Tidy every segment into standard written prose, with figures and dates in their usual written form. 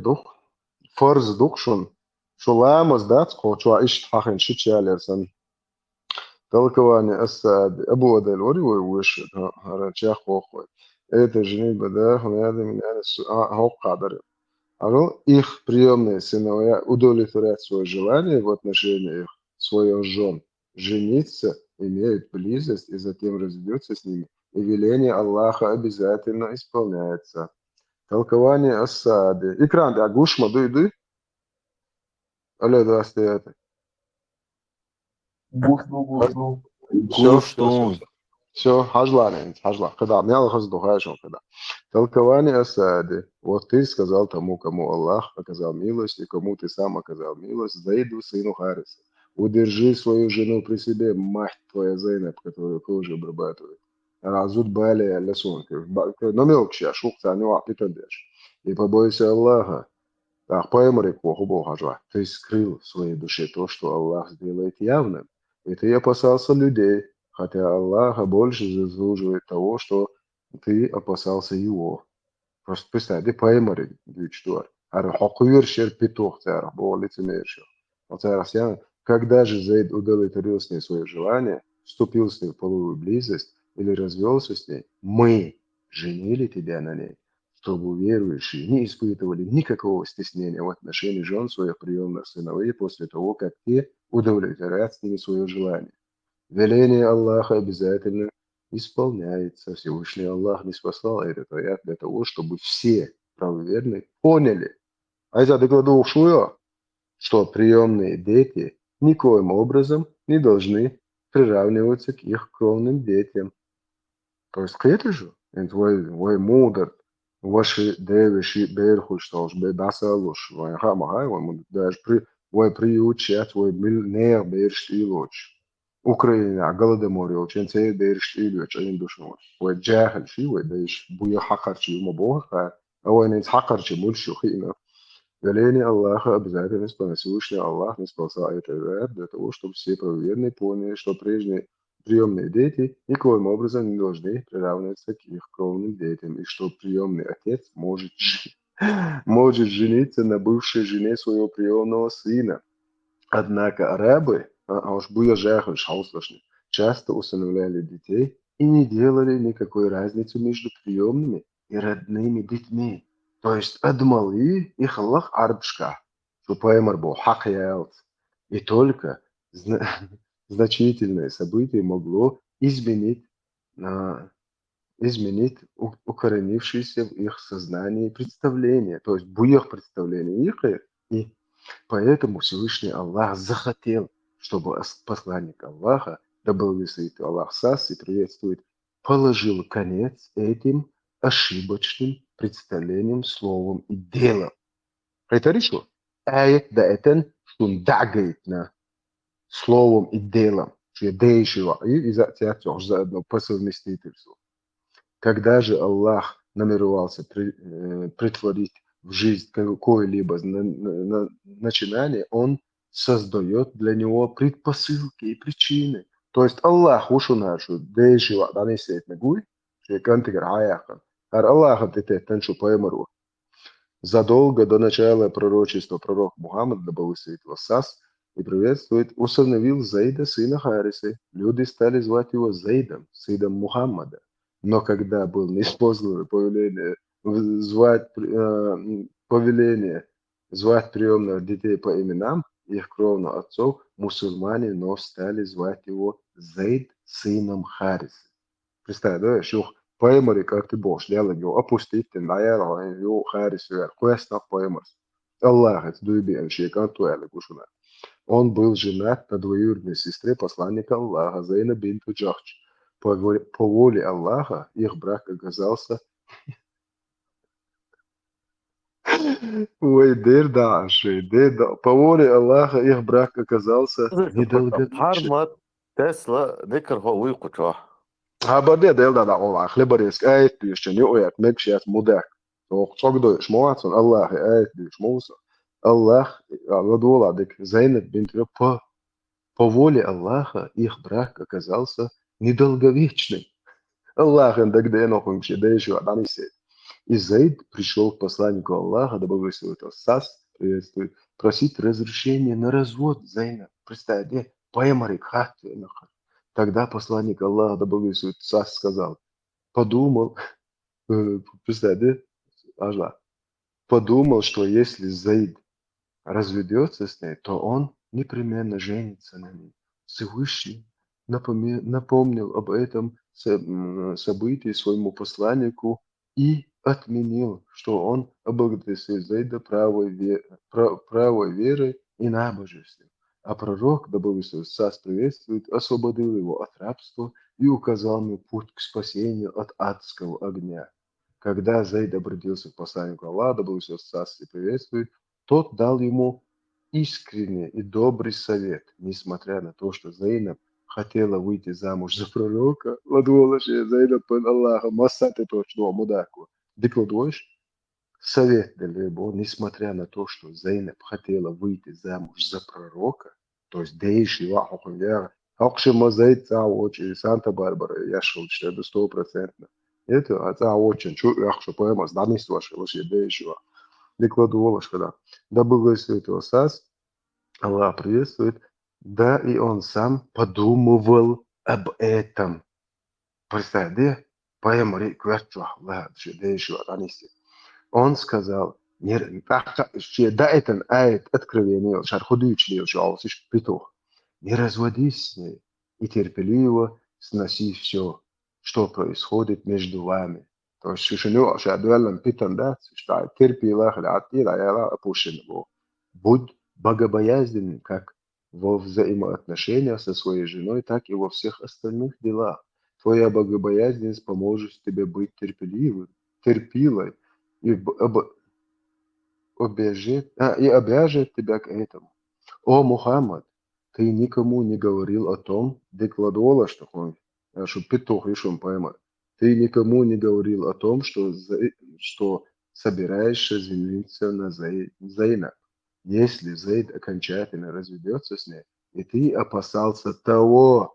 doch. Farz doch schon. Шулаймас датско чуа ишт хахин шичалерсан. Толкование осады. Абуада лори وش هرچه خوخوي. Это женитьба да хунада меня хок кадар. Алло, их приемные сыновья удовлетворять свое желание в отношении их, своих жен, жениться, имеют близость и затем разведется с ними, и веление Аллаха обязательно исполняется. Толкование осады. Экран, да, гушма, дуй. Алло, здравствуйте. Гушу. Все, Гуштун. все, хажла, когда мял хазду, хорошо, когда. Толкование осады. Вот ты сказал тому, кому Аллах оказал милость, и кому ты сам оказал милость, Заиду, сыну Хариса. Удержи свою жену при себе, мать твоя Зайнаб, которую ты уже обрабатывает. Разут бали лесунки. Но мелкшая, шукца, не питандеш. И побойся Аллаха. Так, поэмори хажва. Ты скрыл в своей душе то, что Аллах сделает явным. И ты опасался людей, хотя Аллах больше заслуживает того, что ты опасался его. Просто представь, ты поэмори дючтуар. Ар хокуир шер петух царах, бо лицемерших. Когда же Зейд удовлетворил с ней свое желание, вступил с ней в половую близость или развелся с ней, мы женили тебя на ней, чтобы верующие не испытывали никакого стеснения в отношении жен своих приемных сыновей после того, как те удовлетворят с ними свое желание. Веление Аллаха обязательно исполняется. Всевышний Аллах не спасал этот аят для того, чтобы все правоверные поняли. А я докладывал, что приемные дети никоим образом не должны приравниваться к их кровным детям. То есть к это же, твой мудр, ваши девиши берхушталш, бедасалуш, вай хамахай, даже вай приучат, вай милнер берштилоч. Украина, голодоморе, очень цей берштилоч, один душой. Вай джахал ши, вай деш буя хакарчи, умабоха, а вай не хакарчи больше хина. Веление Аллаха обязательно исполнять. Всевышний Аллах не спасает это для того, чтобы все правоверные поняли, что прежние приемные дети никоим образом не должны приравниваться к их кровным детям, и что приемный отец может жениться на бывшей жене своего приемного сына. Однако арабы, уж часто усыновляли детей и не делали никакой разницы между приемными и родными детьми. То есть адмалы их Аллах арбшка, что поэмар был хакяут. И только значительное событие могло изменить укоренившиеся в их сознании представления, то есть буях представления их, и поэтому Всевышний Аллах захотел, чтобы посланник Аллаха, да благословит Аллах Сас и приветствует, положил конец этим ошибочным представлением, словом и делом. Это решил. Ayet да это шундагает на словом и делом. Что действие и заодно по совместительству. Когда же Аллах намеревался притворить в жизнь какое-либо начинание, Он создает для него предпосылки и причины. То есть Аллах ушу нашу, дейшива, да не сеть нагуй, что кантигар хаяхан. Ар Аллах это таншу поэмару. Задолго до начала пророчества пророк Мухаммад, да благословит его Сас, и приветствует, усыновил Зейда, сына Харисы. Люди стали звать его Зейдом, сыном Мухаммада. Но когда было неиспослано повеление звать приемных детей по именам их кровных отцов, мусульмане вновь стали звать его Зейд, сыном Харисы. Представь, да, шух, поэмори, как ты бог, шлялы его опустить, ты наярал, его Харису, квестна поэмос. Аллах, это дуйби, аншейкан туэли, кушуна. Он был женат на двоюродной сестре посланника Аллаха, Зейна бинту Джахч. По воле Аллаха их брак оказался... Ой, по воле Аллаха их брак оказался недолговечным. Хармат Тесла ذكر هو ويقطع. Haberde da Allah khlebaresk ayet düşen yo ayet mekşiyat mudak. O çogdo şmoatson Allah ayet düş Musa. Allah ладуладик Зайнаб бинт по воле Аллаха их брак оказался недолговечным. Аллах индагдено хумши дэшу аданисе. И Зейд пришел к посланнику Аллаха, да благословит его Сас, приветствует, просить разрешения на развод Зейна. Представьте, поэмарик хатты. Тогда посланник Аллаха, да благословит Сас, сказал, подумал, представьте, ажла, подумал, что если Зейд разведется с ней, то он непременно женится на ней. Всевышний напомнил об этом событии своему посланнику и отменил, что он облагодетельствует Зейда правой верой и набожеством. А пророк, да благословит Сас приветствует, освободил его от рабства и указал ему путь к спасению от адского огня. Когда Зейд обратился к посланнику Аллаха, да благословит Сас и приветствует, тот дал ему искренний и добрый совет, несмотря на то, что Зейнаб хотела выйти замуж за пророка. Ладволаше Зейнаб пен Аллаха, массаты точно мудаку. Декладуешь? Совет дали ему, несмотря на то, что Зейнаб хотела выйти замуж за пророка, то есть дейши вахухуняра, Акшима Зейд очень Санта-Барбара, я шел, что это 100%. Это очень, чу, ахша поэма, знаменитый ваш, вообще дейши Декладуолаш, когда. Да благословит его Сас, Аллах приветствует, да и он сам подумывал об этом. Представь, да? Поэма Риквертва, он сказал, да это айт откровение, шархудучлил, шалсиш петух. Не разводись с ней и терпеливо сноси все, что происходит между вами. То есть, шишину, шадуэллам питан, да, что терпила, хлятила, яла, опущен его. Будь богобоязнен как во взаимоотношениях со своей женой, так и во всех остальных делах. Твоя богобоязненность поможет тебе быть терпеливым, терпилой, и и обяжет тебя к этому. О, Мухаммад, ты никому не говорил о том, декладуола, что он, что петух решен поймать. Ты никому не говорил о том, что собираешься жениться на Зейнаб. Если Зейд окончательно разведется с ней, и ты опасался того,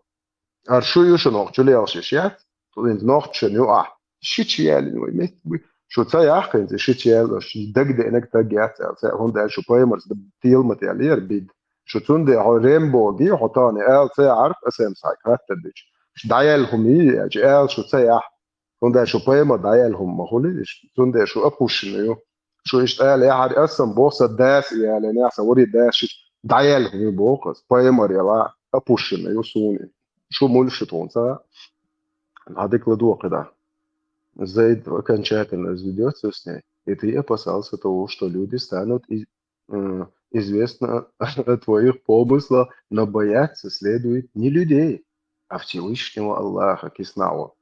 Arşuyu noch Julius und noch Chenua. Shitiel, شو تصيح كنت شتيل شي دق انك تجات هون ده شو بايمرز ديل متيالير بيد شو تون ده ريمبو جي حطاني ال سي عارف اسم سايك هاتدش مش دايلهم هي اجي ال شو تصيح هون ده شو بايمر دايلهم ما هو ليش تون ده شو ابوش نيو شو اشتغل يا حد اسم بوصة داس يعني ناس وري داس دايلهم بوقس بايمر يلا ابوش نيو سوني شو مولش تونسا адеквату когда Зейд окончательно разведется с ней, и ты опасался того, что люди станут известно о твоих помыслах, но бояться следует не людей, а Всевышнего Аллаха, Киснау.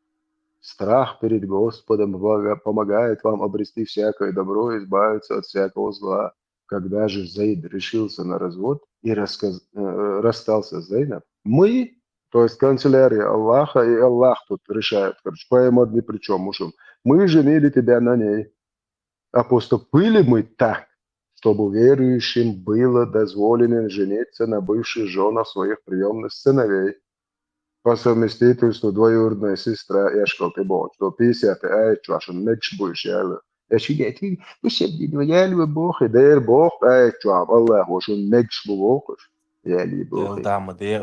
Страх перед Господом помогает вам обрести всякое добро и избавиться от всякого зла. Когда же Зейд решился на развод и расстался с Зейнаб, мы, то есть канцелярия Аллаха, и Аллах тут решает, короче, поэмот ни при чем, мужем, мы женили тебя на ней. А поступили мы так, чтобы верующим было дозволено жениться на бывших женах своих приемных сыновей, по совместительству двоюродная сестра Эшкал Тибон, что 50 Эйчвашен Мекшбуйшел. Эшигети, бушебди двояльвы бог, и дэр бог Эйчвам, Аллах, ушун Мекшбуйшел. Яли бог. Dama der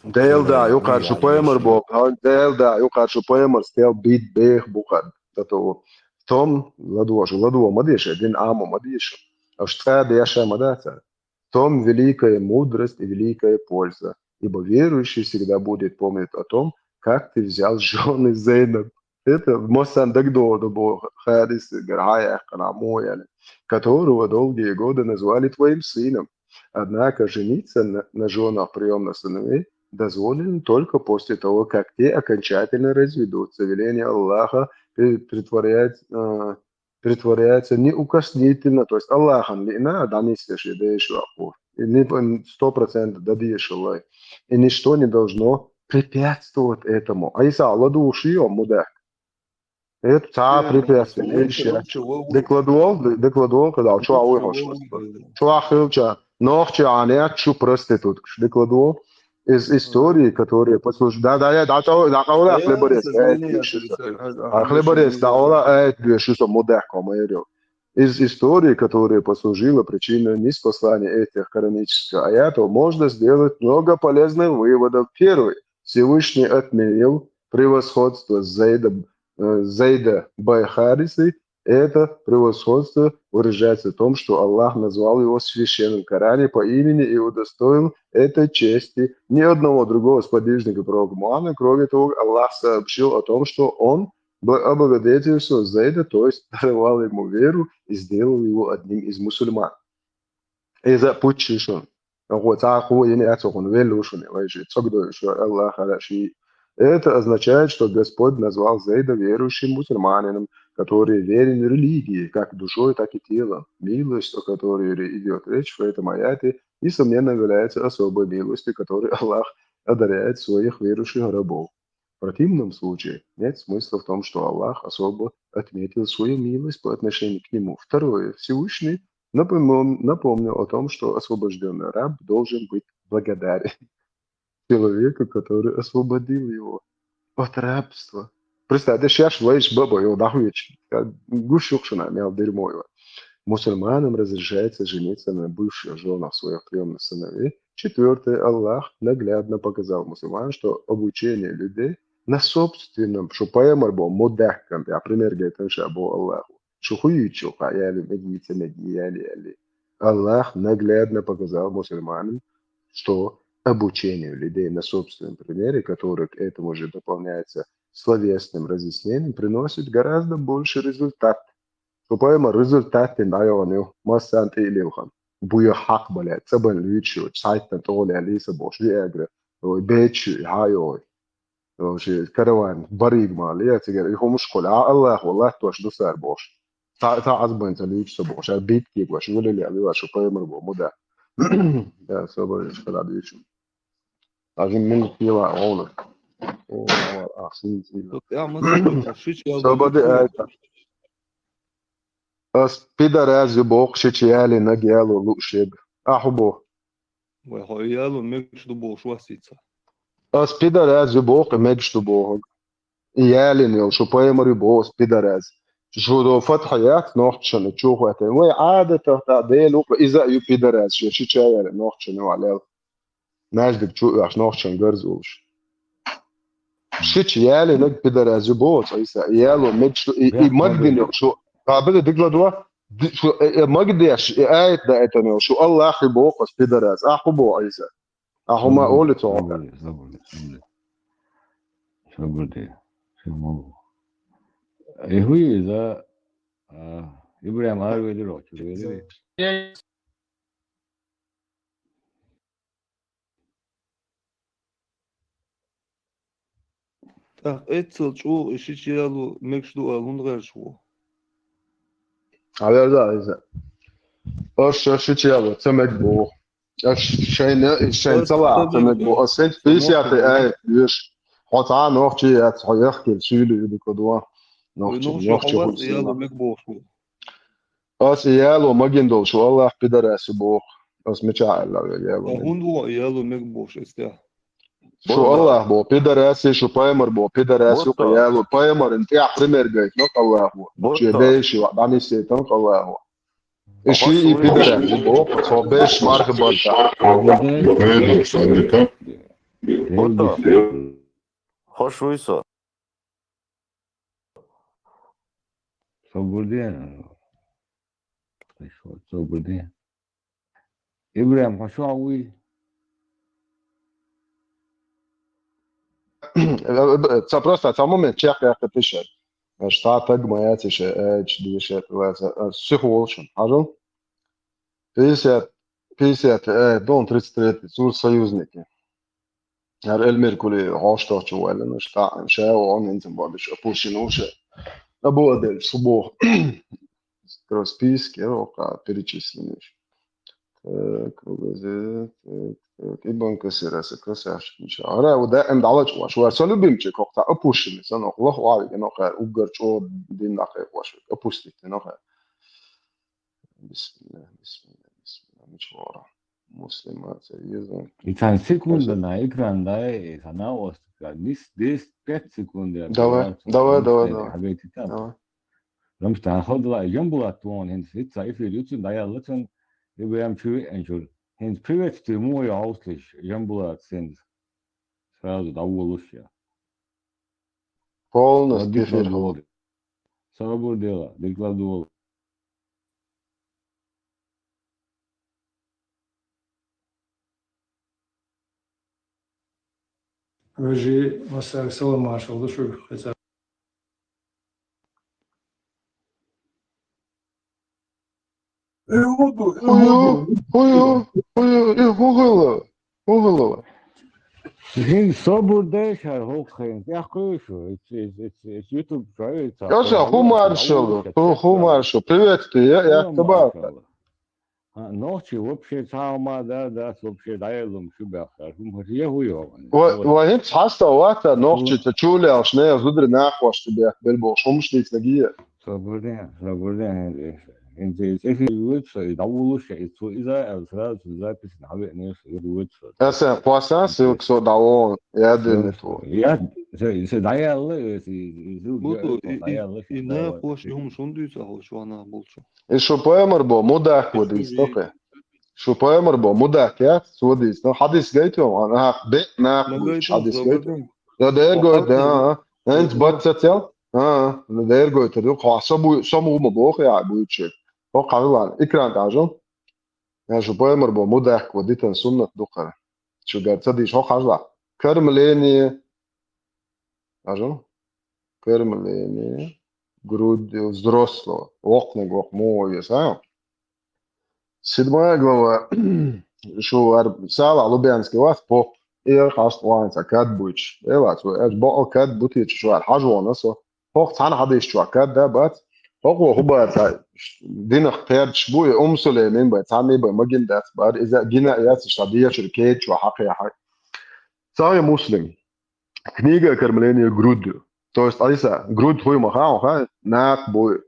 Deel da, eu quero chupamer bog, deel da, eu quero chupamer stel bit beeg bukan. Dat o Tom ладу мадиша, один амо мадиша. А что яша мадата? Том великая мудрость и великая польза, ибо верующий всегда будет помнить о том, как ты взял жены Зейнаб. Это Мосан Дагдода Бога, Хадис Гарая Канамоя, которого долгие годы назвали твоим сыном. Однако жениться на женах приемных сыновей дозволено только после того, как те окончательно разведутся. Веление Аллаха притворяется неукоснительно, то есть Аллахом не на данистешь и даешь вахур. И не 100% дадишь Аллах. И ничто не должно препятствовать этому. А если Аллах души, он мудак. Это препятствие. Декладуал, когда что ахилча, нохча анят, что проститутка. Декладуал. из истории, которые послужили... Да, оla хлеборез, хлеборез, да, ола что мудахко, майорё. Из истории, которая послужила причиной ниспослания этих коранических аятов, можно сделать много полезных выводов. Первый. Всевышний отменил превосходство Зейда Байхарисы. Это превосходство выражается в том, что Аллах назвал его в священном Коране по имени и удостоил этой чести ни одного другого сподвижника пророка Муаммада. Кроме того, Аллах сообщил о том, что он облагодетельствовал Зейда, то есть даровал ему веру и сделал его одним из мусульман. إذا بوتشيشون هو تعرفوا يعني أتوقع велушуни, вайши, цогдо еще Аллах Алаши. Это означает, что Господь назвал Зейда верующим мусульманином, который верен религии, как душой, так и телом. Милость, о которой идет речь в этом аяте, несомненно является особой милостью, которой Аллах одаряет своих верующих рабов. В противном случае нет смысла в том, что Аллах особо отметил свою милость по отношению к нему. Второе. Всевышний напомнил о том, что освобожденный раб должен быть благодарен человеку, который освободил его от рабства. Представь, сейчас лаешь баба, его нахуич. Гушукшина, мял дерьмо его. Мусульманам разрешается жениться на бывших женах своих приемных сыновей. Четвертое. Аллах наглядно показал мусульманам, что обучение людей на собственном, что поэмарбо, мудахкам, а пример говорит, что або Аллаху. Шухуючу, хаяли, медицы, медияли. Аллах наглядно показал мусульманам, что обучение людей на собственном примере, которое к этому же дополняется словесным разъяснением, приносит гораздо больше результат. Поема результати најавнил масант илилхан. Буја хак бале, цебен лючу, чайтан толе алиса бош виегре, бечу, хајој. شي كروان بريق مالي يا تقول هو مشكلة الله والله توش دسر boş. Ta azbın ta lüks boş. Er bit ki boş. Öyle li abi şu paymer bu muda. Ya sabır iş kadar değil. Azim min kila onu. O var ahsin zila. Ja, مثلا شو Sabır de as pidarez ju box şiçiyali na gelo luşeb. Ahubo. وهيالو ميكش دو بوش واسيتsa. As pidarez ju box megstu box. يالين يو شو بايمري بوس بيدرز شو دو فتح ياك نوحشن تشوف وقت وي عادة تعديل وق إذا يو بيدرز شو شي تشايل نوحشن وعليه ناجدك تشوف عش نوحشن جرزوش شيت يالي نك بيدرز بوس إيسا يالو مجد مجدين يو شو قابل دقلا دوا شو مجديش آية دا إتنيو شو الله أخي بوقس بيدرز أخو بو إيسا أخو ما أولي توقع صبر دي شو هوي إذا إبراهيم هاروي دي روح Так, эцел чу шичиалу мекш дو алундгар шо. على ذا إيسا شو تشايل تمك بو شين طلع تمك بو أسنت بيسياتي أي ليش حطها نوختي أتحيخ سيلي بكدوا نوختي نوش نوختي حواس خلصنا يالو مك بوشو. أس يالو مجندو شو الله بدر أسبوع أس مشاعر لا يالو من هوندو يالو مك بوش استيا. شو الله بو بدر أسي شو بايمر بو بدر أسي بوتا يالو بايمر أنت يا بريمير جاي نك الله هو شو بوتا بيش وعدني سيتنك الله هو أخش إشي بدر ويسو أسي بو فصو بيش مارك بنتا بوتا خش ويسو صبر دي صبر دي إبراهيم شو عوي Просто в момент чек как пишет. Šta tag majaciše H2 психолшен. Ажал? 50 дон 33 сул союзники. Эльмир кули хошточ уэлэн шта шао он интем бодиш опушинуше. Абуадель субо. Списки перечислены. Так, и банка сираса красавчик ничего. Ара وده ام دعوت شو سولو بيمشي كوقتا ابوشن سنه الله وعلي انه اوغر شو دين نخي واش ابوستي انه بسم الله بسم الله بسم الله مش ورا Muslimācija, iezīme. И там секунда на экран, да, и она остается. 5 секунд. Давай. حاجات تتابع. Давай. Потому что هاخد لا جنب لا توان هند سيت سايف اليوتيوب ده يلا يبقى يم شو انشل هند привет ты мой ауслиш جنب لا سند сразу доволусь я. Полностью фирхал. Sabır diyorlar. Dikkat doğru. Вожди, Масар Саламашев, душу хотя. Уголова. Şimdi sabır değişer hokayın. Ya koyuşu. It's YouTube şöyle. Яша, хумаршал. Хумаршал. Приветствую, я тебе. Ночи вообще сама да вообще даялым шубахар. Я хуёв. وهيك حاسة وقتها نوختي تشولي عشان زودر ناخوش تبيك بالبو شومش ليك نجيه. Sabırdan. انت ايه الويب يدولوش اذا الفراغ запись на не الويب Essa poisson c'est que so dawo ya de to. يا se dayalı Буду и на хош юм шундуйса хош вана болчу. И что поэмер бо мудак вот из тока. Что поэмер бо мудак я содис. Но хадис гейтом она бе на хадис гейтом. Да дерго да. Энт батсател. ديرجو تدو خاصبو سمو مبوخ يا بوتشي هو قالوا اكران تاجو يا شو بومر بو مدح وديتن سنة دقرة شو قال تصدق هو خاصلا كرمليني تاجو كرمليني груд взрослого окного мой сам седьмая глава شو سال لوبيانسكي واس بو ايه خاص وانسا كاد بوتش ايه واتس اج بو كاد بوتيتش شو الحاجه نصو هوق تعال حدا يشتوى كده بات هو بات دين اختيار شبوي سليمان بات تعمي بمجن دات بعد اذا جينا ياس شاديه شركات شو حقي حق صاي مسلم كنيجا كرمليني جرود توست ايسا جرود هو ما ها ناك بوي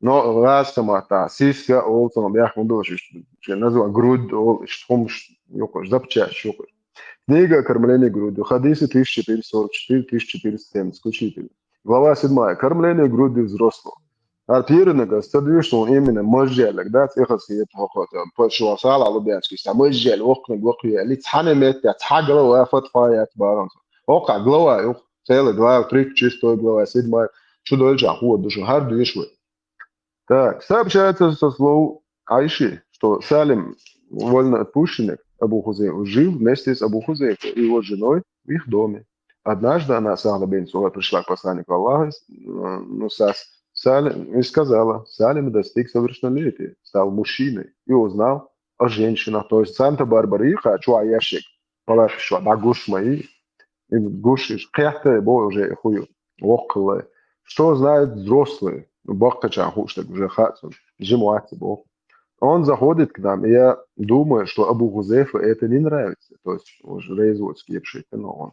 نو راس ما تا سيسكا او تو بياخ مندوش نزو جرود او شتمش يوكش زبچا شوكش كنيجا كرمليني جرود حديث 1444 1470 включительно. Глава 7. Кормление груди взрослого. А пирнага стадию, что он именно можжелек, да, تخص يتحقق شو صار على بيانسكي استمجل وقنا وقيا اللي تحنمت تحقل وافت فايات بارنس وقع глава يوق целый глава 36 глава 7 что дальше هو душу харду ешвы. Так, сообщается со слов Айши, что Салим вольноотпущенник Абу Хузейфа жил вместе с Абу Хузейфа и его женой в их доме. Однажды она, Сахла бин Сула, пришла к посланнику Аллаха, Салим, и сказала, Салим достиг совершеннолетия, стал мужчиной и узнал о женщинах. То есть Санта-Барбариха, Чуаяшек, Палашишва, Дагуш мои, и Гушиш, Кяхта, Бо уже хую, Около. Что знают взрослые? Бахкача, Хуштак, уже Хатсон, Жимуати, Бог. Он заходит к нам, и я думаю, что Абу Хузейфа это не нравится. То есть уже резводский епшик, но он.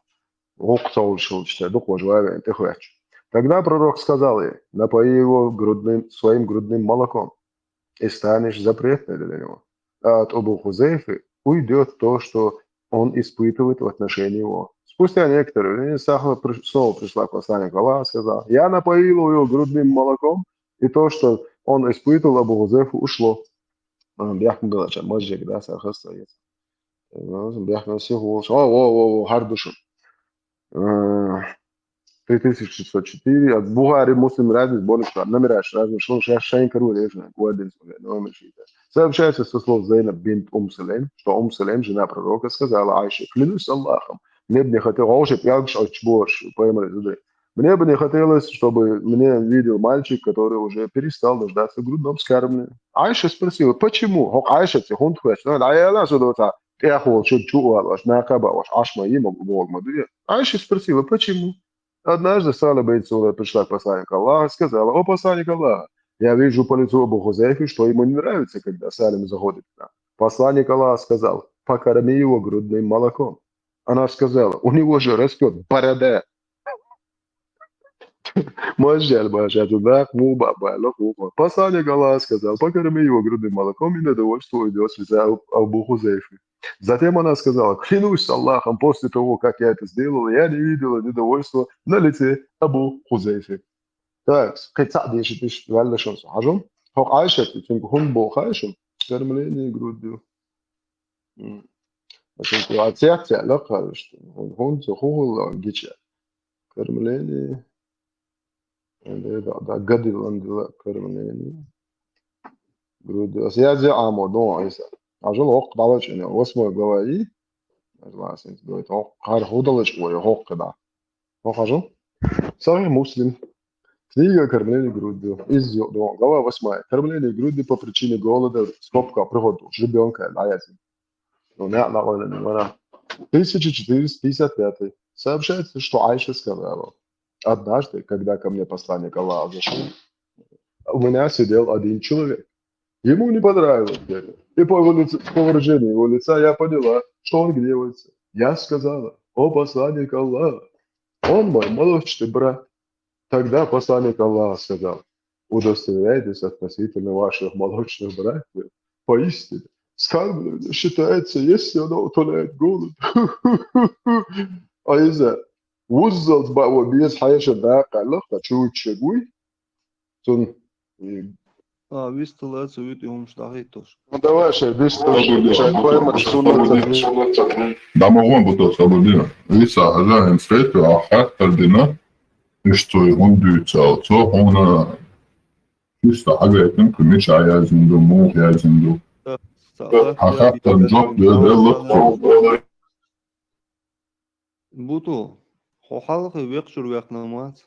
Тогда пророк сказал ей, напои его своим грудным молоком, и станешь запретной для него. А от Абу Хузейфы уйдет то, что он испытывает в отношении его. Спустя некоторое время Сахла снова пришла к посланнику Аллаха и сказала, я напоил его грудным молоком, и то, что он испытывал, Абу Хузейфу, ушло. بيحكم بقى عشان مجرد ده سأخذ صيت بيحكم سيهو هردوشن 3604 от Бухари Муслим разниц более что одна мираж разниц что сейчас шайнка рулежная гвардин номер шита. Сообщается со слов Зейнаб бинт Салим, что Салим, жена пророка, сказала Айше, клянусь Аллахом, мне бы не хотелось, мне бы не хотелось, чтобы меня видел мальчик, который уже перестал нуждаться в грудном скармливании. Айша спросила, почему? Айша тихонько сказала, а я на сюда تأخذ شو واش ناقبة واش عشمة يما بوق مدوية. Айша спросила, почему? Однажды Сала бин Сула пришла к посланнику Аллаха и сказала, о посланник Аллаха, я вижу по лицу Абу Хузейфи, что ему не нравится, когда Салим заходит к нам. Посланник Аллаха сказал, покорми его грудным молоком. Она сказала, у него же растет борода. Можжаль баша туда, баба, лохуха. Посланник Аллаха сказал, покорми его грудным молоком и на довольство уйдет святая Абу Хузейфи. Затем она сказала: клянусь Аллахом, после того, как я это сделала, я не видела недовольства на лице Абу Хузейфи. Так, кайца дишь валда шонс. Хажум? Хок Айша, тюнг хун бо хайшум. Термлени грудью. عشان هتسيح علاقة هون تخوه جيتش كرملاني ده جدي لا كرملاني برود أسيازي موضوع عيسى عشان هوق دالش يعني واسمه جواي لا سنت دويت هوق هار هودالش ويهوق ده هوق عشان صحيح مسلم Книга кормления грудью. Из глава 8. Кормление грудью по причине голода, скобка, приход ребенка, ну, не, 1455. Сообщается, что Айша сказала: однажды, когда ко мне посланник Аллаха зашел, у меня сидел один человек. Ему не понравилось это. И по выражению его лица я поняла, что он гневается. Я сказала: о посланник Аллаха, он мой молочный брат. Тогда посланник Аллаха сказал: удостоверяйтесь относительно ваших молочных братьев. Поистине, скармливание считается, если оно утоляет голод. А из-за وصلت بقى وبيز حياة الداقة لقطة شو تشجوي تون Вистала цвет и умштахитош. ну давай шайдиш тоже шайдвай маршуна دماغون بوده سبودینا لیسا هزار انسفیت و آخر کردینا اشتوی اون دویتال تو هونا juste حاجة يمكن مش عايزندو مو عايزندو حققت الجوب ده لطفو Буту. Хохалхы век шурвек намаз.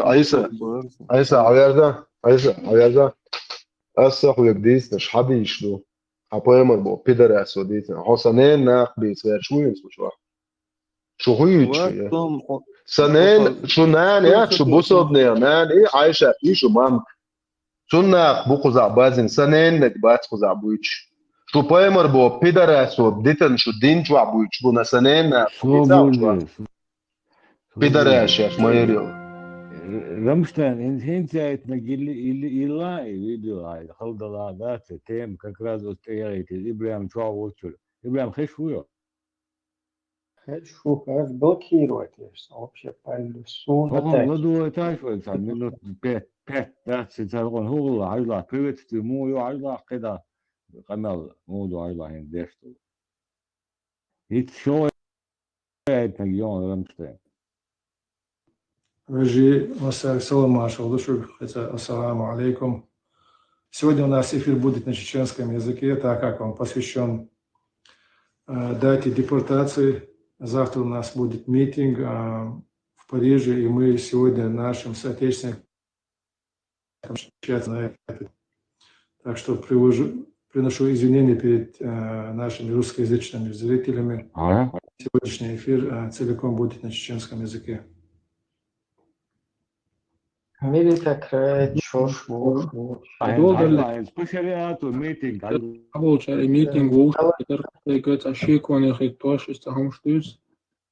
Aysa Aysa أسخلك ديس مش حد يشلو أبويا بو بيدر أسو ديس حسنين ناق بيس شوين شو هو يجي سنين شو نان يا شو بوصدني نان إيه عايشة إيه شو مام شو ناق بو قزع بازن سنين نك باس قزع بويش شو بويمر بو بيدر أسو ديتن شو دين شو عبويش بو نسنين ناق بيدر يا شيخ ما يريو Рамштайн, интенция Илай видео, халдала, да, тем как раз вот Ибрам Чуавочур. Ибрам Хешвуё. Хочу разблокировать вообще по Ладу этаж, минут 5, да, сетарон хула, айла, приветствую, мою айла, когда канал, моду айла, индешту. И что это регион Рамштайн? Режи Салам ассаламу алейкум. Сегодня у нас эфир будет на чеченском языке, так как он посвящен дате депортации. Завтра у нас будет митинг в Париже, и мы сегодня нашим соотечественникам на это. Так что приношу извинения перед нашими русскоязычными зрителями. Сегодняшний эфир целиком будет на чеченском языке. Meeting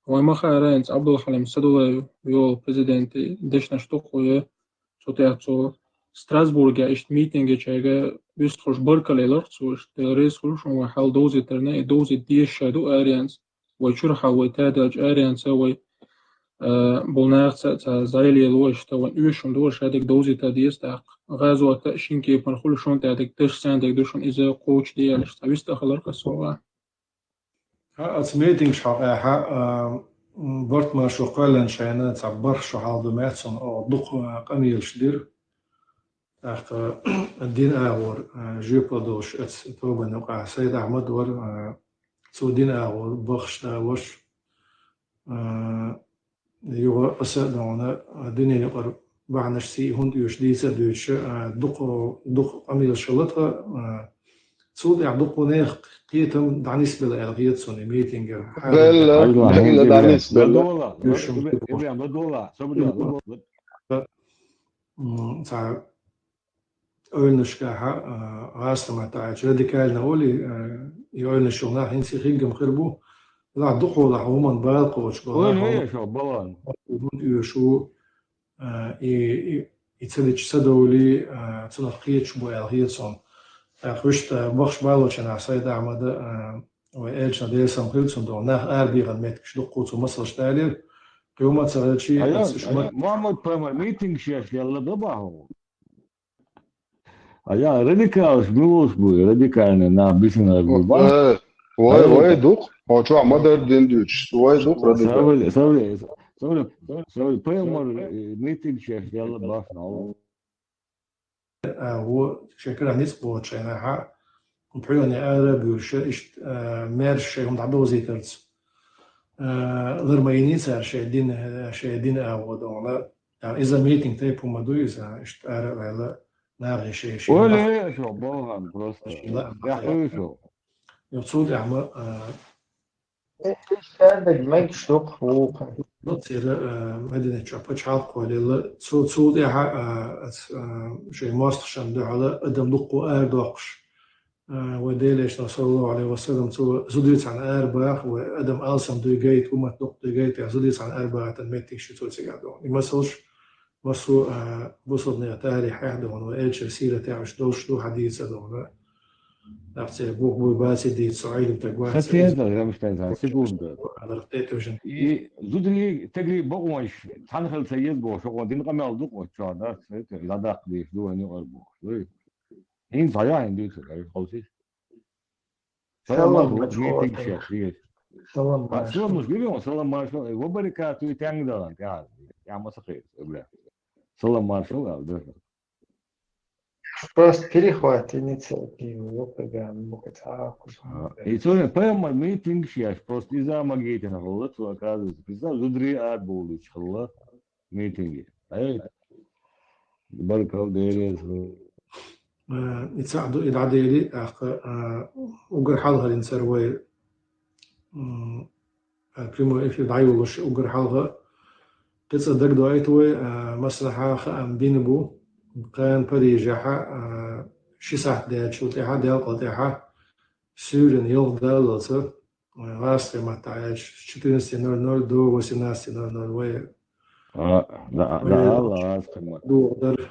وما خيرانس عبد الحليم سدوه يو президенти дешна штукуе сотеацо Страсбурге ist meeting чега вист хош баркалелар цуш терес хош ва хал дози терне дози диешаду арианс وشرح وتادج арианс وي بولناغ زايلي لوش تو يوشون دوش هذيك دوزي تاديس تاق غازو تأشين كي بنخل شون تاديك تش ساندك دوشون إذا قوش ديالش تبيست أخلر قصوا Als meeting wordt maar zo kwellen zijn het zabbar zo haal de mensen ook قميل شدير echt الدين أور جيبادوش توبة نقع سيد أحمد ور سودين أور بخش داوش يو أسدنا دنيا نقر بعنش سي هند يشديس دوش دق قميل شلطها سود يعدقوا ناخ قيتم دعنيس بلا الغيت سوني ميتينج لا دعنيس بلا تاع أولنشكا غاستما تاع راديكال نقولي يولنشوا ناح ينسي خيجم خربو لا دقوا لا هما بالقوش وين هي شو بلان شو и целич садоли цунахкиет шбой алхиетсон خشت بخش بالوشن عصايد عمد وإيش نديسم خلصن دون نه أربيغ الميت شدو قوتو مصر شتالي قيومة سغلشي Aja Muhammed Pamar meeting şef yalla da bahu. Aja radikal şnus bu radikalne na bisin bu bah. واي دوق هو شو عمدر دين دوتش واي دوق راديكال Savli Pamar meeting şef yalla bah na. هو شكرا نسبة شينها وبحيوني أرب وش إشت مارش هم تعبوا زيترز غير ما ينسى شيء دين أودونا يعني إذا ميتينج تيب هم دو إذا إشت أرب على نار شيء Öyle şu boğan prosta. Ya şu. يقصد أعمى Erdek meg stok hoog. نصير مدينة شابتش حال قولي صوت إيها شيء ماست شندو على قدم دقو أردوقش وديلش صلى الله عليه وسلم زوديت عن أرباح وقدم ألسم دو جيت وما تنق دو جيت زوديت عن أرباح تنمتك شتو تسيقادون يمسلش مسو بوصلنا تاريخ يحدون وإيش سيرة تعش دوش دو حديث دون نفسي بوك بو باسي دي سعيد بتقوان Katiyen de demişler sekunda. على رقيته وجن Zudri tegri boğmuş. Tanhıl seyyid bu. Şu din qamı aldık o çağda. Ladak diye şu ne var bu. İn saya indi şu. Xolsiz. Salam meeting şef diye. Salam Şu mushkili o salam marshal. Ve barakatu tangdalan ya. Ya masakir. Öyle. Salam marshal aldı. Просто перехват инициативы, И сегодня прямо митинг сейчас просто из-за магетина голод, что оказывается, представь, зудри ад будут чхала митинги. А это баркал дерес. يتساعدوا إلى عديلي أقر حالها لنسروي بريمو إفي دعيولوش أقر حالها قصة دق دعيتوي مسلحة خام بينبو كان بريجحة شي ساعة ديال شوتيحة ديال قطيحة سورين يوم دالوسر غاستي ما تعيش 14:00 до 18:00 وي Да, Allah aşkına. دو در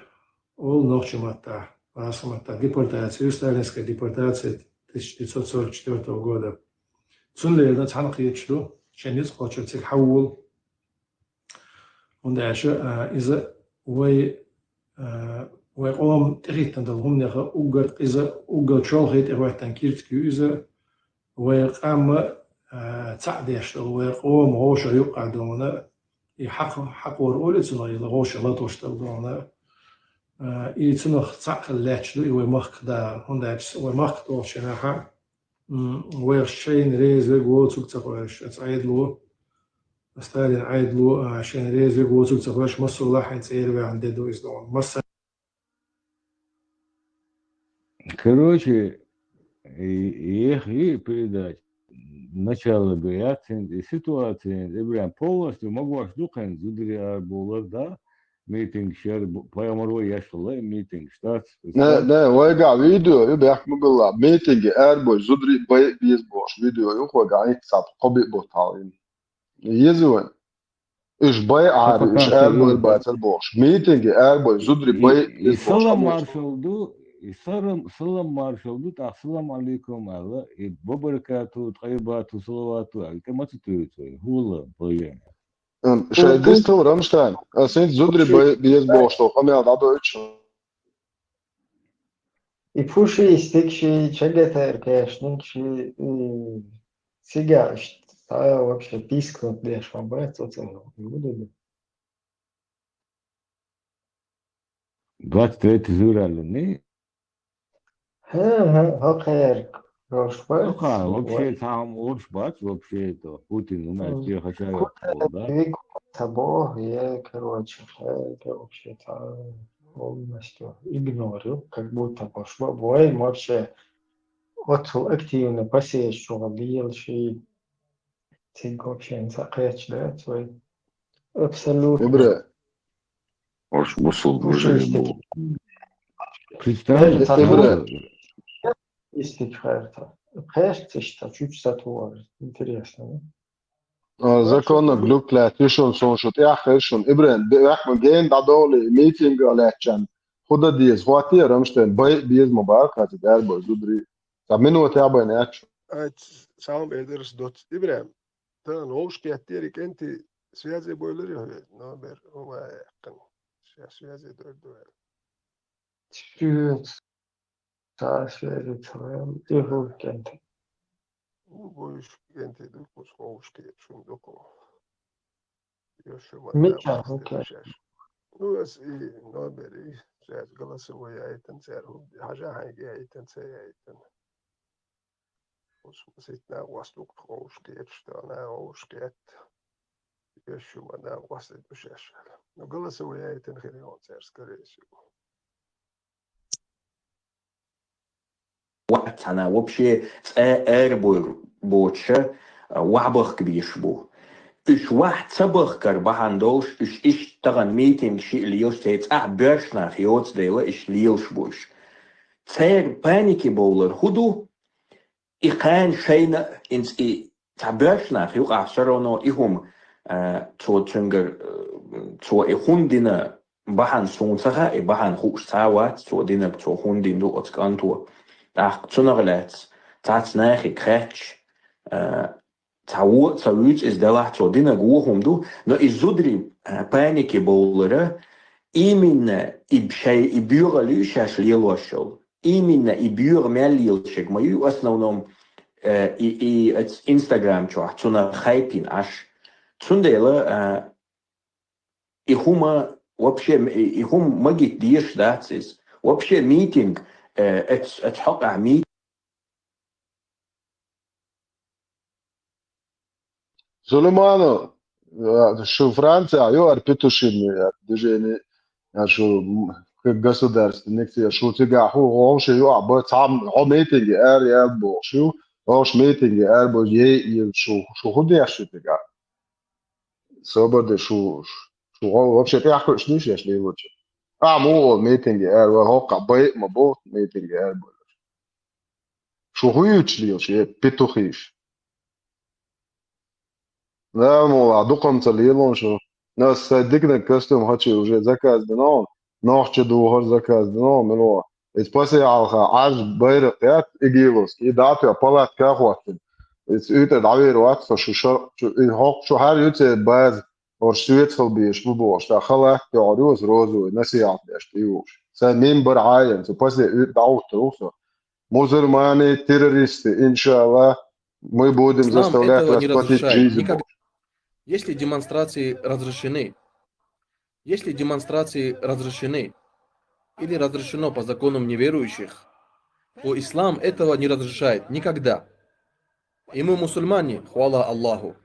أول نوع ماتا ماتا депортация сталинская депортация 1944 года سنلي ده تحنقيت شلو عشان يدخل شرطة حول وندعش إذا ويقوم تغيت ندلهم نخا أوجر إذا أوجر شال خيط إخوة تنكيرت كيوزا ويقام تعديش ويقوم غوش يقع دونا يحق ورقولة صناعي لغوش لا توشتل دونا يتنخ تعقل لاتشلو ويمخ دا هنداش ويمخ توشناها ويشين ريزة قوتك تقوش أتعيدلو ستالين عيدلو عشان ريزة قوتك تقوش مصر الله حيتسير وعندي دو إزدون مصر Короче, и передать начало биацин ситуации, прям полностью могу штука зудри арбулар, да, митинг шер, поямару яшла митинг штат. نه ويقع فيديو يبقى يحكي بالله ميتنج اربو زدري بيزبوش فيديو يخو قاعد يكسب قبي بوطاين يزون ايش باي عاري ايش اربو الباتل بوش ميتنج اربو زدري باي Salam marşaldı, salam marşaldı, ta salam aleyküm Allah, babarakatu, tayyibatu, salavatu, alkematı tüyütü, hula, böyle. شاي ديستل رامشتاين سنت زدري بيزبوش تو قمي على دوتش И пуши истекши чагата эркэшнинчи сега та вообще пискнут деш вабэт оценил. Буду. 23 февраля, не? Хакэр Ну, вообще там Уршбац, вообще это Путин, у нас все хотят, да? Того я, короче, вообще-то полностью игнорил, как будто пошло бой, вообще очень активно посещал, бил, тик вообще не закрыть, да, свой абсолютно. ابره Hoş musul уже был. Представляешь, ابره Истик хайрта. Хайрта, что чуть сатуар. Интересно, да? Zakonna glukla tishon son shot schon ibren man gehen da dole meeting lechan khuda dies wati ramsten bay dies mubarak hat der bo zudri tamenu taba ne Saam eders dot Ibrahim. Dan hoogstkeert Erik enti связи boiler jo number oma kan связи door. Şükür. Sağ söyle tamam. İyi kent. Boish enti dukos hoogstkeert schon doko. Još Mekan, okey. Nu as number связи голосовой айтен ser haja hangi айтен ser айтен. Sitten vastuk hoogstkeert staan hoogstkeert. Еще вода после душешеля. Но голосовой айтен херион ser скорее всего. وقت أنا وبشي أربور بوتشة وعبخ كبيش بو إش واحد سبخ كربحاندوش إش تغن ميتينج شيء ليوش تيتس بيرشنا خيوتس ديلا إش ليوش بوش تير بانيكي بولر هدو إخان شينا إنس بيرشنا خيوق عصرونو إهم تو تنجر تو إخون دينا بحان سونسخا بحان خوش ساوات تو دينا تو خون دين دو أتكانتو Ach, zunnerlets, tats nech kretsch, tawut is de lacht zo dinne gohom do, no is zudri panike bolere, iminne i bure lushas lielwashel, iminne i bure mellielchek, ma ju asnonom i het Instagram chwa, zunner hypin ash, zundele i hum magit diers dat is, wapshe meeting. اتحط عميد Sulemano شو فرنسا يو اربيتوشين دجيني شو государственник شو تيجا هو شو يو ابو تام هو ميتنج ار بو شو هوش ميتنج ار بو شو خدي شو تيجا صبر شو هو вообще تاخذ شنو شي ليش مو ميتنج ار هو قبي مبوط ميتنج ار شو هو يتشليش بيتوخيش Да, мол, дукам целилон шо. Нас дигне костюм хоче уже заказ дано. Нахче дугар заказ дано, мело. После алха аж байрак ят игилос. И дат я палат кахватин. Üte davir wat шо in hok шо har üte baz or suetsel bish bubosh. Da khala ya roz rozo nasihat dash tiush. Sen min bar ayen. После daut roso. Мусульмане террористы, иншаллах, мы будем Ислам заставлять этого вас не платить разрешает. жизнью. Никогда. Если демонстрации разрешены, или разрешено по законам неверующих, то ислам этого не разрешает никогда. И мы мусульмане, хвала Аллаху.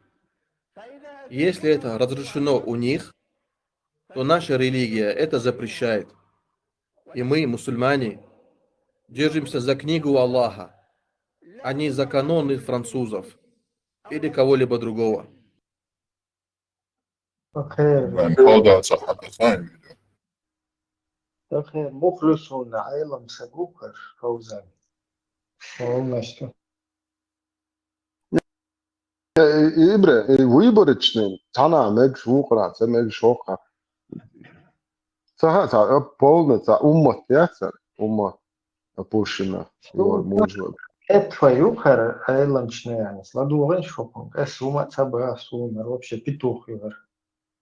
Если это разрешено у них, то наша религия это запрещает. И мы, мусульмане, держимся за книгу Аллаха, а не за каноны французов или кого-либо другого. بخير Ben hada صحة ثاني. بخير مخلصون عيلم سبوكر فوزان والله شو Ibre, выборочный, тана мег швукра, це мег шока. Це полне, уммат, це уммат опущена, його можливо. это юкер عيلم شنو يعني сладу шоком اسوما تبع سومر вообще петух ювер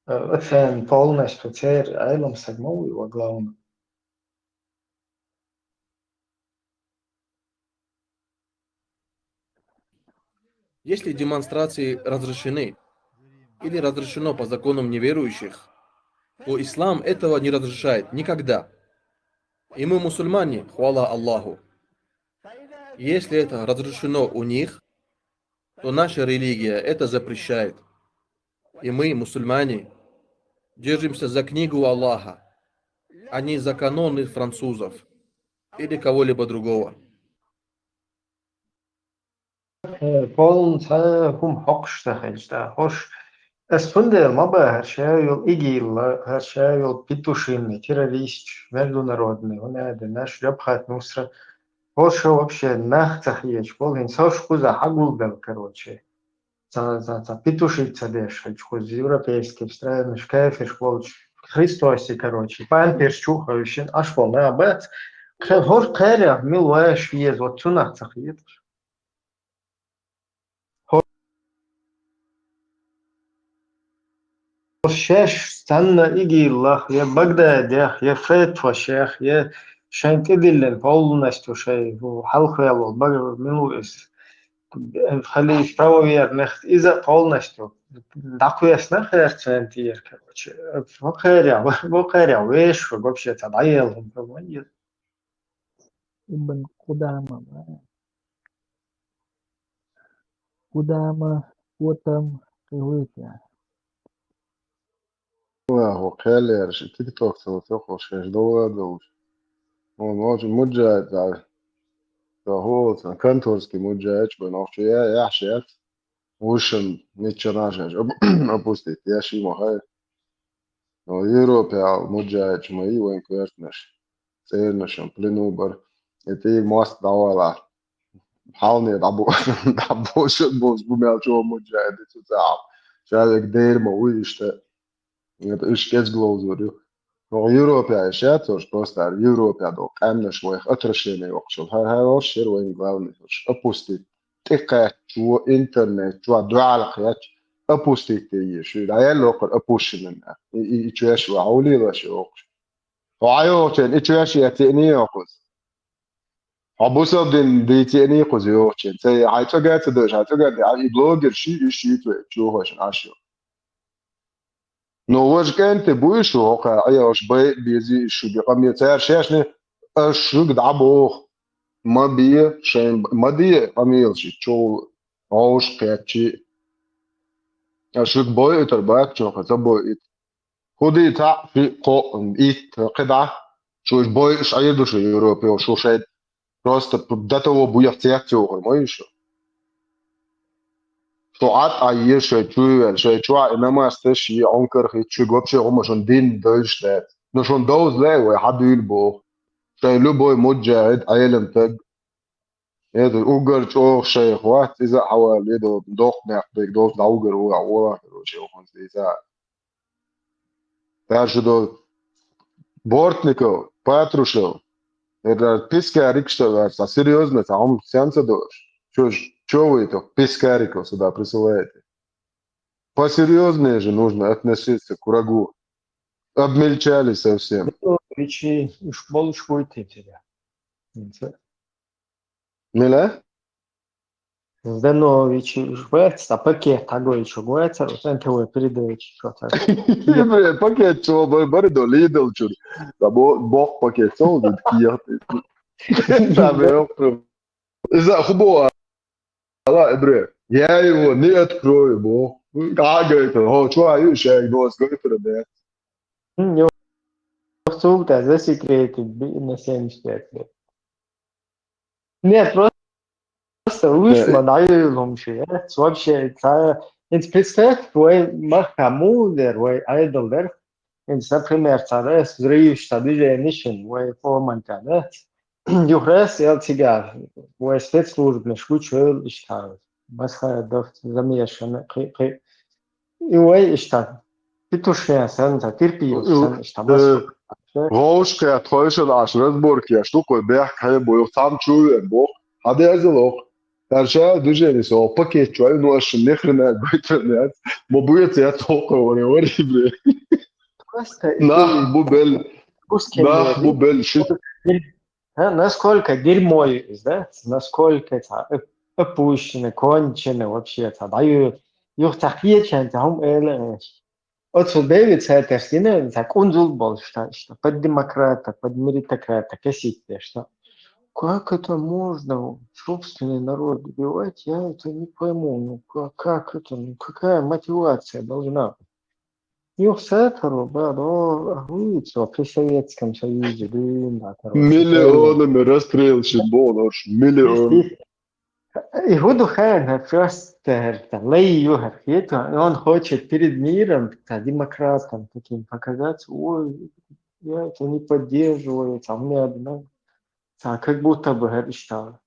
это полностью теперь عيلم сагмау его главное. Если демонстрации разрешены, или разрешено по законам неверующих, то ислам этого не разрешает никогда. И мы мусульмане, хвала Аллаху. Если это разрешено у них, то наша религия это запрещает. И мы, мусульмане, держимся за книгу Аллаха, а не за каноны французов или кого-либо другого. Poln hum hoqshtagels da hoş Espundel маба her şey yol igilla her şey yol петушинный террорист международный он это наш рабхат нусра hoş вообще нахтахиеч пол хин сош куза хагулдал короче петушица дешать, хоть европейский, встраиваешь, кефиш, волч, Христоси, короче, памперс, чухающий, аж полный абет. Хор кэря, милуэш, ез, вот цунахцах ед. Шеш, станна игиллах, я Багдадях, я Фетфашех, я Шантидиллен, полностью шей, халхвелл, милуэс. خلي правоверных и за полностью. Дакуясна херцентир, короче. Вокеря, веш, вообще-то, наел. Ibn Qudama Qutam Qilitya. هو خالي تيك توك سوى شاش دولار دوش هو موج مجاهد هو كانتورسكي مجاهد بنوش يا حشيات وشن نيتشناش أبوستي يا شي مهاي no Eiropā muģēči ma īvenkuertneš, cērnešam, plinūbar, ja tī most davalā, halnie dabūšana būs bumēl čo muģēdi, tu cēl. Šādēk dērma uište, ja iškēc glauzur, jo. No Eiropā ir šēcoši prostā, ir Eiropā do kaimneš vai atrašienē okšal, hai oši ir vajag galvenais, apustīt tikai šo internet, šo dvēlak, أبوستيك تيجي العيال لوقر أبوش منها يتواش وعولي لا شوقش وعيوتين يتواش يتني يأخذ أبوسا دي تني يأخذ يوتين تي عيتوجا تدش عيتوجا دي بلوجر شيء شو هوش عشيو نوش كان تبوي شو هو أيوش بيزي شو بيقام يتسير شاشني أشوك دعبوه ما بيه شين ما دي أميل شو عوش كاتشي أشوك بوي ترباك شو خذ خدي تاع في قو إيت قطعة شو بوي إيش عيدو شو يوروبي وشو شيء просто بدأتوا بويا احتياجي ما يشو شو عاد عيه شو إنما استشي عنكر خيط شو قبشة هم شون دين دوش ده نشون دوز لا وحد يلبو شو لو بوي مجاهد عيلم تج يدو أوجر شو شيء خوات إذا حوال يدو دوخ نحبك دوز داوجر هو عوضة شو خمس إذا تعرف شو Бортников, Патрушев, это пискарик, что это серьезно, это он сеанса дождь. Что вы это пискариков сюда присылаете? Посерьезнее же нужно относиться к врагу. Обмельчали совсем. Речи уж больше будет тебя. Миля? Зданович, а пакет такой, что говорится, вот НТВ передачи, что-то. Пакет чего, баридо, Lidl, что да бог пакет, что он тут кияты. Из-за хубого, я его не открою, бог. Как это, что я еще голос говорит, да? Не сумка засекретить на 75 лет. Нет, просто вышло, даем шея. Вообще, представь, твой махамудер, твой айдолдер, например, царес, зришь, движение, твой поманка, да? Юхрес, я тебя, твой спецслужбы, шучу, что масха замешаны, и ой, что петушья, санта, терпил, что масха. Roška, trojšanaš, Resburgija, štuko je beh, kaj bojo tam čujem, boh, a da je zelo. Tarša, duženi so, paket čujem, no še nehrene, gojtrene, mo bujete ja toliko, ne ori, bre. Бубель, шит. Насколько дерьмо есть, да? Насколько это опущено, кончено вообще-то, дают. Их так ечен, там Отсюда Дэвид Сайтер, так он был, что под демократа, под меритократа, косите, что как это можно собственный народ убивать, я это не пойму, ну как это, ну какая мотивация должна быть? Их Сайтеру, да, вы при Советском Союзе, да, короче. Миллионами расстрелщик был, аж миллион. И Худухайн просто он хочет перед миром, демократом таким показаться, ой, я это не поддерживаю, там мне одна, как будто бы говорит, что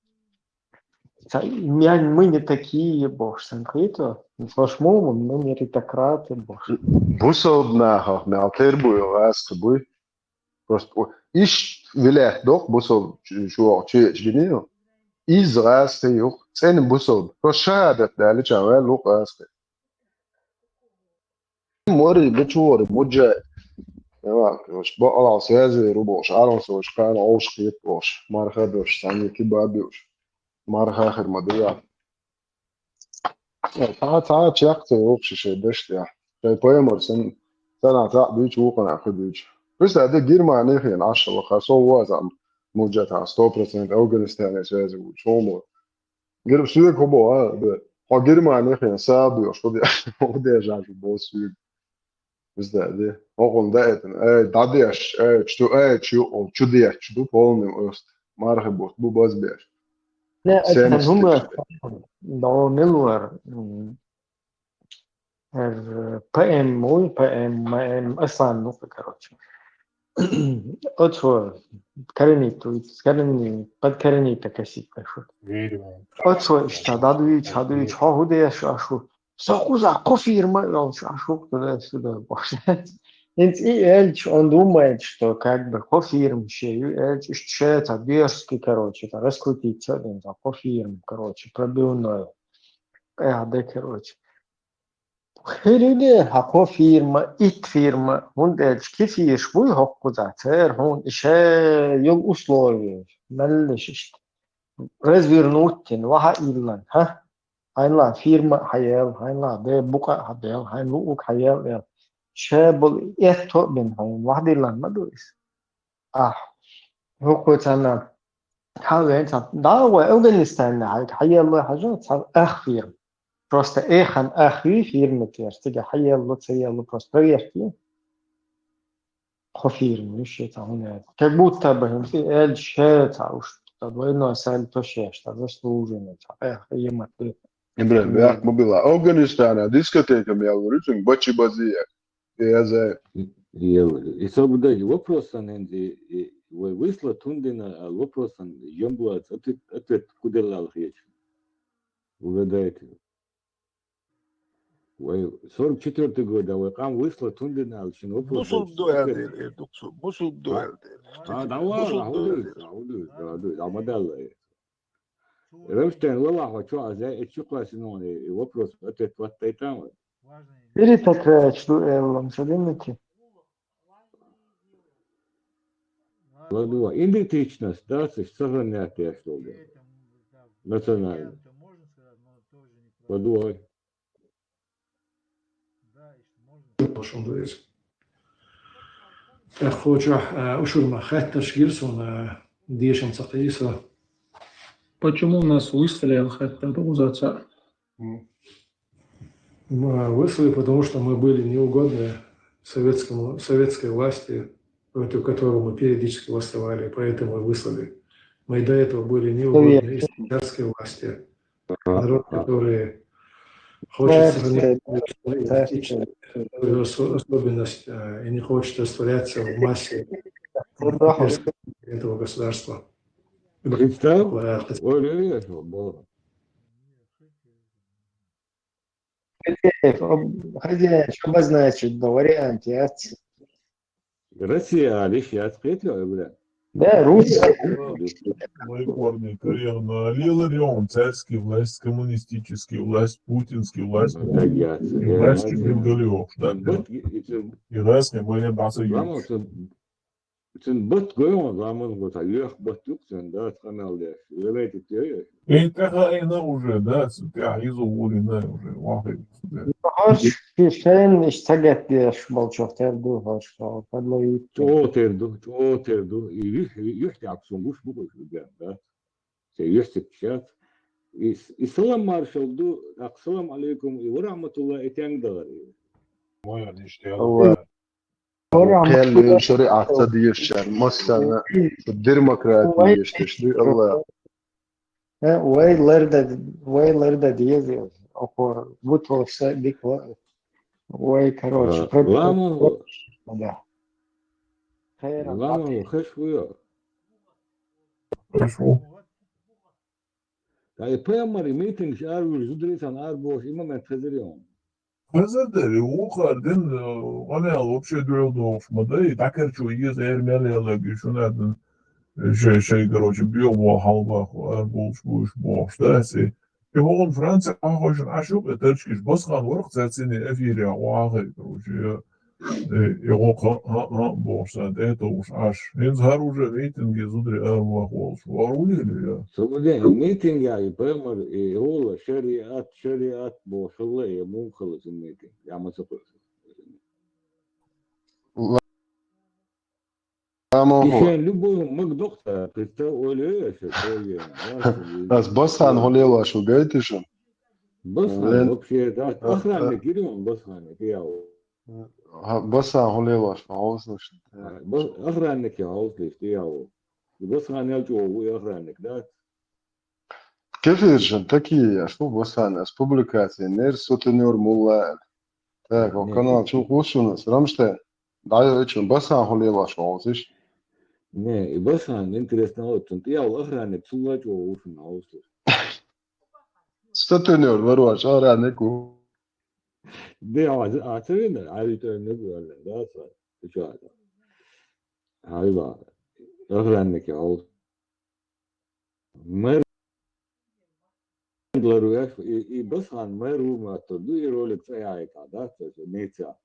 يعني мы не такие, боже, санкрито. По-моему, мы меритократы, боже. Busodnāha melterbuju vēstubuj. Просто иш вилēt док busod šo čīčģinīju. Izrāstīju ceni busod. Ko šādat dēļ čā vēl lūk vēstī. Mori bečori budžē. Ja, viņš alās vēzī ruboši. Āronsvoši kāna auškietoši. Marhadoši, saņi kibābijuši. Marhahir madījā. Tā čakti lūkši šeit deštijā. Šeit poemor sanā tā bijuši ūkanā kudījuši. بس هذا غير معناه يعني 10 وخاصة وازم موجاتها 100% أفغانستان سياسي وشومو غير بسيط كوبو هو غير معناه يعني سابي وشودي ودي أجانب بوسوي بس هذا هو قل ده داديش شتو شو أو شديش شتو بولم أست مرحبا بو باز بيش لا أكثر هم دونيلور PM مو PM أصلا نقطة كروتش أطفال كرني قد كرني تكسيب كشوت أطفال اشتادوي هودي أشو سأخوز كفير ما أشو كذا سودا باش أنت إيش عندهم إيش تو كأكبر كفير مشي إيش إشتشات بيرسكي كروتش ترسكوتي تصدق كفير كروتش بربيونو هذا كروتش خیلی حقا ایت فیرما هون دلش کیفیش بوی حقو زاتر هون إشي يل أسلوبي ملش إشت رزفيرنوتين وها إيلان ها هاين لا فيرما حيال هاين لا بي بقى حيال هاين لوك حيال شابل إيتو بين هاين واحد إيلان ما دويس حقو تانا حاول دعوة أفغانستان حيال الله حاجات فيرما Просто эхан ахви фирмы терстига хайяллы цаяллы просто проверки хофирмы ещё там как будто бы им эль шета уж двойной саль то что заслуженно ема ты إبراهيم ياك مبلا أفغانستان ديسكوتека ميالوريتين باتشي بازية يا زي И соблюдайте вопрос, вы высло тундина вопрос, Йомбуац, ответ куда лал речь. Угадайте. 44 год, а вы кам высло тундина алчин вопрос. Busub doyaldir, busub doyaldir. Давай, Амадалла. Ремштейн, лалаха, что, а за эти классы, вопрос, ответ, вот и там. перетакрач дуэллом садимите Ладно, идентичность, да, сохранятие, что ли, национально. Ладно. Почему нас выставили хотя бы за царь? Выслали, потому что мы были неугодны советской власти, против которой мы периодически восставали, поэтому выслали. Мы и до этого были неугодны советской власти. Народ, который хочет сохранять свою особенность и не хочет растворяться в массе этого государства. Хозяин, что обозначить на варианте? Россия, лишь я ответил, бля. Да, Русь. Наиборный карьерно лиларион, царский власть, коммунистический власть, путинский власть, власть Бенгалиов, да. И раз не были басы Sen bot goyon zaman вот аёх бот юксен да каналда. Верите те. И какая уже, да, тебя изуволена уже, вахи. Хош кишен иштагат деш болчофтерду хош подлоит. Отерду. И юхти аксунгуш бугуш да. Се юхти чат. И салам маршалду, ассалам алейкум и варахматуллахи таңдари. Моя ништя. خلي شريعة ديشان مثلا الديمقراطية يشتشدي الله ويلردا ديزي около бутылок бикла. Ой, короче, ламу. Да. Ламу хэшвуя. Хорошо. Tai primary meetings are zudris an arbos имаме тезерион. Хазадери, ухарден, алял вообще дуэлдов, мадей, такерчу из эрмелела гишунаден, шей, короче, биово халбах, арбулш, буш, бош, даси. И он Франция, ахошен ашук, этачкиш, басхан ворк, цацини, эфирия, уахай, короче, его бош, это уж аш. Инз харуже рейтинги зудри арбах волш, варулили, я. Сободе meeting я и primary هو شريعات بوصله مو خلص الميتنج يا ما تقول. Кишен любой магдохта представляю, Аз басхан холела шо гайтишен. Басхан вообще да охранник идем басхан я. Басхан холела шо хауснушен. Охранник я хауслиш я. Басхан я جو охранник да. Кефиржен такие, что басхан, с публикацией, нер сутенер мулла. Так, канал чу хушунас, Рамштайн. Да, очень басхан холела шо хаусиш. Не, басхан интересно очень. Я охранник сюда جو ушен хауслиш. Сутенер, варуаш, охраннику. ده اعتقد عادي النبي ولا ده صار شو هذا هاي بقى اغلى انك يا ما يقدروا بس عن ما يرو ما تدو يرولك في هاي كذا نيتشا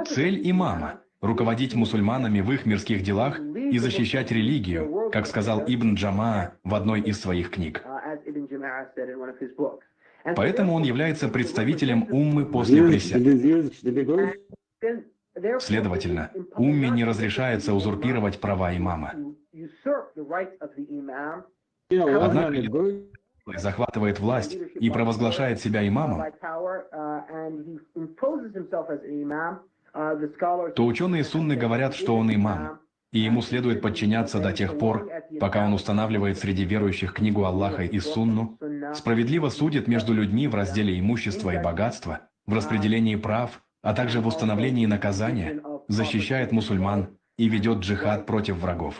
Цель имама – руководить мусульманами в их мирских делах и защищать религию, как сказал Ибн Джама в одной из своих книг. Поэтому он является представителем уммы после присяги. Следовательно, умме не разрешается узурпировать права имама. Однако, если захватывает власть и провозглашает себя имамом, то ученые сунны говорят, что он имам, и ему следует подчиняться до тех пор, пока он устанавливает среди верующих книгу Аллаха и сунну, справедливо судит между людьми в разделе имущества и богатства, в распределении прав, а также в установлении наказания, защищает мусульман и ведет джихад против врагов.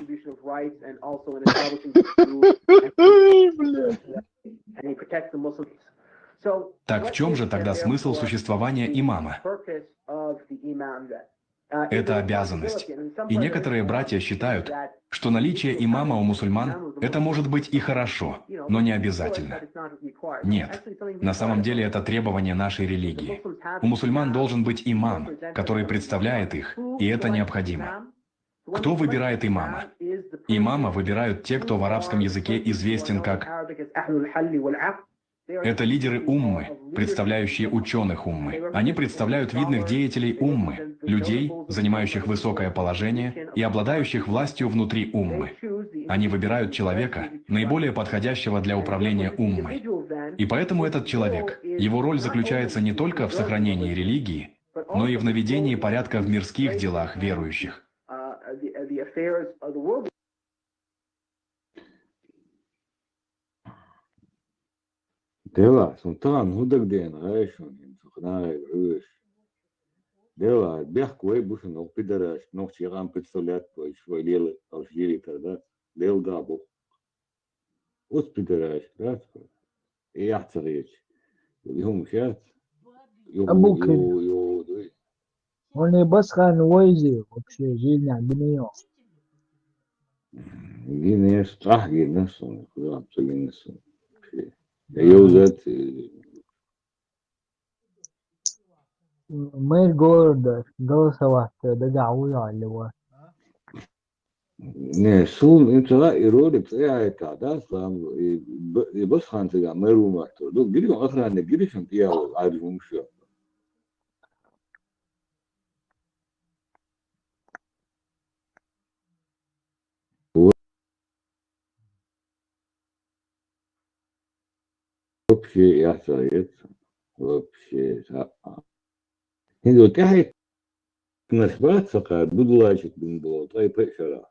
Так в чем же тогда смысл существования имама? Это обязанность. И некоторые братья считают, что наличие имама у мусульман – это может быть и хорошо, но не обязательно. Нет. На самом деле это требование нашей религии. У мусульман должен быть имам, который представляет их, и это необходимо. Кто выбирает имама? Имама выбирают те, кто в арабском языке известен как... Это лидеры уммы, представляющие ученых уммы. Они представляют видных деятелей уммы, людей, занимающих высокое положение и обладающих властью внутри уммы. Они выбирают человека, наиболее подходящего для управления уммой. И поэтому этот человек, его роль заключается не только в сохранении религии, но и в наведении порядка в мирских делах верующих. Дела, сунтан худак ден, айшон, сухнай, рыш. Дела, бях кое бушен, но пидораш, но чигам представлять, по свой дел, алжири тогда, дел габу. Вот пидораш, да, и я царич. Его шат. أبو он басхан ويزي вообще жизнь عندنا Гинеш, гинеш, куда абсолютно. يوزد مير جورد جوسة واحدة ده جعوي على هو ne sun intra irode psaya kada sam bas khan se ga meru ma to do giri ko akhra ne giri sham ya arjum shu вообще я совет вообще هذا تحت نسبات فقط بدلاش من دول طيب شرا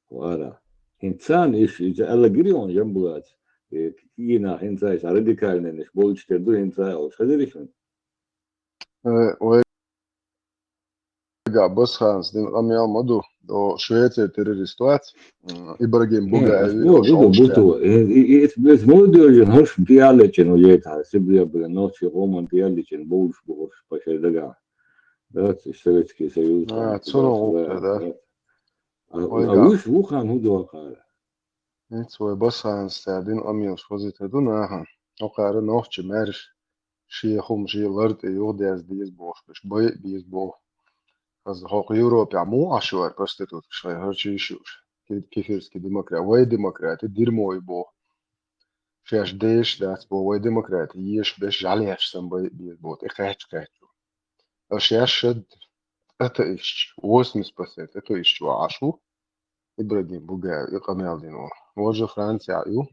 وأنا إنسان إيش إذا الله جريون جنبات كينا إنسان إيش عرضي كارن إيش بولش تردو إنسان أو شذريشون ويقع بسخان سدين قميال مدو до Швеция террористует, Ибрагим Бугаеви, Asbog ido buto. Es modujen hoş diyalecin o yeta. Sibya bile nochi Roman diyalecin boğuş boğuş başa daga. Evet, Sovetski Союз там Цуно туда-сюда. да. А Ойга, выш вухан худока. свой бассан стадин амил швозит дунаха. Окара нохчи мерш, شيخهم شي لرد يوديز ديز بوش بش بي بيز بو. از حق Европе аму ашуар просто тут шай харчи шуш. Кефирский демократ, вай демократ, дерьмо бо. Шеш деш дас бо вай демократ, еш беш жалеш сам бай биз бо. Ихач качу. Шеш это ищ 80% это ищ ашу. Ибрагим Бугаев يقمع دينور. وجه فرنسا يو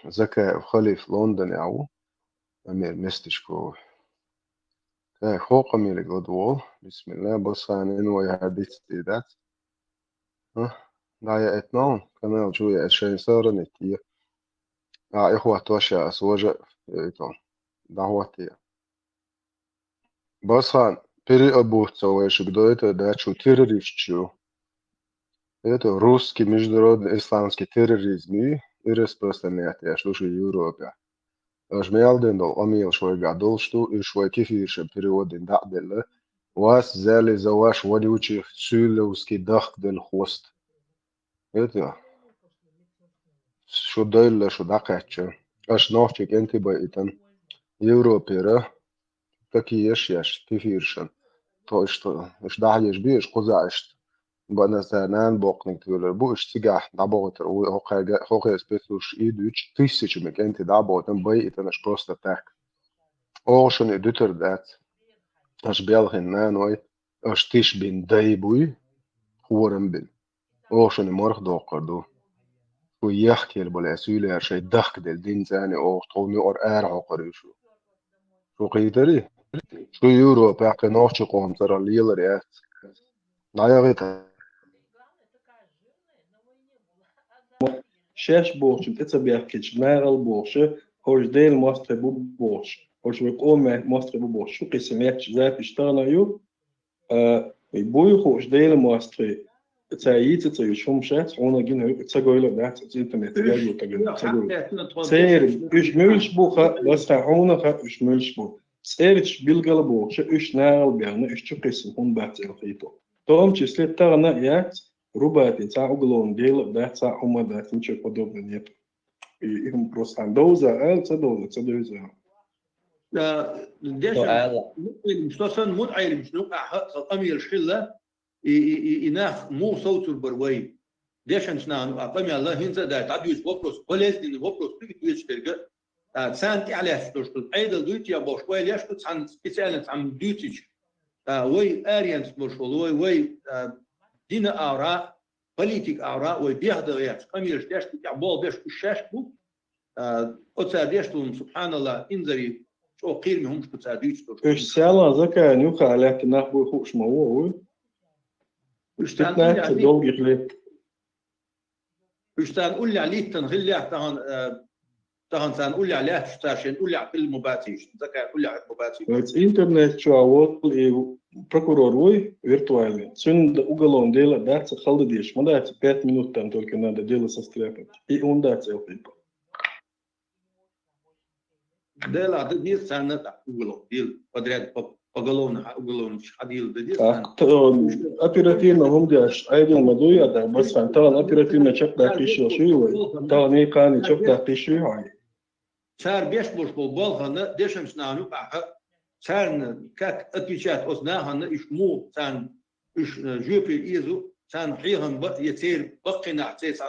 زكاة خليف لندن يو أمير مستشكو خوق أمير قدوة بسم الله بصان إنو يهديت تيدات دايا إتنان كمان شوية أشين صار نتيا إخوة توشا أسوجة إتنان دعوتي بصان بيري أبوه تسويش بداية دات شو террорист شو это русский международный исламский терроризм и распространение, что в Европе. أجمعين دول أميل شوي قادول شتو شوي كيفير شو переводين دعدل واس زالي زواش وديوشي سولوسكي دخ دل خوست. Это شو دل شو دقاتش أش نوفيك أنت بايتن Европе такие يش كيفيرشن تو إش دعيش بيش قزعشت بنا زنان بوقنك تقول بوش تجاه دعبوت هو سبيسوش إيدوش تيسيش مكانتي دعبوتن بايتن أش بروستا تاك أوشن إدوتر دات أش بيالهن نانوي أش تيش بين دايبوي خورن بين أوشن مرخ دوقردو ويحكي البلا سيلة شيء دخك دل دين زاني أو طومي أور أرعو قريشو شو قيتري شو يورو باقي نوشي قوم ترى ليلة ريات نايا غيتا شاش بوش بتتسا بيحكيش ناغل بوش هوش ديل مصر بوش هوش بيقوم مصر بوش شو قسم يحكي ذات اشتغل يو يبوي هوش ديل مصر تسايت تسايشهم شات هونا جين تساقويلو دات تسيتنت تساقويلو تساقويلو سير اش ملش بوخا بس هونا خا اش ملش بو سيرش بيلقل بوش اش ناغل بيانا اش شو قسم هون باتل خيطو توم числе тагна яц рубати ца углом дел да ца ума да ничего подобного нет. И им просто доза, ца доза. مش تصن مود عيل مش نوقع قمي الشلة يناخ مو صوت البروي ديش نسنا قمي الله هنزا دا تعديش وبروس ولازم وبروس بيجي تلقى سانتي على استوشت ايضا دوتي ابو شويه ليش كنت عن سبيسيال عن دوتي وي اريانس مشول وي دين آراء بوليتيك آراء وبيهدريات قميش ديش تعبول بيش كشاشبو أتصاديشتهم سبحان الله إنزري شو قير مهم شو تصاديشتو اش سالا زكا نيوكا عليك ناخبو خوش موو اش تتناك تدول جيخلي اش تنقول لي عليه تنغلي تهان تنقول لي عليه تشتاشين نقول لي على كل مباتيش زكا نقول لي على المباتيش интернет شو عوض прокурор вой виртуальный. Сегодня уголовное дело дается халдыдеш. Мы дается 5 минут там только надо дело состряпать. И он дается его. Дело это 10 саны уголовное дело подряд поголовно уголовное дело 10 саны. Оперативно هم داش. أيضا مدوية ده بس عن طال оперативно شق دقيقة شوي. طال نيقاني شق دقيقة شوي هاي. صار بيشبوش بالبالغ ديشم سنانو سان كاك اتيشات أصناها إشمو سان إش جوبي إيزو سان حيهم يصير بقينا عتيس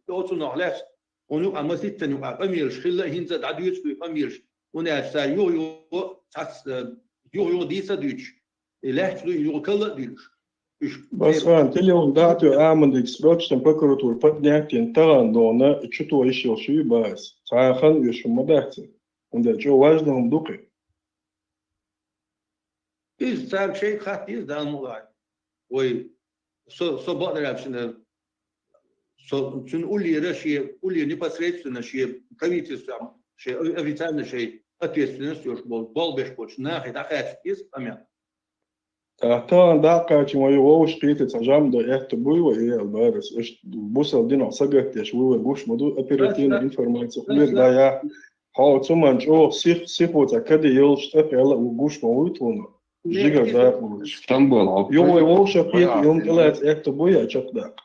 توصلنا علاش ونوع مسيت نوع قميرش خلا هنزد عدوش في قميرش وناس سا يو تاس يو ديسا دوش إلاش يو كلا دوش بس فان تليون داتو أعمل إكسبرتش تنبكرتور بدنياكتين تغان دونا تشتو إيشيو شوي باس ساخن يشو مداكتين وندا جو واجدهم دوقي إيش صار شيء خاطئ ده الموضوع وي سو بقدر أبشنا سو نقول لي رشي قول لي непосредственно شيء правительство شيء официально شيء ответственность уж бал бешпоч нахи такая есть амя طبعا دعقة ما يوش قيت تجمع ده احتبوي وإيه البارس إيش بوصل دينا سجت يشوي وجوش مدو أبيرتين إنفورماتيو غير ده يا حاول ثم جو سيخ وتكدي يلش تفعل وجوش موت ونا جيجا ده وش يوش قيت يوم طلعت احتبوي أشق ده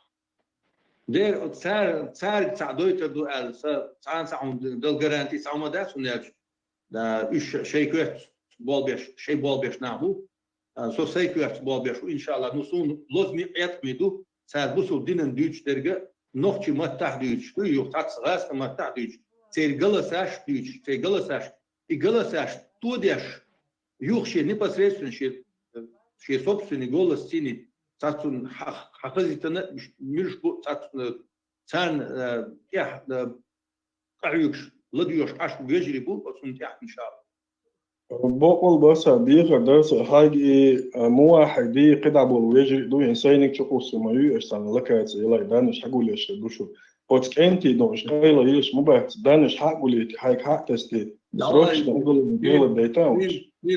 Der tsar tsadoyt do al tsan saun del garanti sauma da sunel da üç şey köt bol beş nabu so şey köt bol beş inşallah nusun lozmi etmedu tsar bu su dinin düç derge nohçi mattah düç yok tats gas mattah düç sergalasaş düç sergalasaş игalasaş tu dеш yok şey непосредственно şey собственный голос синит Satun hakikaten mülk bu satun sen ya kayık ladyoş aşk vecri bu olsun ya inşallah. بقول بس بيغ درس هاي مواحد دي قطع بالوجه دو إنسانك تقول سمايو إشتغل لك يلا دانش حقول إيش دوشو بس أنتي دوش قايلة إيش مبارك دانش حقول إيش هاي حق تستي روش نقول نقول بيتاوش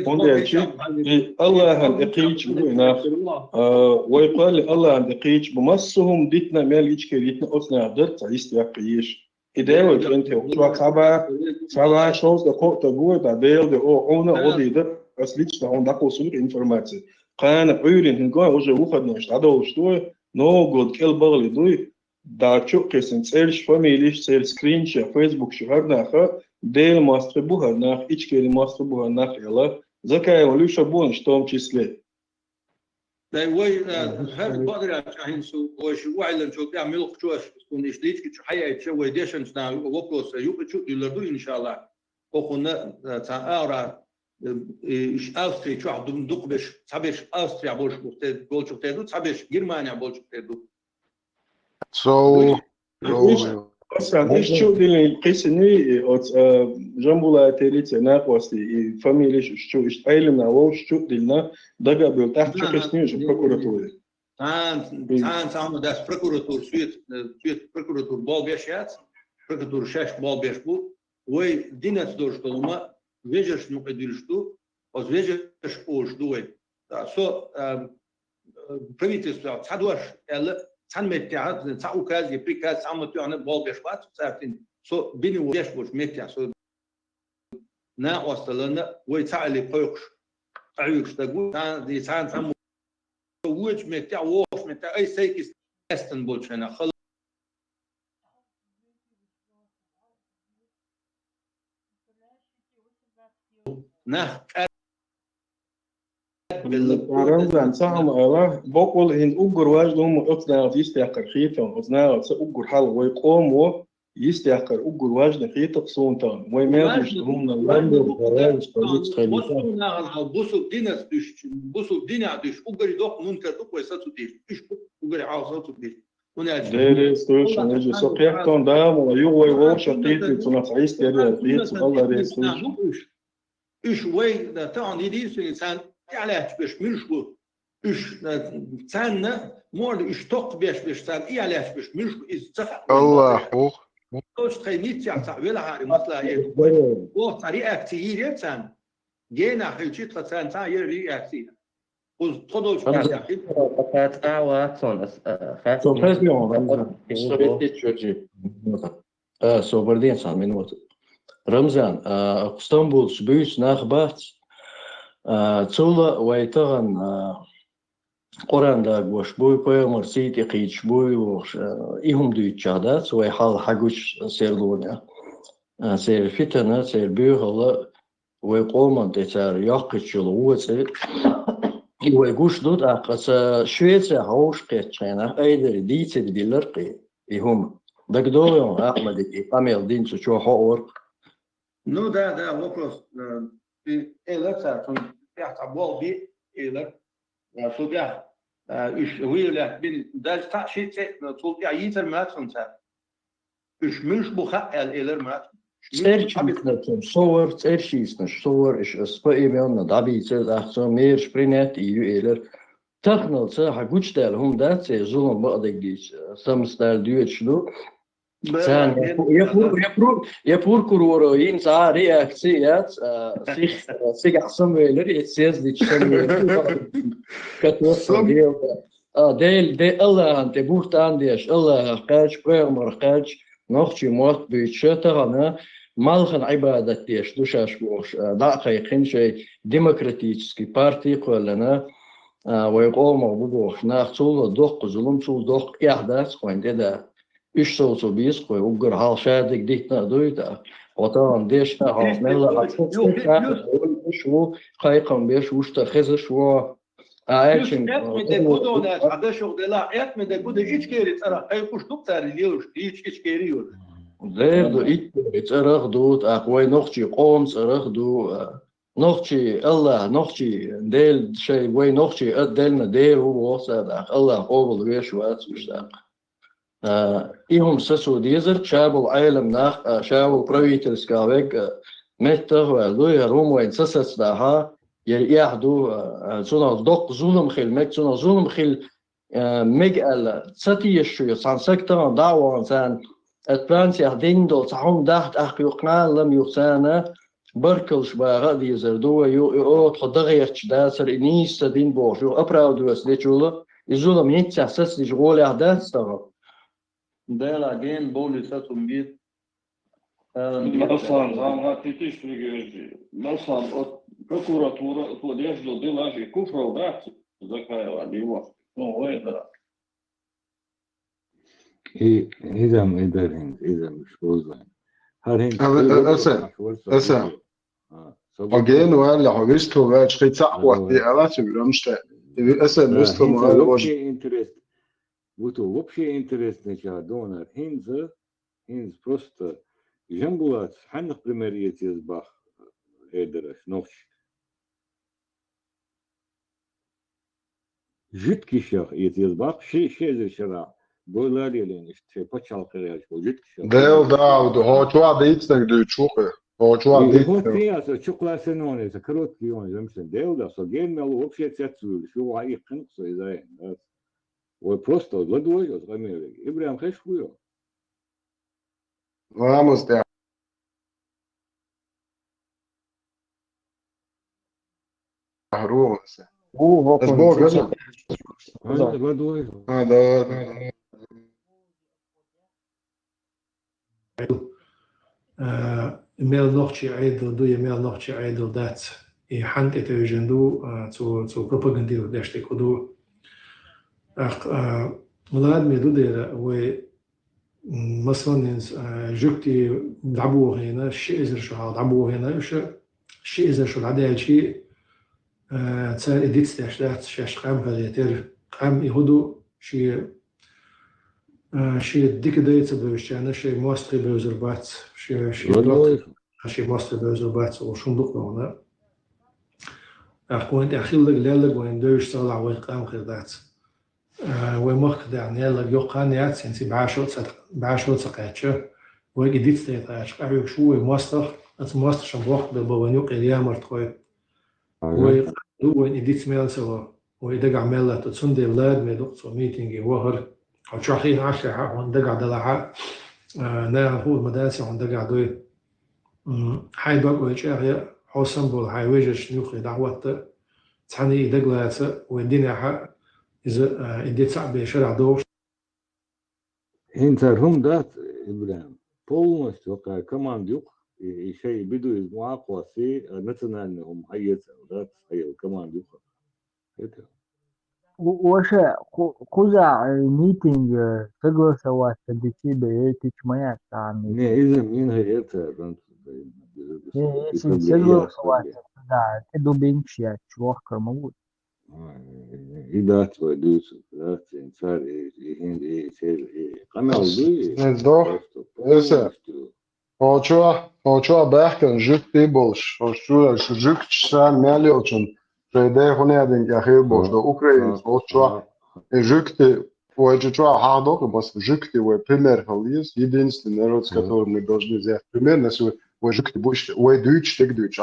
هون شيء الله هن إقيج بوينا ويقال الله هن إقيج بمسهم ديتنا مال إيش كريتنا أصلا درت عيست يقيش إداوة أنت وشو سبعة شوز دقوق تقول تعديل ده أو عنا أودي ده أصليش ده عندك وصول إنفورماتي قان عيرين هنقول وجه وخد نش عدو شتوي نو جود كل بغلي دوي دا شو قسم سيرش فاميليش سير سكرين شا فيسبوك شو هرنا خا ديل ماستر بوهرنا إيش كلي ماستر بوهرنا يلا زكاة وليش أبون شتوم تشيسلي Da وي هذا بقدر عشان سو وش وعلن شو بيعمل شو تكون إيش ديش كش حياة شو ويديشن سنا وبلوس يوبي شو يلردو إن شاء الله وخونا تأورا إيش أستري شو عدم دقبش تبيش أستري بولش بوتة بولش بوتة تبيش جرمانيا بولش بوتة So, أصلاً إيش شو دي قيسني أو جنبولا تريت ناقوستي فاميليش شو إيش أيلنا وش شو دينا دقة بالتحت شو قيسني شو بروكوراتوري تان سامو داس بروكوراتور سويت بروكوراتور بول بيشات بروكوراتور شاش بول بيشبو وي دينات دورش كلمة ويجش نو قديرشتو أو ويجش أوش دوي سو правительство цадуаш эл цанметтяат цауказ еприказ самотюане бол бешват цартин со бини уешбуш меття со на осталана вой цали пойш аюкштагу дан ди цан сам уч меття вош меття ай сейкис эстен болчена хал на رمضان سهم الله بقول إن أجر واجدهم أصلا يستحقر خيتهم أصلا أجر حال ويقوم يستحقر أجر واجد خيتك صونتان ويميل هم نلبي بغاز قليل خليفة بوسو ديناس دش بوسو دينا دش أجر دوق منكر دوق ويساتو دش إيش أجر عاصاتو دش ديريس توش نجي سقيحتون دام ويوي ووش قيتي تنفعيس تيري قيت الله ريس توش إيش وين تان يديس الإنسان على باش مشكو إيش تانا مور إيش توق باش تان إيه على باش مشكو إز تفع الله توش تخينيت يا تعويل هاري مثلا إيه هو طريقة كتير تان جينا حيجي تان تان يري كتير وز تدوش يا أخي فقط أواتون صوبردين صار من وقت رمضان اسطنبول شبيش ناخبات تولى ويتغن قرآن دا وش بوي بيمر سيت يقيش بوي وش إيهم دو يتشادات ويحال حقوش سير لونيا سير فتنة سير بيوه الله ويقوم تسار يقش الوه سير ويقوش دود أقص شوية هوش قيتشينا أيدر ديت ديلرقي إيهم دك دوليون أحمد إقامل دين شو حور Ну да, вопрос. Элер сартун яхтабол би элер. Судя إيش ويلا بين داش تعشيت طول يعيتر ماتون تا إيش مش بخاء الإلر مات صور ترشيسنش صور إيش أسبوعي بيوم ضبي تز أحسن مير شبرينات إيو إلر تخنل صح حقوش دال هم دات زلون بعض جديد سمستار ديوت شلو ثاني يا بوركورو ينسى رياكسيات سيغ أحسن ويلر يتسيز دي تشمير كتوصل ديل الله أنت بوحت عنديش الله قاج بريمر قاج نوختي موت بيتشتر أنا مالخن عبادة تيش دوشاش بوش داقي شيء ديمقراطيسكي بارتي قولنا ويقوم بدوش ناخذ دوق ظلم شو دوق إحداث خوين ده إيش سو بيس خوي وقر حال شادك ديتنا دويتا وطبعا ديشنا حال ملا شو قايقم بيش وش تخز شو عايشين من كودو ناس هذا شغل لا من كودو إيش كيري ترى أي كوش تبتر اليوش إيش كيريو زيدو إيش ترى دوت أقوي نختي قوم ترى دو نختي الله نختي ديل شيء وي نختي أدلنا ديل هو وصل الله قبل ويش واتشتاق إيهم سسو ديزر شابو عالم ناخ شابو برويتر سكافيك متر ولوي روم وين سسس داها يحدو سونا دوق زولم خيل مك سونا زولم خيل ميجال ستيشو سان سكتر داوان سان البلانس يهدين دول صحون داحت أخيوقنا لم يخسانا بركلش باغا ديزر دو يو تخدغيرش داسر إنيس تدين بوشو أبراو دوس ديشولا يزولم يتسحسس ديشغول أحداث تغل Dela gen bolisatım git. مثلا زعما تيجي مثلا prokuratura podjeżdża do laži kufra vrati zakaj radimo. No, je إذا مش وزن هل أسا أجين ولا حبيستو باش خي تسقوا دي ألاش برمشة أسا بيستو ما وش إنترست вообще интересный донор хинз просто жамбулат ханх пример етизбах эдераш нохш житкишах етизбах шезер шара бойларелен işte почал кыряш бо житкишах дел дауд хо дейтсек ду чухе хо дейтсек дейтсек яса чукласенон это короткий он замшен дел да со генмел вообще цацул шо айкын со изай وبروستو لدوي غميري إبراهيم خيش خويا vamos de هروب هو بس بو كذا لدوي هذا ميل نوختي عيدل دو يميل نوختي عيدل دات حنت اتوجندو تو بروباغانديرو داشتي كدو مولاد ميدودير و مثلا جوكتي لعبوه هنا الشيء إذا شو لعبوه هنا الشيء إذا شو العداء شيء تسال إديت ستاشتات شاش قام هذيتر قام يهودو شيء ديك دايت بوشتانا شيء ماستري بوزربات شيء ماستري بوزربات وشندق هنا أخوان أخيل لك لالك وين دوش طلع وقام خيرات ومخ يعني يلا يقان ياتسين سي بعشرة سقيتشة وجديد ستيتاش قاعد شو ماستر ماستر شنبوخ بالبوانيوق اليوم مرتقي وين إديت سميل سوا ويدق عملا تتصندي بلاد ميدوق سو ميتينجي وهر أو شاخين عشرة وندق دلعة نا هو المدرسة وندق دوي هاي بقى ويجي حوسن بول هاي ويجش نيوخي دعوة تحني يدق لها ويدينا حق إذا إديت صعب شرع دوش هم دات إبراهيم полностью команд юг и شيء بدو يجمع قواسي نتنانهم هيت دات هي команд юг это وش قزع ميتينج تقول سوا تدشي بيتش ما يعني не إذا مين هي это تقول سوا تدع تدو بينشيا شو موجود إذا تودوس ذات إنسان هند سير قمر دوي الدور إسا هو بحكن جوك تيبلش هو جوك تشان ماليوتشن فده هنا دين كأخير بوش ده أوكرانيا هو جوك تي وجو هادوك بس جوك تي وبريمير هاليز единственный народ, с которым мы должны взять пример, на свой جوك تي بوش ويدويتش تكدويتش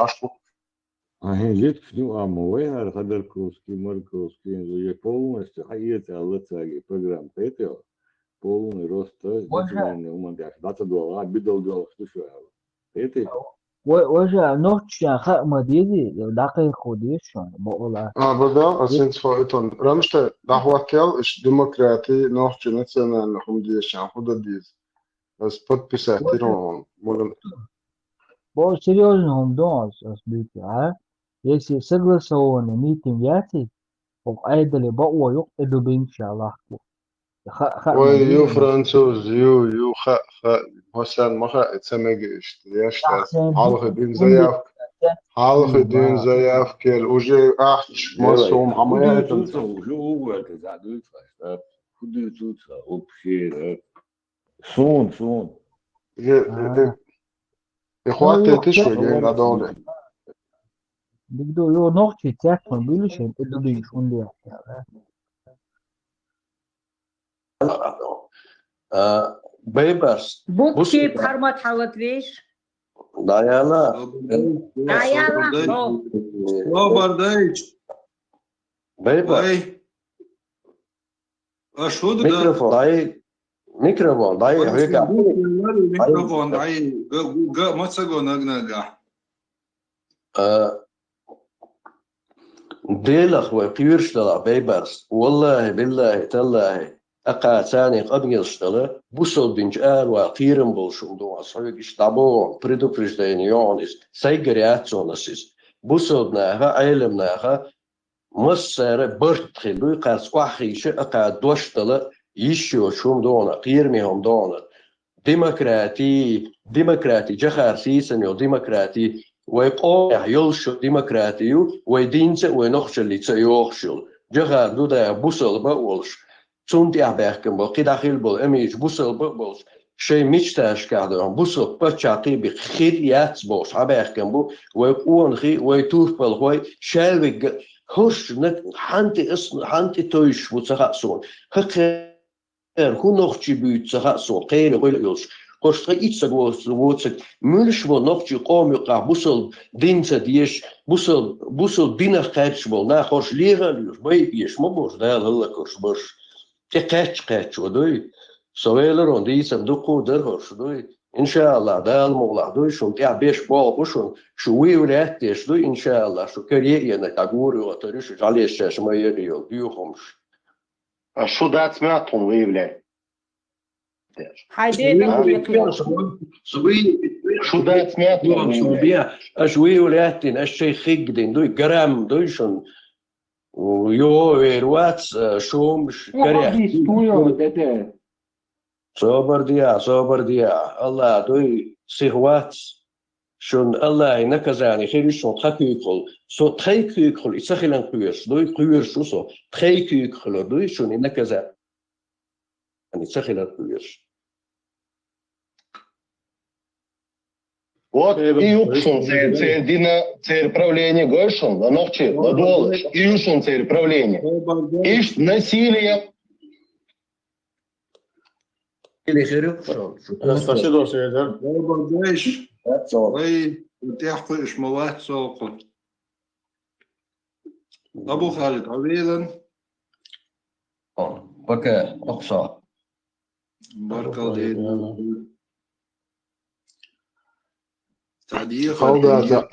عشان جيت في مويه قدر كروسكي مركوسكي زي полностью حياتي على تاعي программ это полный рост, وجه من هم بيعرفوا دوا بدل دوا شو فهمتي؟ وجه نوتش خا مديدي دقيق وديشون بقولا Aber sind zwar eton Ramste dahwakel ist Demokratie noch die nationalen Humdieschen Hudadiz. Das подписатель он بو серьезно донс أصدقائي если согласованный митинг яти وقايدة بقوة يقعدوا بإن شاء الله خا ويو مدينة فرانسوز يو خا حسن ما خا اتسمجش يشتاس حالخ دين زياف كيل وجي أحش مصوم حمايات شو هو تزعدوش خدوا توتها وبشير شون إخواتي تشوي جين قدولي بيقدروا يو نوتشي تاكل بيلشين إدو بيشون دي بيبرس بوكي بحرمة حوت ليش؟ دايالا صبر دايش بيبرس أشهد ميكروفون داي هيك ميكروفون داي ما تسقون نقنقع ديلخ وقيرشتلا بيبرس والله بالله تالله أقا ثاني قبل يشتغل بوصل بنجال وقيرن بولشون دو أصحاب يشتابون предупреждение is سيجرياتسونسيس بوصل ناها علم ناها مصر برتخلو قاس واحيش أقا دوشتلا يشيو شوم دونا قيرميهم دونا ديمقراطي جخار سيسنيو ديمقراطي ويقوم يلشو ديمقراطيو ويدينسه ونخش اللي تسيوخشل جخار دودا بوصل بقولش تونتي أحبكم بقي داخل بول أميج بوصل بقولش شيء مشتاش كادرون بوصل بتشاقي بخيريات بوش أحبكم بو ويقون خي ويتوف بالخوي شالوي هوش نك حنتي تويش وتسخسون خير هو نخشي بيتسخسون غير ويلش قشطة إتسقوس ووتسك ملش ونخشي قوم يقع بوصل دينسة ديش بوصل دينا خاتش بول ناخوش ليغا ليش بيش مبوش دال هلا كرش برش تقاتش ودوي سويلرون دي صندوقو درهش دوي إن شاء الله دال مولا دوي شون تيع بيش بول بوشون شوي ولاتيش دوي إن شاء الله شو كريه نتاقوري وطريش جالي الشاش ما يريو بيوخمش شو دات سمعتهم ويبلع شو دات سمعتهم أشوي ولاتين أشي خيقدين دوي قرام دوي شون ويو ويرواتس شوم مش كريه صبر ديا الله دوي سيغواتس شون الله نكزاني خير شون تخيكل سو تخيكل يسخلن قيرش دوي قيرش شو تخيكل دوي شون نكزا يعني يسخلن قيرش Вот и упшун цер дина цер правление гошун, ночи, ладолыш, и упшун цер правление. Иш насилие. اللي خير شون استشهدوا سيدر بديش وي تحقق شموات سوق أبو خالد عبيدا بكى أقصى بارك الله Халдата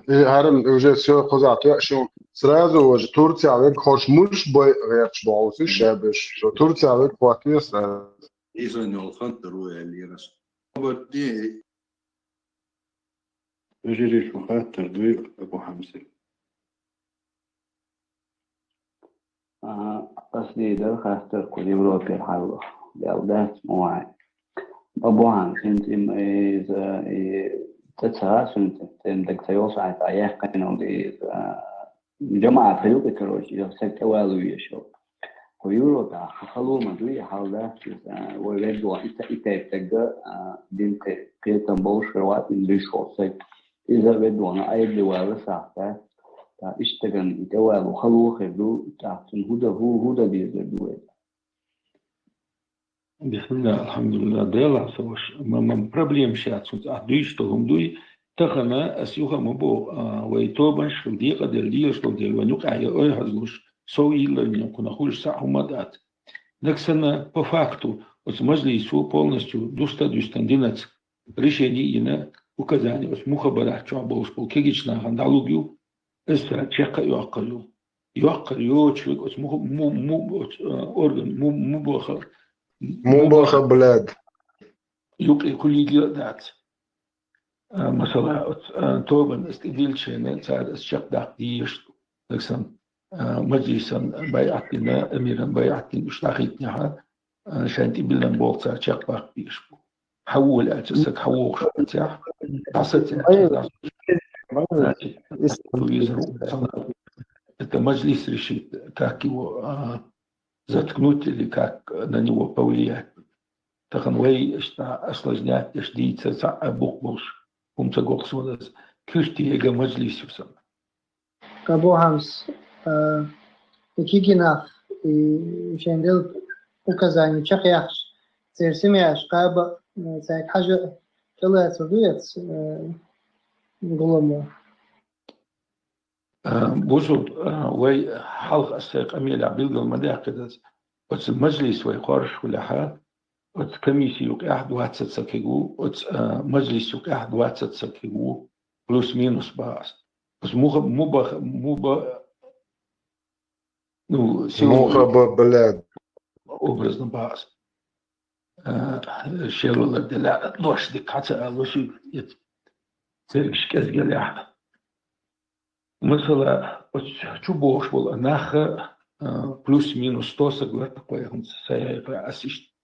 харам уже все хозато шо сразу уже Турция avec хошмуш бой реакшбаусы шабеш что Турция avec хватит сразу إذا الخطر اللي رس بدي أجري شو خاطر دوي أبو حمزة قصدي ده خاطر كل يوروبي الحلو بأودات مواعي أبوان كنت إذا تتساسن تمدك تيوصل على تأيح كانوا دي جماعة خيوط كروش يفسك توالو يشوف ويورو تا خلو مدوي حالة ويردوا إتايتجا دين كيتم بوش روات ليشوفك إذا بدوا أنا أيد دوالة ساعة تا إشتغل توالو خلو خلو تاعتن هودا بيزردوا بسم الله الحمد لله ديلا سوش ما проблем сейчас دوي что هم دوي تخنا أسيوها مبو ويتوبن شو دي قدر دي شو دي ونوقع يأوي هزوش سوي إلا أن يكون أخوش ساعة ومدات لكن по факту Вот Маджлису полностью дустандинец решений и указания. Вот мухабарат чаболс полкегична гандалугию эсра чека юакалю. Юакалю человек вот орган мубахар. Мубаха, блядь. Юкли кулиги дат. مثلا توبن استدلال شيء صار الشق دقيش لكن مجلسا بيعتنا أميرا بيعتنا مش تاخدناها عشان تبلنا بوق صار شق دقيش حول أجسك حوق شتاح عصت это мажлис решит, как его заткнуть или как на него повлиять. Так он осложнять, ждите, буквуш. Kumsa goksvodas kürtiega majlisusan. Kabo Хамс, Кикинах и Шендел указания чахяш, церсимяш, каба, цайк хажа, келец вуец, голому. Бузу, вай халк астайк амиля билгал мадякадас, вот мажлис вай харш вляха, от комиссию قاعد واتساب سكيجو от مجلس قاعد واتساب سكيجو плюс минус باس بس مو ну مخبى بلاد образно باس شيلو لا دوش دي كاتا لوشي تركش كازجلع مثلا شو بوش ولا ناخ плюс минус 100 согласно такое он сая ассист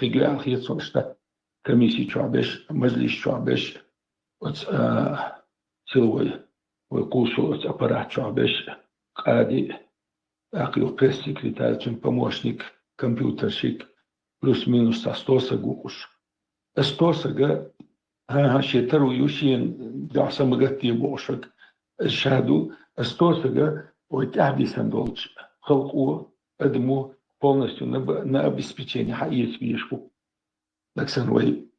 رجال خيط صوشتا كميسي شعبش مجلس شعبش سلوي ويقوسوا أبارات شعبش قادي أقلو пресс секретарь помощник компьютерщик плюс минус 100 гуш 100 ها شيترو يوشين جاسا مغتي بوشك الشهدو 100 ويتعدي سندولش خلقوه أدمو полностью на обеспечение хаис вишку. Так санвай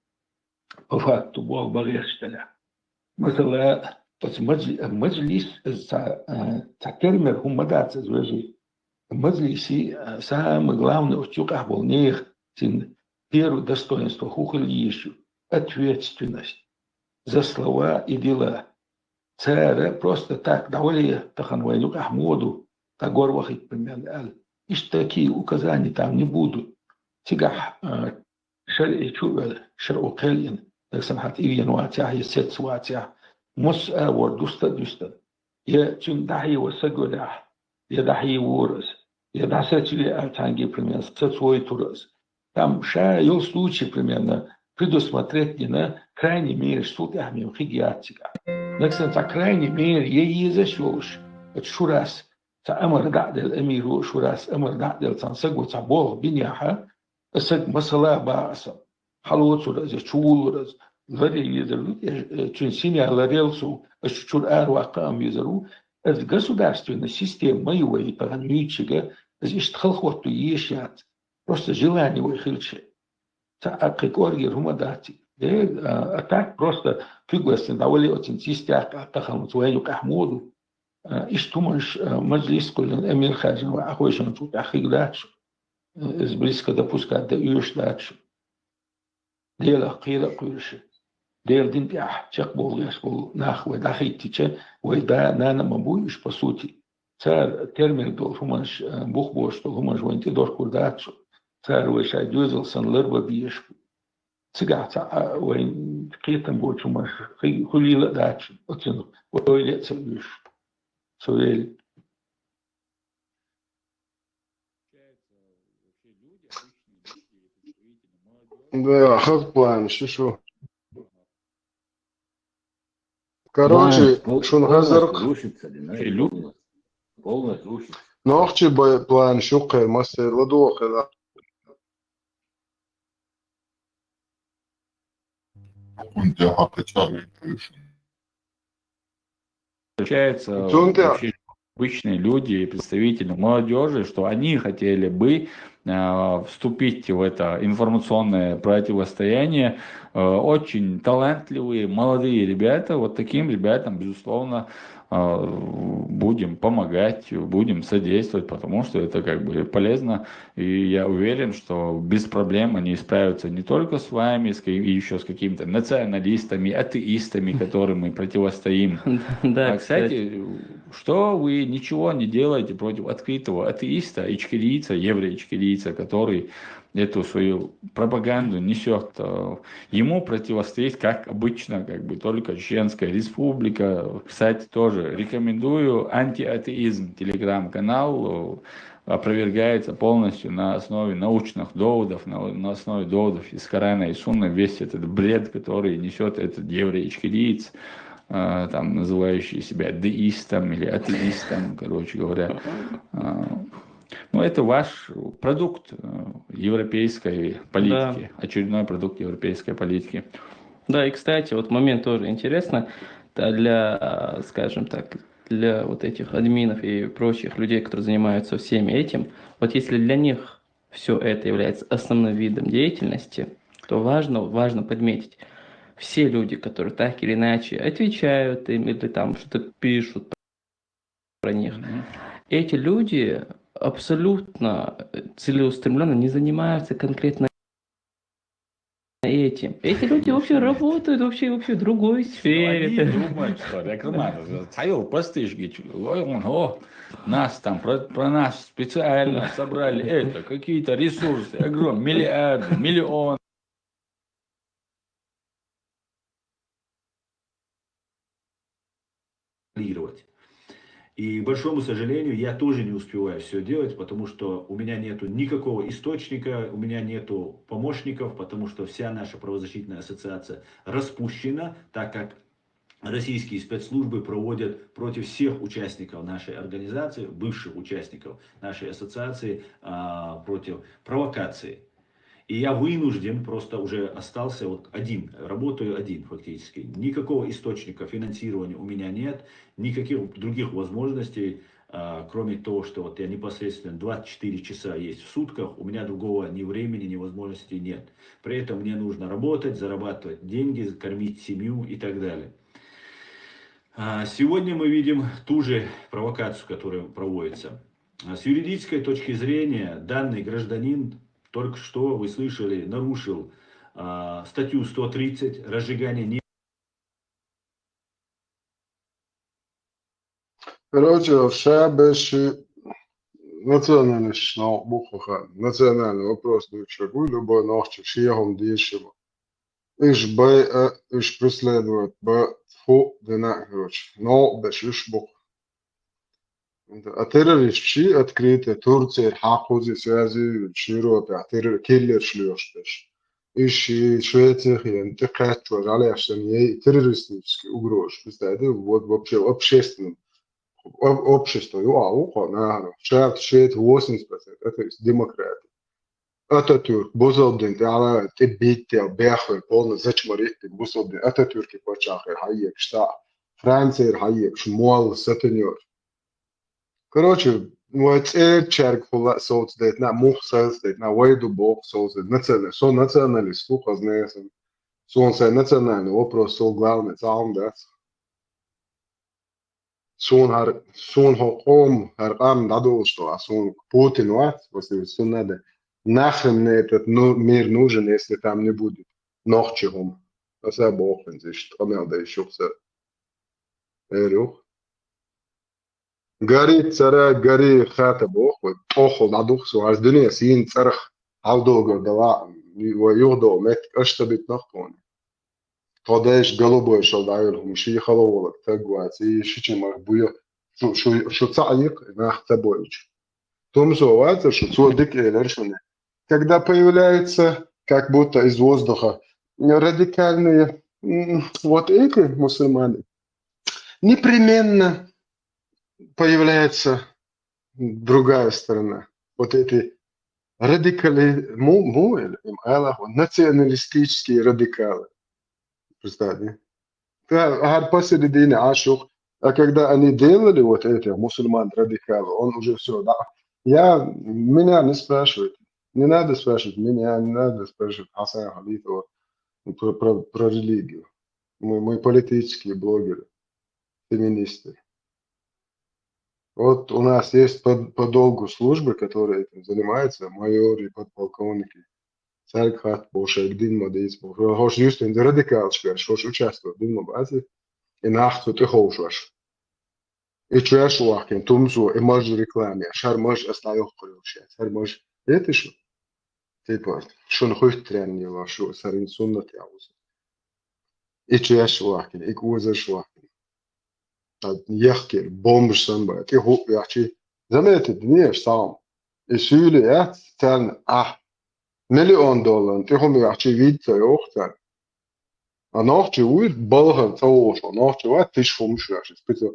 по факту был барьерштеля. مثلا مجلس تعترمر هم مدات زوجي. مجلسي самое главное учука был них син первое достоинство хухлиещу ответственность за слова и дела. Царя просто так довольно таханвайлюк Ахмоду тагор вахит примерно. Ишь такие указания там не будут. Тигах шар'у кэлин, так самхат ивьян ватях, есец ватях, мос авор дуста. Я чун дахи васагулях, я дахи ворос, я дасачили артанги примерно, свой турос. Там шаял случай примерно предусмотреть не на крайней мере суд ахмим хигиатика. Так самхат крайней мере я зашелш, это шурас. أمر قاعد الأمير وشراس أمر قاعد التنسق وتعبوه بنياحة أسد مسألة باسا حلوة ورز شول ورز غير يزرو تنسيني على ريلسو الشول واقام يزرو از государственный система моего пограничника از اشتغل خطو يشيات просто желание выхильче تأكد أورجر هم داتي ده أتاك просто فيقوستن دولي أتنسيستياك أتخلمت وينك أحمودو إشتمش مجلس كل أمير خارجين وأخويشان شو تأخير داتش إزبريس كده بوسكا ده يوش داتش ديل أخيرا قيرش ديل دين تيح شاق بوليش بول ناخوة داخيتيش ويدا نانا مبويش بسوتي صار ترمي دول همش بوخ بوش دول همش وينتي دور كل داتش صار ويشا جوزل سن لربا بيش تسقع وين قيتن بوش همش خليل داتش أتنو ويلي تسويش سوري Да, как план, шо. Короче, шунгазарк. Полностью рушится. نوخشي بلان شقة مصر لدوخ Получается, вообще обычные люди, представители молодежи, что они хотели бы вступить в это информационное противостояние. Очень талантливые, молодые ребята. Вот таким ребятам, безусловно, будем помогать, будем содействовать, потому что это как бы полезно. И я уверен, что без проблем они справятся не только с вами, еще с какими-то националистами, атеистами, которым мы противостоим. Да, Кстати, что вы ничего не делаете против открытого атеиста, ичкерийца, еврея-ичкерийца, который эту свою пропаганду несет. Ему противостоит, как обычно, как бы только Чеченская Республика. Кстати, тоже рекомендую антиатеизм, телеграм-канал, опровергается полностью на основе научных доводов, на основе доводов из Корана и Сунны, весь этот бред, который несет этот еврей-ичкериец, там, называющий себя деистом или атеистом, короче говоря. Ну, это ваш продукт европейской политики, Да. очередной продукт европейской политики. Да, и, кстати, вот момент тоже интересно, для, скажем так, для вот этих админов и прочих людей, которые занимаются всеми этим, вот если для них все это является основным видом деятельности, то важно подметить, все люди, которые так или иначе отвечают им или там что-то пишут про них, эти люди абсолютно целеустремленно не занимаются конкретно этим. Эти люди вообще работают вообще в другой сфере. Они думают, что рекламация, нас там, про нас специально собрали это, какие-то ресурсы, огромные, миллиарды, миллионы. И, к большому сожалению, я тоже не успеваю все делать, потому что у меня нету никакого источника, у меня нету помощников, потому что вся наша правозащитная ассоциация распущена, так как российские спецслужбы проводят против всех участников нашей организации, бывших участников нашей ассоциации, против провокации. И я вынужден, просто уже остался вот один, работаю один фактически. Никакого источника финансирования у меня нет, никаких других возможностей, кроме того, что вот я непосредственно 24 часа есть в сутках, у меня другого ни времени, ни возможности нет. При этом мне нужно работать, зарабатывать деньги, кормить семью и так далее. Сегодня мы видим ту же провокацию, которая проводится. С юридической точки зрения данный гражданин, только что вы слышали, нарушил статью 130 разжигание. Короче, в Шабеше национальный шнал бухаха, национальный вопрос дучагу, любой нахчик шиягом дешево. Иш бай, иш преследует, ба фу, дена, короче, но бешиш бух. А террористчи открыто Турция хакузи связи Европе, террор киллер шлёштеш. Ищи Швеция, это качество, жаль, что не террористический угроз. Представляете, вот вообще общественным общество, наверное, швед 80%, это демократия. Ататюрк, Бузолдин, على تبيتي بياخذ полно зачмарить Бузолдин. Ататюрк и почахер хайек шта. Франция хайек шмуал сатеньор. Короче, вот черг фула соцдет на мухсалдет на войду бог соцдет националист слуха знесен. Сон национальный вопрос сол главный сам да. Сон хоком харам дадул что сон Путин вот после сон надо нахрен мне этот мир нужен, если там не будет нохчегом. Это бог sich томел да еще все. Эрюх. Гори цара, гори хата бог, вот охол на дух суаз дыне син царах алдого дала юдо мет аштабит нахтон. Тодеш голубой шалдаем шиехаловок тагуац и шичимах буя шо цаик нах табойч. Том зовается, что цодик элершуне. Когда появляются как будто из воздуха радикальные вот эти мусульмане, непременно появляется другая сторона. Вот эти радикалы, националистические радикалы. Представьте. Посередине ашух. А когда они делали вот этих мусульман радикалов, он уже все, да. Меня не спрашивает. Не надо спрашивать меня, не надо спрашивать Хасана Халифова про религию. Мы политические блогеры, феминисты. Вот у нас есть по долгу службы, которые этим занимаются, майоры, подполковники. Царьхат, Бошек, Динма, Дейцбо. Хош just in de radikaalschwers, хош участвовать в Динма базе, и нахту ты хошваш. И чуешь уахкин, тумзу, и маж рекламе, шар маж остаёх корюшет, шар маж. Это что? Типа, шон хуй тренни вашу, сарин суннат яуз. И чуешь уахкин, и кузаш уахкин. Яхкер, бомж санба, ты хуй яхчи. Заметит, не сам. И сюли, тан, $1,000,000, ты хуй яхчи вид, ёхтан. А нахчи уйт балхан тауш, а нахчи уйт тиш хумш яши. Спица.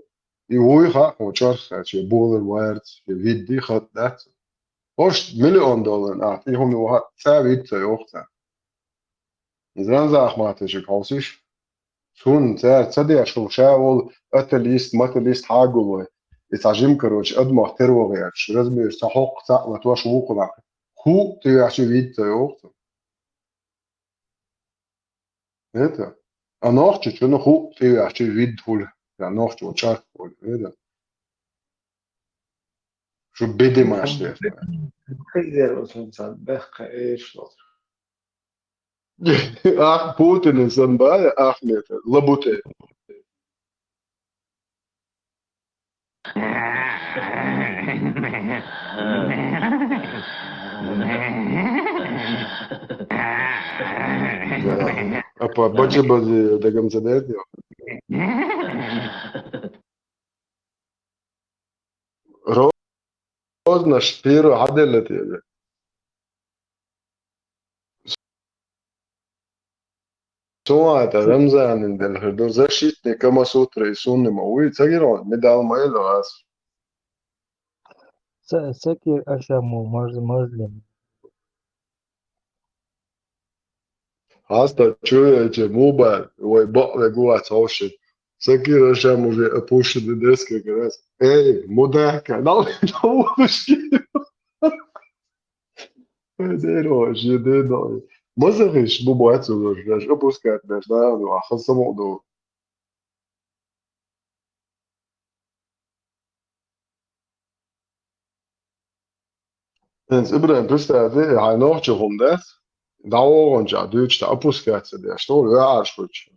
И уй ха, чарх яши, болер вайрц, види хат дат. Хош $1,000,000, ты хуй уйт ца вид, ёхтан. Изран за ахматыши каусиш. Сун цадя шо шаул аталист маталист хагулой. يتعجم كروش قد ما احتروا غيرش لازم يستحق ما تواش وقنا هو تيعشي فيد تيوقت это а ночью что ну ху тиعشي فيد هول يعني ночью وشارك هول это شو بدي ماشي خير وصل بخ ايش ах Путин инсан бая ахмет лабуте Apa baca bazi dalam sadar dia. Rozna špiru عدلت يعني. سواء رمزان عند الهردور زشيتني كما سوتر يسون موي تغيرون مدال ما يلغاس. سكر أشامو مظلم. Asta čovječe mobil, ovaj bak gova coši. Sakira še mu že opuščene deske gres. Ej, modeka, da uški. Ne rož, ne doj. Mazariš, bu bojacu rož, daš opuskat, daš naravno, a han samo do. Ens Ibrahim, представляете, hij nog je hondet. Daoronja, Deutsch, opuskat, der stol, ja, arschwitsch.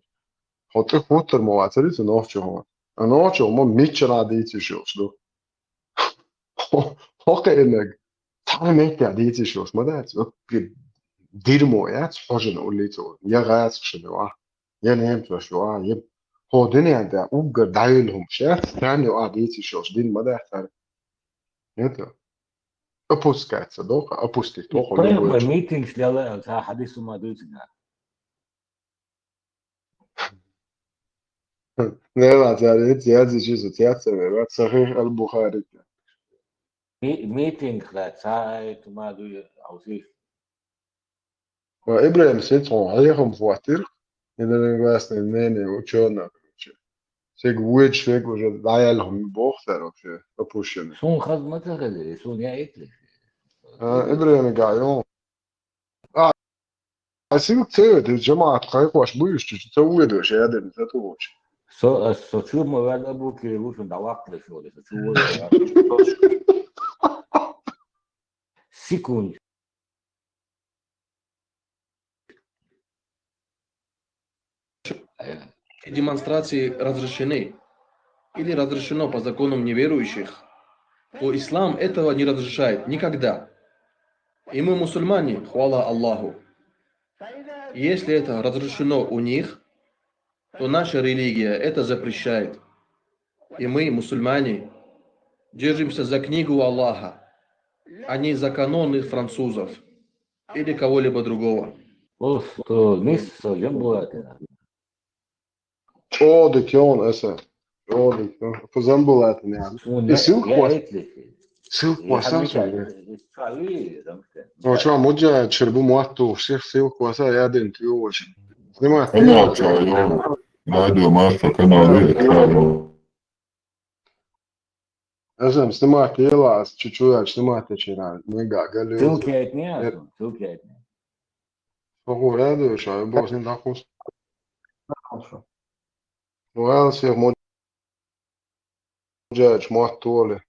Хотя хутор мовацарица ночью. А ночью мы мечера дети шёс, Хока-энег. Там дети шёс, мадать. Дерьмо, я схожен улицу. Я газ шнуа. Я немца шуа. Я ходыни анда угар дайлхум шат. Тани дети шёс, дин мадать. Это опускается, опустить. طيب ميتينغ لا حديث ما دوتنا. لا تعرف هذا شيء تياتر صحيح البخاري ميتينغ لا ساعة ما دو أوصيف وإبراهيم سيتون عليهم فواتير إذا بس نيني وشونا سيج ويتش فيك وجد دايلهم بوختر وشيء أبوشين سون خدمة غير سون يا إتلي إبراهيم قاعدون أسيبك تسوي الجماعة تقايق واش بويش تسوي ده شيء هذا نتاتوش شو ما بعد أبوك يروح ندعوك لشغله شو секунд. Демонстрации разрешены или разрешено по законам неверующих, то ислам этого не разрешает никогда. И мы мусульмане, хвала Аллаху. Если это разрешено у них, то наша религия это запрещает. И мы, мусульмане, держимся за книгу Аллаха, а не за каноны французов или кого-либо другого. Odik Jon ese. Odik. På Zambulaten yani. Silkvasa söyle. Očva muđa čerbu muatu, šeh silkvasa jadin ti uvoži. Snima ti. Io, radio Marta canale, ciao. Esam stimāt ielās, čučujāt stimāt tačirā, negā galīzi. Cilkietni esmu, cilkietni. Kogu rēdojušā, ja būs nedakus. Vēlas jau muģēč mohtoli.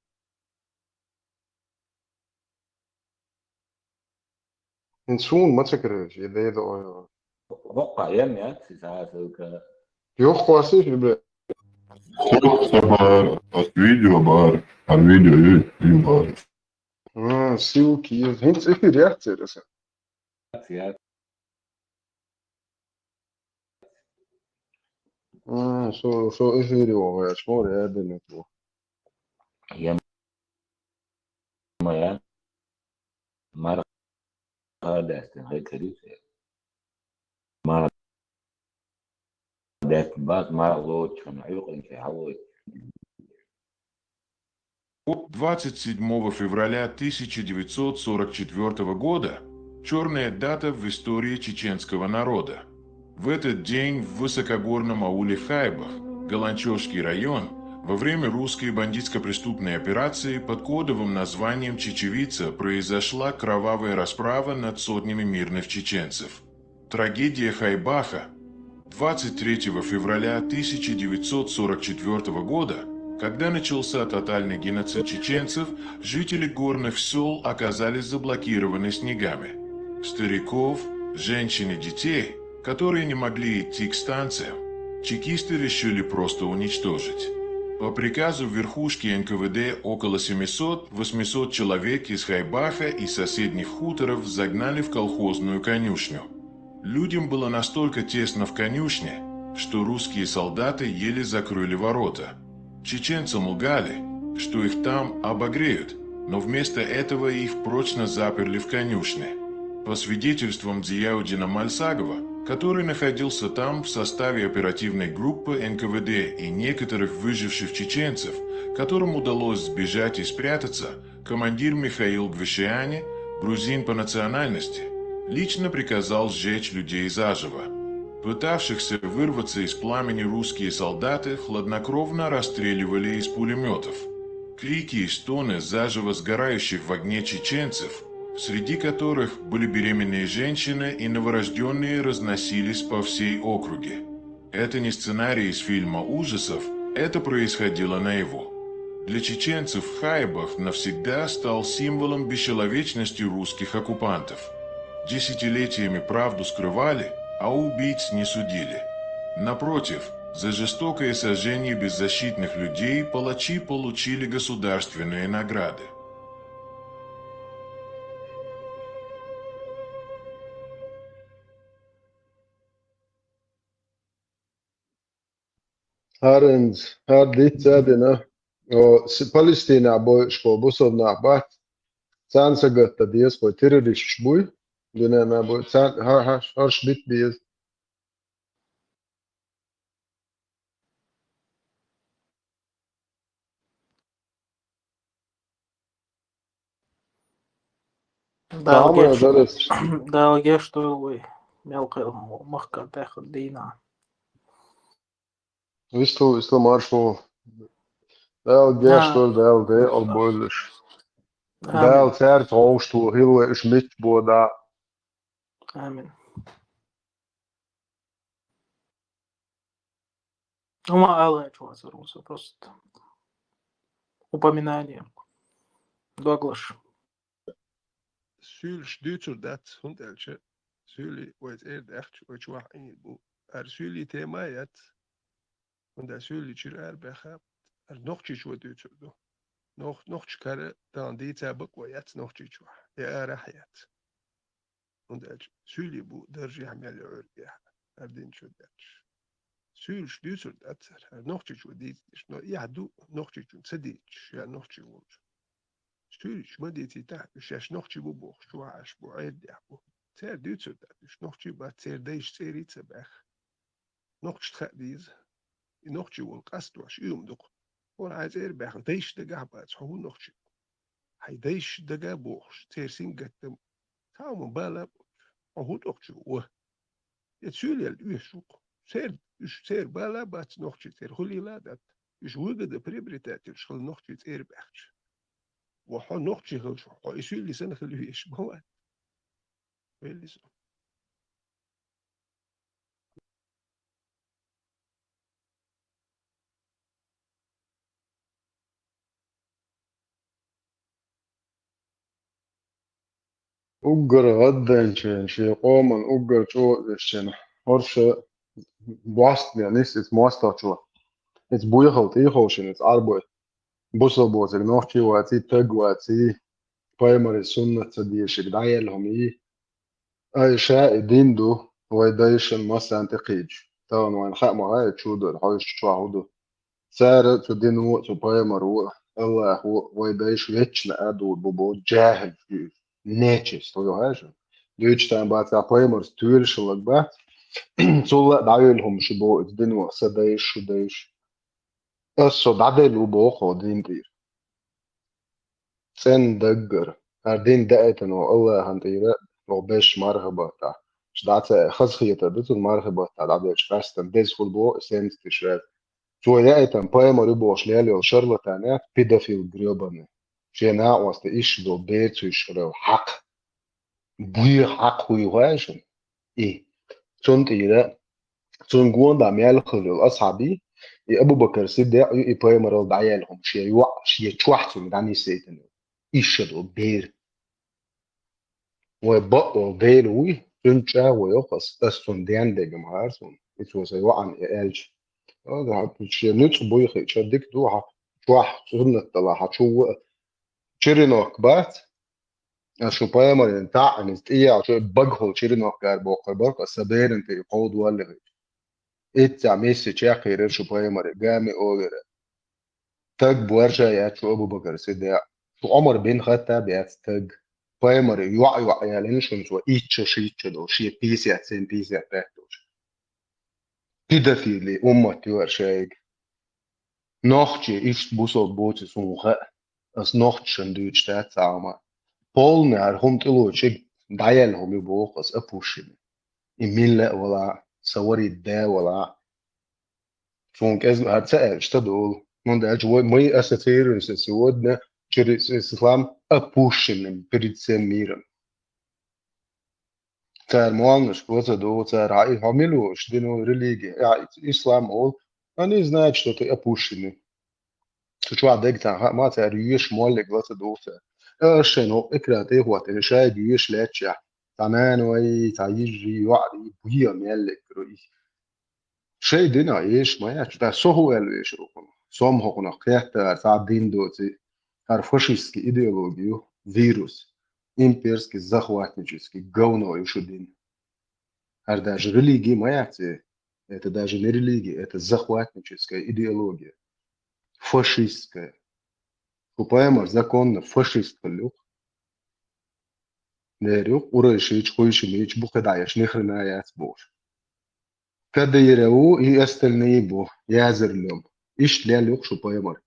In sūn macakarēši, ja deidoju. Vopā, jemjāt, sāsu, ka... Joh, ko es izgribēju? Ar video bāri, ar video bāri. Silki, hins ir jāatceras. Jā. So video vajag, šmori ēdini to. Ja, Mara destin, haykarisi. Mara destin, bas Mara лучше, юринки, хавой. 27 февраля 1944 года – черная дата в истории чеченского народа. В этот день в высокогорном ауле Хайбах, Галанчевский район, во время русской бандитско-преступной операции под кодовым названием «Чечевица» произошла кровавая расправа над сотнями мирных чеченцев. Трагедия Хайбаха 23 февраля 1944 года, когда начался тотальный геноцид чеченцев, жители горных сел оказались заблокированы снегами. Стариков, женщин и детей, которые не могли идти к станциям, чекисты решили просто уничтожить. По приказу верхушки НКВД около 700-800 человек из Хайбаха и соседних хуторов загнали в колхозную конюшню. Людям было настолько тесно в конюшне, что русские солдаты еле закрыли ворота. Чеченцам лгали, что их там обогреют, но вместо этого их прочно заперли в конюшне. По свидетельствам Зияудина Мальсагова, который находился там в составе оперативной группы НКВД и некоторых выживших чеченцев, которым удалось сбежать и спрятаться, командир Михаил Гвешиани, грузин по национальности, лично приказал сжечь людей заживо. Пытавшихся вырваться из пламени русские солдаты хладнокровно расстреливали из пулеметов. Крики и стоны заживо сгорающих в огне чеченцев, среди которых были беременные женщины и новорожденные, разносились по всей округе. Это не сценарий из фильма ужасов, это происходило наяву. Для чеченцев Хайбах навсегда стал символом бесчеловечности русских оккупантов. Десятилетиями правду скрывали, а убийц не судили. Напротив, за жестокое сожжение беззащитных людей палачи получили государственные награды. Här dit ēdina. Palestīnā ško busovnā bat. Cēnsa gata dies, ko terorists buj. Dinēnā buj. Harš dit dies. Dalga что мелкая махка тахот дина. Visu maršu. Dēl gēštos, dēl dēl boļuš. Dēl cērt augstu hilve šmitbodā. Амин. Мало чего сорвался, просто упоминание. Доглаш. Sylish dutur dat hund elche. Syli was echt wat je wacht in boe. Syli temayat. Und syli chir bekha. Nog chich wat dutur do. Nog chkare dan die tabak wat nog chich wa. Ja rahiyat. Und elche syli boe derji hamel urja. Ardin chudat. Sylish dutur dat nog chich wat dit is no ja do nog chich sadich ja nog chich. Stuurtje, maar dit is daar. Dus als nog je boog, zoals boeid ja. Zeer duurt zo dat. Dus nog je wat zeer deze zeer iets weg. Nog schat deze. Nog je wil kast was je toch. Voor hij zeer weg. Deze de gabat, hoe nog je. Hij deze de gaboog. Zeer zingt hem. Zou me bellen. Maar hoe nog je. Het zul je al zoek. Zeer bellen, maar nog je zeer goede laat dat. Dus we приобретать شو نختي تيربخش وحو نختي هو شو حو يسوي لي سنة خليه يشبه اللي سو Uggar gadden się qoman uggar cho się horsze bostnia nis it's mosta cho it's buyhalt ihoshin it's arboy busabos ignochi wati tag wati primary sunna tsadiysh gdayelhom i ay sha dindu ويدايشن مثلا تقيج طبعا وين خاء معايا تشودو الحوش شو عودو سارة تدين وقت بايمر الله هو ويدايش ويتشنا ادو بوبو جاهل في نيتشس تو هاجو دويتش تايم بات بايمر ستويل شلك بات صولا دايلهم شبو تدين وقت دايش شو دايش اصو دادل وبوخو دين دير سن دقر هردين دقتنو الله هنديرة لو بيش مرحبا تا شدات خزخية دتو المرحبا تا دادش فاستن ديز خلبو سنت تشرف شو يأتن بايمر يبوش ليالي وشرلتانات بيدافيل جريباني شينا واسطة إيش دو بيت ويشرو حق بوي حق هو يغاشن إيه سنت إيرا سن قوان دا ميال خلو الأصحابي أبو بكر صديق بايمر الدعيالهم شي يوع شي تشوحتم داني سيتن إيش دو بير وبقوا بيروي سنشا ويوقس أستون ديان دي جمهارسون إتوسا يوعن إلج هذا شي نتش بويخي شدك دوحة شوح سنة طلع شو شيرينوك بات شو بايمر انتاع نستيا شو بقهو شيرينوك قال بوقر برق السبير انت يقود ولا إتع ميسي شاقي رير شو بايمر قامي أوغر تاج بورشا يا شو أبو بكر سيدي شو عمر بن خطاب يا تاج بايمر يوع يا لينشون شو إيتش شيتش دو شي بيسي أتسين بيسي أتاكتوش كده في لي أمتي ورشايك نوختي إيش بوسو بوتي سونخة أس نوختشن دوتش تاعما بولنا هم تلو شيء دايلهم يبوق أس أبوشين إميلا ولا سوري دا ولا فونك أز هتسأل اشتدول من ده جوا مي أساتير سودنا شري إسلام أبوشين بريتسميرن تار موالنش بوتا دو تار هاي هميلو شدينو ريليجي يعني إسلام أول أنا знаю что ты أبوشين شو عندك تاع ما تعرفيش مولك بوتا دو شنو إكراتي هو تنشاي جيش لاتشا تمان وي تعيجي وعدي بويا ميلك رؤي شيء دينا إيش ما يعرف ده سهو إيش روكنا سوم هكنا قيادة تعدين دوتي هرفشيسكي إيديولوجيو فيروس إمبيرسكي زخواتنيجسكي جونو يشودين هر داج ريليجي ما يعرف это даже не религия это захватническая идеология фашистская купаемар законно фашистская نيرو ورشيش خويشميش بوكدايش نخرنا ياسبوش كده يرو يستلني بو يازر لهم إيش ليالوك شو بايمر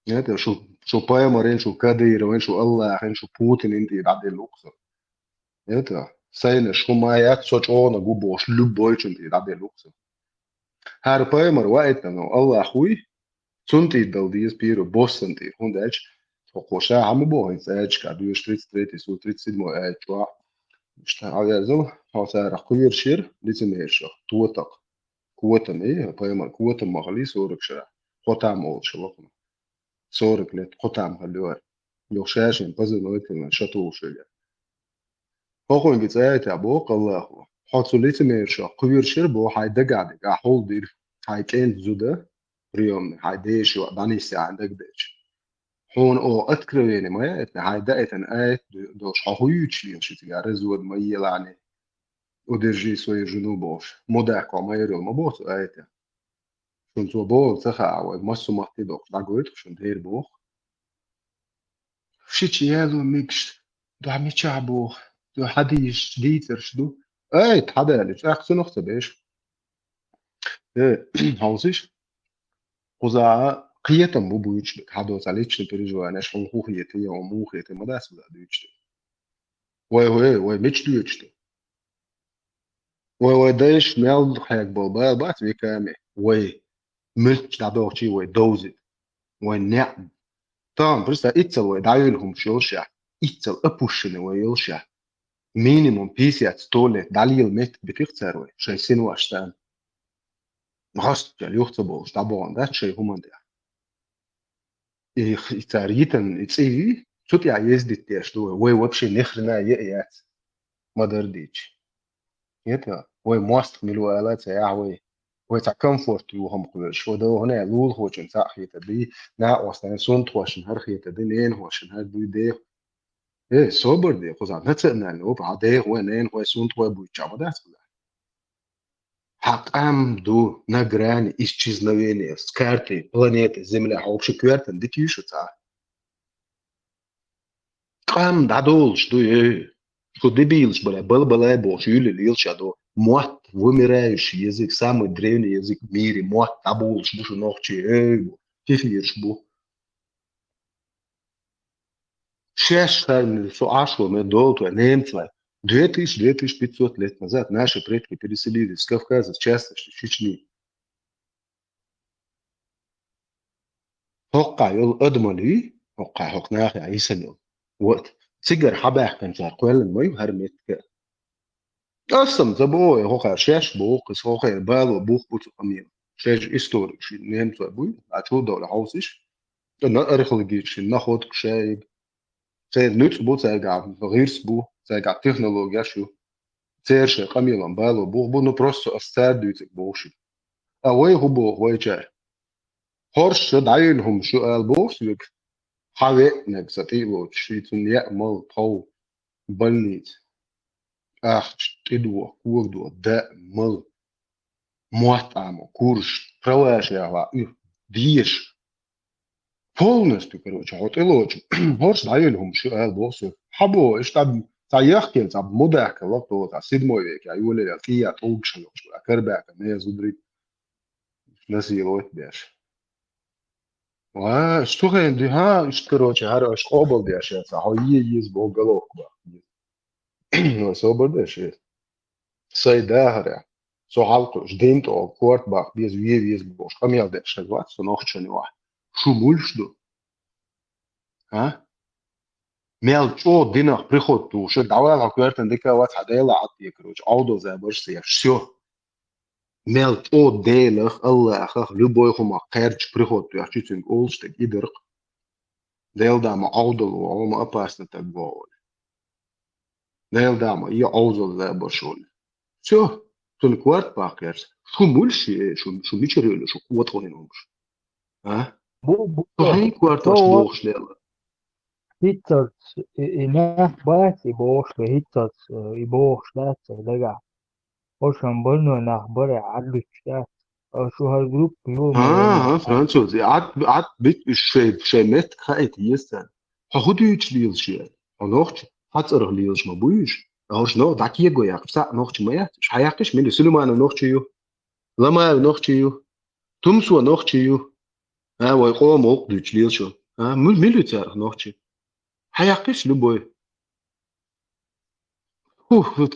يعني شو بايمر شو كده يرو شو الله شو بوتين انتي بعد اللوكسر يعني سين شو ما يات سوتش اونا جو بوش لوبويش انتي بعد اللوكسر هار بايمر وقت انه الله اخوي سنتي دالديس بيرو بوس انتي هونداش فقوشا عم بو هيتاج كادو شتريت ستريت سو تريت سيدمو ايتوا işte averzo hausa rakuyur shir litmersho tuotak kuotan payman kuotan magali sorak shara qotam ol shalokno sorak let qotam halwar yoshashin puzzle noitlan shato shega hokon gitsayat abo qallahu hatsu litmersho kuyur shir bo hayda gade ga hol dir hayken zuda riyom haydesh wa danisi عندك ديش هون او اتكريني ما اتنا هاي اتن ايت دوش هاويتش لين شي تجار زود ما يلاني ودرجي سوي جنوبوش موداكو ما يرو ما بوت ايت شون تو بول تخا او مسو مختي دوك دا قلت شون دير بوخ شيتش يالو ميكش دو عمي تشعبو دو حديش ديتر شدو ايت حدا ليش اخسو نقطة بيش هاوسيش قزاعة قيتم بو بويتش حدو ساليتش نبريجو انا شون خوخيتي وموخيتي ما داس بدا دويتش وي ميتش دويتش وودايش ميل حيك بوبا بات بكامي وي ملك دادوشي ودوزي ونعم طبعا برسا إتسل ودايلهم شوشا إتسل أبوشن ويلشا مينيموم بيسيات ستولة داليل مت بتيختار شيء سنو أشتان مخاص يخطبوا طبعا ده شيء هم ده إتاريتن إتسي شوت يا يزدي تيشتو ويبشي نخرنا يأيات ما درديش يتا موست ملو آلات يا ويتا كومفورت وهم قبلش ودو هنا لول هو جن تأخيت دي نا وستان سونت واشن هرخيت دي نين واشن هر دوي دي إيه سوبر دي خزان نتسألنا نو بعدي هو نين هو سونت هو بوي جابا ده حق ام دو نگرانی исчезновение с карты планеты Земля вообще квертен дик юшуца قام دادولش دو что дебилш бля был бош юли лилша до мот вымирающий язык самый древний язык в мире мот дабулш душу ногчи фифирш бу шешхан суашло мы долго немцы 2500 лет назад наши предки переселились с Кавказа, в частности, в Чечню. توقع يل أدملي توقع حقناخ عيسى وقت سجر حباح كان جار قوال المي هرمت ك أصلا زبوه هو شاش بوق هو بالو بوق بوت أمين شاش إستوريك شيء نهم تبوي عشود ولا حوسش أنا أرخل جيش ناخد شايب سير نوت بو تاجع غير بو تاجع تكنولوجيا شو تيرش قميلا بالو بوق بو نو بروستو أستار دوتك بوشي أوي هو بو هو جاي هورش دعينهم شو قال بوش لك حاوي نكساتي لو شيتون يأمل طو بلنيت تدو كوردو دا مل موات عمو كورش пролаш я ديش полностью короче вот элоч هورش دعينهم شو قال بوش حبو اشتاب تايخ كيل تاب مداك لطو تا سيدمو يك يقول لك فيها طوق شنو كرباك ما يزدري نسي لوت بيش что ты ها короче хорош обл дешется а есть боголок no sober дешет sai дагра so halto ждент о квартбах без виес бош камел дешет вот so noch schon wa шумульш du а мел чо динах приход ту что давала квартен дека вот хадела атти короче аудо за борси все мел чо делах аллах любой хума кэрч приход ту я чуть олштек идер Deel daar maar oudel om oppassen te bouwen. Deel daar maar je oudel te bouwen. Zo, toen kwartpakkers, zo moeilijk, zo niet serieus, zo wat gewoon in ons. Toch geen kwartpakkers doorstellen. Hitsat inah baati boosle hitsat I boosle daga. Osan bolno nah bare adluchta. شو هالجروب فرانسوزي عاد بيت شامت خايت يستن هاخدو يتشليل شيء هنوخش هتصرخ ليش ما بويش هاش نو داكي جو يا قصا نوخش ما ياتش حياكش من سليمان نوخش يو لما نوخش يو تمسو نوخش يو ها ويقوم وقت يتشليل شو ها ميليتير نوخش حياكش لبوي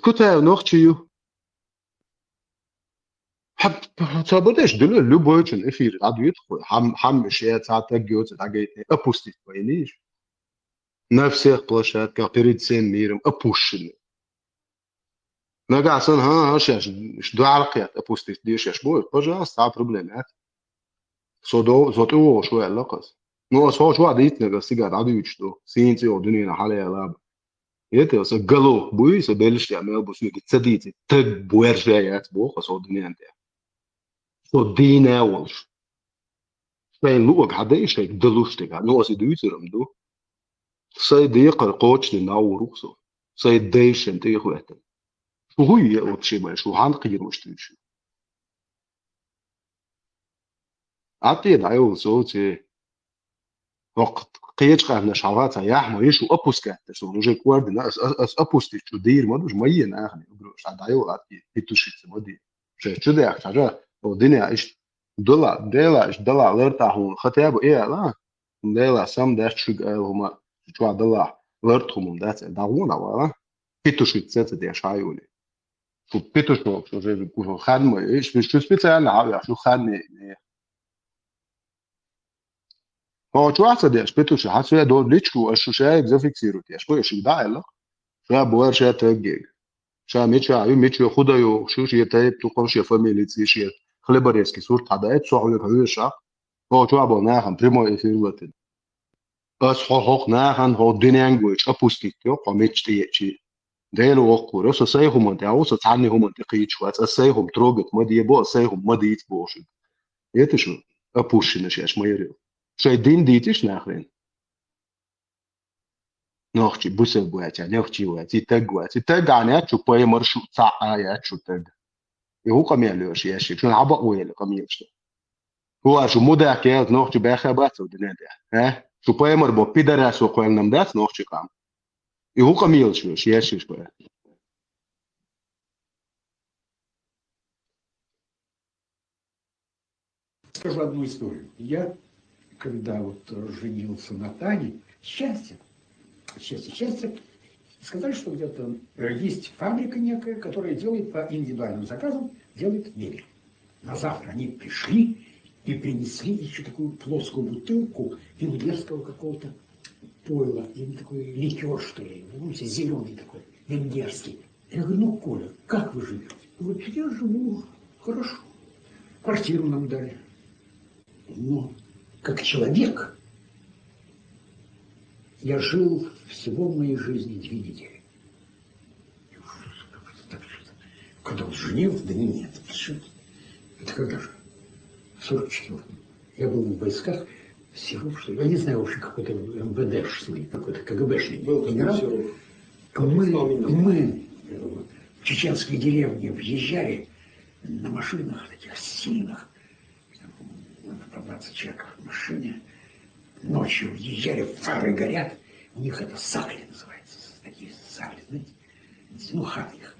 كتا نوخش يو صابدش دل لبوجن إفير عاد يدخل حم شيء ساعات جوت تاجي أبوستي كوينيش نفسه بلاشات كابريد سين ميرم أبوشن نجا أصلا ها شاش مش دو علاقات أبوستي ديش يش بوي بجا صعب بروبلمات صدو زوتو شو علاقة نو أصلا شو عديت نجا سيجار عاد يجتو سينتي ودنيا حاليا لاب يته أصلا قلو بوي سبلش يعمل بس نيجي تصديتي تب بورجايات بو خصو دنيا أنت So dina walsh. Zijn look hadden is ik de lustig had. No als ik doet erom doe. Zij de coach de nou roekso. Zij deze tegen weten. Hoe je op zich maar zo handig je moest doen. Ati da yo zo te. وقت قيج قاعد نشعرات يا أحمد يشو أبوسكات سو نجي كوارد ناس أبوستي شو دير ما دوش مية ناخني وقروش عدايو عادي بيتوشيت مودي شو ده حاجة الدنيا إيش دلا إيش دلا لرتاحون ختابو إيه لا دلا سام ده شو هما شو دلا لرتهم ده دعونا ولا بيتوشيت سات ده شايولي شو بيتوشيت شو زي بيقولوا خدمة إيش مش شو سبيتال عاوي شو خدمة هو شو أحسن ديش بيتوش حاسة دول ليشكو أشو شايف زي فيكسيروتي أشكو يشيك داعي شا بوار شا تجيج شا ميتشا خدا يو شو شي تايب تقوم شي فاميلي تسي شي خلبر يسكي صورت حدايت سو على هو شا هو شو أبو ناهم بريمو إثيروتين أس هو ناهم هو دينانجويج أبوستيكيو قامتش تيجي ديلو وقورة سيهم أنت أو ستعني هم أنت قيتش وات سيهم تروجت ما ديبو سيهم ما ديت بوشد يتشو أبوش نشيش ما يريو شاي دين ديتش ناخرين نوختي بوسه بواتي نوختي واتي تق عنات شو باي مرشو صاع يات شو تق هو قميلوش ياشي شو عبق ويل قميلش هو شو مودا كيات نوختي باخا بات ودنا ده ها شو باي مر بو بيدر سو قول نمدات نوختي قام هو قميلش ياشي شو Скажу одну историю. Я, когда вот женился на Тане, счастье, сказали, что где-то есть фабрика некая, которая делает по индивидуальным заказам, делает мебель. На завтра они пришли и принесли еще такую плоскую бутылку венгерского какого-то пойла, или такой ликер, что ли, помните, зеленый такой, венгерский. Я говорю, ну, Коля, как вы живете? Он говорит, я живу хорошо. Квартиру нам дали. Но как человек я жил всего в моей жизни 2 недели. Когда он женился, да нет, это когда же? В 44-м. Я был в войсках, Серов, что ли, я не знаю, вообще какой-то МВДшный, какой-то КГБшный генерал. Мы в чеченские деревни въезжали на машинах, таких сильных, по 20 человек в машине, ночью въезжали, фары горят, у них это сакли называется, такие сакли, знаете, ну, хаты их,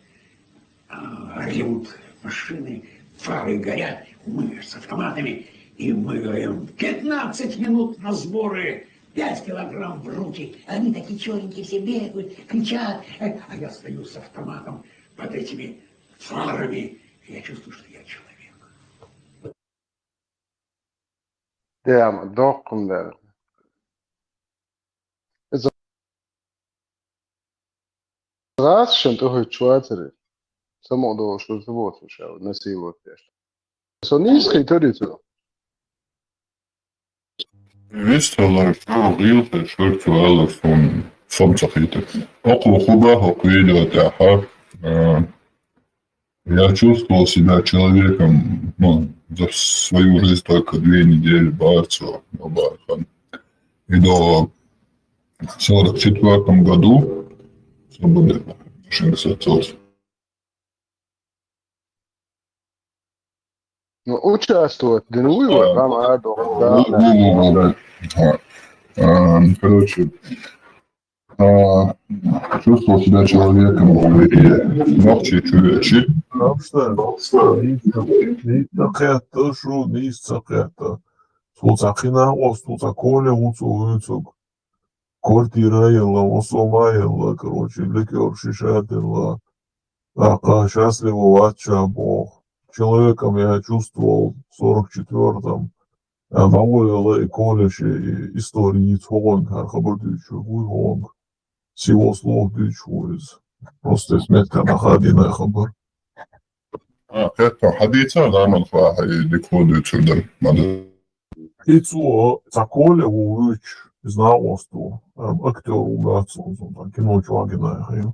ревут машины, фары горят, мы с автоматами, и мы говорим, 15 минут на сборы, 5 килограмм в руки, они такие черненькие все бегают, кричат, а я стою с автоматом под этими фарами, и я чувствую, что я человек. Damn, dokum där. Zrasschen to Schweizer. Samo do što zvocu šao, na silu teško. So niski teritoriju. Visst har rilke skjult alla från samsakhite. Около хуба, около тяха. Я чувствовал себя человеком, ну, за свою жизнь только 2 недели Барцева на Бархан. И до 44 году свободно. 68. Ну, участвовать, денуево, там короче, чувствовал себя человеком, ногти чувачи. Нитакета, шо нисцакета. Туцахина, туцаколя, уцуцук. Квартира ела, осома ела, короче, ликер шишатила. Ака счастливого отча Бог. Человеком я чувствовал в 44-м. Навоила и колеше истории цвонг, архабардючу, гуйвонг. Всего слов дючуиз. Просто сметка на хадина хабар. Это حديثة دائما فاها يكون تشودن ماذا Ицо цаколя уич знавосту. Актер убраться, он кино чувагина хаю.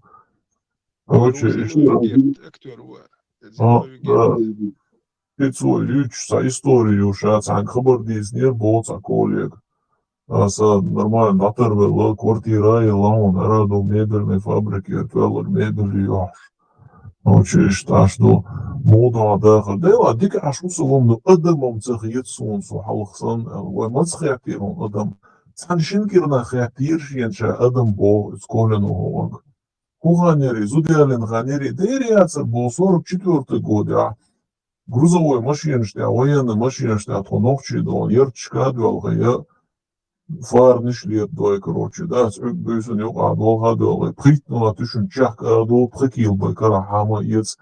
Короче, да. Ицо юч са историю ша цан хабар дизнер бол цаколег. Аса нормально натервела квартира и лаун раду мебельной фабрики, твеллер мебель ёш. Короче, что موضوع داخل دايما ديك عشوصهم من قدم متخيط صونس وحلقصن وما تخيطيرون قدم تحنشين كيرنا خيطير شين شا قدم بو سكولن وهوانك هو غانيري زوديالين غانيري ديري ياتسر بو 44 года грузовой машинштя военный машинштя тонокчи дон ерчка дуалгая фарны шлет дой короче да цөк бөсен yok адолга дой притнула түшүн чак адол прикил бай кара хама ец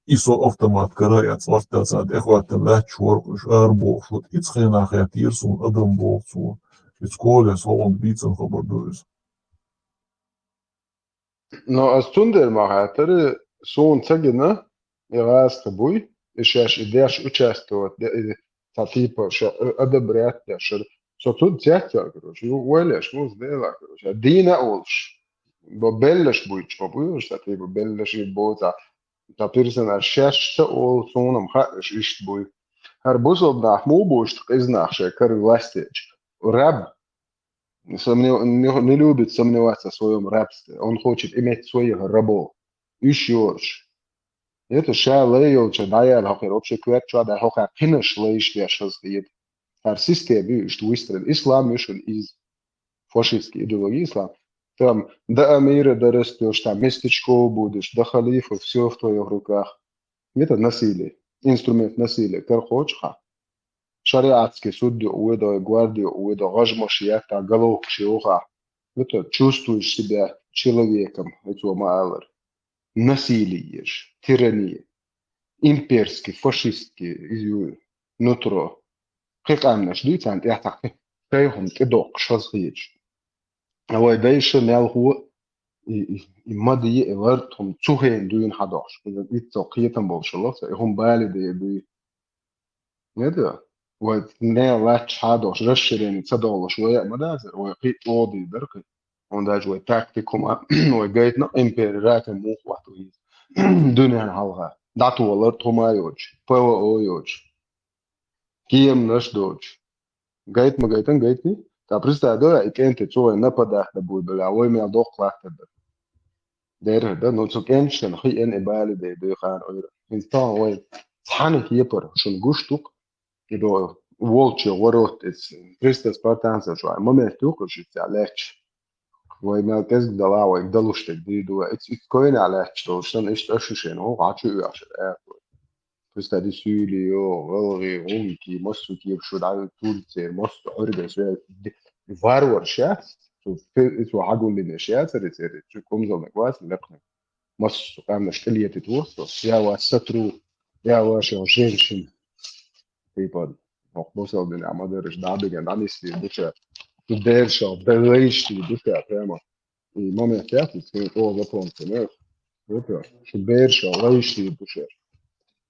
ISO автомат караят свартаца дехватта ла чорк шар бохлут ицхена хатир сун адам бохсу Сколя салон бицен хабардуюз. Но астундер махатары сон цагина ирasta буй, ишаш идеш участвовать, типа, одобрять, что тут тяхтя, короче, уэлеш, сделала, короче, дина олш, бо беллеш будет, что будешь, типа, беллеш и бота, та пирсен шешта ол сонам хатш ишт буй. Her buzobnāk mūbošt изнахшая кары властеч. Раб не любит сомневаться в своем рабстве. Он хочет иметь своих рабов. Еще. Это ша лейл чадая лахер общий квет чада хоха кинеш лейш вешазгит. Her система ist выстрел. Ислам из фашистской идеологии ислам. Там до амира дорастешь, там местечко будешь, до халифа, все в твоих руках. Это насилие. Инструмент насилия. Кархочха. Шариатский суд, уэда гвардию, уэда гажмашията, головка шиоха. Это чувствуешь себя человеком, это маалар. Насилие, тирания, имперский, фашистский, нутро. Как амна ждут, ан это кайхом кидок шазгич. А вот дальше нелху и мадье и вартهم цухен дуин хадаш. Это киетам болшалот, هم بالي دي это. Вот не лач хадаш расширение цадола шوية مدازر ويقي قاضي درك. Он даже вот тактикум وجايت نا إمبيرات موخ وحده دنيا هالها داتو ولا تومايوج بوا أويوج كيم نشدوج جايت ما جايتن جايتني تابرستا ده إكنت تسوي نبضة دبول بلا ويمي أدوق لاحت ده نوتو كنشن خي إن إبالي ده خان أوير إنسان وين صحنك يبر شن جوشتوك كده وولتش وروت إس بريستس بارتانسر شوي ما توك وش تعلقش وما تزد دلع ويقدلوش تجديد it's going على شتو شن إيش أشوشين هو عشوا عشان بس هذه سوري والغي رومكي مصر كي بشود على طول تصير مصر أرجع شوية فارور شات تو حاجون لنا شات تصير شو كم كواس لقنا مصر قام نشتلية تتوسط يا وسترو يا واشو جينشن people بوصل من عماد رجع بيجان عم يصير بيشة تدرشة بريش بيشة فاهمة ماما تعرف تصير أول بطل سنة شو برشة ريش بيشة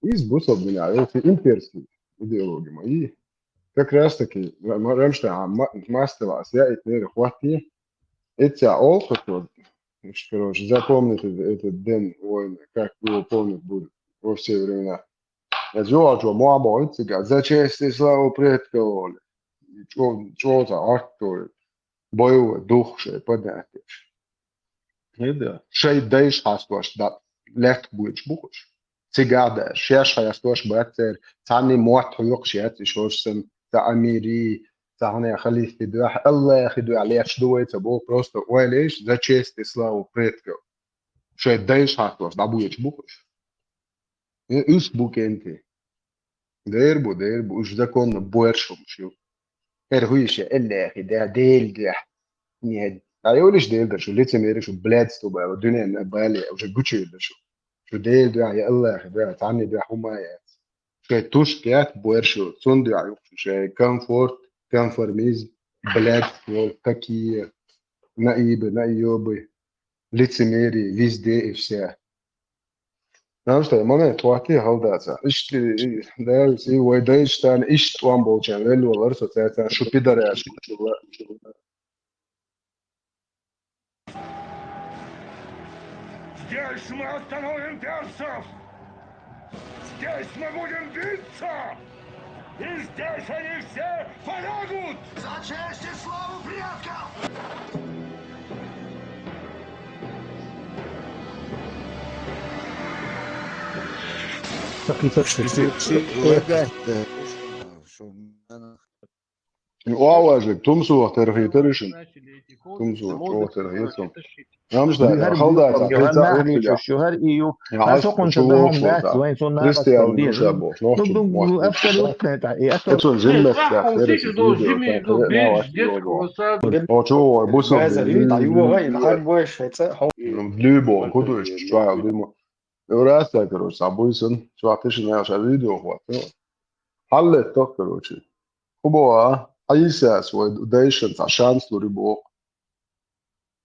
إيش بوصل من عليه في إمبيرسي إيديولوجي ما إيه فكرة أستكي ما رمشت عم ما استوى أسياء اثنين إخواتي إتيا أول خطوة مش كروش زي помните الدين وين как его помнят будет во все времена. George Moabojciga za česti slavu pretkovali. Čovca aktori bojuje duh šai padēties. Šeit deiš hastoši da lekt buič buš. Cigādē šiešajās toši bēcer cani motu yukšiet išošsim ta amiri ta hane khalifi duah Allah khidu عليه شدوي تبو просто وليش за чести славу предков. Šeit deiš hastoši da buič buš. Üç bukenti. Derbu, už zakon boeršom šio. Huisje, elle, da deel da. Niet. Ayolish deel da šo, licemeri šo, bledsto ba, dunia na bali, už guči da šo. Šo deel da, ja Allah, da, tani da humayat. Šo tuš kjat boeršo, son da, šo comfort, conformism, bledstvo, какие, наибы, лицемерие, везде и вся. Знаешь что, момент хватит халдаться. Ишь, да, и войдешь там, ишь, вам получен, лель валар социация, шупи даряш. Здесь мы остановим персов! Здесь мы будем биться! И здесь они все полягут! За честь и славу предков! Уаважик, тумсу терхитеришин. Тумсу терхитеришин. Namşda halda Johanna şuhar iyo asokon şadahom gat وين صرنا Christian Schabo noch это зиммет Очо бусо Блюбо куда что димо Ураса короче собойсон что атышна наша видео вот Халле то короче Хубова أيساس ودايشن عشان ريبوق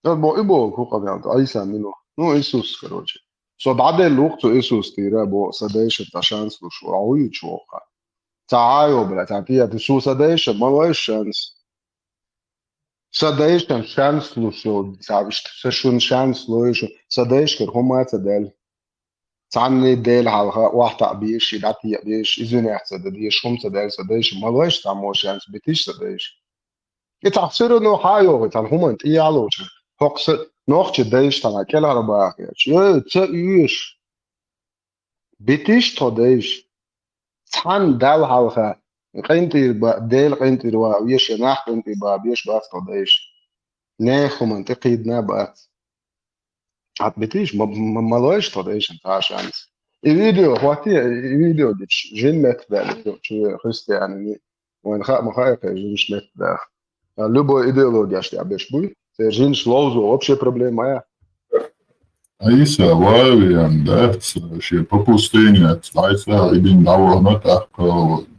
يبوق هو قبل أيسا منه نو إيسوس كروجي so بعدين الوقت إيسوس تيرا بو سدايشن عشان شو عويد شو تعايو بلا تعطيه تشو سدايشن ما هوش شانس سدايشن شانس لو شو تعرفش شو شانس لو شو سدايشن هم تدل تعني ديل على واحد بيش يدعي بيش إذن يحسد ديش هم سدايش سدايش ما هوش تعمو شانس بتيش سدايش يتحسروا إنه حايو يتعلم هم أنت إيه علوش هقص نوخش دايش تنا كلا رباح يا تيش بتيش تدايش تحن دال على قينتي ديل قينتي روا ويش ناح قينتي بيش بس تدايش ناخو منطقي نبات عاد بتيش ما لوش تدايش أنت عشان الفيديو اخواتي الفيديو ديش جنة ذلك شو خست يعني وين خاء مخايف جنش مت ده любой идеология что обеш буй ты жинш лозу вообще проблем моя Aisa vaivian dēts šie papustījņēts, aisa idin davo notāk,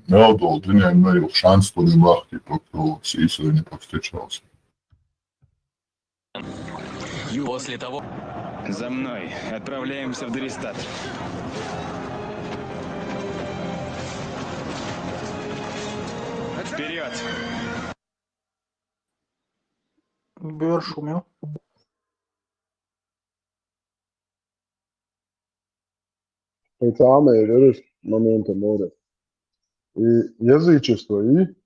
neodol diniem neju šans to nebahti, pakto сīsu не повстречался. После того... За мной. Отправляемся в Даристат. Вперед! Бер шумел. это самое веришь момента море и язычество и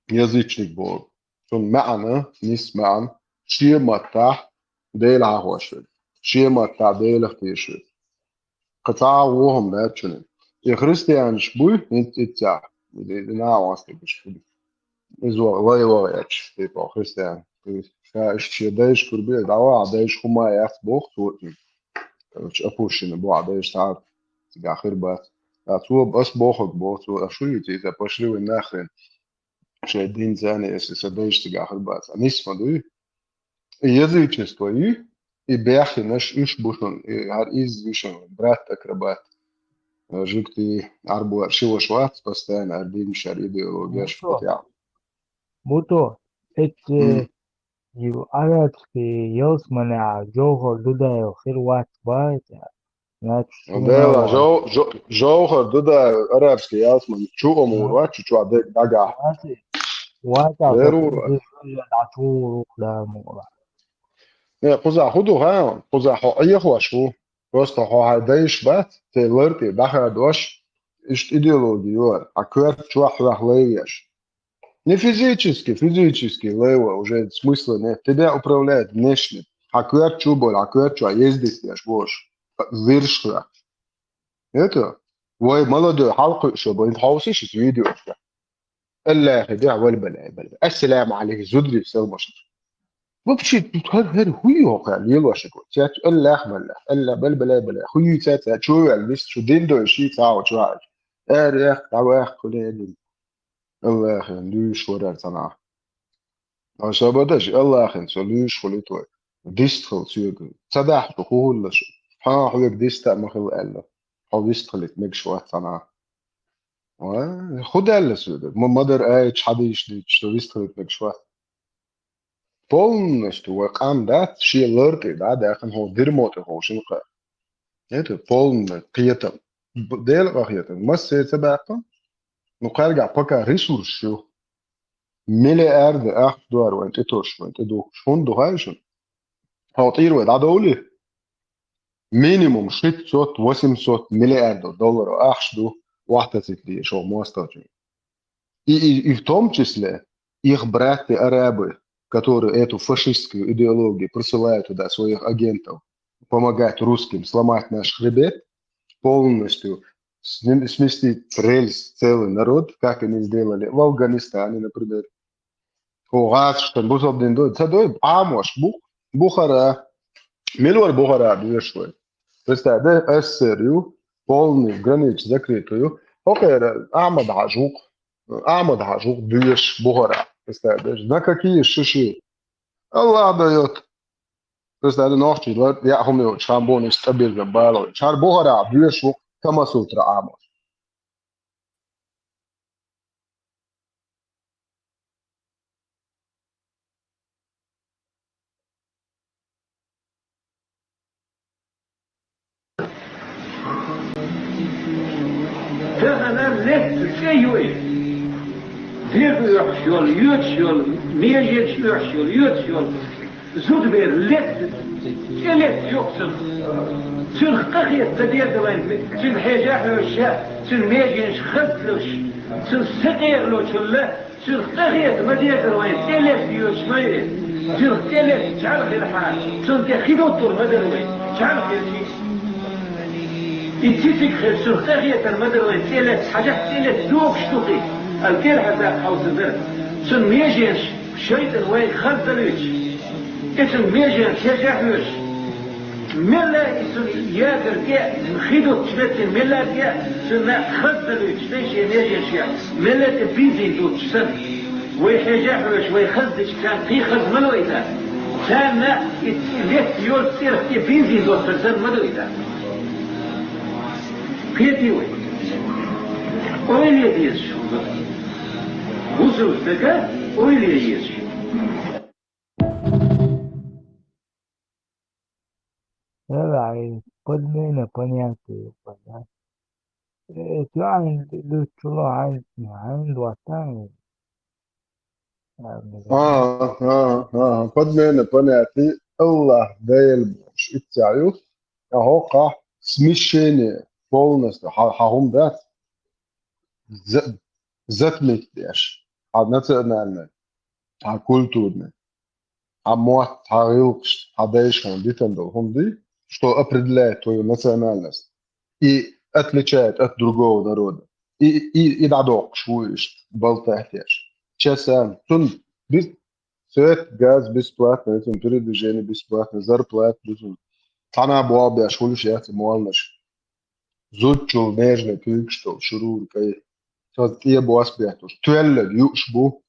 язычник бог شون معنى نسمع شيء متى ديل عهوشل شيء متى ديل اختيشل قطع وهم باتشن يا خريستيان شبوي انت تاع نا واسك بشبوي ازوا واي وايش تبع خريستيان فاش شي دايش كربي دعوا دايش هما ياخ بوخ توتن مش ابوشن بو دايش تعرف تيجي اخر بات تو بس بوخك بوخ تو شو يجي اذا بشلو الناخرين شايدين زاني اس دايش تيجي اخر بات نسمع دوي язычество и бяхи наш иш бушон и ар из вишон брат акробат жукти арбу шиво шват постоянно ардин шар идеология шпатя Буто, это его арабский елсмана Джохор Дудаев Хирват Байта. Значит, дела жохор дуда арабский ялсман чу омур ва чу дага Вата веру Атуру Ламура. не قزا خدو ها قزا حو اي خو شو просто хо хайдайш бат те лерти даха дош иш идеологию а квер чуах лахлееш не физически лево уже смысла нет тебя управляет внешне а квер чубол а квер чуа ездить яш бош виршла это وي молодой حلقة شو بين حوسيش فيديو الله خدع والبلا السلام عليك زدري سلمش وبشي هر هو قال يلا شكو تات الله احمل الله بلا هو تات شو البس شو ديندو شي تاو تراج اريخ تاوخ كلين الله خندوش ورا تنا او سبدش الله خن سولوش خليتو ديستخل سيغ صداح تقول شو ها حوك ديست مخل الله او ديستخلت مكشوا تنا خد الله سيغ مدر ايش حديش دي شو ديستخلت مكشوا полностью وقام ده شيء لرتي ده كان هو ديرموت هو شنو قال это полный قيتم ديل قيتم ما سيتبعته نقارجع بقى ريسورس شو مليارد اخ دولار وانت توش وانت دو شون دو هايشن هو طير ودا دولي مينيموم 600-800 مليارد долларов اخ دو واحدة تكلي شو مواستوجي и в том числе их братья-арабы которые эту фашистскую идеологию присылают туда своих агентов, помогать русским сломать наш хребет, полностью сместить рельс целый народ, как они сделали в Афганистане, например. Бухара, миллион Бухара вышло. Представляете, СССР полный границ закрытую. Окей, Ахмад Хажук движ Бухара. На какие шиши? Allah дает. Представляете, ночи, я помню, шамбоны стабильно было. Шар Бухара движ Камасутра Амос. let seyue. Verbuurschjol, jutsjol, meerjetsjol, jutsjol. Zoetbeer let, let joksen. Zul qachjet tadierdelijn, zul hejahusja, zul meerjens gutlush, zul segeerloch, zul qachjet madierdelijn, let jutsmee. زر تلت تعرف الحال صرت خيدوتر مدروي تعرف يا يتسيك خير سرتغية المدروي تلت حاجات تلت دوك شتوقي الكل هذا حوز الزر سن ميجيش شيطان وين خلطلوش اسم ميجيش يجحوش ملا اسم ياكر كي خيدوت شبت ملا كي سن خلطلوش ليش ميجيش ملا تبيزي دوت سن ويحجحوش ويخزش كان في خز ملويتا كان يتلت يول سير في بيزي دوت سن ملويتا كيتي وي وين يديش وصل استكا وين يديش Vai, pode meno ponhante, pode. Tu عنده شلون عنده وطن. Podmene ponijati Allah dēļ švicāju, hoka smišķēnie polnosti, hahum dat, zatmikties, nacionālne, культурne, мот, илкшт, дейшхан, дитендал, хунди, что определяет твою национальность и отличает от другого народа. И дадок швуешь, болтаешь. Честно, тун свет, газ бесплатно, этим передвижение бесплатно, зарплата бесплатно. Тана буабя швулиш яти муалнаш. Зутчул нежный пюкштол, шурур, кай. Тот тия буаспиатуш. Туэллэг юшбу.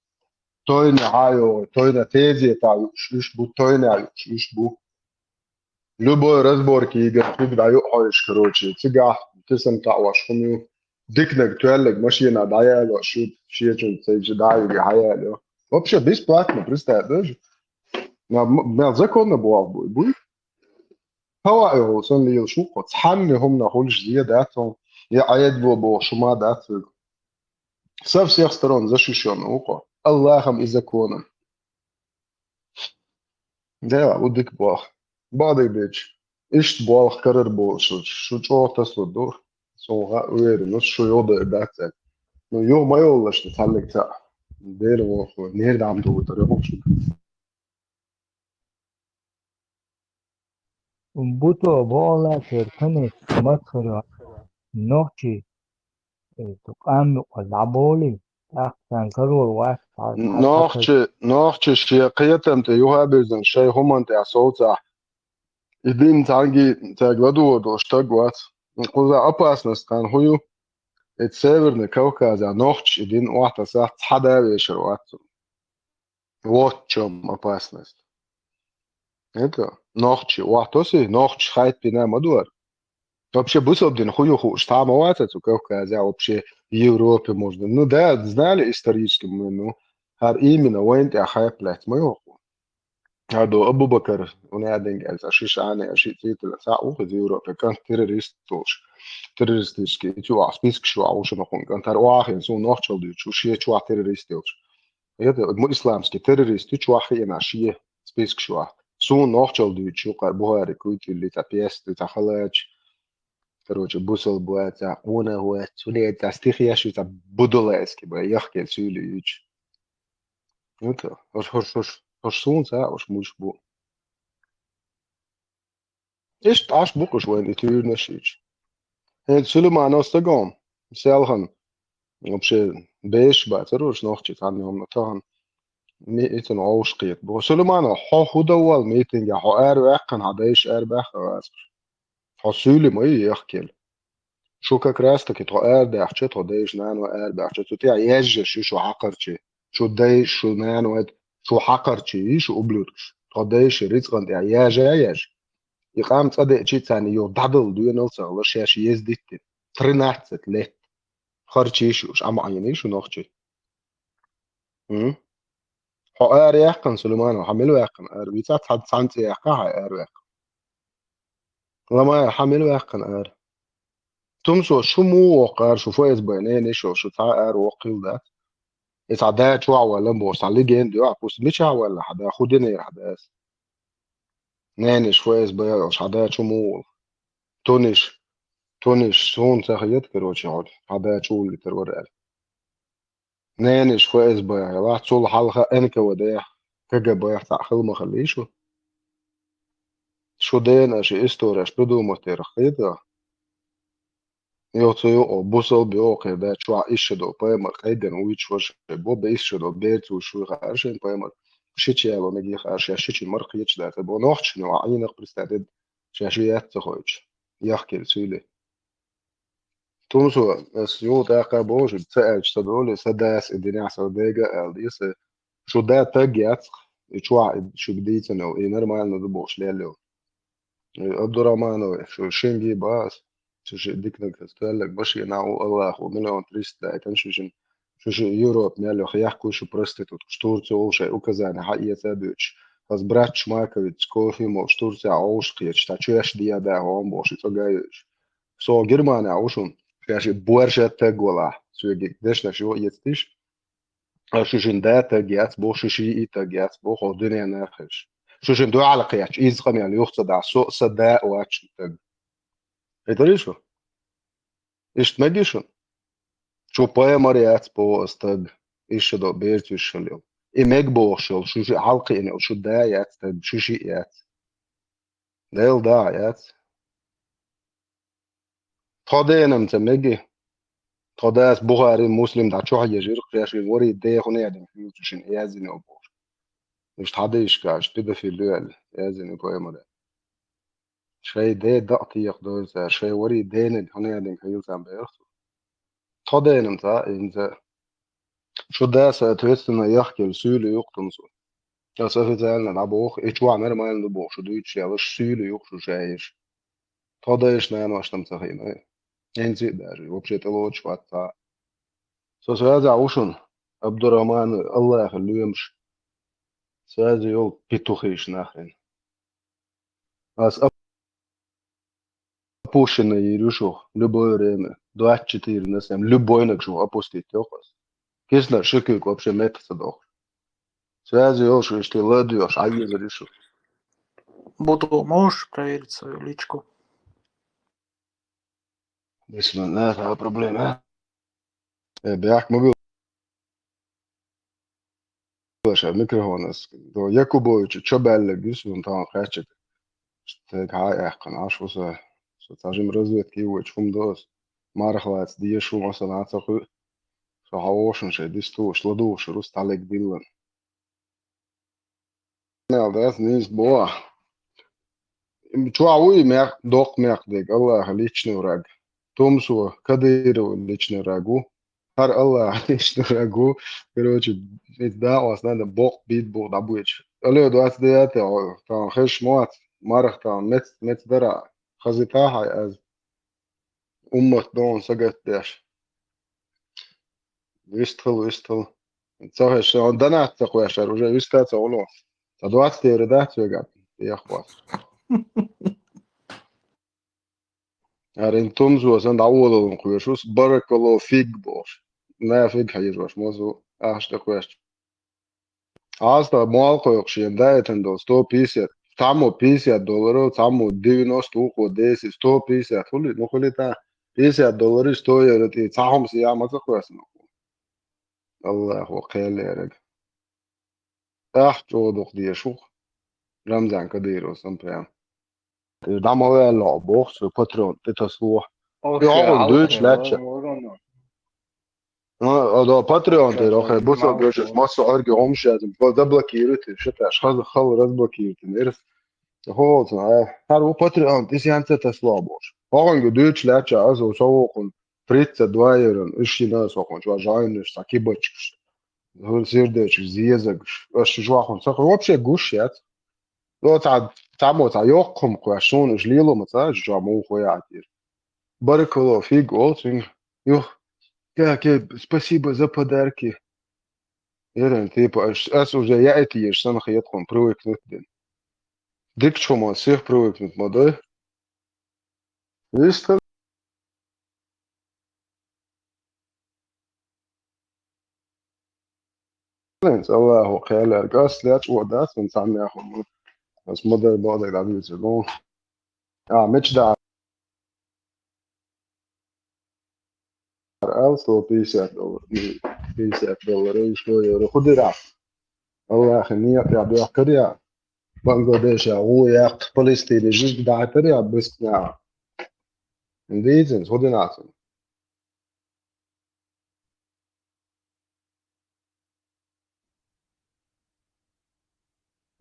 Тойне айо, тойне тези та юшбу, тойне юшбу. Любой разборки игр, всегда юхаешь, короче. Цигах, тисам та'ваш, хумю. Дикнэг, туэллэг, машина, даял, шут, шиечун, цейджи, дайги, хаял. Вообще бесплатно, представляешь? ما законно буй. هو صن لي شو قط حمي هم نقولش زياداتهم يا عيد بو شو دات سف سيختارون زي شو نوقع الله هم إذا كونا ده ودك باخ بعد بيج إيش باخ كرر بوش شو تصدق سوغا وير نص شو يوضع دات نو يوم ما يولش تتعلق تاع دير وخو نير دعم تو طريقه شو Buto bola terkane matkhara nochi to kam laboli ahsan karor wax ناخش شيقيتم تيوها بزن شي هم انت صوتا idin tangi tagladood och stagvat kuza opasnost kan huju et severne Kaukazia noć idin ohta saht hada вечерват вот в чем опасность это ночи ohtosi ночь хайт пина мадуар вообще бусобдин хую штамовать эту Kaukazia вообще в Европе можно ну да знали исторически мы ну har именно وين ты хайплять мы هذا أبو بكر ونادين قال أشيش أنا أشيء تيتل ساعة في أوروبا كان terroristiski تشو عسبيسك شو عوش نقول كان ترى آخر سو نوختشل دي شو شيء شو terroristisch هذا مو إسلامسكي terroristi شو آخر أنا شيء سبيسك شو سو نوختشل دي شو قربوها ركويت اللي تبيست تخلج короче بوصل بواتا أنا هو سوني تستخيا شو تبودلاسكي بيحكي سولي يج هذا هش سون ساعة وش مش بو إيش تعش بوكش وين يطير نشيج هاد سليمان أستقام سالهن وبشي بيش باتروش نوختي عنهم نتاهن ميتن عوش قيت بو سليمان حو دوال ميتن يا حو أكن هدايش باخ واسر حو سولي ما يحكيل شو كراستك تو داحشي تو دايش نانو باحشي تو تيع يجش شو حقرتي شو دايش شو نانو شو حقرتي شو أبلوتش تو دايش رزقن تيع ياج يقام تصدق شي ثاني يو دبل دو نلصق ولا شي يزدت 13 لت خرجي شو عم عيني شو نوختي حو يحقن سليمان وحملوا يحقن بيتات حد سانتي يحقها يحقن لما حملوا يحقن تمسو شو مو وقار شو فايز بينين شو تعار وقيل ده إذا ده شو ولا بوس على جين دو بوس مش ولا حدا خدني حدا نانش فايز بيا حدا شو مو تونش سون تخيط كروش يقعد حدا شو اللي ترور نانش فايز بيا واحد صول حلقة انك وداع كجا بيا تاخذ ما خليشو شو دين اشي استورش بدو متر خيطة يوتيو او بوسل بيوقي ده شو ايش دو بايمر خيدن ويتش وش بو بيش دو بيت وشو خارشين بايمر شيتشي يابا مجي خارش شيتشي مرقيتش ده تبو نوختش نو عينك برستعدد شاشيات تخوش يحكي السيلي تونسو اس يو تاقا بوش تسأل تدولي سداس الدنيا سوداجا الديس شو ده تاجيات شو بديت انه ايه نرمال ندبوش ليلو عبد الرحمن شو شينجي باس شو ديك نك باش ينعو الله ومليون تريستا كان شو يوروب ميالو خيحكو شو بروستيتوت شتورتو شو وكذا حقيقة ثابتش بس براتش ماكويتش كوفي مو شتورتو عوش قيتش تاچوش ديا دا هون بوش تجايش سو جرمانيا عوشون فيش بورشة تقولا سو يجي دشنا شو يتش شوشن دا تاجيات بو شوشي اي تاجيات بو خودني نافش شوشن دو على قياش إيز قم يعني يخصد على سوق صداء واتش تاج إيش إيش تمجيشون شو باي مريات بو استاج إيش دو بيرت وشليو إيميك بو شل شو حلقي إنه شو دايات تاج شو شيئات ديل دايات تودينا متمجي توداس بخاري مسلم دا شو حاجة جير قياش وري دي خوني عدم فيوت شن إيازين أبور مش تحديش كاش تبدا في الليل إيازين باي مريات شيء ده دقتي يقدر شيء وري دين هنا دين كيل سام بيرس تودين انت شو ده ساتويتنا يحكي السولو يقطن سو أسافة زعلنا نعبوخ إيشوا عمر ما يندبوخ شو دويتش يا وش سولو يقشو شايش توديش نايم أشتم تخيم ينزي داري وبشيت الوتش واتا سوزا عوشن عبد الرحمن الله يخليه يمشي سوزا يو بيتوخيش ناخرين أس أبوشن يروشو لبويرين دوات شتير نسيم لبوينك شو أبوستي توقس كيسنا شكل вообще метода. Связи ошо, что ладишь, а я зарешу. Буду, можешь проверить свою личку? Если не это проблема. Бях мобил. Шо микрофонас. До Якубович, что белле гис, он там хачет. Так хай ахкан аш وصا. Со тажим разведки его чум дос. Мархлац дие шо مثلا цаху. Шо хаошен ше дисту шладу шо рус талек дилан. Nou, dat is niet boa. Чуауи мях док мях дек Allah личный враг. Томсу Кадырова личный врагу. Har Allah личный врагу. Короче, да, у нас надо бог бит бог добычи. Алло, 29 там хеш муат марах там мец дара. Хазитаха аз уммат дон сагат даш. Вистхал. Цахеш он донат цахуяшар уже вискаца уло. За 20 редакцию гад. Я хват. Арен Томсу сан даула куешус барак الله فيك бош. لا فيك حيجوش موزو أشتا كويش. Asta малко јокши дајетен до 150, само $50, само 90 уко 10, 150, хули, но хули та $50 100 ти цахом си ја маса којасно. Аллаху қеле ерек. Чодох диешух. Рамзан кадиро сам прям. Дама ве лабох, свой патрон, это слух. Я дуч лече. Da Patreon te rohe busa gležeš masu argi omšētim, pa zablokīruti, šitās halu razblokīruti, irs. Holds, här var Patreon, det är inte det slabos. Har Deutsch lärt sig alltså så kon Fritz Dwyer ishi nas kon jwa jainish takibochks. Hol sirdeч ziyezag. Ash jwa kon sa вообще гушят. Вот там يوقهم قاشون جليلو متاج جامو خوياتير. Баракаллаху фиг олсин. Юх. Спасибо за подарки. Ерен, типа, ас уже я эти еш сам хаятхон привыкнут ден. Дик чома всех привыкнут, мода. Вистал الله هو خيال القاس لا تودات من سامي أخو بس مدة بعد العدد يسلون مش دار ألسو $50 شوية خدرة الله خنية يا بيحكريا بنغلاديش هو يا فلسطين جزء داعتريا بس نعم إنديزن خدناتن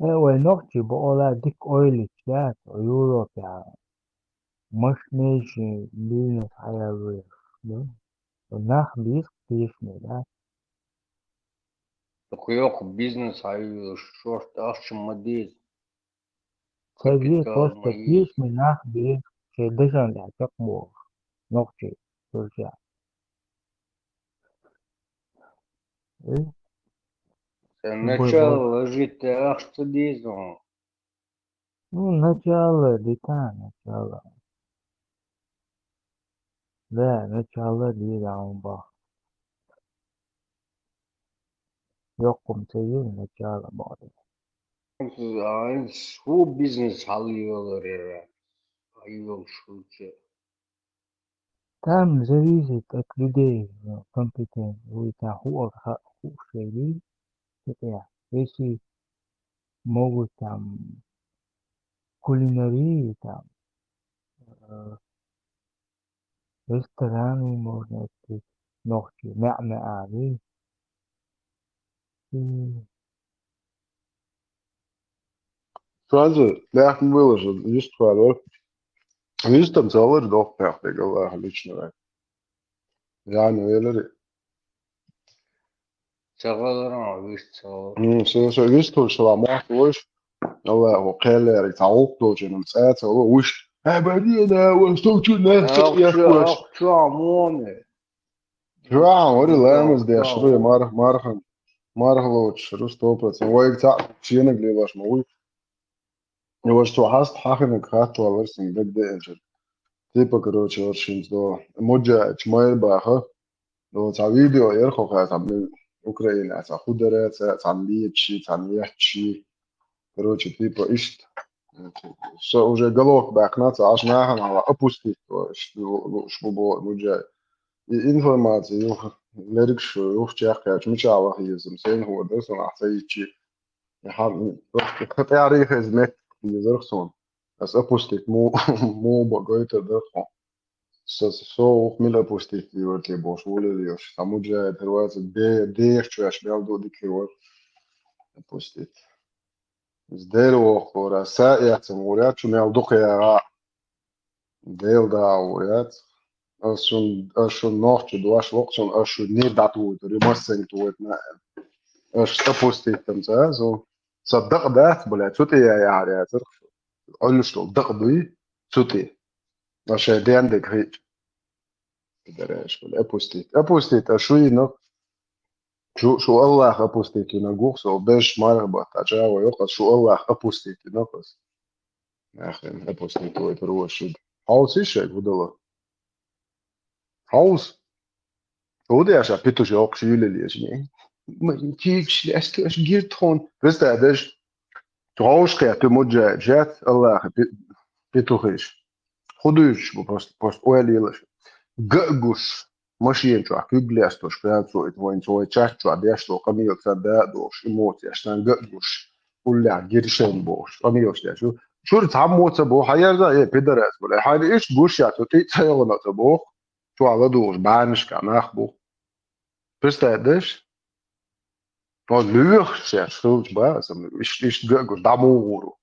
ونوعتي بقولها ديك أويلي تلات يورو يعني مش نيجي لينس على الريف وناخ بيس ميلا Yok бизнес ayı short aşımadiz. تجي توش Kapital تكيس mayız. من ناخ بيس شدشان لعتق بو نوعتي ترجع إيه Sen بوي بوي начало жить aşçıdizon. начало ديتان начало لا начало دي دعون با يقوم تيجي начало بعد Şu biznes alıyorlar ya. Ayol şulçe. там зависит от людей компетентных. Вы там хуже если могут там кулинарии, там рестораны можно открыть, ногти, мя-мя-али. Сразу ляхм выложил, есть твой видишь там целый дох пяхты голова лично я не верю Çağlarına üst çağlar. все видишь то что мах ваш الله هو قال لي تعوق دوجن مسات هو وش بدينا وصوت الناس يا كوش Akçı amone. شو عمري لامس دي شروي Akçı мархлоч شرو 100% ويك تاع شينك لي باش موي его что хаст хахен крат валерсин бек де энжел типа короче очень до моджа чмой баха до та видео يرخو там Украина та худере там личи там яхчи короче типа ишт все уже головок бахнаться аж нахана опустить что было моджа информация юх лерик шо юх чахка чмичава хизм сен هو ده صنع سيتشي يحب تاريخ ازمت يزرخصون بس опустить مو بقيت درخو سو ميلا опустить يورتي бош وليش самуджа дервац де чуяш бел до дикиор опустить здорово хора саят мурят чумел духя дел да урят ашун ночь дуаш воксон ашу не дату ремасен тует на аш опустить там за صدق ده بلا توتي يا عرياتر قول له دقضي توتي عشان دي عندك هيك بدرش ولا ابوستيت اشوي نو شو الله ابوستيت نغوخ سو باش مربط اجاو يقص شو الله ابوستيت نقص يا اخي ابوستيت هو يروش هاوس ايش بدله هاوس هو ده عشان بيتو جوك شو اللي يجني ما تيجي اش جيرتون بس ده Trouwens, tu moet jet Allah pituchis. Хуduш пост оэлилаш. Ггуш машин чуа кюглес то шпяцу и твоин свой чат чуа дешло камил цада дош эмоция штан ггуш. Улля гиршен бош. Камил штяшу. Шур там моца бо хаярда е пидорас бо. Хайд иш гуш я то ти цаёна то бо. Чуа ладош баншка нахбо. Представляешь? Вот люх сейчас что ба сам иш ггуш дамуру.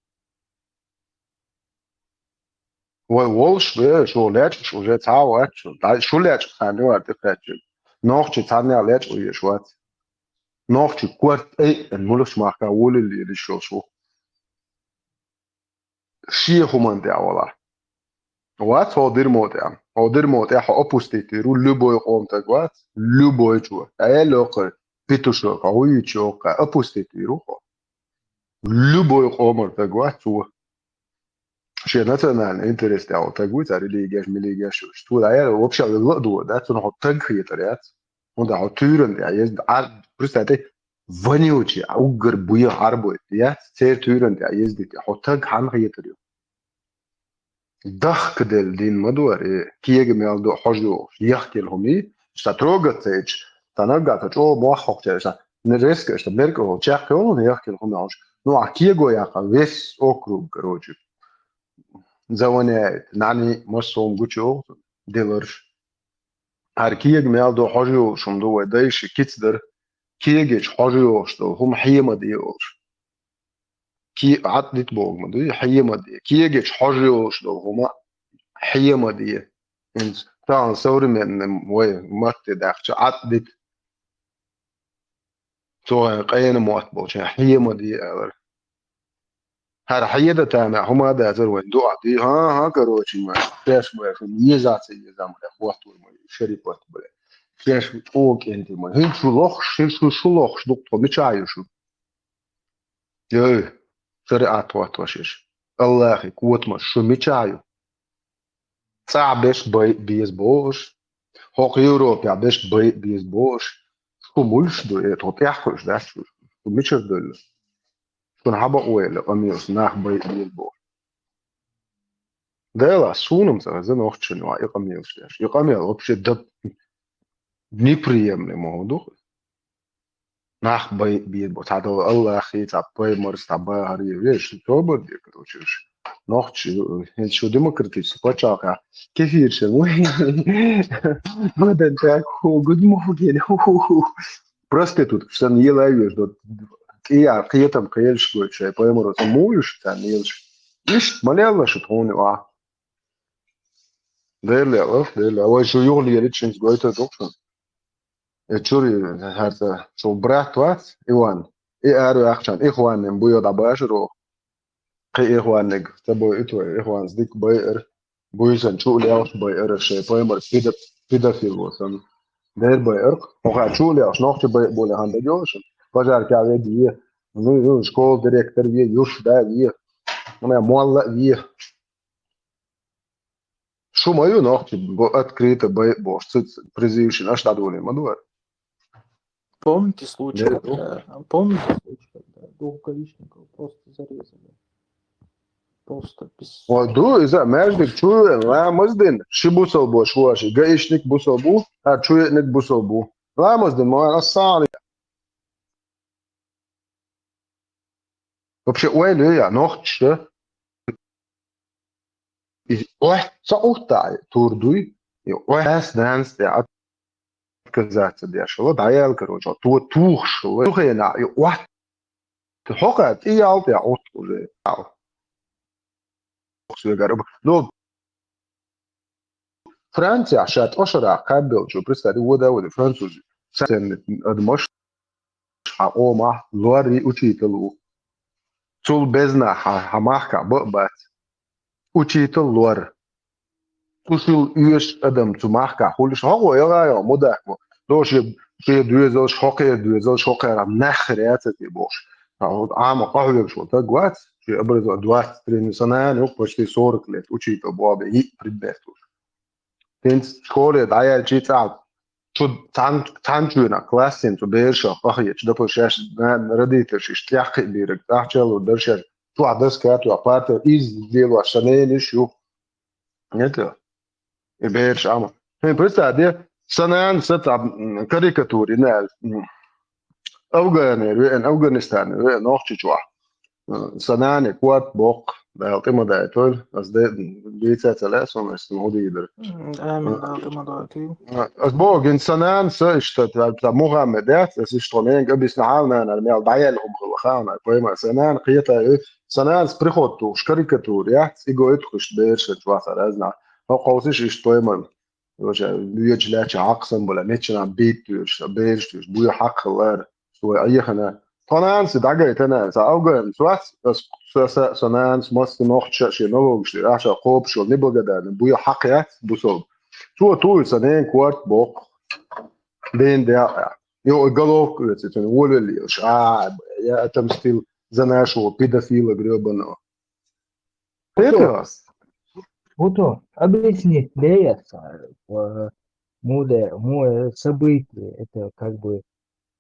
Волш шо леч уже цао шо леч ханё артефакт. Нохчи цаня леч уе шват. Нохчи кварт мулш маха улили решил шо. Ши хуманте авала. Вот одир моте ха опустити ру любой конта гват любой чу. Локо питушо кауи чо ка опустити ру. Любой комар гват чу. شيء nacionalni interes te autagui ta religias miligas stu da era option lo do da tu no tag creatoriat und da turen ja jest art prestate вонючий, угар буя арбует, я цер тюрен я ездит, хотаг хан хиетерю. Дах кдел дин мадуар, киеге мелдо хожу, яхкел хоми, штатрога цеч, танага цо мохок цеша. Нереска, что мерко, чахкел, яхкел хоми. Ну а киего яха весь округ, короче. Завоняет, нани массом гучо, деларш. Ар киег мелдо хожу, шумдо дайш кицдер. كيجيش حاجيوش تو هم حيما ديوش كي عدت بوغ مدي حيما دي كيجيش حاجيوش تو هما حيما دي انت تان سوري من وي مات داخش عدت تو قين موت بوش حيما دي هر حيدا تانا هما دا زر وين دو عدي ها كروشي ما فيش ما في يزاتي يزام ده وقت ما شريك وقت بلا فيش اوك انت ما هين شو لوخ دكتور مشايو شو يا شريعة واتوشش الله قوت ما شو مشايو صعبش بيز بوش هوك يوروبيا بش بيز بوش شو مولش دو تو تاخش ده شو مشر دول شو نحب اقول اميوس ناخ بيز بوش ده لا سونم زي نوخ شنو يقميوس ده يقميوس вообще да неприемлемо موضوع ناخ بيز بوش هذا الله اخي تعبي مرس تعبي هري ليش تو بدي كروشش نوخش شو ديمقراطيش بتشاكا كيفير شنو بدن так гуд моген просто тут что не ловишь тут я там каешь что я пойму что муешь там елш лишь малялла что он а дele а вот что юли реченс гоita доктор чури هذا شو брат вас Иван и ару ахчан ихванем буё да башро قي إخوانك تبوا إتوا إخوان صديق باير بويسن شو اللي أوش باير الشيء بايمر فيدا في الوطن دير باير وقع شو اللي أوش نوخش باي بولي هندا جوش بجار كعوي دي نو شكول ديريكتر ويه يوش دا ويه أنا مولى ويه شو ما يو نوخش открыто باي бош призывший наш дадули мадуар Помните случай, когда двух гаишников просто зарезали? Просто без... ودو إذا ماجدك شو لا مزدن شي بوصل بو شواشي قايشنك بوصل بو هاد شو يقنك بوصل بو لا مزدن ما أنا الصالي вообще وين يا نوختش واحد صوتاي توردوي واحد نانس يا كذات دي شو دايل كروجو تو توخ شو توخينا واحد تحقت إيه عالتي عوتو زي لو فرنسا شات أشرا قبل شو بريستاري ودا ودا فرنسوزي سن أدمش حقوما لوري أشيتلو تول بزنا حماحكا بقبات أشيتل لور تشيل يش أدم تماحكا خولش هو يا مداك لو شيء دوزل شوكة دوزل شوكة رام نخريات تبوش عام قهوة شو تقوات شيء أبرز أدوات ترين سنة يوك بشتي صورك لت أشيتل بوابة هي بريدبتوش تنس شكولة داير جيت عاد شو تانجونا كلاسين تو بيرشا قهية دبل شاش رديتر شيش تلاقي بيرك تحشل ودرشر تو عدس كاتو أبارت إيز ديلو عشانين شو نتلا بيرش عمل هي بس هذه سنة ستة كاريكاتوري نال أفغانستان نوختي جوا سنة كوات بوق بيعطينا دايتول بس ده بيتها ثلاثة ونسمعه ديدر آمين بعطينا دايتول as bogen sanan so ist da Mohammed das ist schon ein bis نحاولنا نعمل ضيالهم خلخانا كويما sanan قيتا sanan سبريخوتو شكاريكاتور يا سيجو يدخش بيرش جواثا رازنا هو قوسيش اشتويمن وجا بيجلاش عقسم ولا ميتشنا بيتوش بيرش بويا حق الله سوى اي خنا sanan سدعجت انا ساوغن سواس sanan ماست noch شنو عشان قوب شو نبغى بويا حق يا بوصل شو طول سنين كوارت بوق بين ده يو قالوك تقول ولا اللي شعب يا تمثيل زناشو بيدافيل грёбаного это Вот, объясни, Лея, событие, это как бы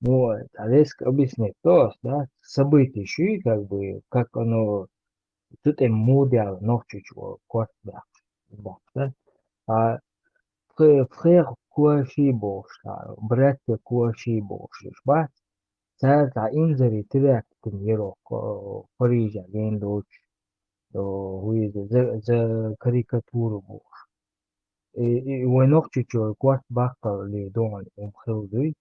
Вот, а резко объяснить то, да, события, ши, как бы, как оно, тут им мудял, ночью чего, кот, да, да, а frère куаши болшар, братья куаши болшиш, ба, царта инзари тряк теньеро, Парижа, гендоч, хуизе, за карикатуру болш. И ночью чего, кот бахтал ли дон, хилдуй,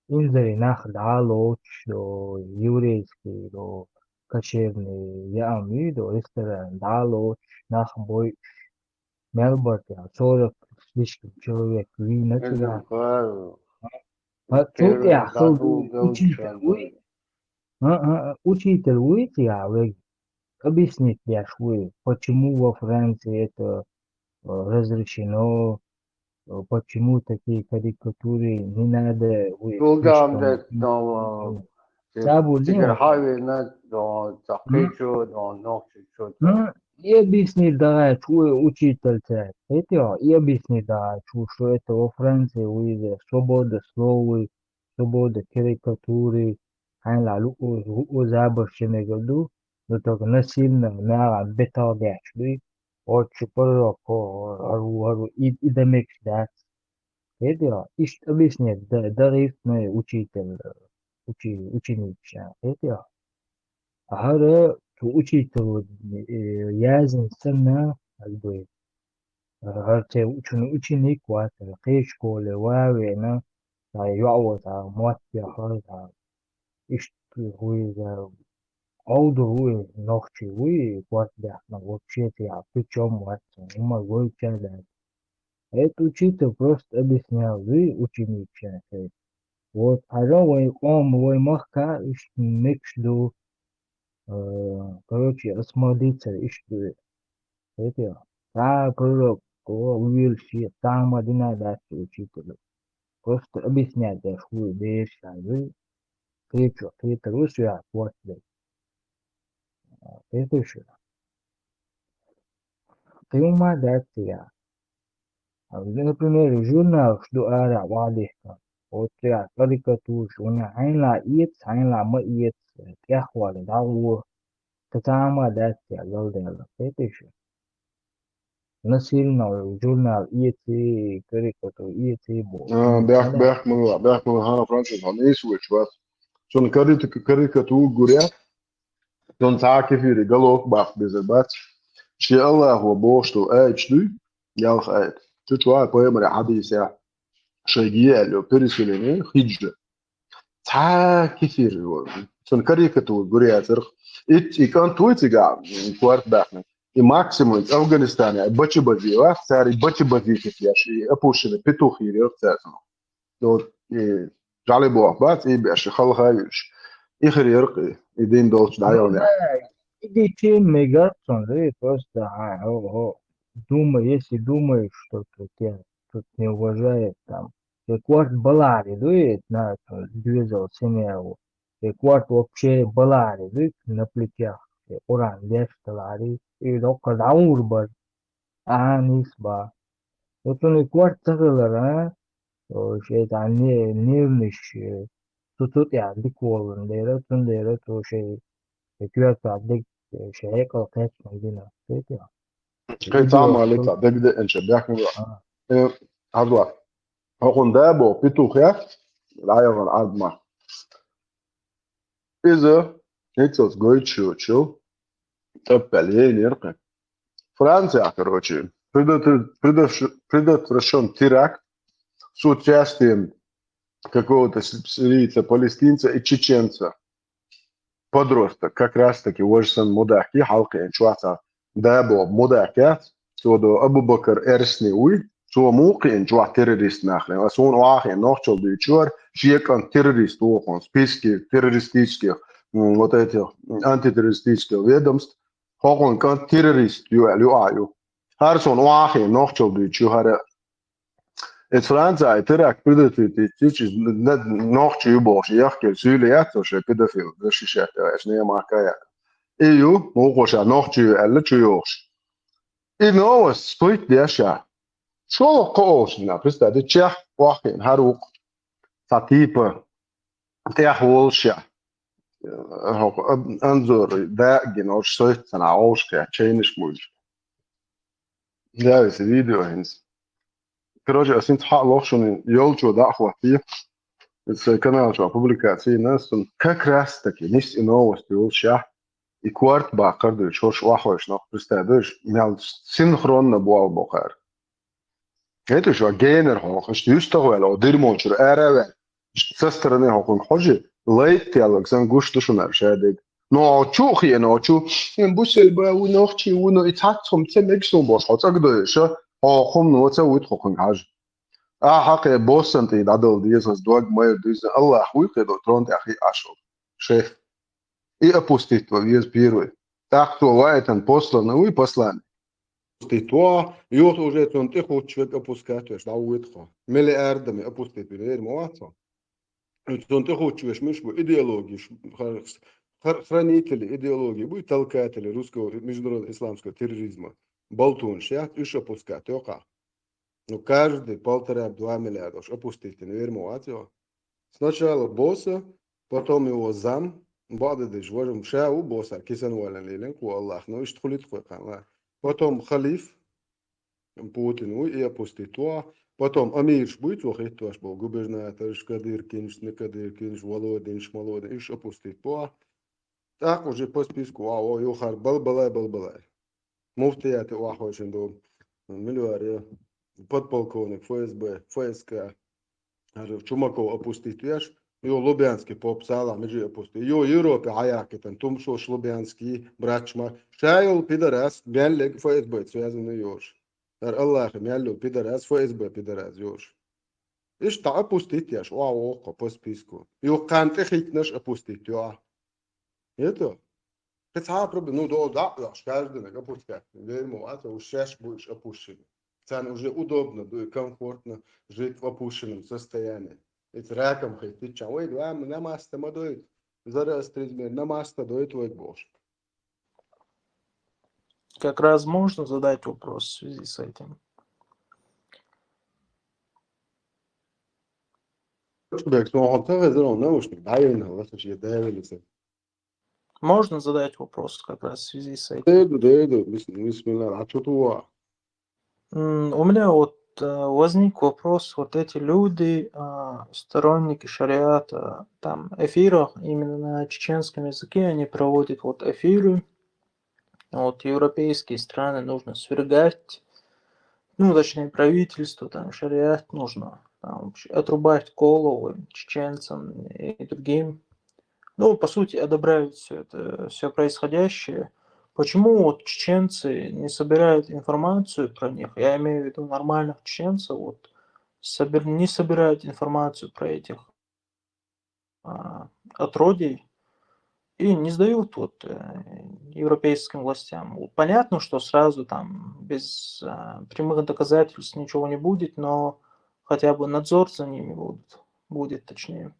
инзари нах далоч, до еврейский, до кочевный ями, до ресторан далоч, нах бой, Мельбурн, 40 с лишним человек, вина туда. А тут я ходил, учитель выйти, а вы объяснить я швы, почему во Франции это разрешено, почему такие карикатуры не надо вы Tulgam слишком. de dans Сабу tiger дело. highway na dans Takecho dans Nokcho. Ну, и объяснить, да, что учитель это, и объяснить, да, что это во Франции, вы свобода слова, свобода карикатуры, айн ла луку забавщины году, но только насильно, на беталгачли, очень пророку, и демек, да, это, и объяснить, да, дарифный учитель, ученик, это, هذا учитель язын сына как бы harce ученик вот في школе وين يعوض موتي هذا إيش هو ذا عود هو نقشي هو вот да на вообще я причем вот мы вот это учитель просто объяснял вы ученик вот а он мой махка إيش نكشلو короче, осмотриться, и что это. А, пророк, увеличить, там один надо учителю. Просто объяснять, да, что вещь, вы, ты что, ты русская, вот, это что. Ты ума, да, ты. Например, журнал, что ара, валиха. Вот я, карикатур, что у меня, айна иец, айна ма иец, кяхвали, да, у. Татама, да, ты, голдела, это что. Насильно журнал ET карикатур ET бо. بيحكي هانا فرانسيس عن ايش ويش بس شون كاريكاتور غوريا شون تاكي في رجالوك باخ بيزبات شي الله هو بوشتو ايش دو يالخ ايت تتوا بويمر حديث يا شيء لو بيرسليني خيج تاكي في شون كاريكاتور غوريا ترخ ات كان تويتيغا كوارت باخنا и максимум в Афганистане бачи бази, цари бачи бази кефияши, опущены петухи или царство. Вот и жали бог, бац и беши халхаюш. И хрирки, и дин долч дайоне. Иди чем мегатон, да, просто думай, если думаешь, что тебя тут не уважает, там, кварт балари, да, на двигал семью, кварт вообще балари, да, на плечах, уран, лешталари, и дока даурбар, нисба. Вот он и кварт цагалар, şeytan nirmiş, tutut ya dik olun dere tun dere to şey güya dik şey kalkış mıydı peki كيف تعمل لك دق انت بيحكي هذا هون دابو بيتوخيا لا يغن عظمه إذا نيتوس goyçu تبالين يرقى فرنسا короче предотвращен теракт с участием какого-то сирийца, палестинца и чеченца. Подросток, как раз таки вождь мудаки, халки, инчуата, дабо мудакят, содо Абу Бакр Эрсни уй, со муки инчуа террорист нахлен, а сон уахи нохчел дючуар, шиекан террорист ухон, списки террористических, вот этих антитеррористических ведомств, хокон кан террорист юаю. Харсон уахи нохчел дючуар. Het Fransa terakt pedofil nog tjubos jachkel Zuliat och pedofil det shit är snä marka. EU mogosha nog tju eller tjus. I Norge sprit det sha. Så koos na presta det tjach wachen haruk satipa. Der Holscha. Anzor, da genau sollte na Auska, Chinese Mulch. Да, esse vídeo, gente. Короче, assim, tá logo schon يولجو ده أخواتي. القناة شو publicatie ناس كراس تكي نيس إنه وستيول شح يكوارت باقر شوش واحوش نخ بستادش مال سينخرون نبوا بخار. هيتو شو جينر هو خش يستوى لو ديرمون شو أراوي. سسترني هو كن حاجة ليت يالك زين قوش تشون أرشادك. نو شو خي نو شو بوسل با ونوختي ونو يتحكم تمكسون باش هتقدر شو خم نو تسوي تخون حاجة. حق بوسنت يدعدل ديزنس دوغ ماير ديزن الله حويق يدو ترونت أخي أشو. شيف. أبوستيت ويز بيروي. تاختو وايتن بوسلن وي بوسلن. Stittua, jot уже он ты хочешь человек опускать, да уитха. Миллиардами опустить перед муатса. Он ты хочешь миш бу идеологии, хранители идеологии, бу толкатели русского международного исламского терроризма. Болтун шят иш опускать, тока. Ну каждый 1,5-2 миллиарда опустить перед муатса. Сначала босса, потом его зам, بعد وجم شاو بوسا كيسن ولا ليلن قو الله نو يشتخلي تخوي Потом халиф Путин и опуституа. Потом Амирш будет выходить, ваш был губернатор, Кадыркинш, Некадыркинш, Володинш, Молодинш, опуституа. Так уже по списку, Юхар, Балбалай. Муфтияты Уахошин до миллиария, подполковник ФСБ, ФСК, Чумаков опуституешь. Jo Lubjanski pop sala među opusti. Jo Europe hajaketan tum šoš Lubjanski bračma. Šajol pidaras bjelleg FSB svязано još. Allah mjellu pidaras FSB pidaras još. Šta opustiti jaš oko po spisku. Jo kante hitnaš opustiti jo. Eto. Kad problem no da každe nego opustiti. Vjerimo a u šeš budeš opušten. Can уже удобно, комфортно жить в опущенном состоянии. Это раком хоть чавой главное на маста модует. Зараз тризмер на маста дует твой бош. Как раз можно задать вопрос в связи с этим. Можно задать вопрос как раз в связи с этим. У меня вот возник вопрос, вот эти люди, сторонники шариата, там эфирах, именно на чеченском языке они проводят вот эфиры, вот европейские страны нужно свергать, ну точнее правительство, там шариат нужно там, отрубать головы чеченцам и другим. Ну, по сути, одобряют все это, все происходящее. Почему вот чеченцы не собирают информацию про них? Я имею в виду нормальных чеченцев, вот, не собирают информацию про этих отродий и не сдают вот, европейским властям. Вот, понятно, что сразу там без прямых доказательств ничего не будет, но хотя бы надзор за ними будет точнее.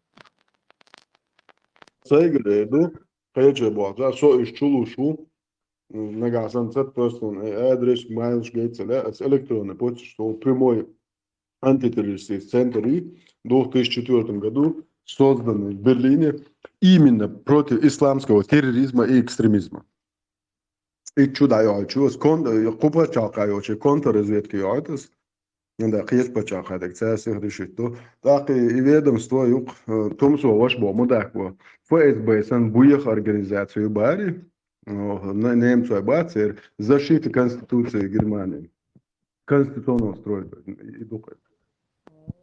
Нагасан person адрес Miles Gates, электронная почта, что прямой антитеррористический центр в 2004 году созданный в Берлине именно против исламского терроризма и экстремизма. И чудо купа чакаючи контрразведки яйтас, да қиес пачахадек цесих решито, так и ведомство юг томсо ваш бомудак бо ФСБ сан буях организацию бари. Немцу Бацер защиты Конституции Германии. Конституционного строя.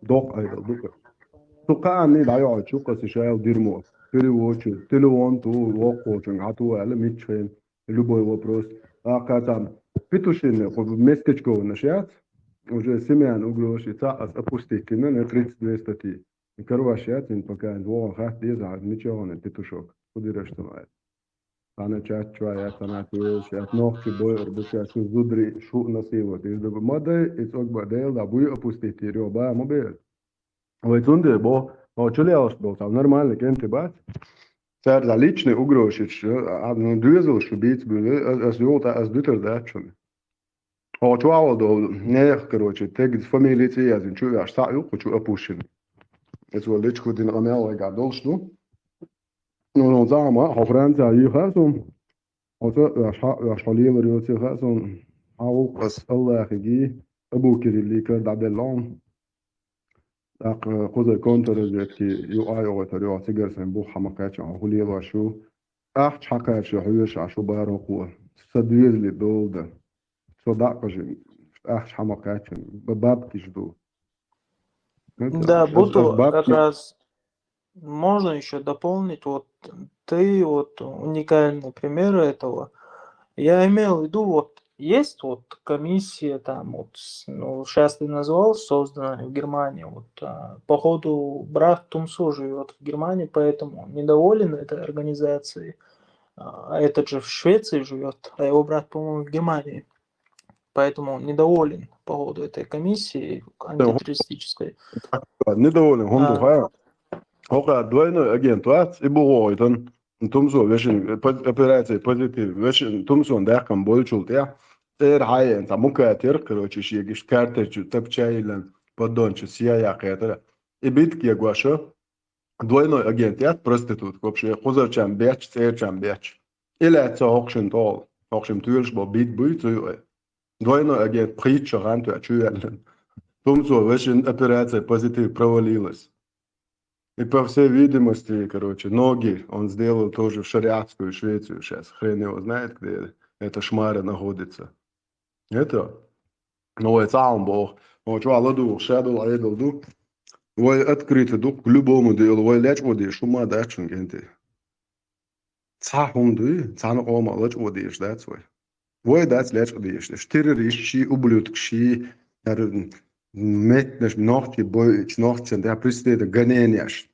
Док айдал дука. Тука не даю чука сишайл дерьмо. Переводчик, телефон, коучинг, митчен, любой вопрос. Когда там Петушин, местечко нашят, уже Семян угрожается опустить на 32 статьи. И корвашят, пока двое хат деза, ничего не петушок. Куда что знает. أنا شات شوية أنا شات نوخ بوي بس شو زودري شو نصيبه إذا ما ده إتوقع ده لا بوي أبوستي ريوبا موبيل ويتوندي بو شلي أوش там нормально كنت بعد صار ليشني угрожаешь أنا دوزل شو بيت بيل أزيوتا أزدتر ده شو شو عوضو نه короче تجد فاميليتي يعني شو أشتاق يوق شو أبوشين إذا ليش كودين أنا وقاعد دول شنو No zama, Franța e hazum. O să așhalil rioți hazum. Au qas Allah gi Abu Kirili kar da belon. Dacă خذ كونتر كي يو اي او تريو تقدر سنبو حمقات هولي واشو اخ حكا شو حيوش عشو بارو قوه صدير لي دولده صدق جن اخ حمقات بباب كيجدو Да, буду باب как раз, можно еще дополнить, вот ты вот уникальный пример этого. Я имел в виду, вот есть вот комиссия там, вот, ну, сейчас ты назвал, созданная в Германии, вот, походу брат Тумсо живет в Германии, поэтому недоволен этой организацией, а этот же в Швеции живет, а его брат, по-моему, в Германии, поэтому он недоволен по поводу этой комиссии антитеррористической. недоволен он духа هو دوينو агентуат и бугойтон Тумсо вешин операция позитив вешин Тумсо дакам болчулт я хай انت ممكن короче шегиш карточку тапчайлан подончу сия кайтара и битки гвашо двойной агент я проститут вообще хозарчам бяч церчам бяч или это хокшин тол хокшин тюлш бо бит буй двойной агент притча ранту ачуялен Тумсо вешин операция позитив провалилась. И по всей видимости, короче, ноги он сделал тоже в шариатскую Швецию сейчас. Хрен его знает, где эта шмара находится. Это, ну, это сам бог. Вот что Алладу, шадул, айдалду. Вой открытый дух к любому делу. Вой лечь води, шума дачун генти. Цахунду, цану ома лечь води, ждать свой. Вой дать лечь води, террористи, ублюдкши, метнеш ногти, бойч ногти, да пристеда гонениаш.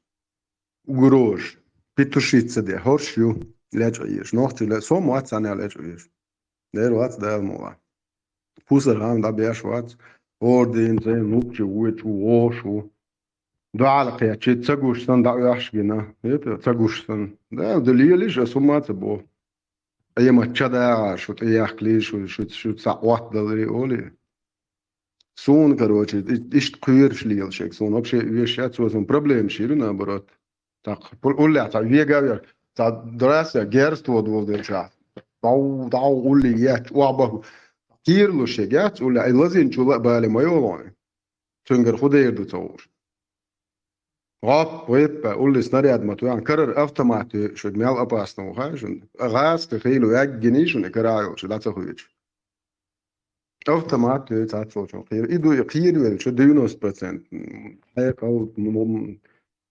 Угрож, петушица де, хоршю, лечь води, ногти, со муат цаня лечь води. Der wat daar moa. Pusser aan dat beer wat. Ordin zijn noekje wit wooshu. Daalk ja, chit tsagushtan da yashgina. Het tsagushtan. Da de lielish asumat bo. Ayema chada shut yaklish shut sa'wat dalri oli. Сон, короче, ишт куир шлил шек, сон вообще вещь отсюда проблем ширу наоборот. Так, уля, так вегавер, так драся герство двудельча. Дау ули ят وابه كتير له شجاعات ولا لازم شو لا بالي ما يولون تنقر خدير دو تور غاب ويب قول سنارياد ما توان كرر افتمات شو دميال اباستو هاجن غاز تخيلو ياك جنيش ونكرايو شو لا تخويج افتمات تاتسو شو خير ايدو يقير ويل شو ديونوس برسنت هيك او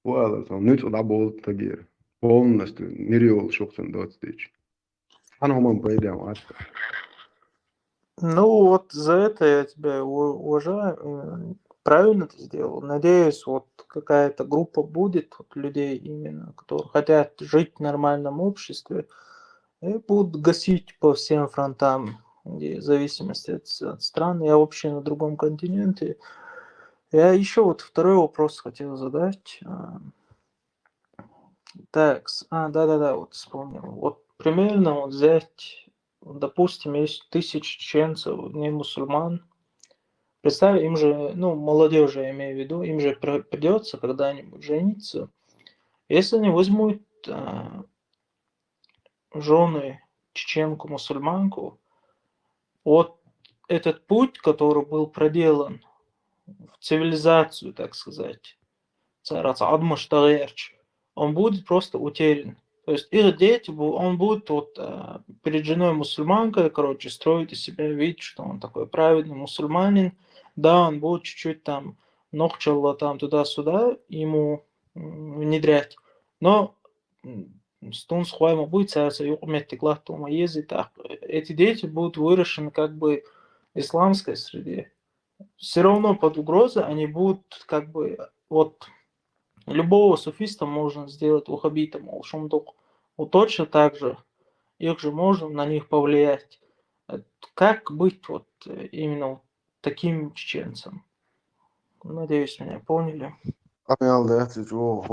ولا سو نيت دا بول تغير полностью мириол шухтен дотстич Аноман пойдем. Ну вот за это я тебя уважаю. Правильно ты сделал. Надеюсь, вот какая-то группа будет вот, людей именно, которые хотят жить в нормальном обществе и будут гасить по всем фронтам, где в зависимости от стран. Я вообще на другом континенте. Я еще вот второй вопрос хотел задать. Так, да, вот вспомнил. Вот примерно вот взять, допустим, есть 1000 чеченцев, не мусульман. Представь, им же, ну, молодежь я имею в виду, им же придется когда-нибудь жениться. Если они возьмут жены чеченку-мусульманку, вот этот путь, который был проделан в цивилизацию, так сказать, он будет просто утерян. То есть их дети, он будет вот перед женой мусульманкой, короче, строить из себя вид, что он такой праведный мусульманин. Да, он будет чуть-чуть там нохчалла там туда-сюда ему внедрять. Но стун схуайма будет эти дети будут выращены как бы в исламской среде. Все равно под угрозой они будут как бы вот любого суфиста можно сделать ваххабитом, алшамдук. Вот точно так же их же можно на них повлиять. Как быть вот именно таким чеченцем? Надеюсь, меня поняли. Ответил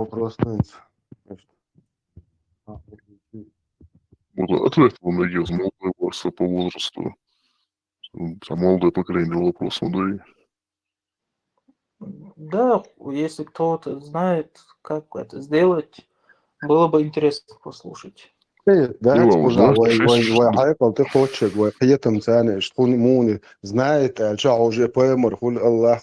он надеюсь, молодой вас по возрасту. Молодое поколение вопрос надо. Да, если кто-то знает, как это сделать, Было бы интересно послушать. Да, сказал, шесть. хайпал ты хочешь, приятом цены, что муни знает, что уже поймер, хул Аллах,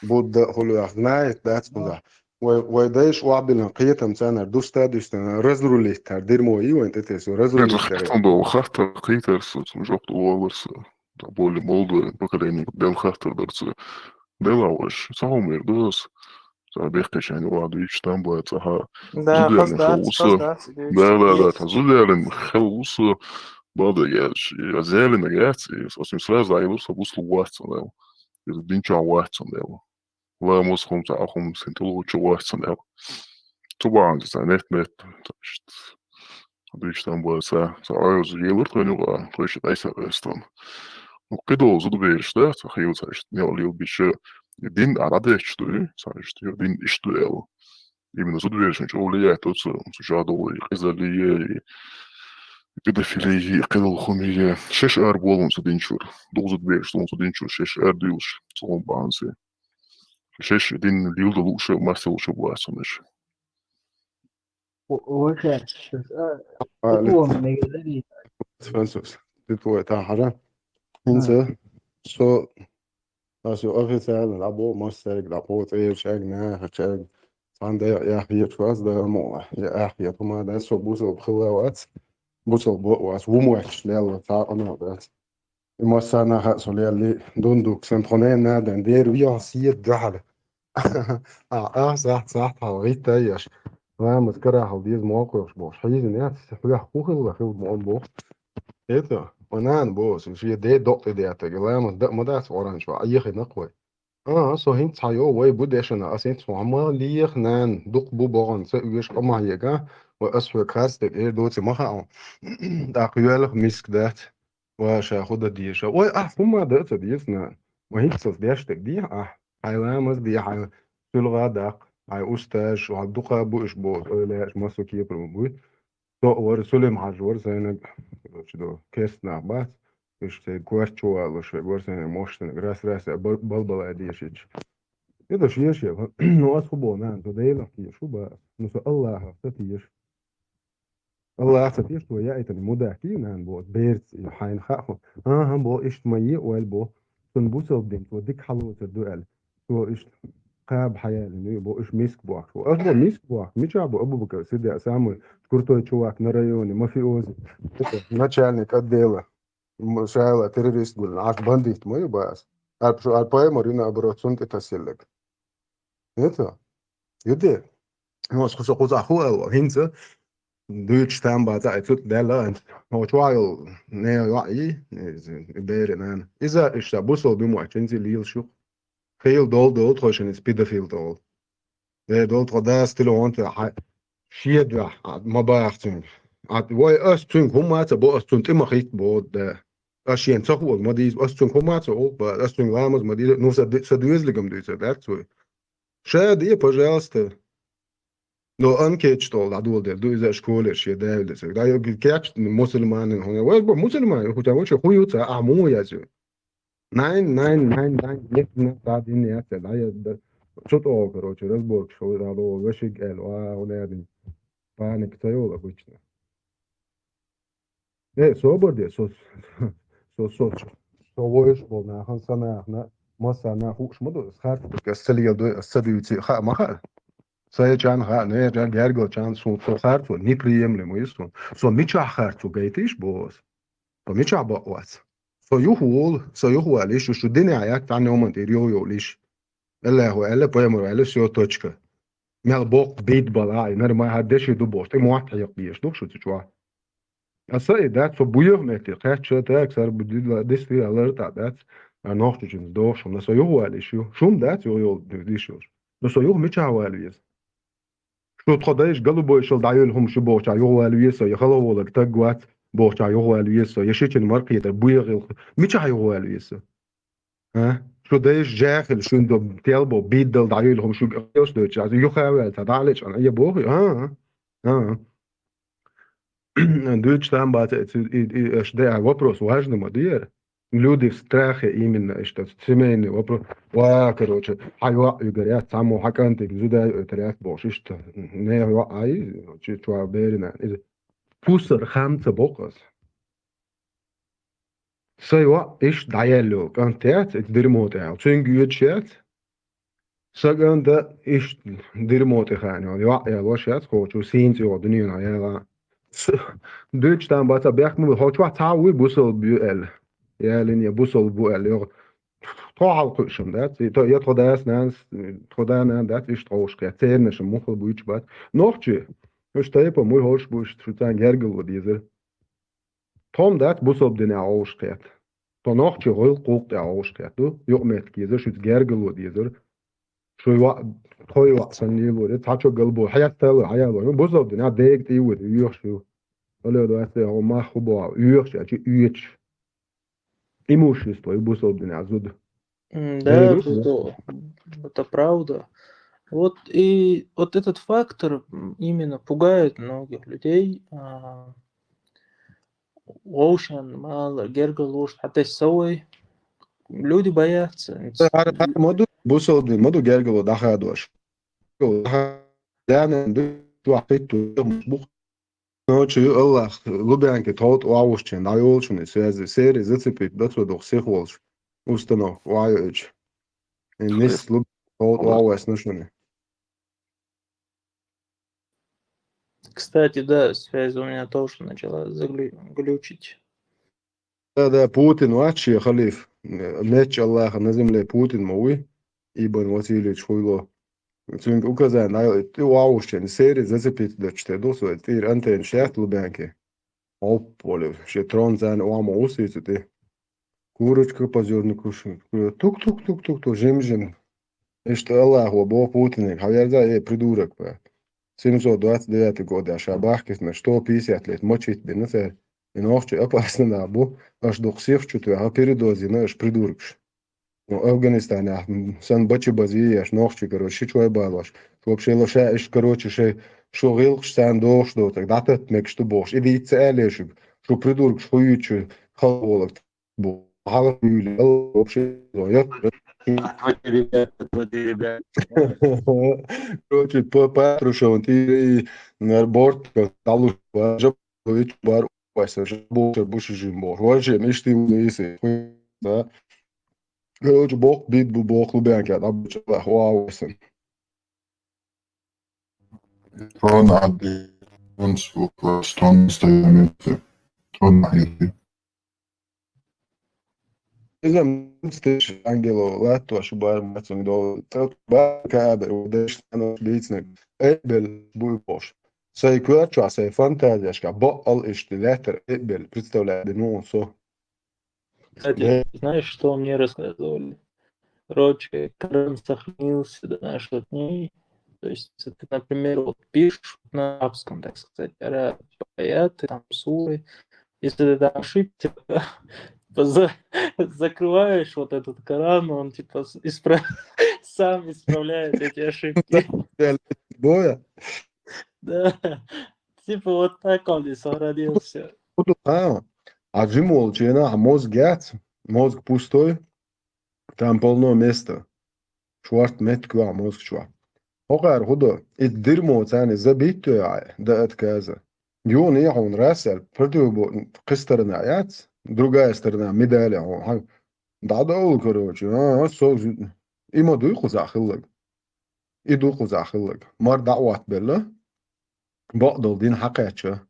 Будда, хулах, знает, да, сказал. Дайш вабилан, приятом цены, дустадустан, разрулить, дерьмо, и он это все, Это разрулить. хартом хартер кейтерс, жоп уолерс, более молодое поколение, дел хартер дарцы, делауш, самомир дос, бехкаш يعني واحد يش там будет, ага, Да, зудерный хаздат, хауса, да, есть. зудерный хауса, бада я зелен реакции, совсем сразу я лучше буслу ватсон, это динча ватсон, لا مسخم تعاقم سنتلو جواتسن أو طبعا تسانيت نت تشت ديش تام بوسا تعاوز يلر تنوغا تشت أيسا أستون وكده زود بيرش ده تخيل تشت نيوليو بيش دين عرادة يشتري تشت دين يشتري أو يمين زود بيرش نشولي توتس سجادو إزالية كده فيلي كده الخمية شش بولون سدينشور دوزود بيرش دون سدينشور شش ديوش صوم بانسي شش دين اليوضا لوشة وما سوشة بواسمش وكان تطور من الجدري Francis, det tror jeg, der har det. Indtil så, altså officielt, der bor måske, der bor til jeg nær, jeg عندي يا أخي تواس ده مو يا أخي طما ده سو بوسو بخوات بوسو بواس وموش لا تاع أنا بس ما سانا هسولي اللي دوندوك سنترونين نادن ندير ويا سير جحل صح هوريت تايش ما مذكرة هوديز موقف بوش حيز ناس حاجة حقوق ولا خود مو إيه وانا بوس في دي دكتور دي أتجلى ما ده سوارن شو أي خي نقوي så hint har jo vært budgetene av sin sommer lir nan duk boboren så uges kommer jeg og os for kast det do til maha da kuyel misk det og så خد دي så og هم ده så دي سنا وهيك så det شتك دي حيوان دي حيوان سلغة دق هاي أستاذ وعدقة بوش بوت لا ما سو كي برمو so ورسولم حجور زين شدو كيسنا بس işte guarčo alış ve görsene moşten gras balbala edişiç. Ya da şey no as hubo nan to değil ki şu ba no Allah haftatiyş. Allah haftatiyş to ya eten mudaki nan bo bert hayn khahu. Ha bo iş mayi wal bo sun bu sobdin to dik halu dual. To iş قاب حياة لأنه يبغى إيش ميسك بواك وأصلا ميسك بواك مش عبو أبو بكر سيدي أسامي كرتو تشواك نريوني ما في أوزي ما تشالني كديلا شايلة تيروريست قول عاش بنديت ما يبغاس الباي مارينا أبروتسون تتسلق إيه يدي هو سخص قوس أخوه أو هنسا دوتش تام بعد أتوت دلا أنت هو شوال نيا وعي بيرنا إذا اشتبوسوا بموعشنزي ليل شو خيل دول خوشن سبيدفيل دول دول تقدر ستيلو أنت شيء ما بعرفين واي أستون هم أتبو أستون تما خيط بود أشياء تقول ما ديز أستون هم أتبو أستون لامز ما ديز نو سدويز لكم ديز ده توي شاید یه пожалуйста لو أنكيت طول عدول ده دو إذا شكول شيء ده ده ده يو كياتش مسلمان هنا وين مسلمان هو تقول شو هو يوتا أعمو يازو ناين يكنا بعدين يأتي ده شو تقول كروش رزبورك شو ده لو وشيك قال ونادي بانك تيولا بيشنا إيه صوبر ده سو ويش بولنا خلصنا إحنا ما صارنا خوش مدو خارج كسليل دو السدويتي خا ما خا ساي جان خا نه جان جرگو جان سو خارج تو نيبريم لمويسون سو ميچا خارج تو جيتيش بوس تو ميچا باوس سو يهول ليش شو الدنيا عياك تعني هم انتيريو ليش إلا هو إلا بيمر إلا سيو توتشكا مال بوق بيت بلاي نر ما هدش يدو بوش موات يقيش دوك شو تشوا أصلا ده سو بيوه متي قاعد شو تاك صار بدي دستي alert ده نوختجن دوش ولا سو يهول ليش شو ده يو ليش سو يهول ميچا واليس شو تخدايش قلبو يشل دايلهم شو بوش يهول ليس يخلو ولا تقوات بوش يهول ليس يشيچن مرقي بويغ ميچا يهول ليس ها شو دايش جاخل شو اندو تيلبو بيدل دايلهم شو يوش دوتش also يخاول تدالش أنا يبوغي Deutsch там бат это вопрос важный модер Люди в страхе именно, что семейный вопрос. Короче, говорят, само хаканты, зуда, это больше, что не ай, что берина. Пусар хамца бокас. Сайва, иш диалог, антеат, это дермота, цунгючат. Саганда иш дермота хана, я лошадь, хочу синти однина, я Deutschland bata bäхму хочва тауи бусол бюэл. Я линия бусол бюэл. Тоал кушам, да? То я тодас нанс, тодана дат иш трошка. Цернеш мохл буич бат. Нохчи. Что я по мой хош буш, что там гергел вот дизер. Том дат бусол дина аушкет. То нохчи рол кук да аушкет. Du, jo met kizer, что гергел вот дизер. Что я той ваксан не вот, тачо галбо. Хаят тел, хаят. Бусол дина дег ти вот, юшо. Eller då att jag har bara ursäkt имущество и бусолдин азуд. Да, это правда. Вот и вот этот фактор именно пугает многих людей. Оушен, мало, гергалуш, حتى السوي. Люди боятся. Моду бусолдин, моду гергалу дахадош. Да, du hast Nочью Аллах, Лубянки, тот уаушчен, айолчен, связи, серии, зацепить, да, что дух всех волч, установ, уаёч. И нес луб, тот уауэс, ношены. Кстати, да, связь у меня тоже начала глючить. Да, Путин, вообще, халиф, меч Аллаха на земле, Путин, мой, Ибн Васильевич Хуйло. Цунг указан, ты уаушчен, серии, зацепить, да, что досу, ты антен шест Лубянки. Поле, ще трон зан уама усицы ты. Курочка позорный кушает. Тук-тук-тук-тук-тук, жим-жим. И что Аллах, оба Путиник, хавярда, придурок, 729 года, Шабахкис, на 150 лет, мочить бы, и ночью опасно на бу, аж до всех чувствую, а передози, аж придурок. Ну, Афганистане, сан бачи бази, аж ночью, короче, что я балаш. Вообще, лоша, короче, что гилк, сан до, что, тогда ты мек, что бош. Иди целишь, что придурок, что ючу, халволок, бо. Вообще, я... Короче, Патрушев, ты на борт, талуш, жабович, бар, пася, больше жимбо. Вообще, мечты улицы, да. Короче, бог бит, бог Лубянки, обычно, вау, Трон عدي ونسوق ستون مستيقظ трон عدي Znam, stiš Angelo letošu barmacung do kāber, udeš no līdznek, ebel buļpoš. Sai kvarčā, sai фантазияшка, бал ишти летер, ebel, представляет носу. Кстати, знаешь, что мне рассказывали? Короче, Коран сохранился до наших дней. То есть, ты, например, вот пишешь на арабском, так сказать, аяты, там, суры. Если ты там ошибся, закрываешь вот этот Коран, он типа сам исправляет эти ошибки. Боя? Да, типа вот так он и сохранился. А Джимолчина, а мозг гет, мозг пустой, там полно места. Шварт метква, мозг шва. Hogar hudo, it dirmo tani zabito да отказа. Юн я он расел, против кисторна яц, другая сторона медаля он. Да короче, има дуйху захиллак. И духу захиллак. Мар дعват белла. بقدر دين حقيقة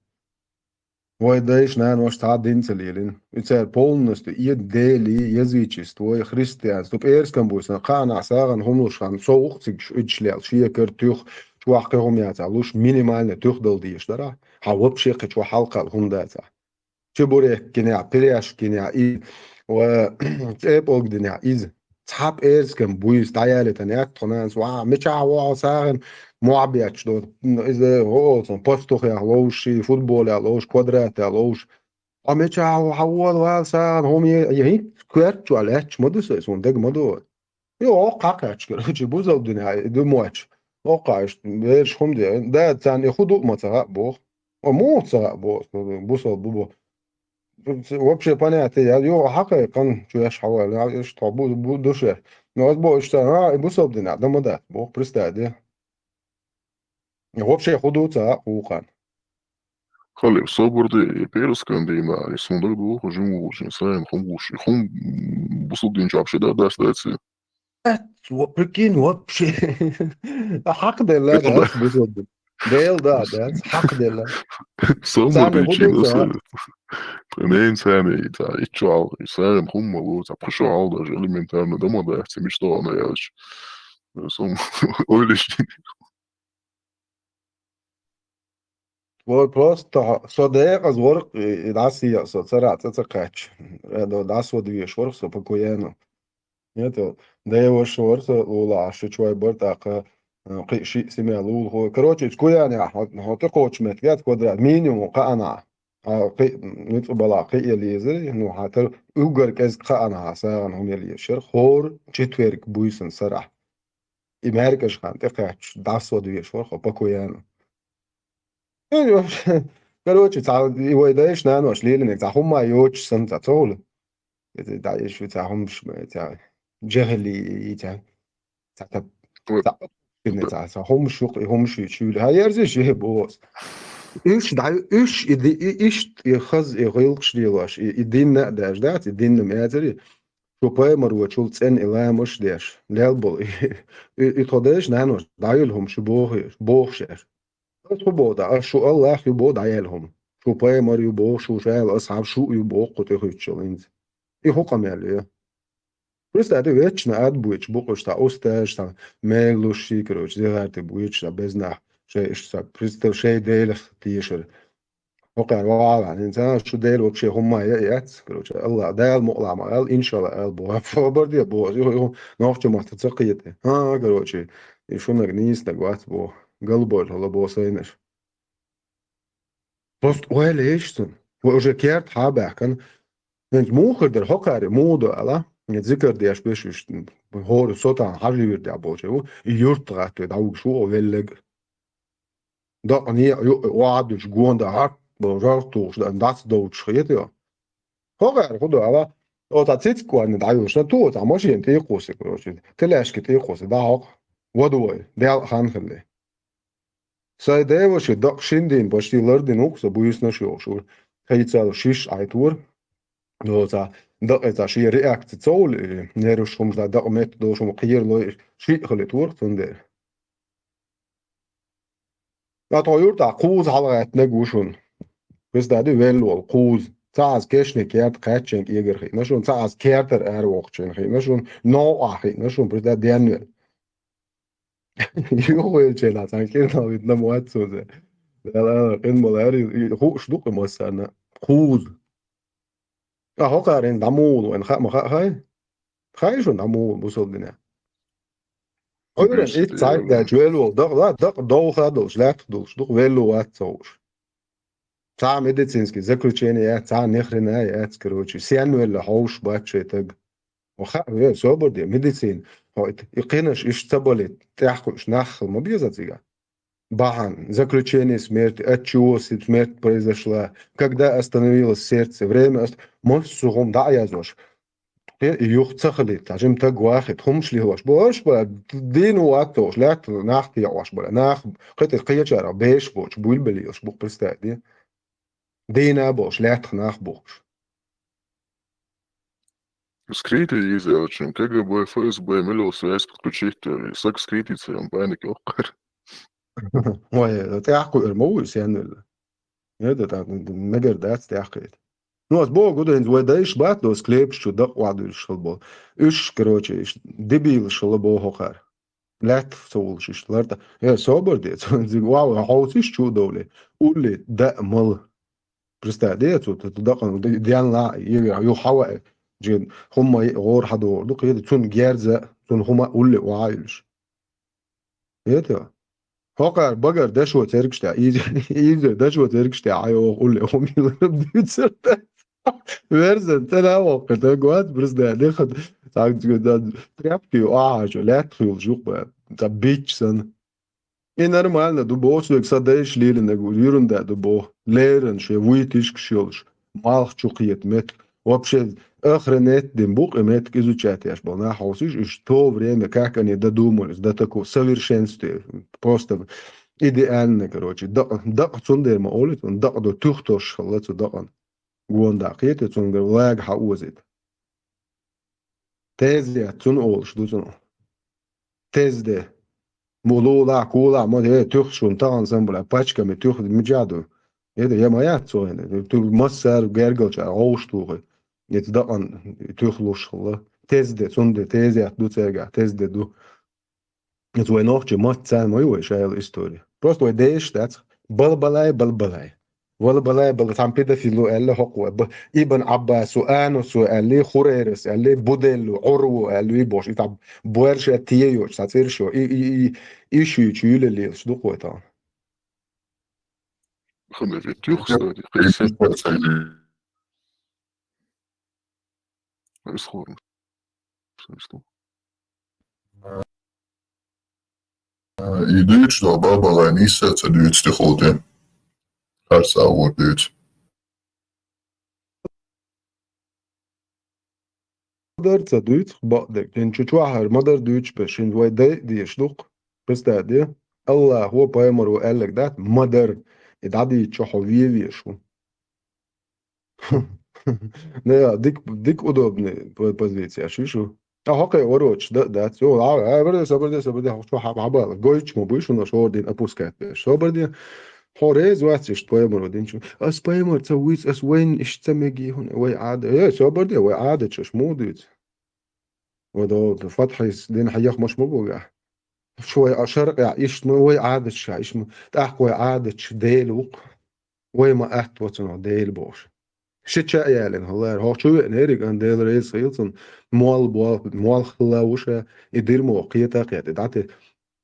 ويدايش نان واش تعدين تليلين يتسال بولنست يدالي يزويتشست وي خريستيان ستوب ايرس كان بوسنا قانا ساغن هملوشان سوختك اتشلال شيا كرتوخ شو حقهم ياتعلوش مينيمالنا تخدل ديش درا حواب شيقت شو حلقة لهم داتا شبوريك كنيا برياش كنيا اي و ايبوك دنيا ايز تحب ايرس كان بويس دايالي تنيات تنانس ميشا وا ساغن معبياتش دو إذا هو بوستوخ يا لوش فوتبول يا لوش كوادرات يا لوش أميتش هو والسان هم يهي كويرتش علىش مدرسة اسمه دق مدور يو قاقش كرجي بوزل الدنيا دو ماتش وقاش بيرش هم ده ثاني خدو ما تغاب بوخ ومو تغاب بوخ بوصل بوبو вообще понятие, я его حقيقة شو يش حوالي إيش بو دوشة ناس بو اشترى بو صوبنا ده مدة بو برستادي вообще خدوتا حقوقا خلي الصبر دي بيرس كان دي ما يسون ده دو خجمو جنسان خموش خم بصد ينجاب شدا داس داتسي прикинь вообще حق دلله داس بصد ديل ده داس حق دلله صبر سامي دي تشين خدوتا أسا تنين سامي تا إتشو عال سام خم ملو تا بخشو عال دا جالي من تارنا ده ما دا احتميش طوانا ياش سوم أولش просто صديق زورق داسي صرع تتقاتش داس ودي شورق سبكويانو это да его шорса лула шучой бортака قيشي سمع لول هو كروتش كوياني هات قوتش متجات كوادرات مينيموم قانا قي نت بلا قي ليزري انه هاتر اوغر كز قانا سان هم يلي شر خور تشتورك بويسن صراحه امريكاش خان تقاتش داس ودي شور خو بكويانو كروتش تعال يودايش نانوش ليلنك هم يوتش سنتا تول دا يشو تاعهم مش تاع جهلي تاع تاع تاع هم شو هم شو هاي يرزش يهبوس ايش دعي ايش ايش يخز يغيلقش ديلاش يدين نقداش دات يدين ماتري شو باي مرو شو تسن الا مش داش لالبل يتوداش نانوش دايلهم شو بوخشر شو بودا شو الله يبود عيالهم شو باي مرو يبوخ شو شال اصحاب شو يبوخ قتيخشلين يحكم عليه Просто это вечно отбыть, буквы что остаешь там, мейлуши, короче, зигарты будет, что без нах, что представь, шей дейлах тишер. وقع وعلا الإنسان شو دايل وبشي هم يأت كروش الله دايل مقلع ما قال إن شاء الله قال بوها فبرد يا بوها يو نوخش ما تتسقيته ها كروش شو نغنيس نقوات بو قلبه هلا بو سينش بس وين إيشتن وأجا كيرت حابة كان أنت مو خدر حقاري مو ده ذكر دي أشبيش هو صوت عن حاجة يرد عبوشه يرتغط دعوق شو ولق ده أني وعد جوان ده عق بجارتوش ده داس دوتش خيطة هو غير خده على أو تعطيت كوان دعوش ده تو تعماشي أنت يقوس كروش تلاش كت يقوس ده عق ودوي ده خان خلي سايده وش دق شندين باشتي لردين وقص بويس نشيو شو خيطة شيش عيتور دوتا دق إذا شيء رياكت تول نيروش هم دق مت دوش مقير لو شيء خليتور تندر لا طيور تاع قوز حلقة نجوشون بس ده ويلو القوز تعز كشنك يات قاتشن يجر خي نشون تعز كارتر وقتشن خي نشون نوع خي نشون بس ده ديانويل يوه الشيء عشان كده بيتنام وقت سوزة لا قن ملاري هو شدوق مسنا قوز هو قارن دمول وين خا ما خا خاي شون دمول بوصل Euren ich zeigt der Joelo doch doch schlecht durch Velo watsoch. Та медицинский заключение я та нехрена я скороче. Сянуэл хоуш бачетаг. وخا يا صبر دي ميديسين هو يقينش اشتبلت تحكش نخل ما бьёзатига. Бахан, заключение смерти, от чего смерть произошла, когда остановилось сердце, время, может, сухом, да, я знаю, يختخلت عشان تاج واحد همش لي هوش بوش بلا دين وقتوش لا ناخت يا واش بلا ناخ قت القيا شرا بيش بوش بول بليوش بوك برستادي دينا بوش لا تخناخ بوش Скрытый язык, чем КГБ, ФСБ, мило связь подключить, сак скрытится, он байник лохкар. وي تاخو الموس يعني هذا تاع نجر دات تاخيت Ну, сбоку гуден зведаешь бат, до склеп, что да ладу шелбо. Иш, короче, дебил шелбо хохар. Лет соулшиш, лерта. Я собор дец, зигвау, хаусиш чудовле. Улли да мал. Представляете, вот это да, диан ла, ю хава, جين هم غور حدور دوك يد تون جيرزا تون هم أولي وعايلش يدا هوكر بقر دشوا تركشتا إيزا دشوا تركشتا عيو أولي هم يلرب ديت سرتا verzen ten elvakad gods brzdēni kad так тряпки аж летхил жук та бичsen и нормально du boos du садаешь лилен на гурюрен да du бо лерен ше вуитиш кшилш малх чухиет мет. Вообще, охранять дембук и мет изучать я был на хаусиш, и в то время, как они додумались до такого совершенствия, просто идеально, короче, да, цундер олит, он да, до тухтош, халацу да, он. Гуонда, киет, цундер, лаг хаузит. Тезия, цун олш, дузун. Тезде. Мулула, кула, моде, тух шун, таан самбула, пачками, тух миджаду. Это я моя цоина. Тух массар, гергалча, олштухы. Это да, он, тух лушхла. Тезде, цунде, тезия, дуцега, тезде, ду. Это вы ночи, мать цан мою, шайл история. Просто вы дейш, так, балбалай, балбалай. والبلاي بلتعم بيدا في لو قال له حقوق ابن عباس وانس وقال لي خريرس قال لي بودل وعرو قال لي بوش يتعب بويرش تييو ساتير شو اي شو يشيل اللي صدق وقتها خلنا في تيوخ قصة مسخور I Deutsch da Barbara Nisse zu Deutsch die Rote. Als auch Deutsch. مدر تدويت بقدر إن شوهر مدر دويتش باش إن واي دي يشلق بس ده الله هو بايمر وقال لك ده مدر يدعدي تشوحوي يشو ne dik udobne pozicija šišu a hokej oroč da jo a brde što haba gojč mo bišu na šordin apuskat što brde horez watsish poemor odinchu as poemor tsawis as wen ishtamegi huna way عاد يا شو برضه way عاد تش مودت وده فتح دين حياخ مش مبوجع شوي شرق يعيش way عاد شايش تحكوا عاد ديلوق way ما احت وتنو ديل بوش شتى يالن هلا هو شو نيرك ان ديل ريس هيلسون مال خلاوشة يدير موقيتا قيادة دعته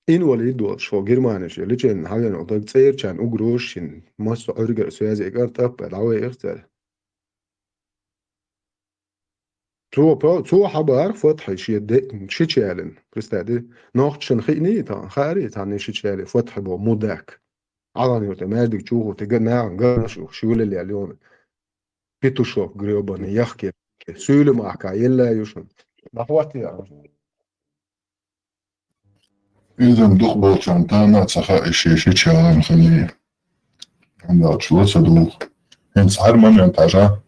إن وليد دول شو جرمانيش اللي كان حاجة نقطة تصير كان أجروش إن مصر أرجع سوازي إيجارت أب العوي إختار تو حبار فتح شيء يالن برستادي ناخد شنخيني تا خاري تاني شيء يالن فتح بو موداك على نيوت مادك تشوفه تجنا عن شو اللي اليوم بيتوشوف جريوبان يحكي سؤال معك يلا يوشن نحواتي يعني إذا مدخبر كان تانا تسخاء الشيشي تشاغل خليه عندها تشلو صدوق هنس هر من ينتعجا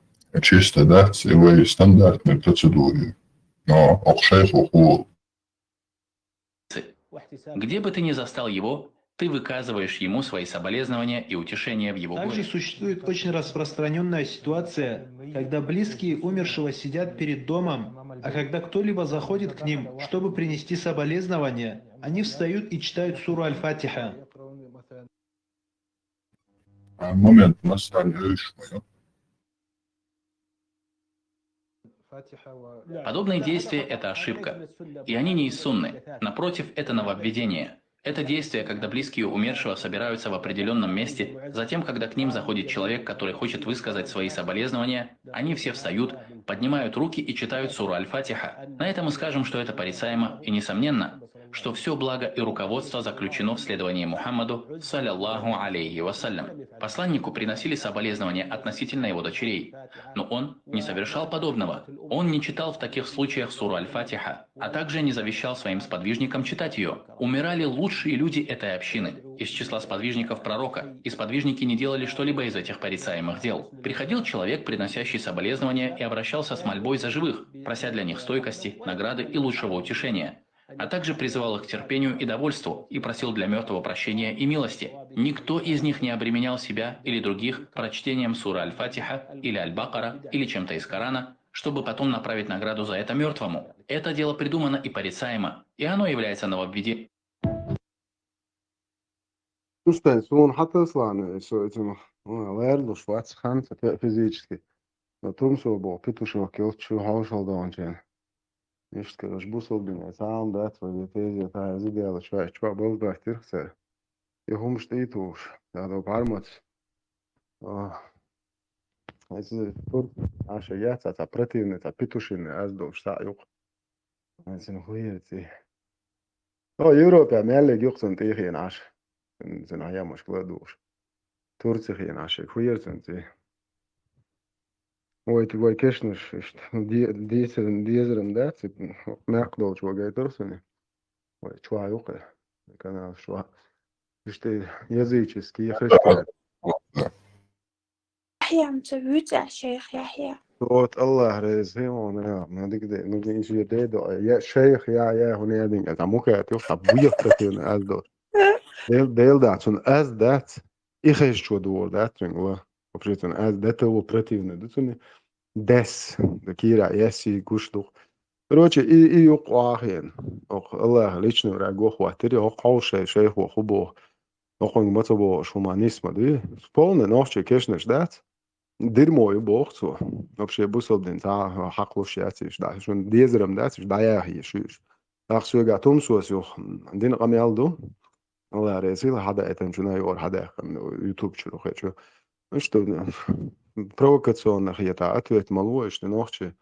تشيست ده سيوي ستاندرد من процедуре но أقشيخ وخور. Где бы ты ни застал его, ты выказываешь ему свои соболезнования и утешения в его Также горе. существует очень распространенная ситуация, когда близкие умершего сидят перед домом, а когда кто-либо заходит к ним, чтобы принести соболезнования, они встают и читают суру Аль-Фатиха. Момент настали решмаю. Подобные действия – это ошибка, и они не из сунны. Напротив, это нововведение. Это действие, когда близкие умершего собираются в определенном месте, затем, когда к ним заходит человек, который хочет высказать свои соболезнования, они все встают, поднимают руки и читают суру Аль-Фатиха. На этом мы скажем, что это порицаемо, и несомненно, что все благо и руководство заключено в следовании Мухаммаду, саллаллаху алейхи вассалям. Посланнику приносили соболезнования относительно его дочерей, но он не совершал подобного. Он не читал в таких случаях суру Аль-Фатиха, а также не завещал своим сподвижникам читать ее. Умирали лучшие люди этой общины, из числа сподвижников пророка, и сподвижники не делали что-либо из этих порицаемых дел. Приходил человек, приносящий соболезнования, и обращался с мольбой за живых, прося для них стойкости, награды и лучшего утешения, а также призывал их к терпению и довольству и просил для мертвого прощения и милости. Никто из них не обременял себя или других прочтением суры Аль-Фатиха или Аль-Бакара или чем-то из Корана, чтобы потом направить награду за это мертвому. Это дело придумано и порицаемо, и оно является нововведением. Сун حتى أصلا اسمه غير شوات خمسة فيزيكي تومسو بو بيتوشو كيوت شو هاوشال دونجين إيش كده بوصل بين سام ده فيزيكي تاع زيد على شوية شوية بول بحتير سر يهم شتيتوش هذا بعرمت هذا تور عشيات تاع بريتين تاع بيتوشين أزدوش سايق هذا هويتي يوروبا مالك يقصن تيخين عش زين هيا مشكلة دوش تورتي خين عشي خوير تنتي Vai kešniš, diezram deci, merkdolč vai torsuni, vai čvajuke, kanal šva. Işte языческие христиане. يحيى متزوج يا شيخ يحيى. صوت الله رزقه وانا نقدر نجي ديدو يا شيخ يا هنا دين اتعموك يا تيوخ ابويا فرتين از دور ديل داتون از دات إخش شو دور داتون و وبريتون از دات هو противно датون دس دكيرا ياسي гуштух. Короче, и يقواهين الله лично рагох ватери оqауше шейх وخبو оqong матабо шуманисма ди полный ночи кешнеш дат дерьмо бохцо вообще бусолдин та хаклушяциш да шун дезерам датиш дая хишиш ахсу гатум сосю дин qamyaldu الله رزيل حدا اتنجنا يور حدا يوتيوب чу хочу что провокационно хета ответ малой что ночи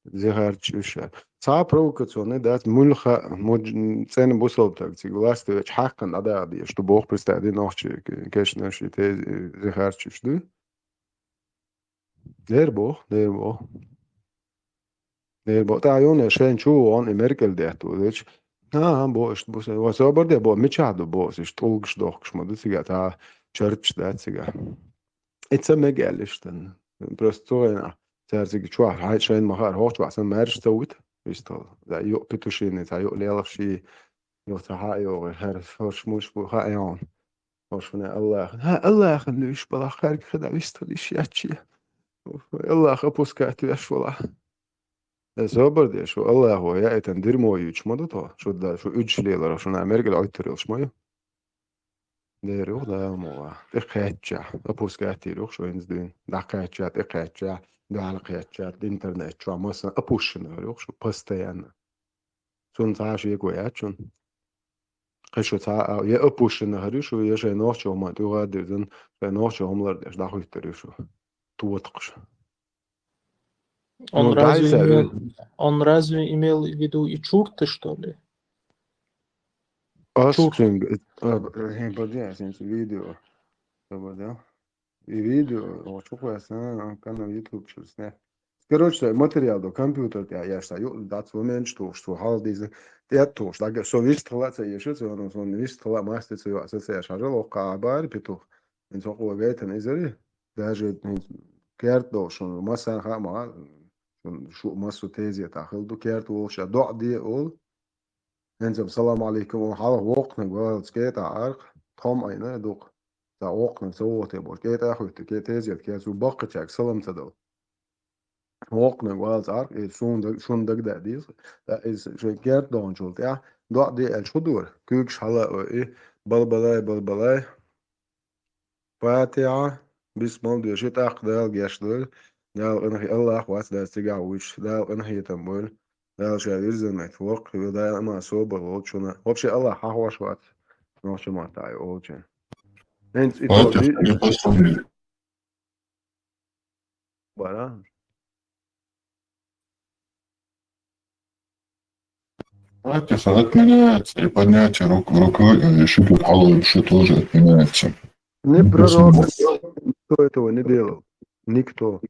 زهرتشوشة صعب провокационный دات ملخا цены бусолтак цигуласты чхакан адади что бог представди ночи кешна шите زهرتشوشды дербо та юна шен чу он Меркель дяту деч бош бус васобар де бо мечаду бос ist толгш doch schmod ciga ta church da ciga it's a megalishten просто so ترزق شوار هاي شين مهار هوش وعسن مارش توت يستل ذا يو بتوشين ذا يو ليلف شي يو تهاي يو هرس هوش مش بو هايون هوش من الله ها الله خليش بلا خير كذا يستل يشياتشي الله خبوس كاتو يشولا زبر دي شو الله هو يا تندير مو يوش مدته شو ده شو اج ليلر شو امريكا الايتريل شمايو ديرو ده مو اخاتشا ابوس كاتيرو شو ينزدين دقاتشا اخاتشا دعالقياتشات الانترنت شو مثلا ابوشنا يروح شو постоянно شون تعاش يقويات شون خشوا تاع يا ابوشنا هري شو يا شيء نوش ما تقعد دين شيء نوش هملر داش داخل يتري شو توتقش Он разве имел в виду и чурты, что ли? Asking بدي أسمع فيديو بدي видео وشوفوا أنا كانوا يوتيوب شو اسمه Короче, материал до компьютера я стою, да, в момент, что хал diese, der Tusch, da so wisst du, я шутил, он so wisst du, мастер, so я шарил, кабар, петух, in so geht не зери, даже керт до, что масса хама, شو массу тези тахил, до керт ол, ша до ди ол, انزم السلام عليكم وحاله وقتنا قال سكيت عارق tom ayna دوق تا وقتنا سوته بول كيت اخو كيت تيزيت كيسو باقتك سلام تدو وقتنا قال عارق شون دق ديز دا is شو كيرت دون شولت يا دو دي الشدور كوكش هلا ايه بلبلاي فاتحة بسم الله دي شيت اقدال جاشدل قال انا الله واسد استجاوش قال انا هي تمول قال شاير زمت وقت ودا ما صوب وشنا вообще الله هو شوات نوش ما تاي اوجن انت برا Давайте отменяется, и поднятие рукой, шипут голову, что тоже отменяется. Не пророк, никто этого не делал. Никто.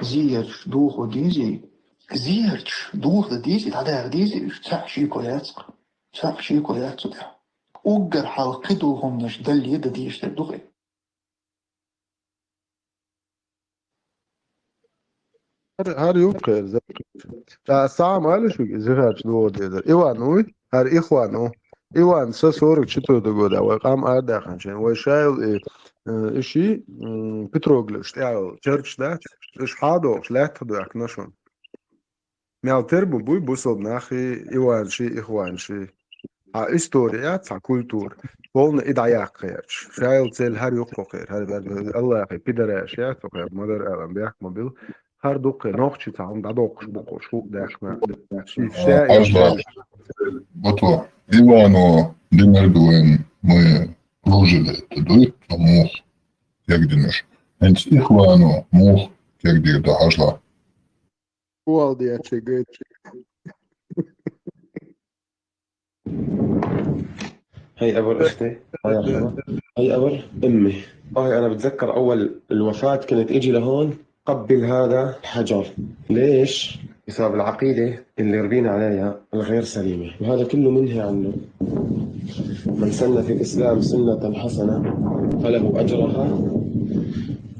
Ziyarch door deze. Ziyarch door deze. Dat er deze is. Zag je koyatsk. Zag je koyatsk. Ogger halqidhom nash dal yada deze door. هر يوقع ساعة مالش زهرش دو ديدر إيوانوي هر إخوانو إيوان ساسورك شتو دقودا وقام أرداخنشين وشايل إشي بتروغلش تعال تشرش ده إش حادوش لا تدوك نشون ميال تربو بوي بوصل ناخي إيوان شي إخوان شي история, культура, полная идея, короче. Шайл цель هر يوقع خير هر الله يخي بيدرش يا تقول مدر ألم بيحك مبيل هر دوقة نوخش تعم دادوقش بقوش فوق داخنا Вот Ивану Демердуэн мы прожили туди, тому як дінеш. Енс Ихвану мух як дір догажла. Уалди я чегет. هي أول أختي، الله يرحمها. هي أول أمي. هاي أنا بتذكر أول الوفاة كنت إجي لهون قبل هذا الحجر. ليش؟ بسبب العقيدة اللي ربينا عليها الغير سليمة، وهذا كله منهي عنه. من سن في الإسلام سنة حسنة فله أجرها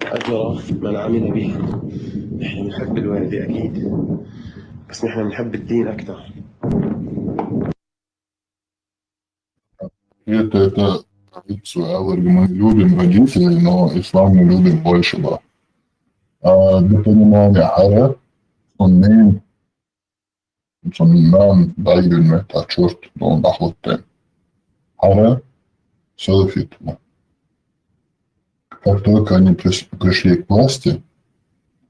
أجر من عمل بها. نحن بنحب الوالدة أكيد، بس نحن بنحب الدين أكثر. Это сؤال мы любим родителей, но ислам мы любим больше. Да. Для понимания хара, он нам дает это черт, но он охотен. Хара салафитма. Как только они пришли к власти,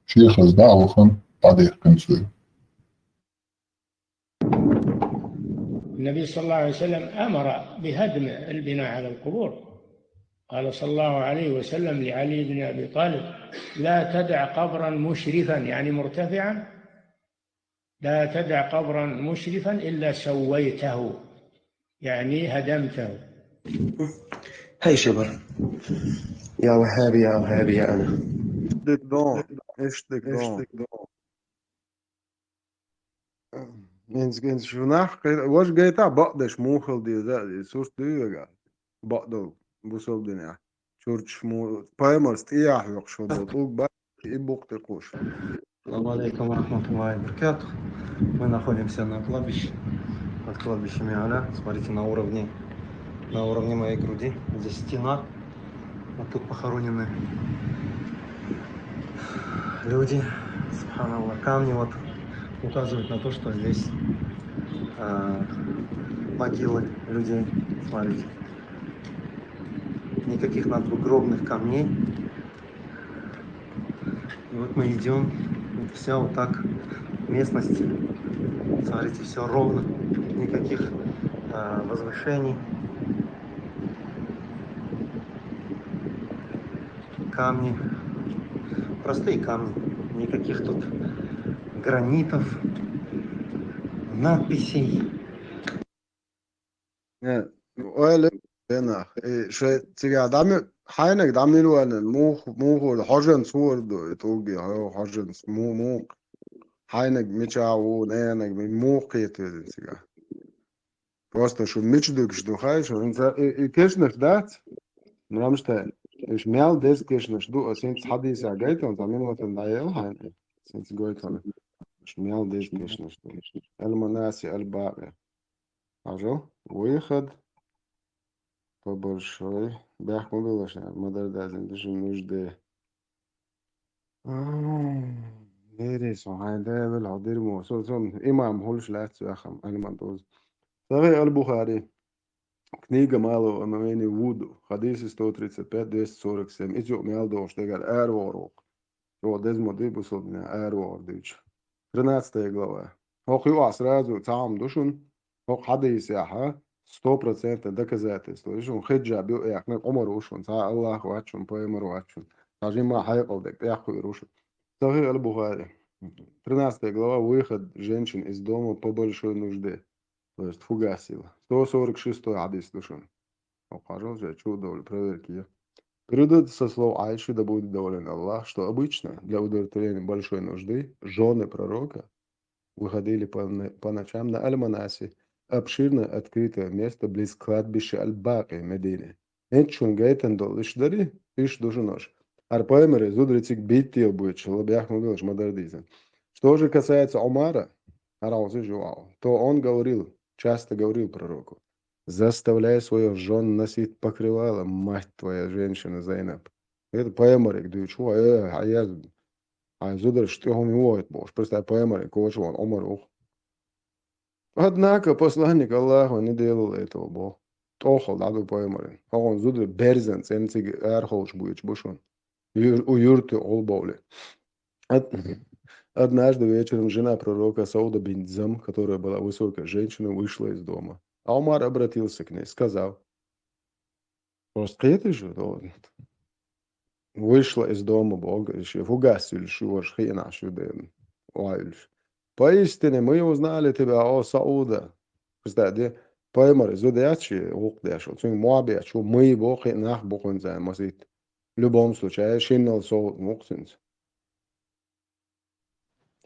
шейх Аздаухан под их концу. النبي صلى الله عليه وسلم أمر بهدم البناء على القبور. قال صلى الله عليه وسلم لعلي بن أبي طالب: لا تدع قبرا مشرفا، يعني مرتفعا، لا تدع قبرا مشرفا إلا سويته، يعني هدمته. هاي شبر يا وهابي يا وهابي يا أنا. Eens vannacht was geht ab, de schmuchel die dat so stuur baqdo busol dunya. Church mu paimars tiyah yoqshod ook ba ibuk текуш. Ассаламу алейкум рахматуллахи баракатух. Мы находимся на кладбище, под кладбищем Аля. Смотрите, на уровне моей груди. Здесь стена. Вот тут похоронены люди. Субханаллах. Камни вот указывают на то, что здесь могилы людей. Смотрите. Никаких надгробных камней. И вот мы идем. Все вот так. Местность. Смотрите, все ровно. Никаких возвышений. Камни. Простые камни. Никаких тут гранитов, надписей. Öyle bena. Şey tiga حينك دعملوا أنا الموخ الحجن صور دو توجي هاو حجن موخ حينك متشاو نانك موخ كيتر سيجا просто شو متشدك شو خايش انت كيشنش دات نرامشتا إيش مال ديس كيشنش دو أسنت حديث عجيت وانت عمين وطن دايل هاي سنت جويت أنا إيش مال ديس كيشنش دو المناسي الباقي عجو ويخد побольшой. Бях му било ще, мадър дазен, души нужде. Нери со, хайде бел حضير مو. إمام هولش لات سواخم, أنا منطوز. Сахih al-Bukhari. Книга malo amameni vudu. Hadisi 135-247. Iću mjeldo štegar ervorok. Ovo dezmo dibusodnja ervordić. 13. glava. Hok juas razu tam dušun. Hok hadisi aha. 100% доказательства. Ишун хиджа бил яхна Умар ушун. Та Аллах вачун, поэмар вачун. Тажи ма хайқалдек, яху и рушун. Сахих аль-Бухари. 13 глава. Выход женщин из дома по большой нужде. То есть фугасила. 146 хадис душун. Пожалуйста, чудо, проверки. Передают со слов Айши, да будет доволен Аллах, что обычно для удовлетворения большой нужды жены пророка выходили по ночам на Аль-Манаси, обширное открытое место близ кладбища Аль-Баки, Медины. Энчун гейтен дол ишдари, иш душунош. Арпаймеры зудрицик биттил будет, шалабях мугалаш мадардизен. Что же касается Омара, то он говорил, часто говорил пророку: заставляй своих жен носить покрывало, мать твоя женщина Зайнаб. Это поэмарик, да чего, я зудр, что он его больше, просто поэмарик, кого он Омарух. Однако посланник Аллаха не делал этого, Бог. Тохал, даду поэмарин. Он зудр берзен, ценциг эрхолш будет, бушон. У юрты олболи. Однажды вечером жена пророка Сауда бин Зам, которая была высокой женщиной, вышла из дома. А Умар обратился к ней, сказал: просто ты же вышла из дома Бога, еще фугасиль шуаш хина шуден. Поистине мы узнали тебя, о Сауда. Кстати, поймали, зудячи, ухдяшо, цинг муабиачу, мы бохи нах бохонзай, мазит. В любом случае, шиннал со муксинц.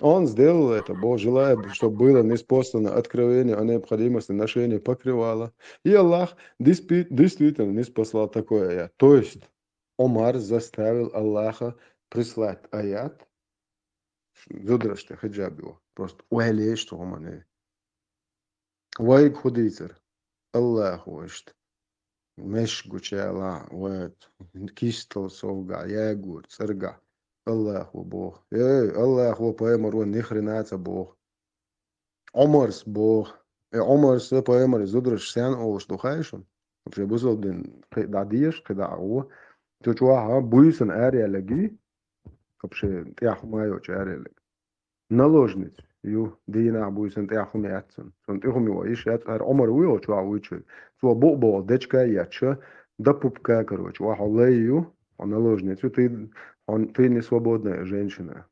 Он сделал это, Бог желает, чтобы было неспослано откровение о необходимости ношения покрывала. И Аллах действительно неспослал такое аят. То есть Омар заставил Аллаха прислать аят, выдраште хаджабио, просто уэлей, что омане. Вайк худицер, Аллаху ишт, меш гучала, уэт, кистал совга, ягур, церга. Аллаху Бог. Аллаху поэмару нихренаца Бог. Омарс Бог. Омарс поэмар зудраш сян олш духайшон. Вообще бузол дин дадиеш, когда ау. То чуаха буйсан ариалаги. Вообще тяхмайо чариалаг. Наложниц. Ю дина буйсан тяхмятсан. Сон тяхмио иш яц ар Омар уйо чуа уйчу. Чуа бо дечка яча. Да пупка, короче. Уаха лею. Наложницу ты не свободная женщина.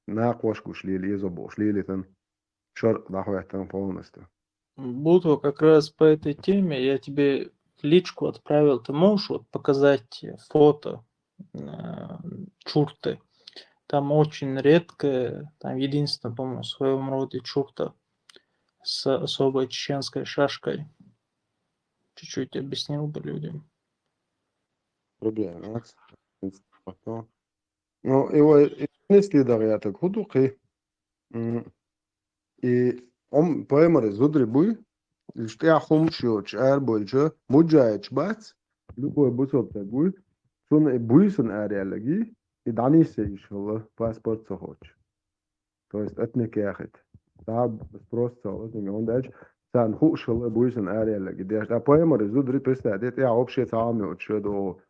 На кошку шли или забыл, шли или там шар нахуй там полностью. Буду как раз по этой теме. Я тебе в личку отправил. Ты можешь вот показать фото чурты? Там очень редкая, там единственное, по-моему, в своем роде чурта с особой чеченской шашкой. Чуть-чуть объяснил бы людям. Проблема. Ну, его если да, я так худухи. И он поэмары зудри буй. Что я хумчу, чар больше, муджаич бац. Любой бусот так буй. Сон и буйсон ариалаги. И данисе иншаллах паспорт сохоч. То есть это не кехет. Да, просто вот не он дальше. Сан хушалла буйсон ариалаги. Да поэмары зудри представь. Это я общее сами вот что до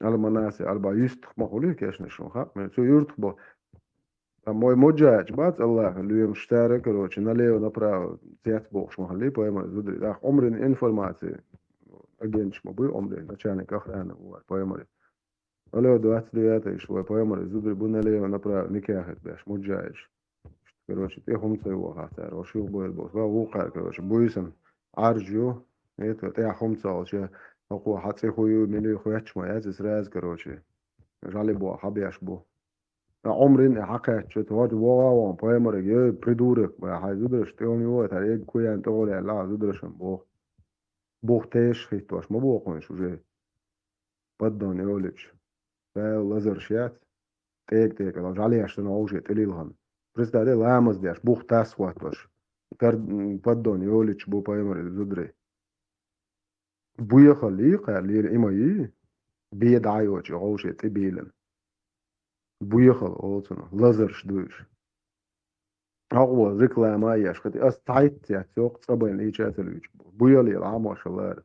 المناسي أربعة يستخ ما هو ليه كيش نشون خا من شو يرتبو مoj mođač bac Allah ljujem štare короче налево направо цвет бог шмахали поема зудри да омрин информации агент шмабы омрин начальник охраны поема налево 29 швой поема зудри бу налево направо никахет беш моđač короче те хумца его хатар ошил бойл бос ва вуқар короче буйсан аржу это те хумца вообще أقوى حتى خوي مني خوياتش ما يعزز راز كروشي جالي بو حبيش بو عمرين حكى شو تواجه واو بايمر يجي بريدورك ما هاي زودرش تيوني هو ترى كوي أنت قولي لا زودرشم بو تيش خيتوش ما بو قوي شو جي بدون يولش فلازر شيات تيك لو جالي عشان أوجي تليلهم بس ده لامز ديش بو تاس واتوش بدون يولش بو بايمر زودري بويا خلي قال إماي بيد عيوش عوشة تبيلن بويا خل أوتنا لازر شدوش أقوى ذكلا ما يش خدي أستعيت يا سوق صبين إيش أتلوش بويا لي العام شلار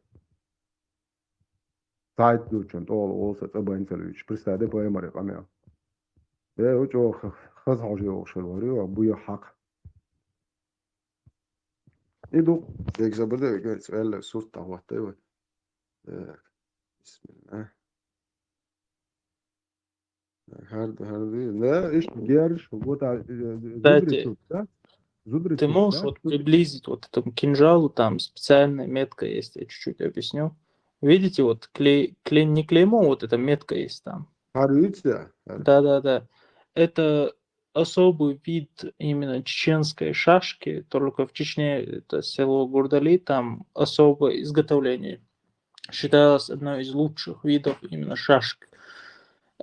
تعيت دوشن طول أوسط صبين تلوش بس هذا بويا مري قميع ده وجو خذ حاجة وشلوري وبويا حق إدو ديك زبدة يقول سؤال صورة وقتها بسم الله لا ايش جارش вот Кстати, ты можешь вот приблизить вот этому кинжалу, там специальная метка есть, я чуть-чуть объясню. Видите, вот не клеймо, вот эта метка есть там. Да. Это особый вид именно чеченской шашки, только в Чечне, это село Гурдали, там особое изготовление. Считалось одной из лучших видов именно шашки.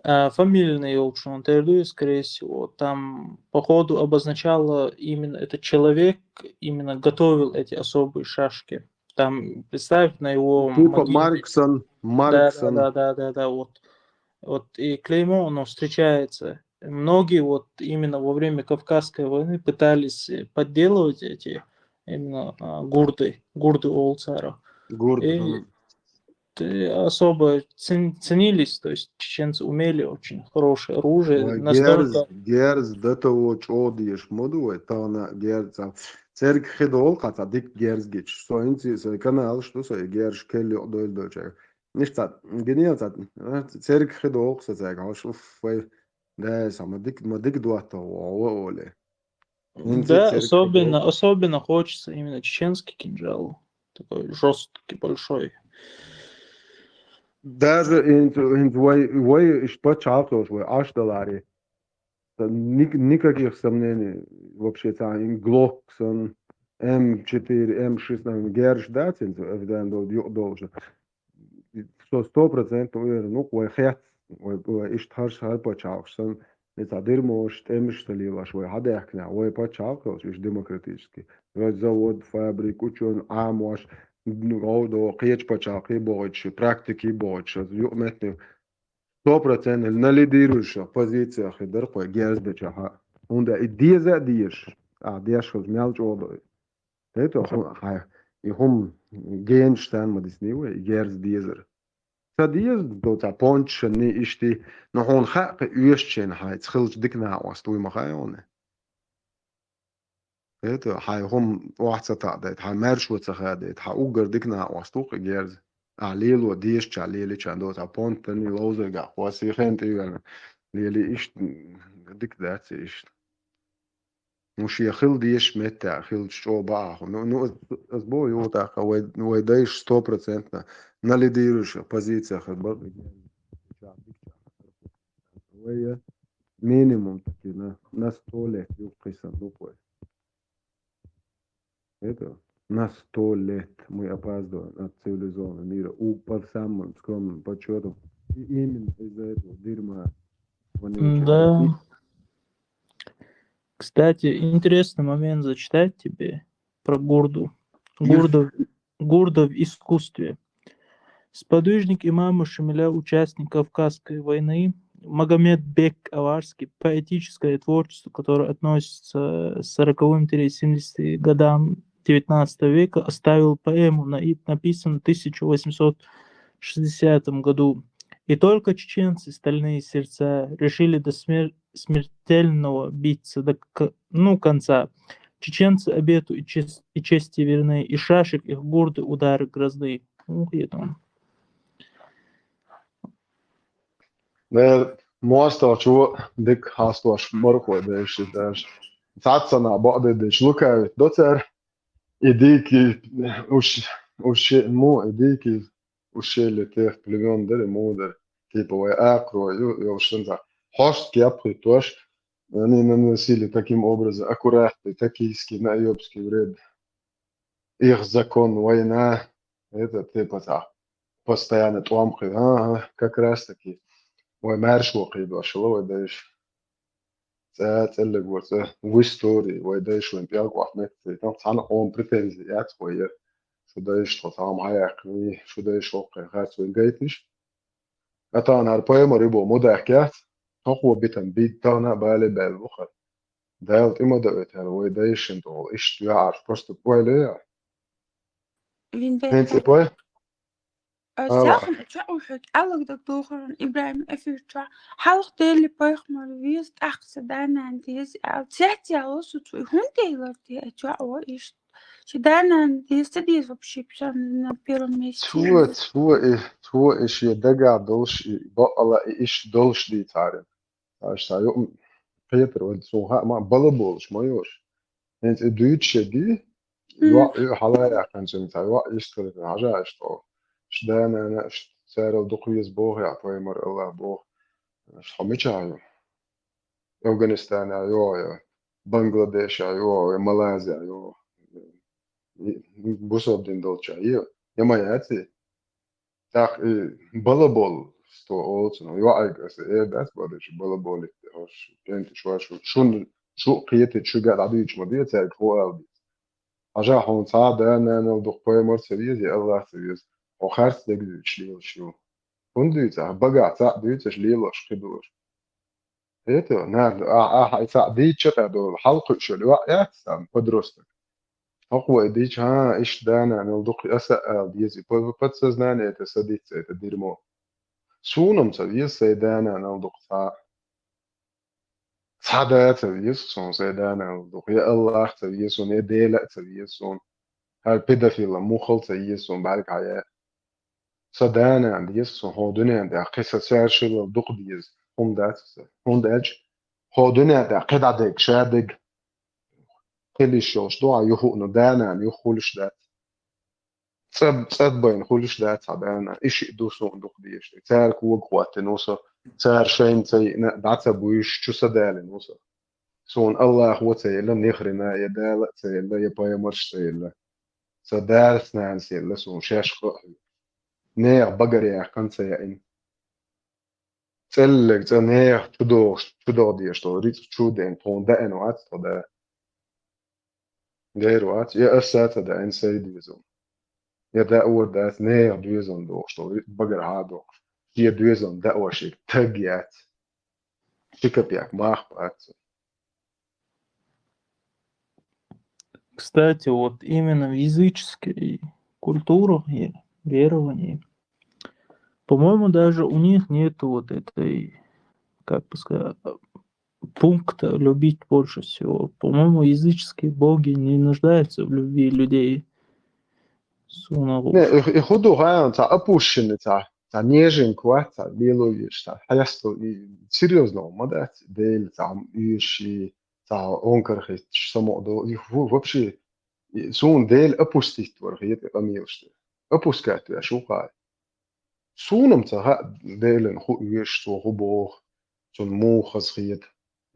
Фамильный Олчун Терду, скорее всего, там походу обозначало именно этот человек, именно готовил эти особые шашки. Там, представь, на его типа Марксон. Да, вот и клеймо, оно встречается. Многие вот именно во время Кавказской войны пытались подделывать эти именно гурды Олцара. И особо ценились, то есть чеченцы умели очень хорошее оружие. Герз до того, что одеешь моду, это она герца. Церк хедол, хотя дик герз гич. Соинцы, свой канал, что свой герш келли одоль дочек. Nicht dat genial dat церк хедол, кстати, гашу фай да сама дик дуата оле. Да, особенно хочется именно чеченский кинжал. такой жесткий, большой. Даже вой что чалкос, вой аж доллари. Никаких сомнений вообще там Глоксон, М4, М6, Герш, да, должен. 100% уверен, ну, вой хет, вой иштхар почалксон. Это дырмош, темишталилаш, вой хадехня, вой почалкос, виш демократический. Вой завод, фабрик, учен, амош, гоудо, кеч почалки больше, практики больше, юметни. 100% на лидирующих позициях и дырпой герздечаха. Und diese dies, dies was мелч оба. Это хай. И хум генштан мадисниwe герз дизер. Та диз до та понч не ишти но хон хак уешчен хай цхилж дикна вастуй махайоне. Это хай хум вахцата дайт хай мерш вацха дайт хай угер дикна вастуq герз. Лило диes cha lili cha do ta pont ni lozega wasi khent igen. Lili ist dik dat ist. مش يخل ديش متى خل شو باه ну сбой его так а вы даешь 100% на лидирующих позициях вы минимум таки на 100 лет юкисан лупой это на 100 лет мы опаздываем от цивилизованного мира по самым скромным подсчетам и именно из-за этого дерьма Да. Кстати, интересный момент зачитать тебе про Гурду. Гурда в искусстве. Сподвижник имама Шамиля, участник Кавказской войны, Магомед Бек Аварский, поэтическое творчество, которое относится к 40-70 годам XIX века, оставил поэму, написанную в 1860 году. И только чеченцы, стальные сердца, решили до смертельного биться до конца. Чеченцы обету и чести верны, и шашек их горды удары грозны. Most شو ديك هاستوش مركو داش ساتسنا بعض داش لوكا دوتر идейки уж му идейки ушели тех племен дали мудр типа вой акро и что-то хост кепы тоже они наносили таким образом аккуратный такийский наёбский вред их закон война это типа так постоянно томхи как раз таки вой марш وقيد وشلو داش اللي قلت وستوري ويداش وين بيقع مت تان اون بريتنزيات ويا شو داش طعم عاقني شو داش وقع خاص وين جايتش اتان هالباي مريبو مدحكات هو بيتن بيت تانا بالي بالبخر دايلت إما دقيت هل ويداش انتو إيش تعرف بس بويلي هنتي بوي Sachen het elk dat dogen Ibrahim Efirtwa halk dele poich maar wie is achter daarna en die is uit zet ja los het hundeler die het ja o is je daarna die is op schip na первом месте تو إيش يدقع دولش بقلا إيش دولش دي تعرف عاش تعيو بيتر ودسوها ما بلبولش ما يوش هنت دويتش دي يو حلايا كان جنتا يو يشتري عجاش تو شدانا أنا سعر دقيس بوه يا طيمر الله بوه شحميشايو أفغانستان يو بنغلاديش يو ماليزيا يو بوسوب دين دولشا يما ياتي так балабол сто олцно يو أيقاس بس بدش بالابول هوش كنت شو قيت شو قاعد عديش مدير تاعك هو ألبي عجا هون صعد أنا ندق بيمر سريز الله سريز وخارس دقدر شليل شو كنديتا بقى تعديت شليل أشخدور هيتو نار تعديت شتا دول حلقة شو الوقت سام بدرستك أقوى ديش إيش دانا ندق أسأل ديزي بتسزناني تسديت تديرمو سونم سديس سيدانا ندق صعدات سديسون سيدانا ندق يا الله سديسون يا ديلا سديسون هالبيدافيل مخل سديسون بعد حياة صدانا عند يسون هودني عند قصة ساشل دق ديز هم داج هودني عند قطع ديك شادق كل شوش دعا يهون دانا يخولش دات صد باين خلش ده تعبانة إيش دوسون دوق ديش تار كوك قوات نوصا تار شين تي دعتا بويش شو سدال نوصا سون الله هو تي إلا نخرنا يدال تي إلا يبايا مرش تي إلا سدال سنان سي إلا سون شاش خطي نير بقر يا كان تي إن تلك تنير تدور ديش تو ريت تشودين تون دا إنوات تدا غير وات يا أسات دا إن سيدي زون Ja, det ord det ner duizon då står bagar ha då. Det duizon det var sig tagiat. Шикапьяк махпат. Кстати, вот именно в языческой культуре и веровании, по-моему, даже у них нету вот этой, как бы сказать, пункта любить больше всего. По-моему, языческие боги не нуждаются в любви людей. Ne, يخدوا غاية تاع أبوشن تاع نيجن كوا تاع بيولوجيش تاع حيستو سيريوزنو مدات ديل تاع يشي تاع أونكر سمو دو вообще سون ديل أبوستيت ورغيت أميوشت أبوسكات يا شو قاي سونم تاع ديل نخو يش تو غبوخ سون مو خزخيت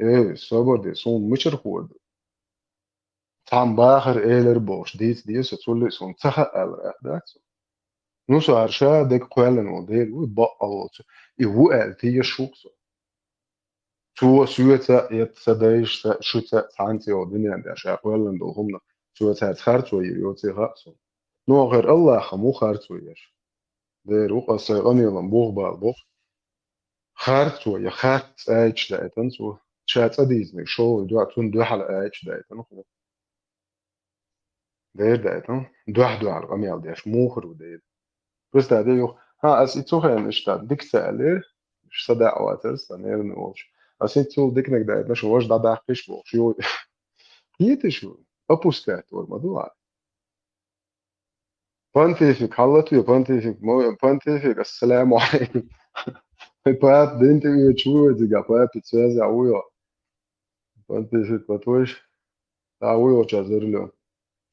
إيه صبر دي سون مشر خود تام باخر إيلر بوش ديس تولي سون تخا ألر Nu så är det kvällen och det är bara alltså i vår tid sjukt så syta ett sadaish skjuta tanti och den där så kvällen då هم så att خرج ويوتي رأسه نو غير الله خمو خرج ويش ده روق صيغني لمبوغ بالبوغ خرج ويا خرج ايش دايتن سو شات اديزني شو دو تون دو حلقه ايش دايتن ده دايتن دو على اميال داش موخر ودايت بس ده يو ها as ich suche nicht da dick sale مش صدق واتس انا نقولش as ich so dick نك ده مش واش ده ده فيش بو شو هي شو ابوسكات والموضوع بانتيفيك حلت يا بانتيفيك مو بانتيفيك السلام عليكم بات دينت شو دي بات تسازع ويا بانتيفيك بتوش ويا تشازرلو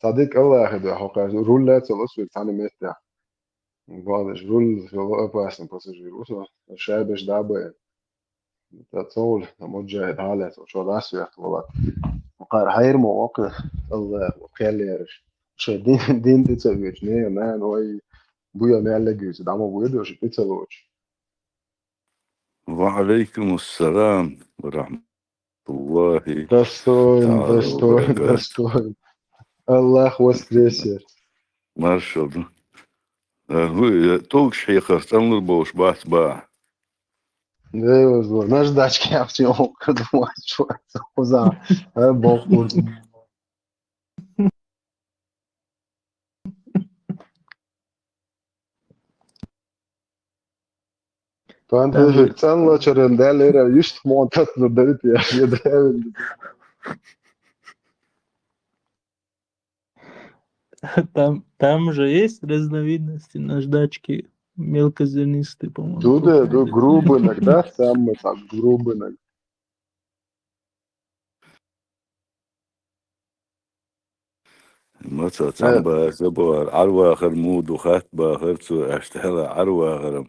صديق الله ياخذ حقه رولات الاسود تعلم يفتح بعض رول في أباسن باسجيروس الشايبش دابا تطول مجاهد حالات وشو داس يحت والله وقار حير مواقف الله وكال يارش شو دين تتسويش نيه مان وي بويا مالك جيس دعمو بويدو وش تتسويش وعليكم السلام ورحمة الله دستور الله وستريسير ما شاء الله هو توك شيخ استمر بوش بات با ايوه زور نجداش كيف يوم كده واحد شوية خزع بوقور فانت فيك تنلا شرن ده ليرا يشت مونتات ندرت يا ده Там же есть разновидности наждачки мелкозернистые, по-моему. Туда, грубый иногда, самый так грубый иногда. مثلا تنبا زبور عروة آخر مود وخات باخر تو اشتهل عروة آخرم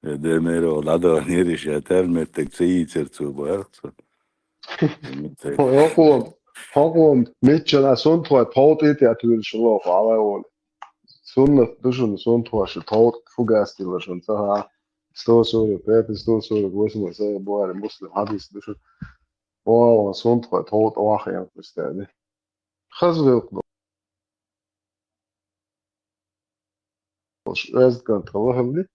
دميرو العدا نيري شاتر متك سيتر تو باخر Håkon, mitjana sånt tror jag tåt jag till själva alla år. Sånt du schon sånt tror jag tåt fugast till schon så här. Så det står så det går som så bara muslim hadis du schon. Och sånt tror jag tåt och jag förstår det. خزوق از كانت الله لي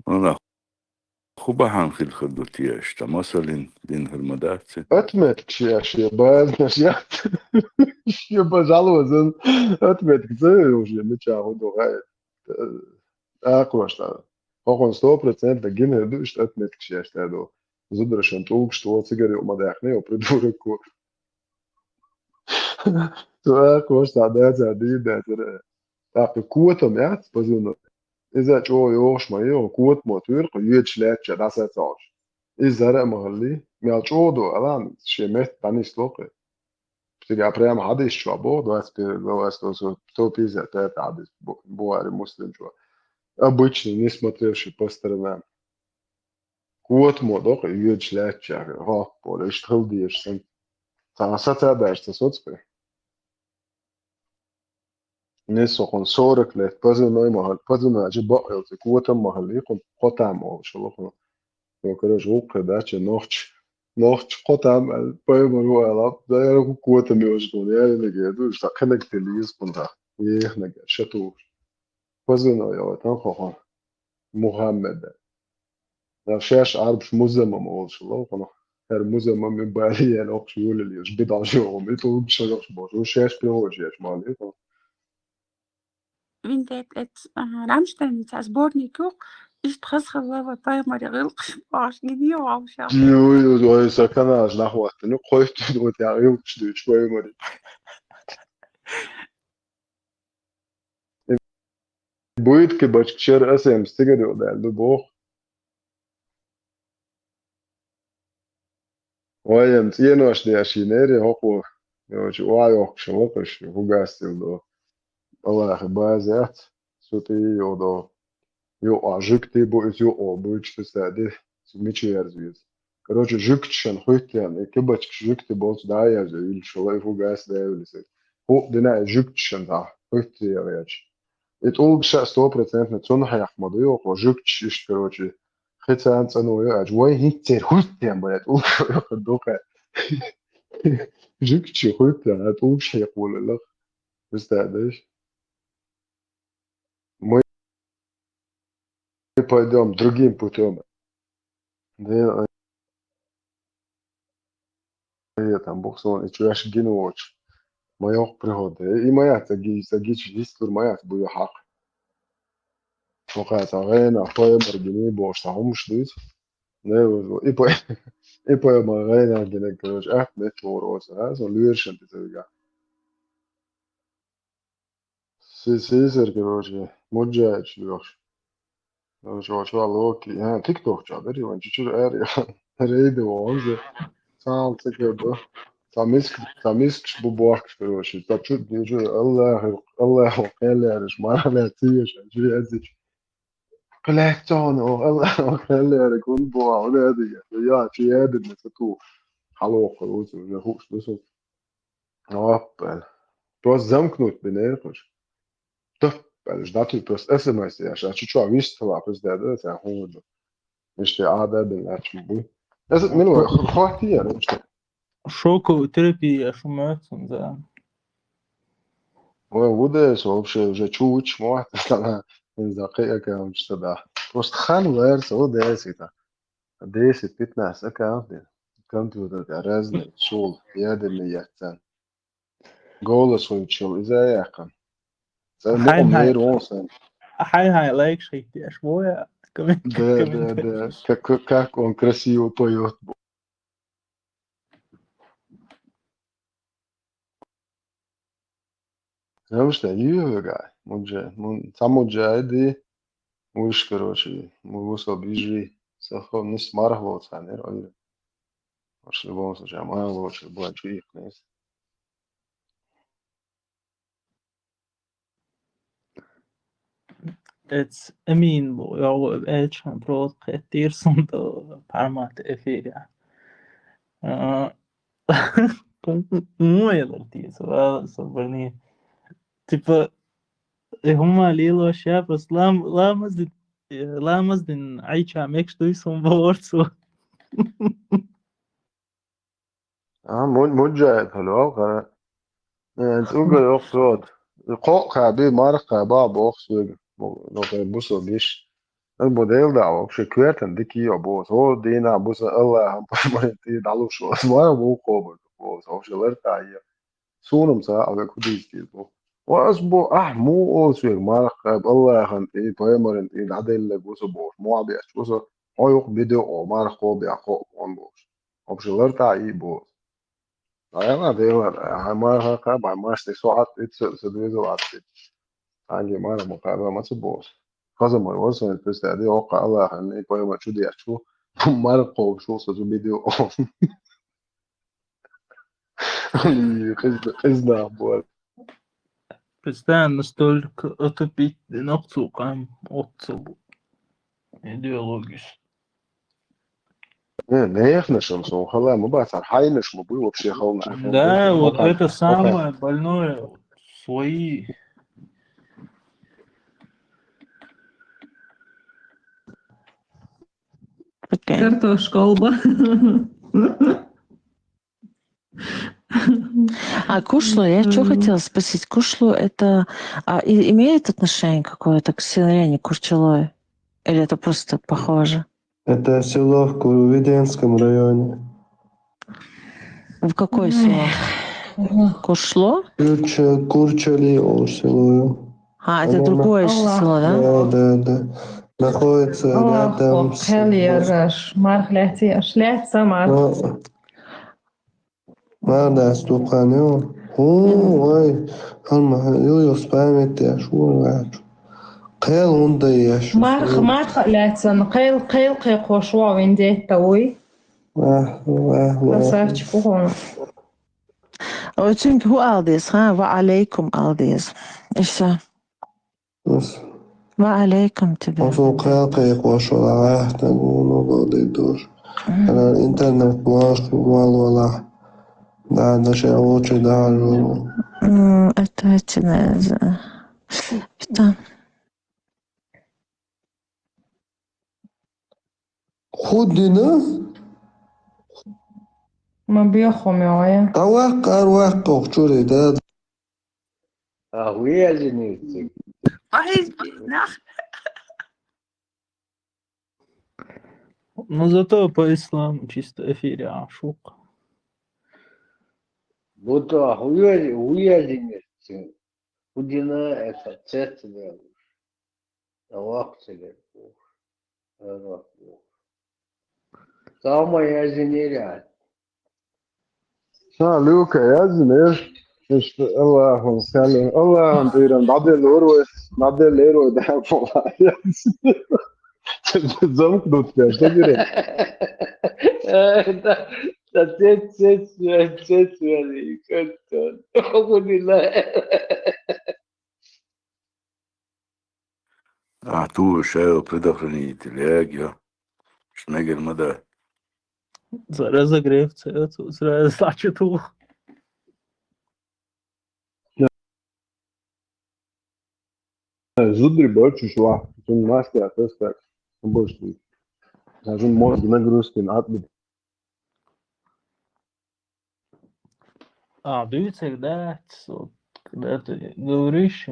أنا خوبة هنخيل خدوتي أشتا مثلا دين هالمدات أتمت شيء باز نشيات شيء بجالو زين أتمت كذا وشيء متشاهد وغاية أقوى شتا هو 100% da gine dušt أتمت شيء شتا دو زدرشن توك شتو تجري وما داخني وبردورك تو أقوى شتا ده ترى قوتهم يعني بزون إذا جو يوش ما يو قوة موتور قيود شلات شدا ساتاش إذا رأى مغلي ميال جو دو ألان شمت بني سلوقي Tikai prema hadis šo bodu, то пиздят это hadis, буари муслим šo. Обычно не смотревший по сторонам. Кот модох юд шлячар, поле штрудиш сен. Сацадаш соцпе. Не сохон 40 лет, позывной махал, позывной баил, котом махали, хотам шолохно. Короче, дача ночь хотам, поему алап, да я котом южно, я не геду, что коннектилиз пунта. Ех не геду, шату. Позывной я там хохон. Мухаммед. Ja šeš arbs muzemam olšu laukono. Her muzemam mi bērien okšu jūlelies bidažo, mi tu šaļoks božu, šeš piožies mali. Wenn det et Rammstein tas sbornik ook is trasgewa bij maar de rilks was nie au ja. Jo, sakana nahwat, nu qoyt du ya yokçdu şoy mari. Buyut ki başkçer asem stigado da bu. Vayem tienoş de şineri hopo. Jo, yok şolokış, hugastil do. Allah bazat. Suti yo do. Yo ajıktı bu yo o bu işte sade. Smiçi yazıyoruz. Короче, жüktşen hütten, kibaçk jükti boz da yazıyor. Şolay hugas da öylese. Bu dina jüktşen da hütti yaş. Et ol bir 100% ne sonra hayakmadı yok. O jüktş işte короче. Хитан цану яж. Вай хитер hütten bu et. Ol yok doka. Jüktşi hütten et ol şey يقول Представляешь? Мы пойдем другим путем. Да, я там бог сон, и чуешь гинуоч. Моя природа. И моя тагич дистур моя бу хак. Фокат арена, поем аргини бош таум штит. Не, и поем арена гинек, короче, нет ворос, so лürschen bitte. Сизер, короче, муджач лёш. Шо локи. TikTok çadırı var. Çuçur reydi oldu. Sağ tekrar tamisk bu boğak короче. Taçu diyor Allah heleriş maraletiş. Jüri ezik. Kolektan o Allah heleri kun boğa o ne diye. Ya çiyedi mesela tu. Hallo korose. Ya hoş nasıl. Appel. Просто замкнуть бинериш. Ждати просто SMS я чуть-чуть вистала просто да это хуже. مش قاعدة بالأكل لازم منو خواتي يعني مش Шоковый терапия, шумятся, да. وده вообще уже чуть мой там из дقيقة مش تدا просто خان ورس وده سيتا 10-15 аккаунт كنت وده رزن شغل يد الميتان голос ويشل إذا يقن Hein مغمير وصل Hein لايك شيء شوية كمان ده как он красиво поет. Потому что юга, само джайди, уж короче, мы вышел ближе, сахар не смаргивался, не роли. В любом случае, моя лучше была чуих, не. Het Amin, ja, het han praat kreatir som då parmat efira. Muy divertido, så برني tipo هما ليلو أشياء بس لا مزدن عيشة ميكش دوي سون بورسو مجاهد حلو انت اوغل اوخسود القوق بي مارق باب اوخسود لو بوسو بيش الموديل ده вообще квертен дики обоз о дина бус الله هم поймати далу шо смара бу кобо бус вообще лерта я сунум са ага кудистил бу واسبو مو اوسير مارق الله هم تي поймарен تي دادل بوس بو مو ابيش بوس او يق فيديو او مارق او بيقو اون بوس вообще лерта и бу انا ديلا ما هكا ما استي ساعات تدويزو عطي عندي مرة مقابلة ما تبوظ كذا مرة وصلت بس دي وقع الله يعني باي ما شو دي شو مرقو شو صار فيديو إذن بول. Постоянно столько отопить ногту кам отцу идеологию. نيخ نشم سو خلا ما بعرف حي نشم بوي вообще خلنا Да, вот это самое больное. Вот свои. Картошколба. А кушло, я что хотела спросить, кушло это имеет отношение какое-то к селяне Курчалой? Или это просто похоже? Это село в Курвиденском районе. В какое село? Кушло? Курчали село. Это другое село, да? Да. Находится рядом с... Мардас Туханю. Ой, Юс памяти, шур. قيل وندي شو ما خلعتن قيل قوشوا وين دي توي بس فوقهم Çünkü hu aldıyız ha ve aleykum aldıyız. İşte. Ve aleykum tabi. وصو قيل قوشوا راح تقولوا قضي دور أنا الإنترنت مواش والله ده شيء وجه ده Это это. خدنا ما بيخم يا أروق وقتوري ده Ахуя жениться. Но зато по исламу чисто эфире ашук. Вот ахуя жениться. Худина это цецель. Лакцель. Самая женеря. Лука, я знаю. اللهم صل اللهم ديرم نعدل الأروس نعدل الأروس ده فوق زمك دوت فيش تجري تسيت يعني كنت الحمد لله أعطوه شاي предохранитель, телеги, шнегель мада. Разогрев цвету, значит ух. Зудри больше шла, он маски отвечает, больше. Даже мозг нагрузки надо. Дивіться, когда ты говоришь,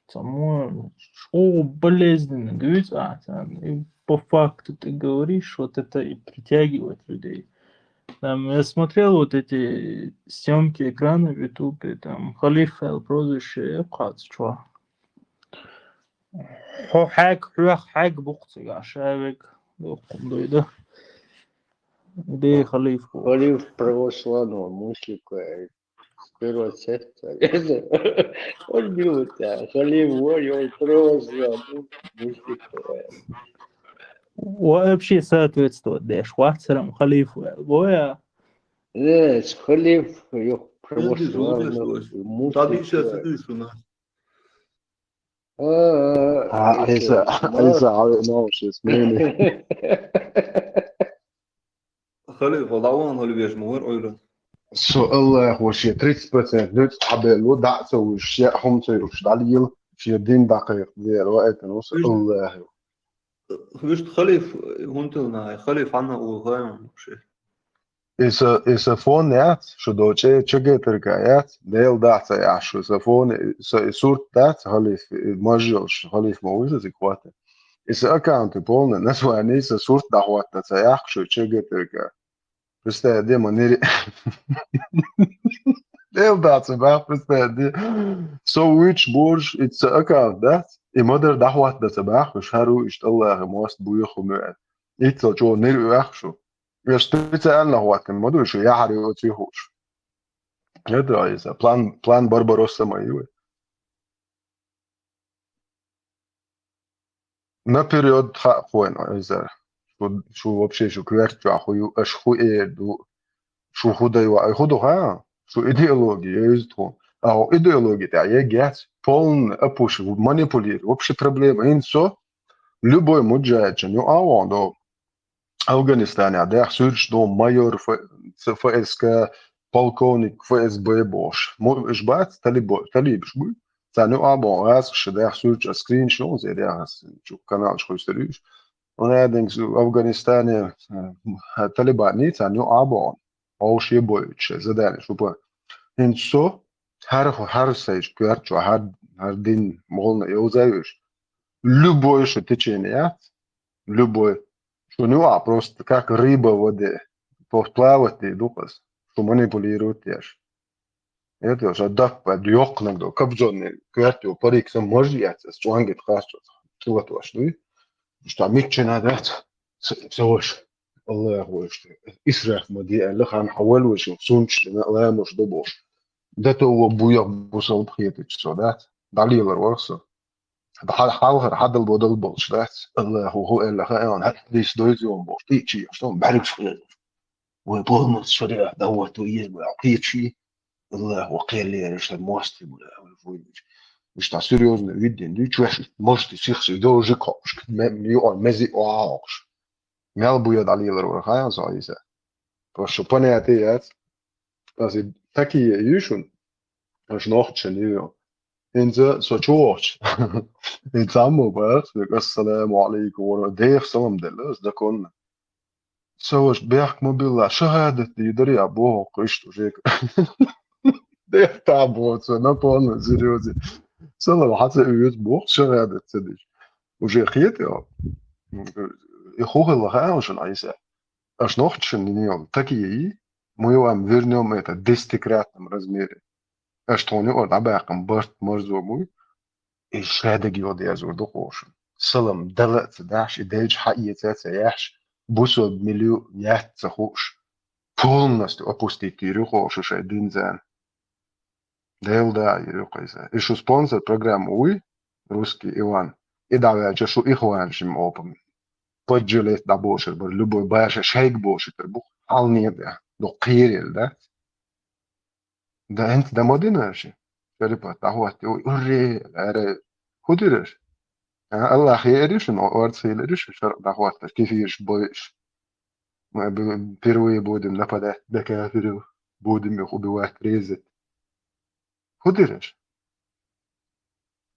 само, что болезненно, дивіться, и по факту ты говоришь, вот это и притягивает людей. Там, я смотрел вот эти съемки экрана в Ютубе, там, Халиф Эл прозвище, يبقى شو هو حاج بوقتي عشابك بوقم دويدا دي خليف православного муслика первого сердца. Он любит, Халиф он православный муслика. вообще соответствует, да, шварцерам Халифу, боя. Нет, Халиф православного муслика. عيسى عاوز شو اسمه خلي فضاوان هو اللي بيجمعون أولا الله هو شيء 30% نوت حبل وضع سوي الشيء هم سويش دليل في دين دقيق دي الوقت نوصل الله وش خليف هونتلنا خليف عنا وغايم شيء إذا فون نات شو دوتشي تشجع تركيات ديل دات يا شو إذا فون صورة دات هالي ماجيوش هالي موجودة زكواته إذا أكاونت بولنا نسوا يعني إذا صورة دعوات تسيح شو تشجع تركيا بس دي منيري ديل دات سباق بس دي سويتش بورج إذا أكاونت دات إمادر دعوات ده سباق مش هارو إشت الله مواست بويخو مئات إذا جو نيري أخشو Još specijalno hovatim, modušu jahari od svih uš. Это из план Барбаросса моего. Наперед хуйно из-за что вообще что кверху ахую аш хуэ ду что худаю а худу ха Что идеология есть то. А идеология да есть полный опуш манипулировать. Вообще проблема инсо любой муджахид, ну а он до Афганистане, да сурч до майор ФСК, полковник ФСБ бош. Мой жбат талиб жбу. Цану абон раз шда сурч скриншот зеря канал что историш. Он один в Афганистане талибани цану абон. Ош ебоич задали, чтобы инсо har сейч кверчу har дин молна юзаешь. Любой что течение, любой. Что ну просто как рыба в воде. Плавать и духас. Что манипулирует ешь. Это уже дапа дьёкнаг до кабзоны кварту парик сам можьяться с чуангет хасчо. Вот ваш ну. Что митчена дат. Сож. الله وش إسرح مدي اللي خان حول وش سونش لا مش دبوش ده تو بويا بوصل بخيتك صدات دليل الورصة بحال حاضر حد البودل بولش دات الله هو اللي خان هديس دويز يوم بوش تيجي شلون بعرف شو وبولمس شريع دوت ويجي عقيتشي الله وقيل لي ايش المواستي ولا فوينش مش تاع سيريوزن فيدين دي تشوش مش تسيخ دو جيكوش مليون مزي واوش مال بويا دليل الورخان صايسه Proszę ponijat, also taki jušun, aš nohčenio. Inza so čoč. In samo bas, assalamu alaikum wa deeg salam delas da kon. So بيحك مبلا شهادة يدري أبوه قشتو جيك. deeg تابو نقول سيريوزي. سلام حتى يوز بوه شهادة تدش. وجيخيت يا. يخوه الله خاوشن عيسى. Aš nohčenio taki مو am virnjom это 10-кратном размере. Aš to ne od abakam bart مرزومي الشهادة جيود يزور دقوش سلام دلت داش إديج حقيقة يحش بوسو بمليو يحت تخوش полностью опустить يروحوش شيء دين زين ديل دا يروحيزا إيشو спонсор программы уи русский Иван и давай чешу إخوان شم أوبم поджилет да бошер бор любой баша шейк бошер бух ални да до قيريل ده انت ده مدينة شربت دعوت يوري العراق خدرش الله خيرش وارد خيرش شرب دعوت كيف يشبويش ما بيروي بودم لفدا دكاترة بودم يخبي واحد ريزت خدرش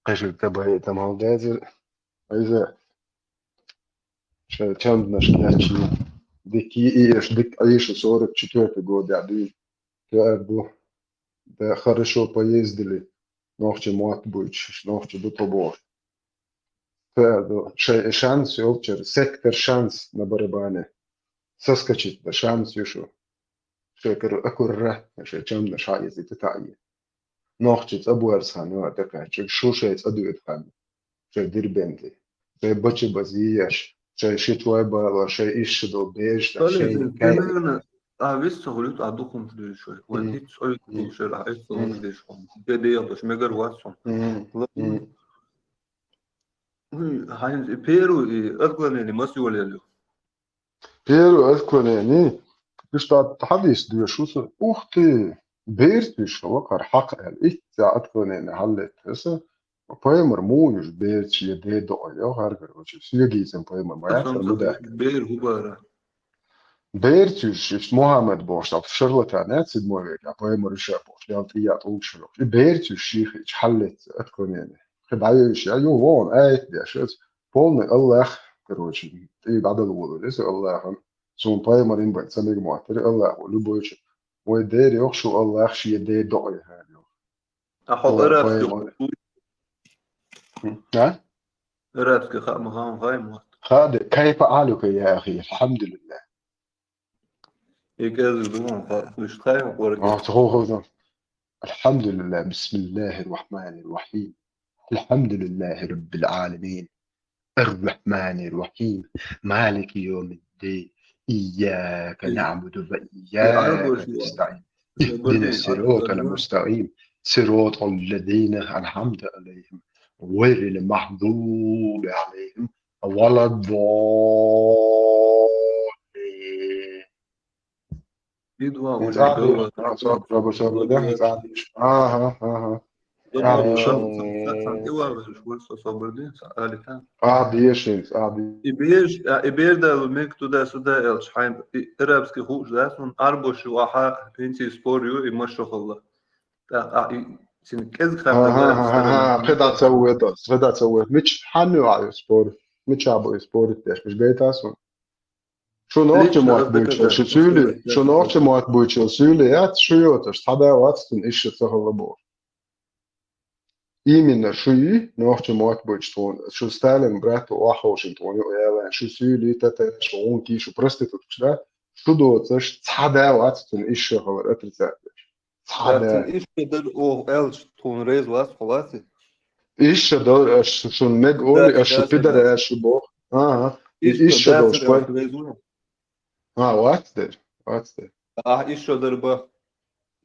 قشل تبعي تمام جازر إذا كم نشكياتشي دكي إيش دك أيش صورة четвертый год عدي كأبو ده хорошо поездили ночью мат будешь ночью до того шанс овчер сектор шанс на барабане соскочить да шанс еще شكر أكره شيء كم نشايز تتعي نوختي أبو أرسان واتك شو شيء أدويت خان شيء دير بنتي شيء بتشي بزيش شيء توي بال شيء إيش دو بيش شيء كاين visto solit a dokum de shoy وديت solit شو راح يسوون دي شو بدي يضش ميجر واتسون هاي بيرو أقول يعني مسؤول له بيرو أذكر يعني بيشتغل حديث دي شو سو أختي بيرت شو وقر حق الإت أذكر يعني حلت هسه بايمر مو يش بيرت يدي دعية هرجع وش سيجي زين بايمر ما يعرف المدة بير هو بارا بيرت يش محمد باش طب شرلتانات سيد مويك بايمر يشابوش لان تيات وشلو بيرت يش شيخ حلت أذكر يعني خدعي يش أيوه وان أيت ده شو بولني الله короче и بعد الوضوء ليس الله سون بايمر إن بعد سنة معتري الله ولبوش ويدير يخشوا الله يخشي يدي دعي هذا أحط راتك ها راتك خام هاي موت هذا كيف حالك يا أخي الحمد لله يكذب دون مش خايف ورقة تخوخ الحمد لله بسم الله الرحمن الرحيم الحمد لله رب العالمين الرحمن الرحيم مالك يوم الدين إياك نعبد وإياك نستعين اهدنا الصراط المستقيم صراط الذين أنعمت عليهم غير المغضوب عليهم ولا الضالين Видوا عادي صبر ده عادي اه Iberda mektu da suda elşhayn Arabski huş zaten arboş vaha pensi sporyu imaşokhalla. Da sin kez khatta غدا سويت مش حنو على سبور مش عبو سبور تاش مش جاي تاسون شو نوعت موت بوتشل شو سولي شو نوعت موت بوتشل سولي يات شو يوتش هذا واتستن ايش تسهل لبور именно شو نوعت موت بوتشل شو ستالين برات واشنطن يا شو سولي تاتا شو كي شو برستت شو شو دوتش هذا واتستن ايش تسهل اترزات هذا ايش قدر او الش تون ريز واس خلاصي ايش دور شو نقول شو بيدر شو بو ايش دور شوي what's there ايش قدر با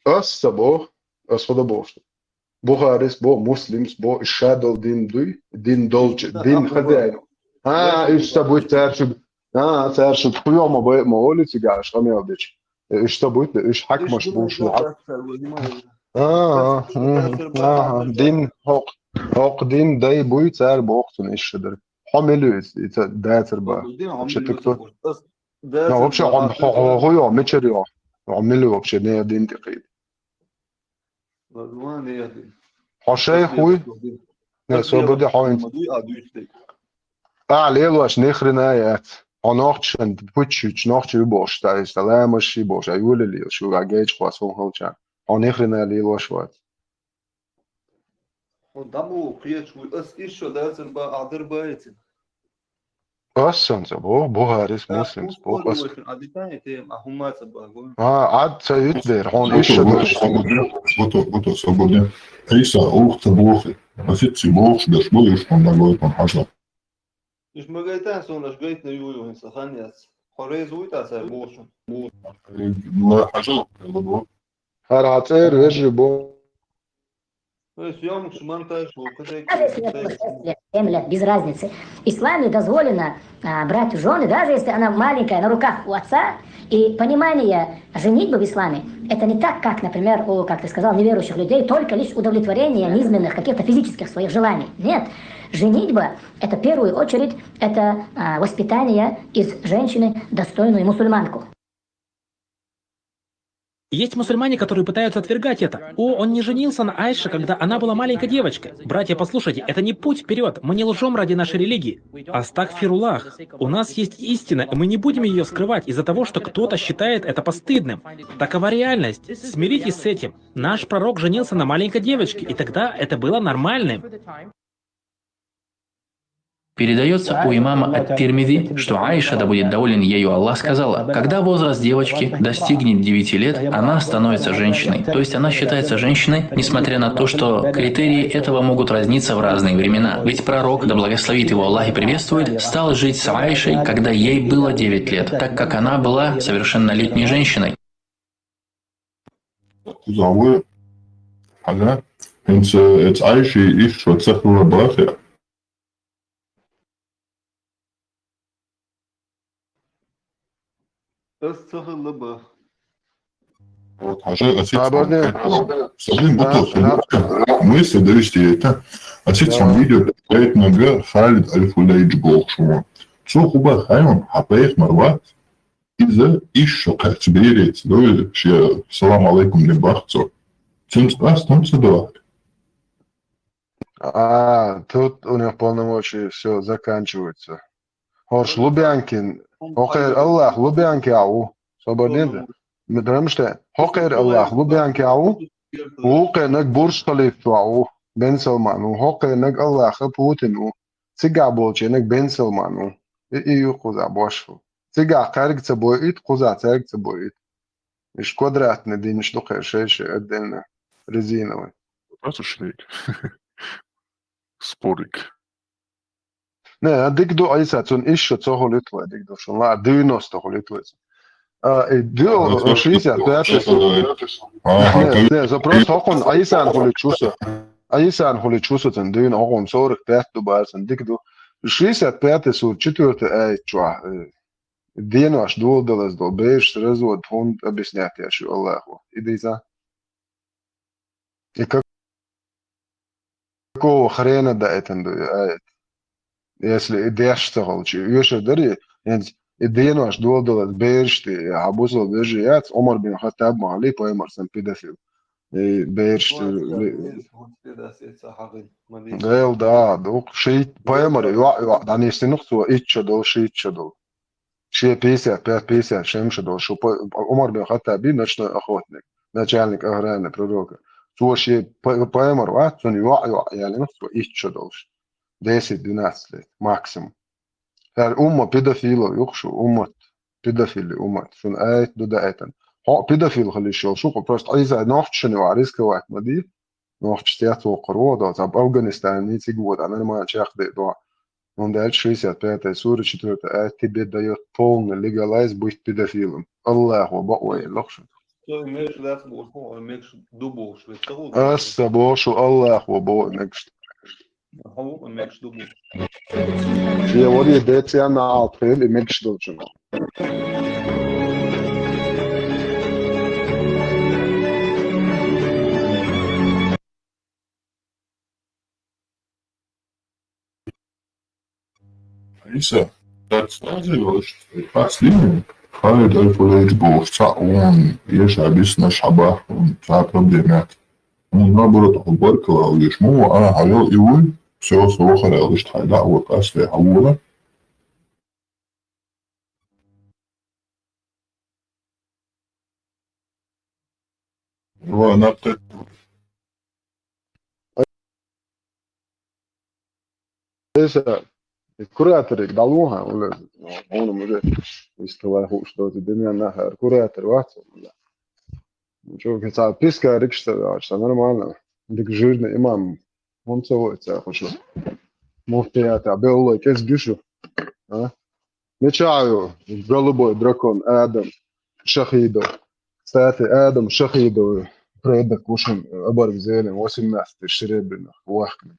اس بو اس خدا بوش بوخارس بو مسلمس بو الشادل دين دولج دين خداين ايش تبوت تارشب تارشب كل يوم ما اقول تيجاش قام يوديش ايش تبوت ايش حك مشبوش دين هوق دين داي بوي تار بوقتن ايش شدر حملوس داتر با شتكتو لا вообще هو متشريو عملوا вообще не دين تقيد حشاي خوي نه سوبدي حوين ليلواش نخرنا يات هناخشن بوتشيچ ناخچ باش دا استلامشي باش ايول لي شو راجيج خاصو هوچن هنخرنا ليلواش وات ودابو قيش واس ايش دازن با ادر بايت اصلا بو هارس مسلم بو بس عاد سيد دير هون ايش بوتو سوبودي ايسا اوخت بوخي اسيتسي بوخش داش بويش كون داغويت من حاجه مش مجايتان سوناش جايتنا يويو هنسا خانياس خوريز ويتا بوشن ما حاجه هرعتير وجه بو Без разницы. В исламе дозволено брать жены, даже если она маленькая, на руках у отца. И понимание женитьбы в исламе, это не так, как, например, у, как ты сказал, неверующих людей, только лишь удовлетворение низменных, каких-то физических своих желаний. Нет. Женитьба, это в первую очередь, это воспитание из женщины достойную мусульманку. Есть мусульмане, которые пытаются отвергать это. Он не женился на Айше, когда она была маленькой девочкой. Братья, послушайте, это не путь вперед. Мы не лжем ради нашей религии. Астагфируллах. У нас есть истина, и мы не будем ее скрывать из-за того, что кто-то считает это постыдным. Такова реальность. Смиритесь с этим. Наш пророк женился на маленькой девочке, и тогда это было нормальным. Передается у имама ат-Тирмизи, что Аиша, да будет доволен ею Аллах, сказала: когда возраст девочки достигнет 9 лет, она становится женщиной. То есть она считается женщиной, несмотря на то, что критерии этого могут разниться в разные времена. Ведь пророк, да благословит его Аллах и приветствует, стал жить с Аишей, когда ей было 9 лет, так как она была совершеннолетней женщиной. Вот, мысли довести это. Отсюда видео проект нога Халид Аль-Фулейдж Голшума. Что хуба хайон, хапаев марват, из-за ищу как тебе речь, что салам алейкум не бахцо. Цунц раз, цунц два. Тут у них полномочия все заканчивается. Хош, Лубянкин, Хокер Аллах, Лубянки ау, свободен. Мидрамште, Хокер Аллах, Лубянки ау, Хокер нак Бурж Халиф ау, Бен Салману, Хокер нак Аллах, Путину, Цига болче нак Бен Салману, и куза бошфу. Цига каргца боит, куза царгца боит. Миш квадратный день, что шесть отдельно резиновый. Послушай, спорик. Не, дикду айсацун ищо цього литва, дикду що ла 90-го литвиця. Дил 65. Не, запрос хокон айсан холичуса. Айсан холичуса тен дин огон 45 дубарсан дикду 65 су 4 ай чва Dienas dodalas do beijo разот фонд объяснятия, что Аллаху. Иди за. И какого хрена да это ает? Если идешь того, еще дари, и dienas dodalas beijo, ты абузал бeijo яц, Омар бин Хаттаб мали поэмар сам педофил. И бeijo, Vēl da, šī poema ir dan īstenībā to izčadol, šī izčadol. Šie 50 šemšadol, šo Umar bin Khattab bija ночной охотник, начальник охраны пророка. То šie poema ir un jāli to izčadol. 10-12 лет максимум. Yani umma pedofilo yok şu ummat pedofili ummat. Şun ayet do da ayeten. Ha pedofil خلي شو просто عايز نوحشني وعريسك وقت ما دي noch steht so Corona, ab Afghanistan nicht so gut, aber man checkt da. Und der 65 Sura 4 тебе дает полный legalize быть педофилом. Аллаху баой лохшин. Ассабошу Аллаху баой мекш. Я вот и дети на апреле мекш должен. Isa, tāds nādzīvošs, pats līmeni, kāda ir kolēģis būs, un iešā visna šabā, un tā problēmēt. Un naborot barkala, лишь мова, hayal iwul, все сохара, лишь тайда, вот асве хавула. ونبتت Isa, kurātori dalūhā, un уже iztavāju što dimjā nahar, kurātori vācu. Что, когда писка рикшта, что нормально. Дик жирный имам, он целуется, хочу. Муфтият, а белый кес гюшу. Мечаю, голубой дракон, Адам, Шахидо. Кстати, Адам, Шахидо, предок ушен, оборв зелен, 18 серебряных, вахками.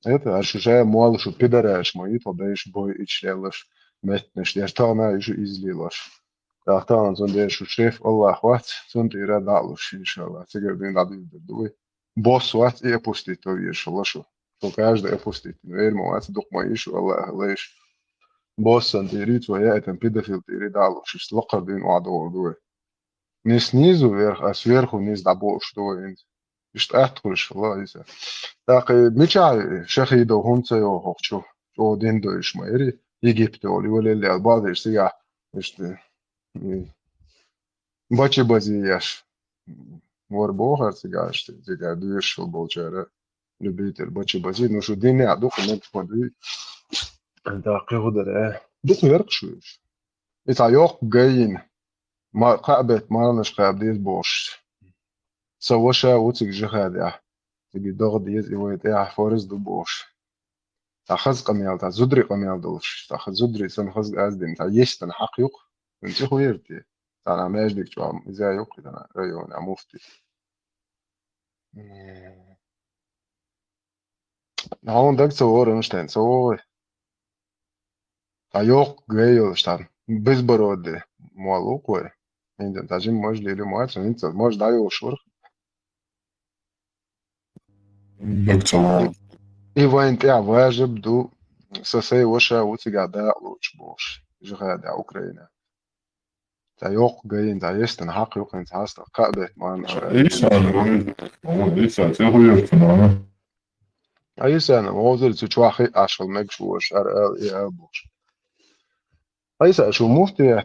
Это ощущаю малышу пидоряешь мои, тогда еще бой и членлыш, метнешь, я штана еще излилаш. Tahtaan sun dešu šef Allah vats, sun ti radāluši, inšallah. Cigar din radīju duvi. Boss vats iepustīt to viešu lašu. To každa iepustīt. Vērmo vats dukma išu Allah leiš. Bossan ti rīt vai jāitam pedofil ti radāluši. Slaqar din vādo duvi. Не снизу вверх, а сверху вниз до что Ишт ахтхуш, Allah isa. Так, мечай шахидо хунцео хохчу. О дин доиш майри. Египте оли валели албадиш сега. Иште. Бачи базияш. Var bohars gājuši, tikai diešo bolčēra любитель бачи бази, ну что день а дух не подвиг. Да, кругдер. Дух веркшуешь. Это ёх гейн. ما قابت ما نش قابديس بوش. سواشا وتك جهاد يا. تجي ضغط يز يويت يا فارس دو بوش. تأخذ قميال تا زدري قميال دولش. تأخذ زدري سن خذ أزدين تا يشتن حق يق. انت خويرتي. أنا ما أجدك شو عم إزاي يقول أنا رأيوني عم مفتي. هون دك صور نشتن صور. تايوق جايو شتان. بس برود موالو كوي. عندنا تاجين ماج ليلي ماج أنت ماج دايو شور. إيفاين تاع واجب دو ساسي وشا وتجا داعوش بوش. جهاد أوكرانيا. تايوق جايين تايستن حق يوق انت هاست قابة ما نش. إيش أنا إيش أتهوي أي سنة موزل تشواخي عشان مجشوش أرقال إيه أبوش. أي سنة شو مفتي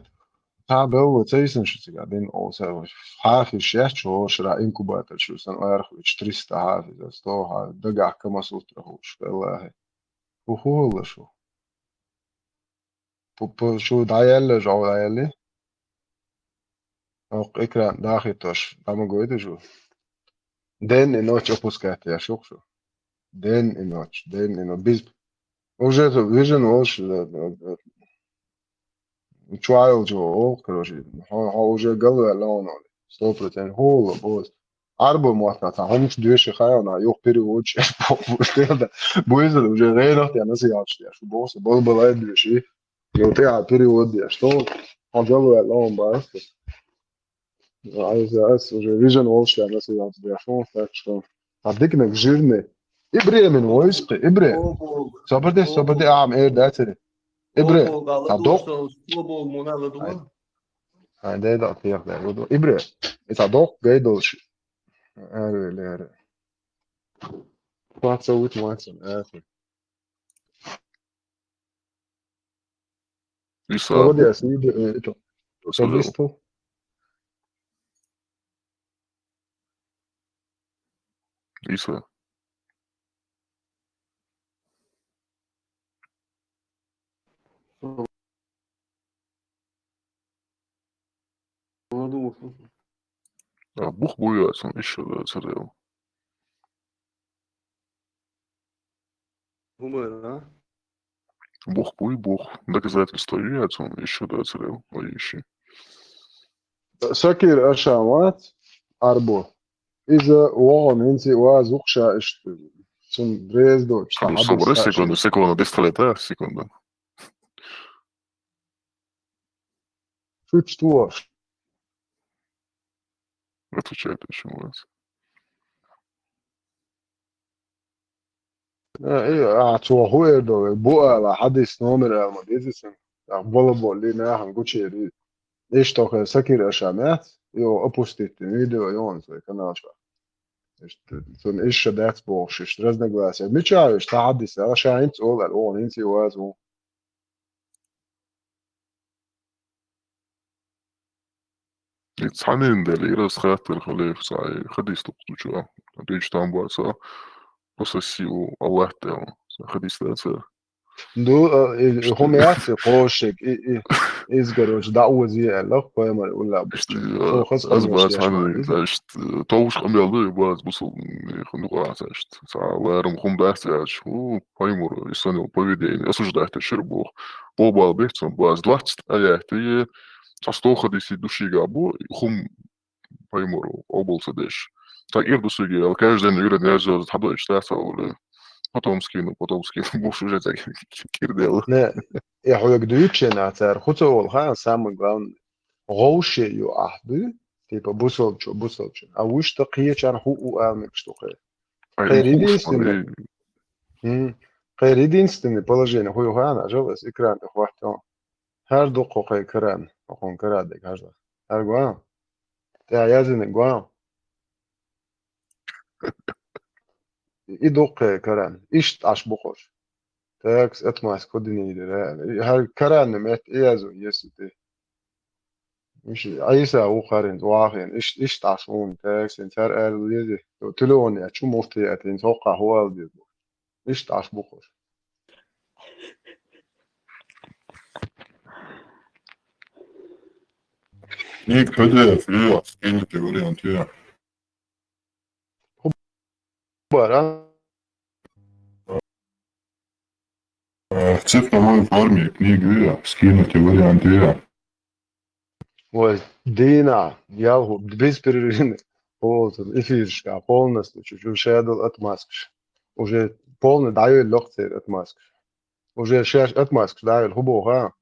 تعبوا تيسن شو تقعدين أو سوي حافظ شيء شو شرا إنكوباتر شو سنة أعرف إشتريست حافظ استوها دقع كما سوترهوش والله وهو ولا شو شو دايل جو دايلي أو إكران داخل توش دام قويت شو دين إنوش أبوسكات يا شو دين إنوش بيز уже vision وش trial جو короче уже قالوا لونه 100% هو بوز أربع موافقات هم مش دويش خيانا يوم перевод بوزل уже غيره يعني نسي عشان شو بوز بول بلاي دويش Ну, ты перевод, что он делает лом баста. А уже вижен волшеб, она сказала, так что адыгнак жирный. Ибремен войск, Ибре. Собади, датери. Ибре. Адок. ده أطيح ده إبرة يتعدوق جاي دولش أري واحد سويت ماكسن آخر طب يا سيدي تبيستو Isa. Бух боятся, еще да, царел. Бог пой, Бог. Доказательства являются, он еще да, царел. Воищи. شكر أشامات أربو إذا وهم إنتي وازوخشا إشت سن بريز دوش Ну, собрай секунду, дестролета, секунду. شو تشتوش Отвечает еще раз. إيه أعطوه هو دو بوأ لحديث نومر المديزيسن أقبل لنا هنقول إيش توخ سكر أشامات يو أبوستيت فيديو يون زي كناشا سن إيش دات بوش إيش رزنا جلاس ميتشا إيش تحدث أشا إنت أول الأول إنتي وازو Ицханин дали расхатер халев сай хадис туктуча. Речь там баса пососил Аллах тел. Хадис тацер. دو هم يعطي قوشك إزجروش دعوة زي الله قيمة يقول لا هو خاص أزبط عن زاشت طوش خميالله باز بصل خنوقة زاشت ساعة رم خم بحث هو قيمر يصنع поведение осуждает шербох оба объекта باز 20 аятии састохо диси души габо хум قيمر обол садеш так ирдусуги ал каждый наверное не разжал табой штаса или потом скину больше уже так кирдел لا يا حوالك دويتشن عتار خطو والها سام جان غوشي يو أحدي تبقى بوصلش أوش تقية كان هو أمك شتوقي غير единственное положение هو هانا جلس إكران إخواتهم هر دو قوقي كران أقوم كران ديك هجلا هر قوام تعيازين قوام إدوق كران إيش عش بقوش تاكس اتماس كودني دي هر كران مت إيازو يسوتي مش عيسى وقارن واخين إيش تعصون تاكس إنتر قال ليزي تلون يا شو مفتي أتين توقع هو الدي إيش تعص بقوش Ник PDF, Лева, скиньте варианты. Бара В цифровой форме книги скиньте варианты. Ой, Дина, ялгу, без перерыва. Полностью, эфиршка, полностью, чуть-чуть шедл отмаскш. Уже полный даю лохтер отмаскш. Уже шеш отмаскш даю хубоха.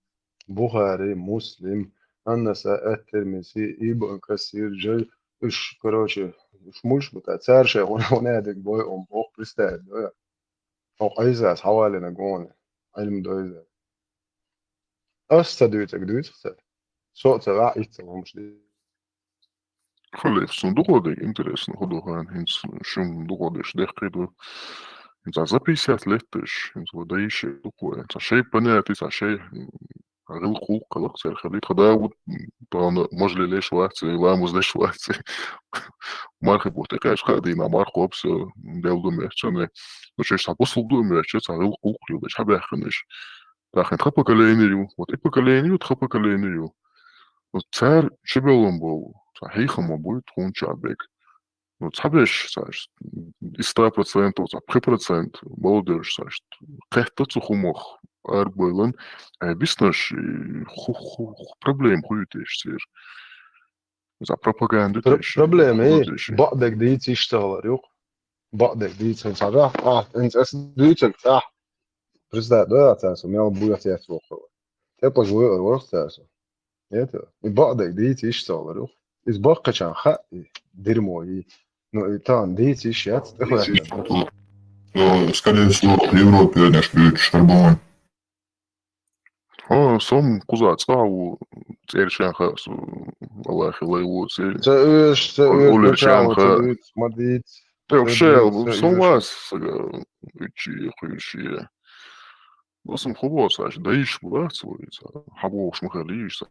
Бухари, Муслим, Аннаса, Ат-Тирмизи, Ибн Касир, Джей, إيش كروشي إيش مش بتأثر شيء هنا ديك بوي بوق بريستاد أو قيزاس حوالي نجون علم دويزة أستدويتك دويتك صوت سبع إيتهم مش دي خلي في صندوق ده интересно ходохан хинс шум дугодеш дехкиду за записать леттеш хинс водаише дукое за шей понятый за шей غلقوا قلق سير خليت خداود طبعا مجلي ليش واحد لا مزلش واحد مارخ بوتقاش خادينا مارخ وبس دولدو ميرچنه وشيش تبصل دو ميرچ غلقوا قلش حبا خنش داخل تخبا كلينيو وتبا كلينيو تخبا كلينيو وتسار شبلون بو صحيح ما будет он чабек ну цабеш саш 100% за 3% молодежь саш кехта цухумох арбойлан биснош проблем хуйтеш сир за пропаганду теш проблем ايه بعدك دي تشتغل يوق بعدك دي صراحة انت دويتك صح بريزدا ده تاسو ميل بويا تاسو تبقى وقت это и بعدك ديتي إيش صار إذا بقى كان خا ديرموي no там ديتي إيش يات تخوي أحد Скорее всего, в Европе, конечно, шарбон. Сом кузац, цершан хас, Аллах его цель. تأويش Улершан بكاو ха. تأويش مديت Ты вообще, сом تأويش вас, учи. Басом хубос, аж даиш была свой, хабош махалиш,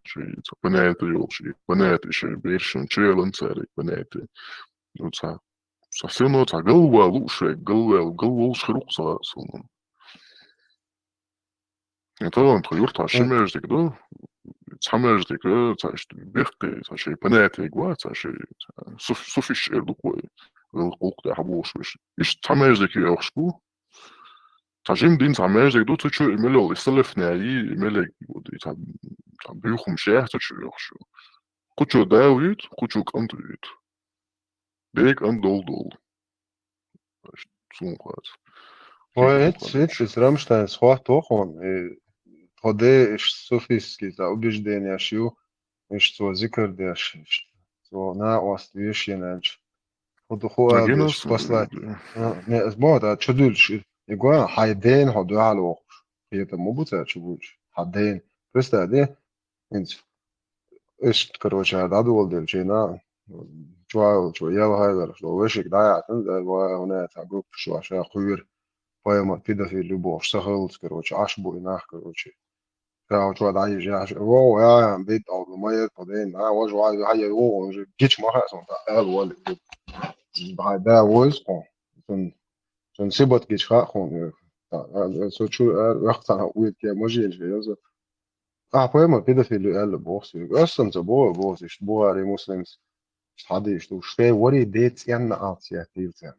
понятие вообще, понятие еще бершин, челленцеры, понятие. Ну, совсем ну, голова лучше, голова лучше рук сасун. Это он приюрт, а шимеждик, да? Цамеждик, цашь, бехты, цашь, понятие гва, цашь, суфиш эрдукой, голкук да хабош виш. Иш цамеждик я охшку. تاجم دين تعمل دو تشو إيميلو يسلفنا أي إيميل يودي تام بيخم شيء تشو يخشو كوتشو داويت كوتشو كنتريت ديك أن دول سون قات It's Rammstein schwach toch on. Ходе иш софистски за убеждения шью, иш so зикр деш, so на оствещенч. Подухуа деш послать. Не, сбода чудульш. Игуа хайден ходу алу. Это мобуца чудульш. Хайден. Просто де инс иш короче ададул дел чена. شو يلا هذا لو وشك ضايع تنزل وهنا تعقوب شو عشان خير поэма كده اللي بو اشتغل короче عشبو هناك короче شو عايز يا هو يا بيت او ما بعدين انا واجو عايز هي هو جيتش ما حاسس قال ولا بعد ده وز son سيبت جيتش خون سو شو وقت انا ويت يا موجي الجيزه poäma كده في اللي قال بوس اصلا تبو بوس يشبوها مسلمز حدش تو شوي وري ديت يعني اتيا تيلتن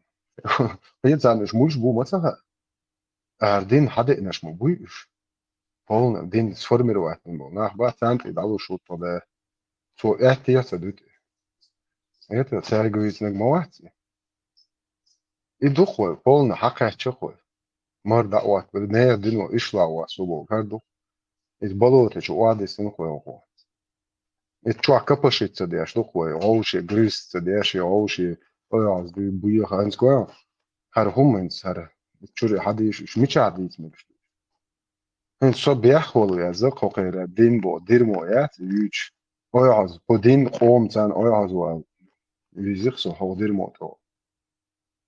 jetzt nicht muss wo man sagen den hatte in das mobil فون den sformir وقت nach بعد سنت يدعوا شو طب سو احتياج تدوت это سرگويت نگ موات يدخل فون حقه تشخو مر دعوات بدنا دينو اشلا واسبو كردو يتبلوت شو قاعد يسنخو هو يتشوا كبشت ده شو هو اوشي جريس ده شي اوشي از دي بويه هانسكو هر همنس هر تشوري حديش مش عاديت مش ان شو بيحول يا زق غير دين بو دير مويات يوش اويعز بودين قوم تان اويعز و يزيخ سو هو دير موتو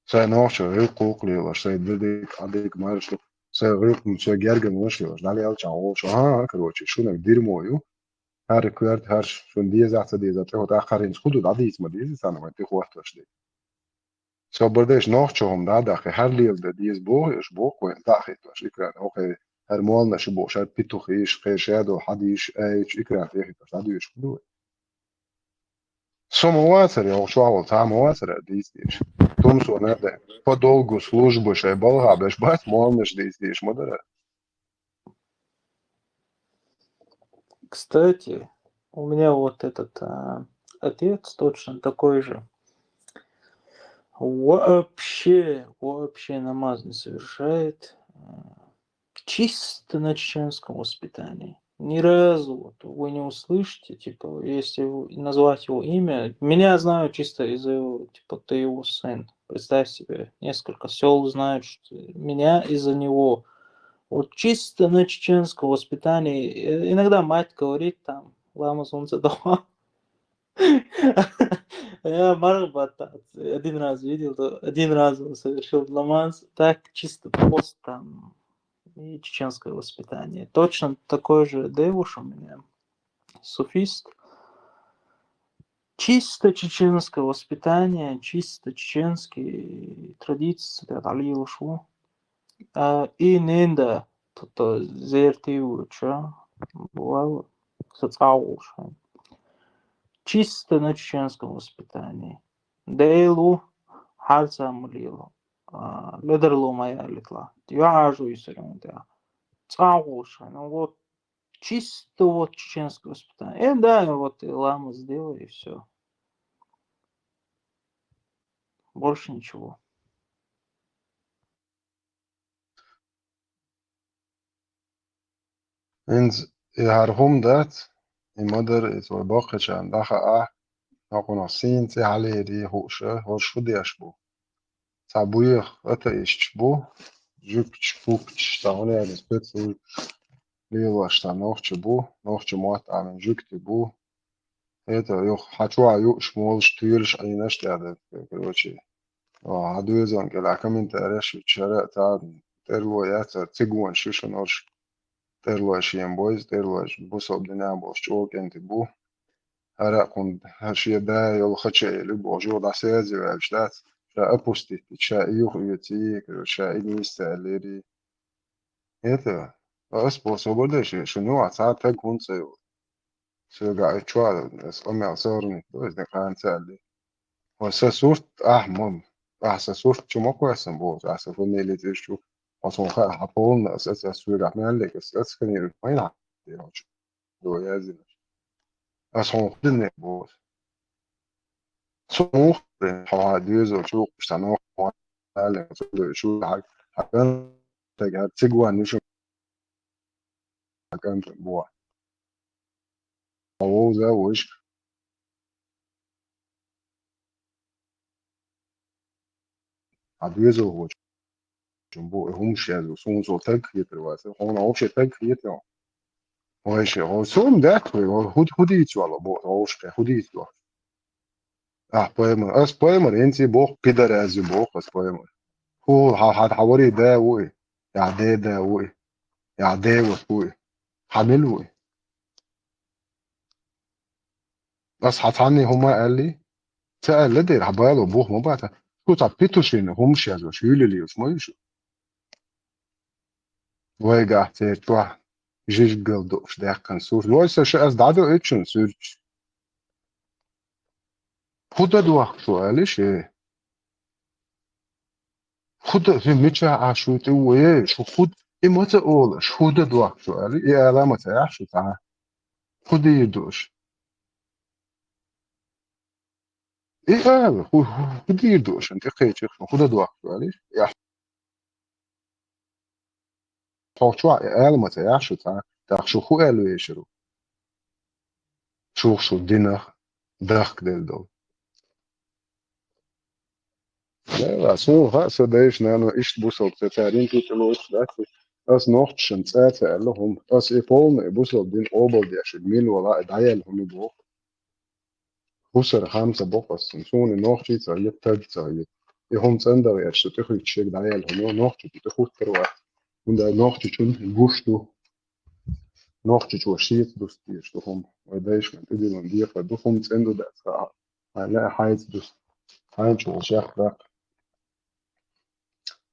سنوش ريقوق لي شي ديك اديك مارش سي ريق مش جرجن وش لي دالي او تشاو شو ها كروتشي شو نك دير مويو هر كوارت هر شون دي زعت دي زعت هو اخرين خدود عديت ما دي سنه ما تخ وقت واش دي سو بردش نوخ چوم دا داخل هر لیل ده دیز بو اش بو کوین داخل تاش اکران اوكي هر مول نش بو شاد بيتو خيش خيشادو حديش ايش اكران تاخي تاش دادو يش كدو سو مواتر يا شو اول تا مواتر ديز ديش توم سو نده по долгу службу шай болга беш бат мол неш диз диш модера. Кстати, у меня вот этот отец точно такой же. Вообще намаз не совершает. Чисто на чеченском воспитании. Ни разу вот вы не услышите, типа, если назвать его имя, меня знают чисто из-за его, типа, ты его сын. Представь себе, несколько сел знают, что меня из-за него. Вот чисто на чеченском воспитании. Иногда мать говорит там, лама солнце дома. Я Марбата один раз видел, один раз он совершил намаз, так чисто пост там и чеченское воспитание. Точно такой же девуш у меня, суфист. Чисто чеченское воспитание, чисто чеченские традиции, алил шу. И ненда, то зертиву, что бывало, социал. Чисто на чеченском воспитании. Дейлу харца мулилу. Ледерлу моя литла. Тяжу и сырьем. Цауша. Ну вот чисто вот чеченское воспитание. Да, вот и лама сделал, и все. Больше ничего. انز هرهم دات المدر إتو باقشان دخا نقول سين عليه دي هوش خدي أشبو تعبويخ أتا إشتبو جوكش بوكش تاوني أدسبت ليواش تا نوخش موات عن جوكتبو это ёх хачуа юш молш тюрш айнаш тяда короче адуезон гела комментария шучара та терло яца цигуан шушонорш терло шием бойз терло бусоб динам бош чокенти бу ара кун хашия да ёл хаче любо жо да сезе вальштат ша апусти ша юх юти короче инисте лери это способы шуну аца та кунце سوغا اتشوال اسقمي صورني دوز دي قانتالي وسا صورت مم سورت چموكو اسم بوز فوني اللي تشو اصلا خا حقون اساس سوغا مالك اساس كني وين دو يازي اصلا خدني بوز صوخ حوا ديزو شو قشتانو قال شو حقن تجا تجوان نشو حقن بوا هو ذا وش عديزو هو جنبو همش يعني سون تاج يترواسه هون اوش تاج يتو وش هو سون داك هو هودي يتوالا بو اوش هودي يتوا بويمر بويمر انتي بو بيدر از بو بويمر هو حوري ده وي يا ده وي يا ده وي حامل وي بس حطاني هما قال لي سأل لدي حبايلو بوه ما بعد كنت عبيتوشين همش يعني شو يلي ما يشو ويجا تيتوا جيش قلدو في ده كان سور لويس شاز دادو اتشن سور خدا دو سؤالش خدا في ميتشا عشوت ويه شو خد إمتى أولش خدا دو سؤالي إيه علامة عشو تعال خدا يدوش إيه هذا خدا يدوش أنت قيتش خدا دو سؤالي يا حوشوا علامة عشو تعال تأخشوا خو قالوا يشرو شو دينا داخل دل لا سو هسه دايش نانو إيش بوصل تتارين توتلوش داخل أس نوchtschen Zeit لهم أس إيبولن بوصل دين أوبل دي أشد مين ولا إدعيال هم يبوخ خسر خمسة بوقس سون نوchtي تايت تاج تايت يهم تندر يشد تخرج شيك دعيال هم نوchtي تخوت تروح und da نوchtي شون جوشتو نوchtي شو شيت دوستيش هم ودايش من تدي من دي فدوهم تندو ده لا حاجة دوست حاجة شو شيخ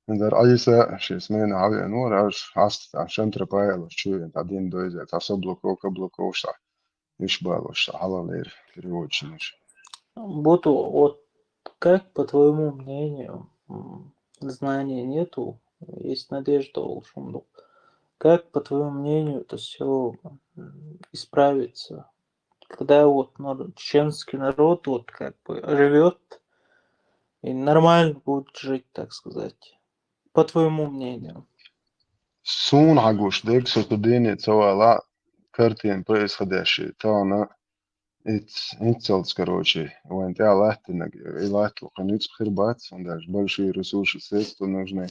En der aisa šīs mēne avia norāž ast عشان تربايل شو بعدين دوزة تصبلكو كبلكوشا مش بالوشا على لير переводчинش. Боту, вот как, по твоему мнению, знания нету, есть надежда, Улшумду. Как, по твоему мнению, это все исправится? Когда вот чеченский народ вот как бы живет и нормально будет жить, так сказать. По твоему мнению. Сун агуш дек сотудини цавала картин происходящее. Тана инцелц, короче, ванте алахтинак, илахту каниц хирбат, он даже большие ресурсы, средства нужны.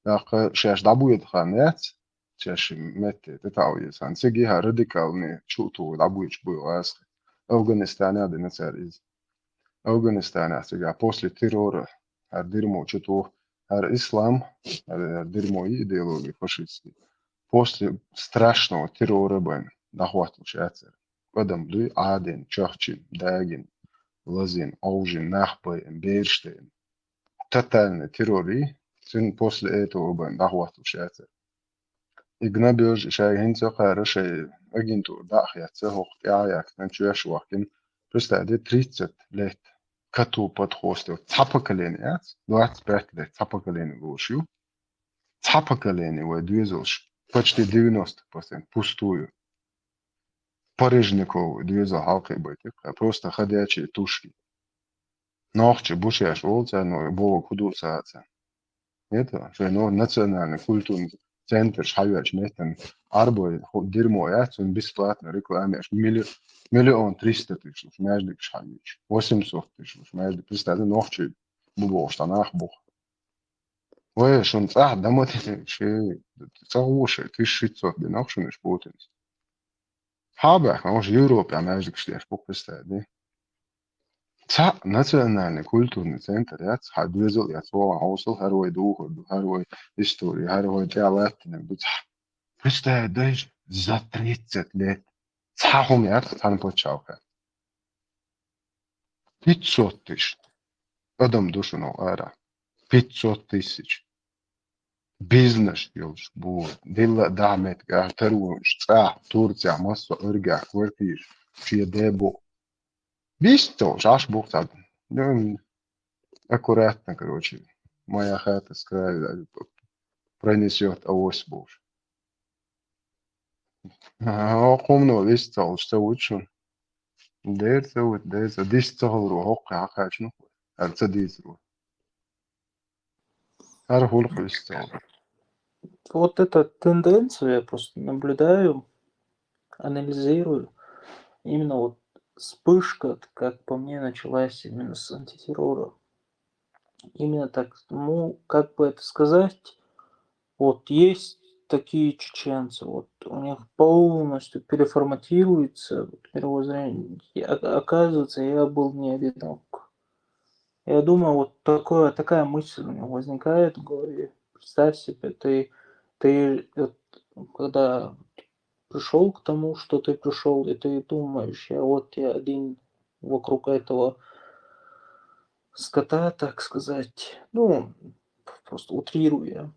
Так, шаш дабует ханец, шаш метте, тетауи, сан сегиха радикални, чуту дабуич буйвас. Афганистане один царь. Афганистане, сега после террора, дерьмо, что-то ислам, дерьмо и идеологии фашистские. После страшного террора нахватил шацер. Потом дуй Аден, Чахчин, Дагин, Лазин, Аужин, Нахбайн, Бейрштейн. Тотальный террор и после этого нахватил шацер. Игнабиож шайгинца хороший агентур дахяца хохт яяк начуяш вахтин представьте 30 лет коту под хостел цапакаление 25 лет цапакаление вошью цапакаление выдвизош почти 90% пустую Парижников двиза халкой байтик просто ходячие тушки нохче бушяш волца но бог худуца это что национальный культурный центр шайвач метан арбой дерьмо он бесплатно рекламируешь миллион 300 тысяч между шайвач 800 тысяч между представь ночью было что нахбух ой шон да мы ши целуши 1600 бинокшен шпутен хабах он же Европа между штеш бух представь национальный культурный центр حدوزل يتوقع عوصل هروي دوغر هروي истории هروي диалектный быть представь даже за 30 лет цахум там почалка 500 тысяч адам душу на ара 500 тысяч бизнес ёлш бу дилла дамет гартеруш Турция масса örgä kvartir шие дебо Вистол, жаш бог так. Ну, аккуратно, короче. Моя хата с краю пронесет авось бож. Окумно вистол, что лучше. Дерца, дистол ру, хока, хачну. Арца дизру. Архулх вистол. Вот эта тенденция я просто наблюдаю, анализирую. Именно вот вспышка, как по мне, началась именно с антитеррора. Именно так, ну, как бы это сказать, вот есть такие чеченцы, вот у них полностью переформатируется вот мировоззрение. Оказывается, я был не одинок. Я думаю, вот такая мысль у меня возникает в голове. Представь себе, ты вот, когда пришел к тому, что ты пришел, и ты думаешь, я один вокруг этого скота, так сказать, ну, просто утрируя.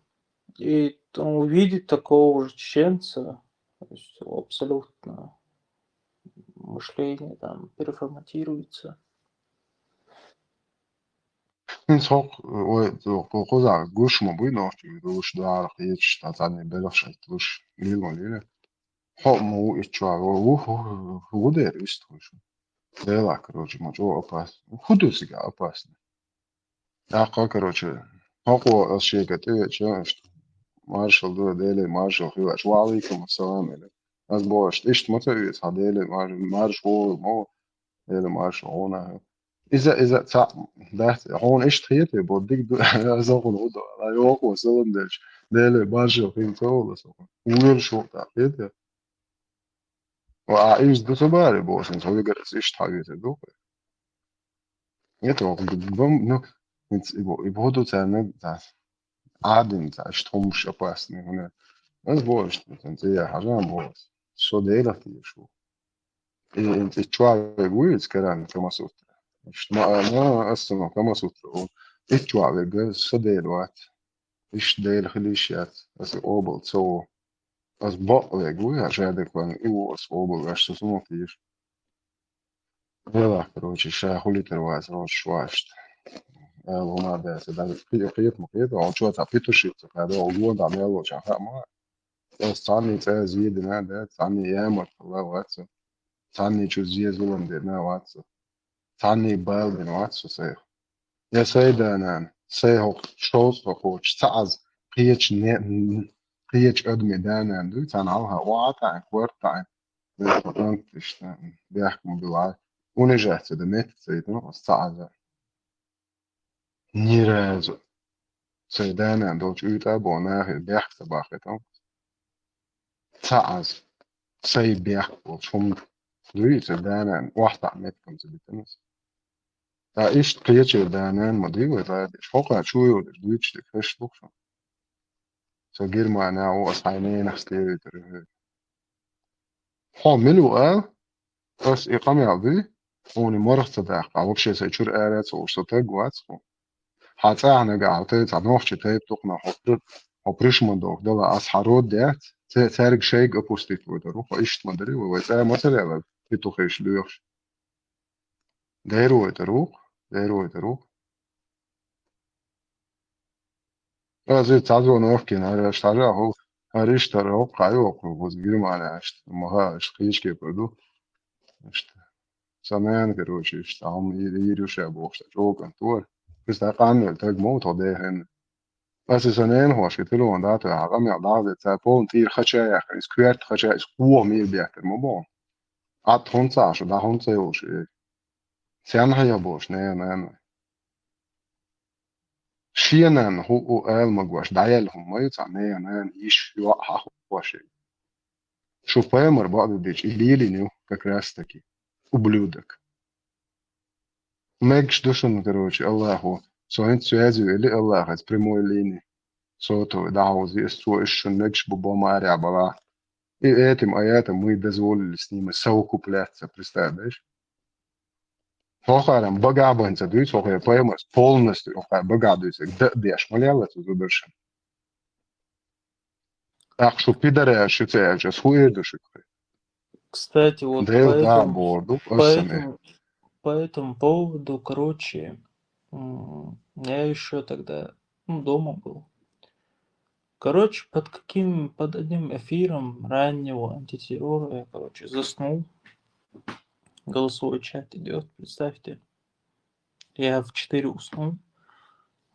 И там увидеть такого же чеченца, то есть абсолютно мышление там переформатируется. Инсок, ой, коза, гуш мобы ночи, гуш да, хич, тазани белаш, туш, лиле. Хо му ичуа, худер истуш. Дела, короче, мочо опас. Худусига опасно. Короче, хоко шега ты, что маршал до дели, маршал хиваш, валикум ассалам или. Аз бош, ишт мотовец, дели, маршал, мо, дели, маршал, она. إذا ده هون إيش تخيلي بوديك زغل وضع لا يوقع سلندش ديلي بارشة في طول سوق وير شو تأكيد وعايز ده تباري بوش إنت هو جالس إيش تحاجة دوك يتوقع بم نو إنت يبودو تانا عادين تاش تهمش أباسني هنا بس بوش إنت يا حاجة بوش شو ديلا في شو إنت تشوار ويز كلام كما صوت ما أصلا كما سوتر إيش وعلى صديل وات إيش ديل خليشات بس أوبل تو بس بقى يقول عشان ده كان إيوس أوبل عشان تسمع كتير يلا كروتش شا خلي ترواز روش شواشت وما ده ده قيت مقيت أو شو تعبيتو شيء هذا أول ده عمله عشان ما بس ثاني زيد ده ثاني يامر الله واتس ثاني شو زي زلم ده واتس ثاني بالبن واتس سيخ يا سيدة أنا سيهو شوز وخوش تعز قيتش أدمي دانا دو تنعوها وعطا كورتا انتش بيحكموا بالعاد ونجحت دميت سيدنا استعز نيرازو سيدانا دوش اوتا بوناهي بيحكت باختم تعز سي بيحكو شم دوي سيدانا واحدة عمتكم سيدتنس Da ist priečie dēnēn madīgo rādīšu. Hokā čujot, duičti kresh lukšan. Så Germania och Spanien styr det. Ha milu بس إقامة عضي وني مرة تداق عوض شيء سيشور آلات وشتاق واتسو حتى أنا قاعدة تعنوح شتاي بتقنا حبرش من دوك دلا أصحارات ديت تارك شيء أبوستيت ودروح إيش مدري وويتا مثلا بتوخيش ليوش دايرو يتروح زي تعزو نوفكين هذا اشترى هو هريش ترى هو قايو وقوز Германия ما هاش قيش كي بدو زمان короче там يريو شابو جوكن تور بس ده قانون تاج موت هذا هن أساسا هو شتلون داتو عقم يعضاد تابون تير خشايا سكويرت خشايا سقوة مير بيحتر مبون عط هونسا شو دا هونسا يوش سيان هيا بوش نيا شينان هو آل مقواش دايلهم ما يتع نيا نان إيش يوحا خوشي شو بامر بعض ديش إليلي نيو ككراستكي وبلودك ماكش دوشن короче الله هو سوين سوازي إلي الله هز بريمو إليني صوتو دعوزي استو إشن ماكش بابا ماري عبلا إيه آتم آياتم مي دزول السنين سو كوبلات представляешь Hochāram bagābains adūs, hochāra paimās polnosti, hochāra bagādūs, dieš malēlēt uz uduršanu. Ах, что пидоря считают, что хуедушек. Кстати, вот Да, да, борду, по этому поводу, короче, я еще тогда дома был. Короче, под одним эфиром раннего антитеррора я, короче, заснул. Голосовой чат идет, представьте. Я в 4 уснул.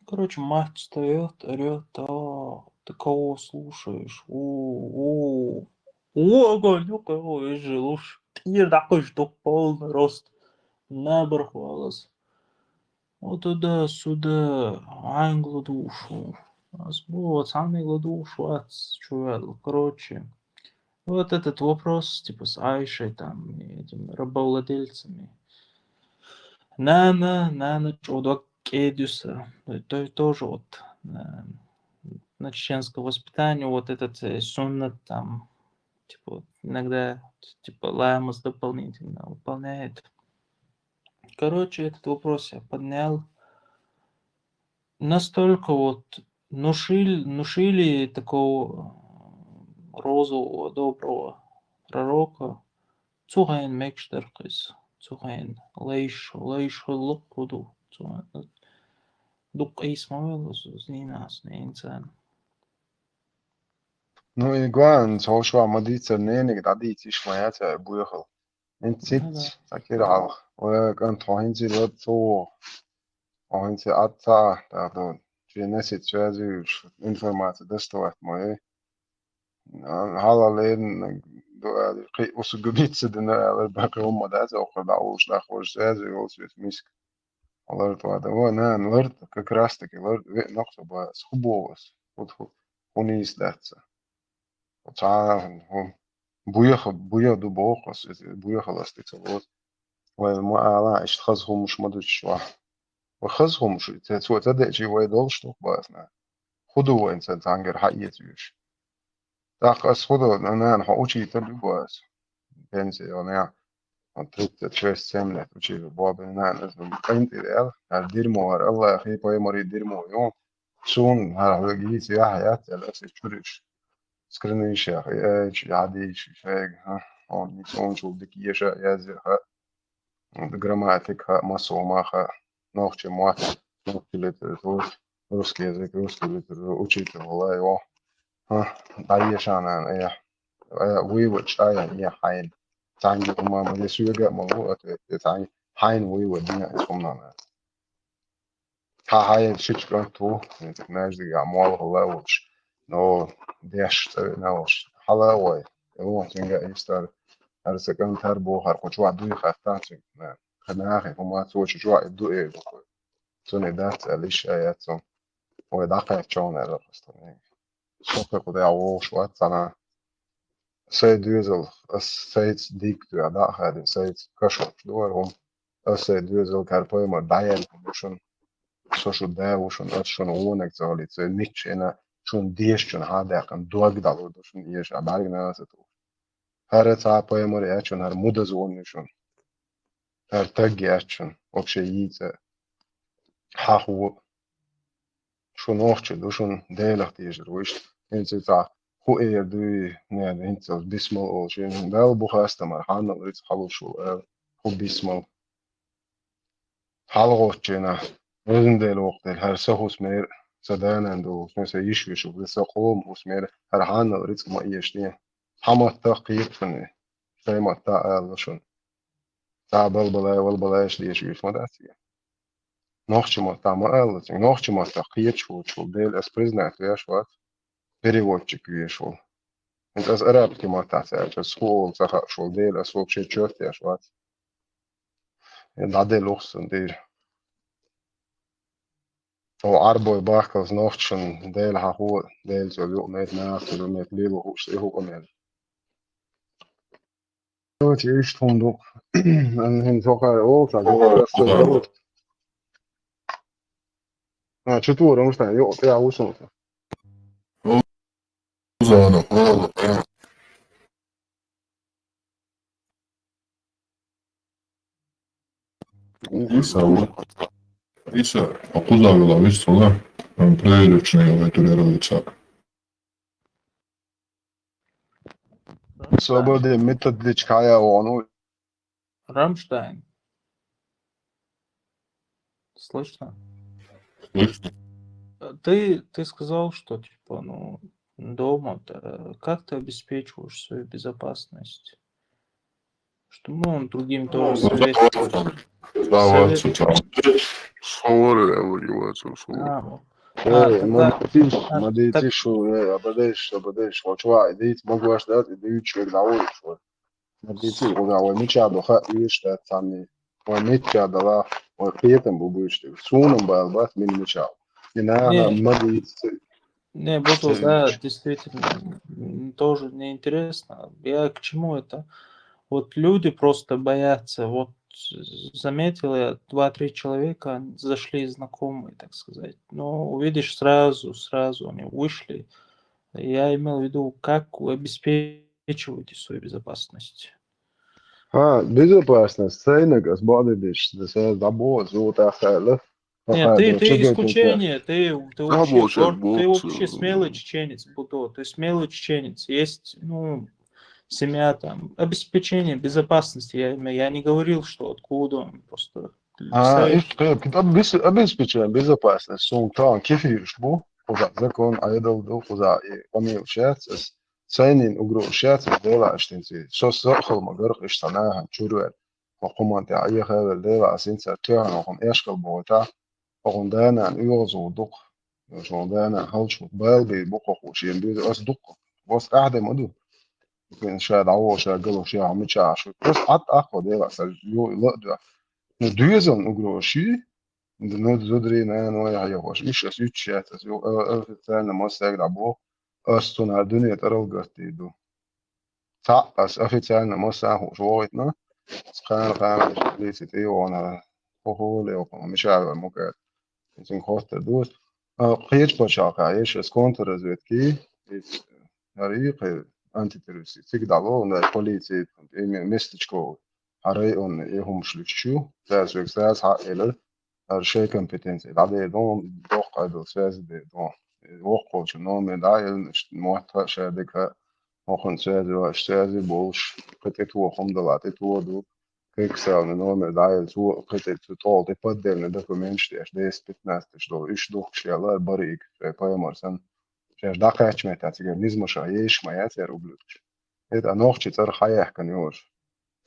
Короче, мать встает, орет, ты кого слушаешь? Огонь, я же лучше. Ты такой, что полный рост. Набор голос. Вот туда-сюда, англа душу. Вот, самый душу, чувак, короче. Вот этот вопрос, типа, с Айшей, там, и этими рабовладельцами. На чудо Кедюса. То тоже вот на чеченское воспитание вот этот суннат там, типа, иногда, типа, ламас дополнительно выполняет. Короче, этот вопрос я поднял. Настолько вот внушили такого розового, доброго пророка. Цугайн мекштеркис, цугайн лейш лукуду, дук исмавел знинас нейнцан. Ну и главное, что шва мадица ненек дадит ишмаята буехал. Инцит, такие рав. وكان توهينتي لطو وهينتي أتا تاخدو جيناسي تشازي إنفورماتي دستوات موي هلا لين قي وسجبيت سدنا على الباقي هم داز أو خدعوش داخل جازي وسويت ميسك لرد هذا هو نان لرد ككراستك لرد نقطة بس خبوس وتخو ونيس داتسا وتعرف هم بويا دو بوقس بويا خلاص تتصور وما أعلى إيش خزهم مش مدرش شو وخزهم مش تسوى تدق شيء ويدولش نوك باسنا خدوا إنسان تانجر حقيقة يوش تاقص خدوا أنا نحوشي تبي باس بنسي أنا تريد تشويس سمنة وشي بابا أنا لازم قيمت الأل هالديرمو الله أخي باي مريض ديرمو يوم شون هالجيت يا حياة الأسف شريش سكرنيش يا أخي إيش عاديش شيء ها هون يسون شو بدك يشا يازها грамматика, масомаха, ногче мат, ногче литератур, русский язык, русский литератур, учитывала его. Даешана, я вывод, я хайн. Танги мама, если я могу ответить, танги хайн вывод, не испомню. Хай шичкан ту, знаешь, я мол халауч, но деш, наош, халауай, вот я история. هرسكان تربو هرقوش وعدوي خافتاتي خناخي وما توش جوا إدو إيه بقول توني دات ليش آياتهم ويدقى يتشون على القصة سوف قد يعوش واتنا سيد يوزل السيد ديك تو أداء هذا سيد كشف دورهم السيد يوزل كاربوي ما دايل وشون سوشو دا وشون أتشون ونك زالي سيد نيتش إنا شون ديش شون هذا كان دوغ دالو شون ديش أبارك ناسة هر تعبای ماری اچون هر مود زونشون هر تگی اچون وبشه ییزه حقو شون اوچه دوشون دیلخ دیجر ویش اینچه تا خو ایر دوی نه اینچه بیسمال اوچه دل بخواسته مر حالا ریت حلو شو خو بیسمال حلو اوچه نه روزن دیل وقت هر سهوس میر سدانند و مثلا یشویشو بس قوم اوس میر هر حالا ریت ما ایشتین حما تقييد فني زي ما تا شون تا بلبلا والبلاش ليش يش مداتي Нохчимос там эллати, нохчимос так ечу, дель эс признать, вешват, переводчик вешал. Это с арабки мотация, это скол, захашул, дель эс вообще чёрт вешват. Даде лохсон, дель. O arboj bakals nochtchen, del ha ho, del zo jo met naast, zo met lebo hoes, ik ook met. Wat je is toen ook. En hen zo ga ook, dat is zo. Ah, четвёр, он что, jo, ja, усом. Uzana, Isa, kuzavila visu, da? Prilično ovaj turiravica. Свободы метод личкая ону. Рамштайн. Слышно? Слышно. Ты сказал, что типа, ну, дома как ты обеспечиваешь свою безопасность? Что мы другим тоже советуем. Мадейти шо, абадеш, лочва, идите, могу ждать, идите человек довольный, что. Мадейти, ой, мечаду, видишь, это сами, ой, мечадала, ой, петом будешь, суном балбат, мини мечал. И надо, мадейти. Не, буду, да, действительно, тоже мне интересно. Я к чему это? Вот люди просто боятся. Вот заметил я, 2-3 человека зашли знакомые, так сказать. Но увидишь сразу они вышли. Я имел в виду, как вы обеспечиваете свою безопасность. Безопасность, ценник, сбадываешь, это забор, золото, хайло. Нет, ты исключение, ты вообще смелый чеченец, Будо, ты смелый чеченец. Есть, ну, семья там, обеспечение безопасности. Я не говорил, что откуда он просто. Обеспечение безопасности. Сумтан, кефир, шбу, куда закон, айдал, куда и помил шец, ценин угру шец, дела штинцы. Со сохал магарх иштанаха, чурвер. وقمت عليه هذا الليل عسين ساتيان وقم إشكال بوتا وقم دانا يوزو دق وقم دانا هلش بالبي بقى خوشين بيد أس دق بس قاعدة مدو يمكن شاد عوو شاد قلو شي عمي شاشو بس عط أخو ديلا سجيو يلقدو ندويزن أقرو شي ند زدري نان ويا يوش إيش أسيوت شات أسيو أفتان ما ساقد عبو أستون الدنيا ترى قرتيدو تعقس أفتان ما ساهو شويتنا قام ليست إيه وأنا هو وقام مش عارف ممكن يمكن خاطر دوست قيش بشاقة عيش سكونتر زيت كي طريق أنتي تروسي تقدر والله البوليسي مستشكو هراي أن إيهم شلوشو زاز زاز حائل الشيء كومبتنسي بعدين دون دوق هذا زاز دون وقول شنو من دايل موثق شادك وخن زاز واشتاز بولش قتت وخم دلاتت ودو Excel nummer dair to qitīt tol te padēļ dokuments tieši 10-15 do išdukšie barīgi paimorsan. Šeš dakāčmētā, cik nizmašā iešmā jācer ubļutuši. Это нохчи цар хаях канёш.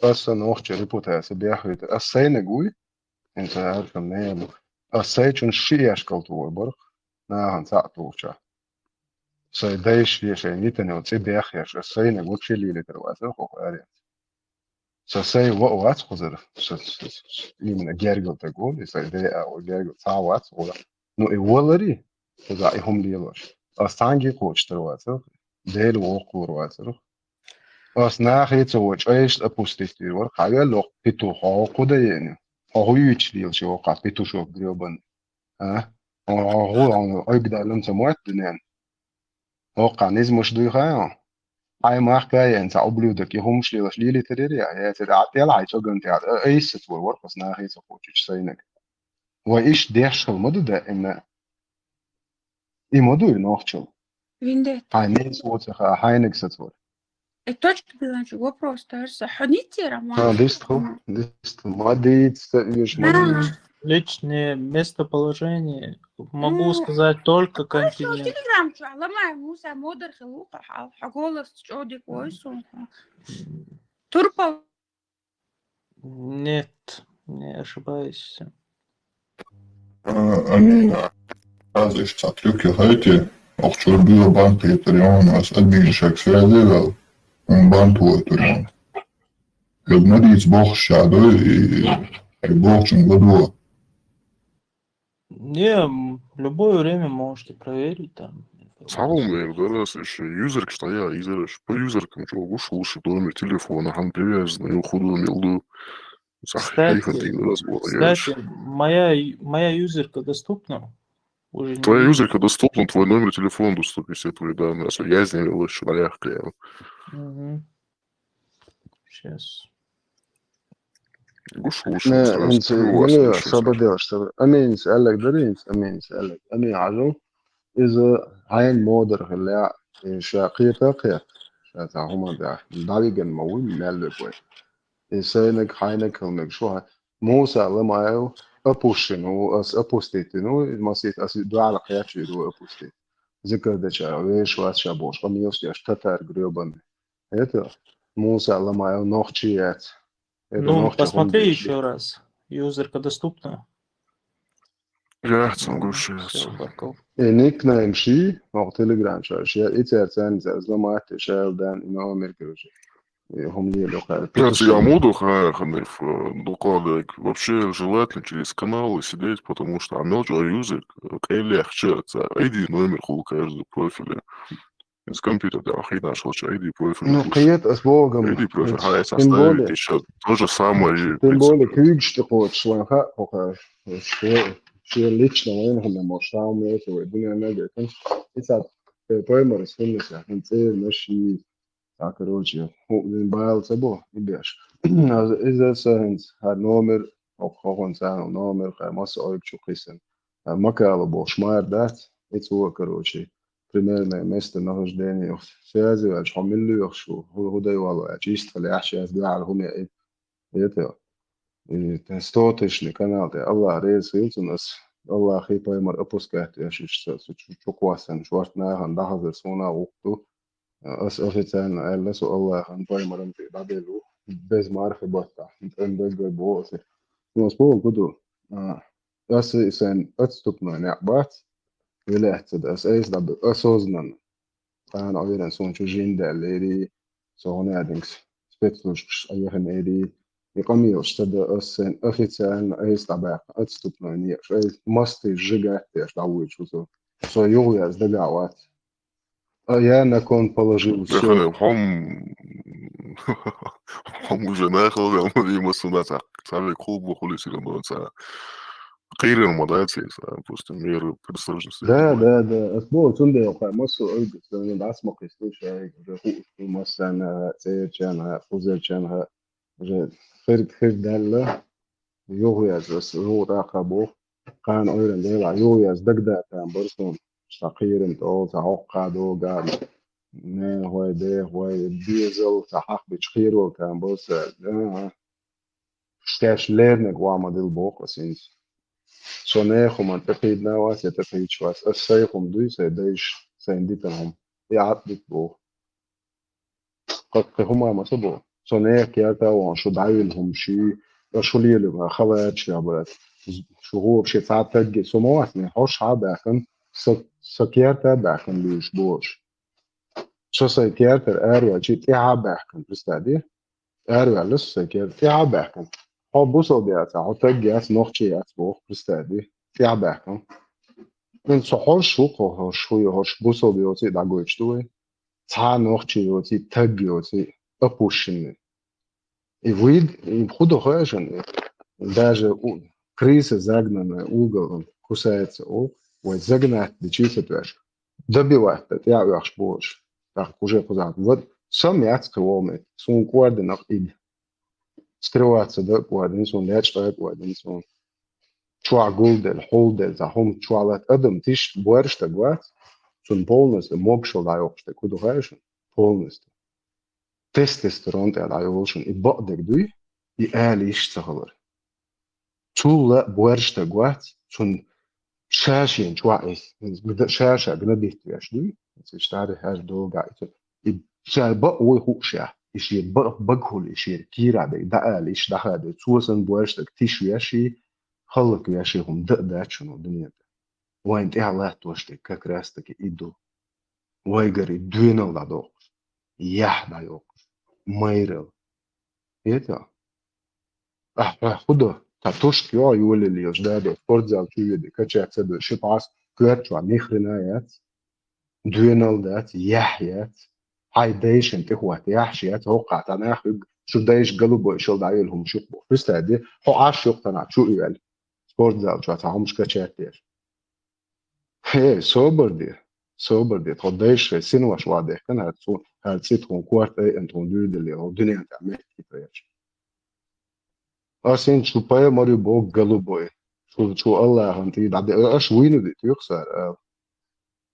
Аса нохчи репутация бяхвит. Асай негуй. Инта аркам небу. Асай чун шияш калтуой барх. Нахан саатууча. Сай дайш ешай нитанё ци бяхяш. Асай негуй чилили тервазер хох ария. Сасай ваат хузер. Именно гергал тагол. Исай дэ гергал цаават. Ну и волари. Хуза и хум лилош. Асанги коч тервазер. Дэл вокур вазер. As nachher watch eerst apostolistisch wordt, ga je lok pitu ho kuda yeni. Ho yuch liel shi oqa pitu shok drioban. Ho on oigda lum samuat dinen. Oqa nizmush du ga. Ay mach ga yen sa oblude ki hum shliel shliel tereria. Ja te da tel ay chogan te ad. Eis het wordt as nachher so coach saynek. Wa ish deshel moduda in imodu nochchel. Виндет. Ay nes wordt zich heinig zet wordt. Точка биланчик, вопрос, кажется. Ходите, Роман? Личное местоположение могу сказать только континент. Телеграм, что, ломай, муса, модер, хилуха, хаголос, чодик, ойсу. Турпа. Нет, не ошибаюсь. أنا هذا اشتغلت heute auch schon über Bandpeterion als Admin-Check sehr Bandpeterion. Одна из бог шадой и бог чем году. Не, любое время можете проверить там. Самым раз еще юзер, что я изерешь по юзеркам, что ушел номер телефона, он привязан, и худу милду. Кстати, моя юзерка доступна? Уже не Твоя видно? юзерка доступна, твой номер телефона доступен, все твои данные. Я с ними лучше валях клеил. Сейчас. انت قال صبديش امين سألك درينس امين سألك امين عجو اذا عين مودر خلاع شاقية تقيا شاتا هما دا داريجن موي مال بوي إنسانك حينك هناك شو موسى لما يو أبوشنو أس أبوستيتنو المسيت أس دعاء القيات شيء أبوستيت ذكر ده شاويش واس شابوش قميص يشتتر قريبا это موسى لما يو نوخشيات Ну, посмотри еще раз. Юзерка доступна? Яйцам гушается. نيكنايم شي أو تليجرام شيء إتى تاني زلما تشاو دان إنه أمريكا هم ليه لقاء Я моду ханев докладывать вообще желательно через каналы сидеть, потому что амелджа юзер легче ID номер хул каждого профиля. Из компьютера ахид нашел ID профиль. Ну, قيت أسبوعهم. ID профиль хай составить еще то же самое. Тем более ключ такой шланга, что лично وينهم مشروع это والدنيا ناجحة. إذا بيمر سنة هنتي ماشي короче, بايل سبو يبيش. إذا سهنت هالنومر أو خون سهل نومر خمس أو يكشو قيسن. ما كانوا بوشمار دات يتوه короче. Примерно место нахождения связи, аж хамилли يخشوا هو ده والله чисто лящие сделали هم это. И тестоточный канал, Allah рейс у нас, Allah хи поймар опускает, я считаю, что чуквасен, шварт нахан, дахазер сона укту. أس أفتان ألا سو الله عن باي مرم في بعدلو بز معرفة بطة إن بز جاي بواسه نصبو كدو أس إنسان أتستقنا نعبات ولا أحتد أس أيس دب أسوزنا فأنا أيضا سون شو جين ده اللي سو نادينكس سبيتلوش أيهن إيدي يقامي أشتد أسن أفتان أيس دب أتستقنا نيش أيس مستي جيجات يش دعوي شو سو يوغي أز دقعوات Я на кон положил все. هم уже нахал, ему сюда сами клубы хулиси становятся. غير المضاعفات просто меры предосторожности. Да. أسبوع تندي وقع مصر أرجع سنة بعث ما قيستوش هاي رفوق مثلا سيرشانها فوزيرشانها خير دالة يوهيز بس هو راقبه كان أيضا ده يوهيز دقدق كان برسون تقريبا تو تعقدوا قال نه هو ده هو ديزل تحقق بتشخير وكان بس اشتاش ليرنك وعمل البوق اسينس صناخ ومن تقيد نواس يتقيد شواس السيقهم دوي سيدايش سينديتهم يعطيك بوق قد هما ما سبوا صناخ كياتا وانشو دعيلهم شي شو ليلو خلات شعبات شو هو بشي ساعات تجي سموات نحوش عباكن سكيرتا باكن ليش بوش شو سكيرتا أروى جيت باكن بستادي أروى لسه سكيرتا باكن هو بوصل بياتا هو تجيس نوختي بوخ بستادي باكن من صحوش شو شوي هوش بوصل بيوتي دعوش توي تا نوختي يوتي تجي يوتي أبوشني يفيد يخدو خاشن даже крысы загнанные уголом кусается وزجنا بتشيفتش добивать я ваш больше так уже позад вот сам я скромный сон координат ид скрываться да координат я что координат чуа голден холден за хом чуалат адам тиш больше так вот сон полностью мокшо да обште куда хорошо полностью тестостерон да должен и бадек дуй и алиш сахар чула больше так вот сон شاشين شوائس شاشة جنبيت يشدي تشتري هالدو قاعد يشال بقوي خوشة يشير بقول يشير كيرا ده إيش ده هذا توصل بوشتك تشويشي خلق يا شيخهم دق شنو دنيا وين تعلى توشتي ككراستك إيدو ويجري دوينو لا دوق يح دا يوق مايرل إيتا خده تاتوش كيو يولي اللي يجداد فورزال كيو دي كاتشات سدو شيباس كواتشوا نيخرنايات دوينال دات يحيات هاي دايش انت هو يحشيات هو قاعدنا شو دايش قلبو شو دايلهم شو فست هذه هو عاش يقتنع شو يقال فورزال شو تعهم مش كاتشات دير هي سوبر دي تقديش سين واش واضح كان هاتسيتهم كوارت اي انتون دو اللي هو دنيا تعمل كيف أصين شو باي ماريو بوك قلبوي شو الله هنتي بعد ايش وينو دي يخسر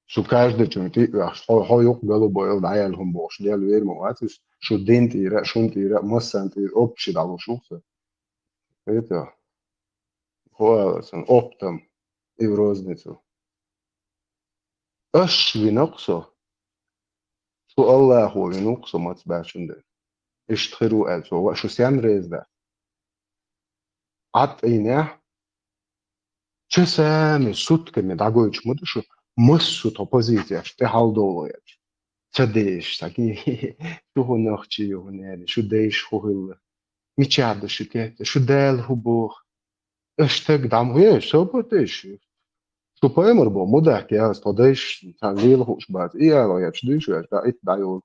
شو كاش دي تشنتي هو يوق قلبوي العيالهم بوش ديال وير مواتس شو دينتي را شونتي را مسنتي اوبشي دالو شوفه ايتا هو سن اوبتم ايروزنيتو اش وينقصو شو الله هو وينقصو ما تباشن ده اشتخروا ألسو شو سيان ريز ده عط اينه چه سامي سوت كمي داغويش مدشو مسو توبوزيتي اشتي حال دولو چه ديش تاكي شو هو نخشي هو نالي شو ديش هو هلا ميچاد شو كيت شو دال هو بوخ اشتاق دعم هي شو بتش شو بايمر بو مدح يا استوديش تانليل هوش بعد ايه لا يا تشديش يا ات دايو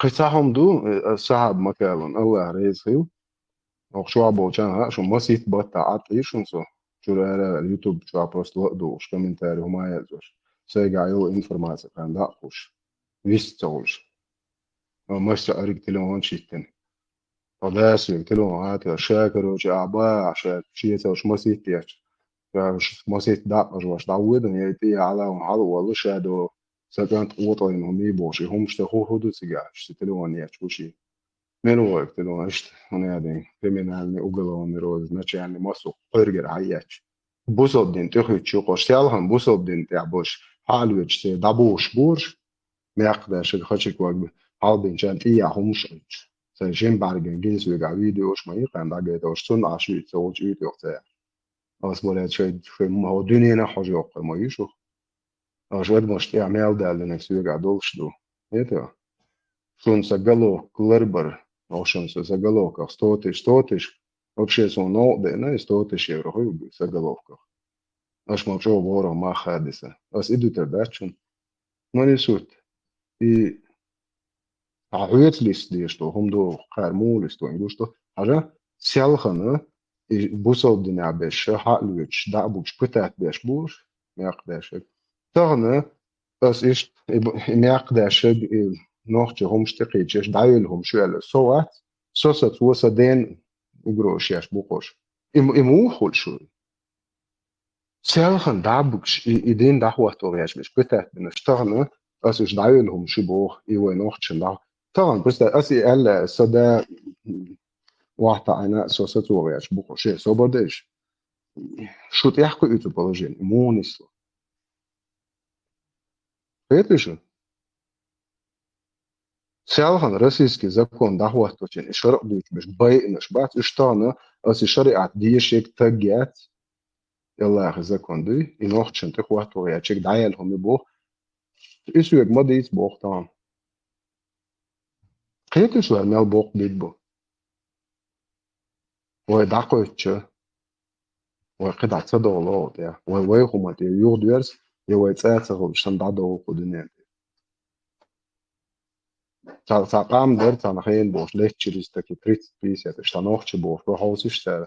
قصاهم دو صعب مكالون الله ريز هيو او شو ابو كان شو مسيت بطا عطيش ونسو شو على اليوتيوب شو بروست وقدو وش كومنتاري هما يزوش سيجا يو انفورماسيا كان داقوش ويستوش او مش اريك تلون شيتن فداس تلون هات شاكر وش ابا عشان شي وش مسيت ياش مش مسيت داق وش داود يتي على وحال والله شادو سكنت وطن هم يبوشي هم اشتخو هدو سيجاش تلون ياش وشي Menu ojk tilo nešto, onajadi kriminalni ugovorni roz, znači yani masu örger hayyaç. Busobdin tühüç yukoş yalhan busobdin te boş halüç te dabuş burş meyakdaş haçık vag halbin çan iya humşüç. Sen jem bargen gins vega videoş mayı kan da gete olsun aşı te olç üt yok te. Az bolet şey o dünyana hoca yok mayı şu. Ajvad moşt ya mel dalne vega dolşdu. Это шун сагало клербер Ошен заголовках 100 тысяч, вообще сон не 100 тысяч евро в заголовках. Аж молчал вора махадиса. Ас идут дачун. Но не суть. И عقويت ليست دي شتو هم دو قارمو ليستو يقول شتو حاجة سيالخنا بوصل دنيا بيش حقلوش دعبوش بتاعت بيش بوش ميقداش تغنى بس إيش ميقداش نوختje homstekitjes dailhom sjøle så at så satt så den ugrošjas bukos im uhol sjøl selhan dabuks I den dahwatorjas mis betat den starne as is dailhom sjbo I wo nochtje da taran besta as I alla så da wahta ana så satt orjas bukos så bodesh шут яхко это положение монисло это же سيالهن российский закон дахуаточин ишарак дуч беш байнаш бат иштана ас шариат диешек тагят яллах закон ди инохчин тхуато я чек даялхом бо исуек мадис бохтан قيت شو مال بوق بيدبو ويدعقوتش وقطع صدولات يا ويخمت يوديرس يويتساتغ شندادو قدنيا ساقام در تنخين بوش ليكتشرز تكي تريت بيس يا تشتانوخش بوش بحوسش تا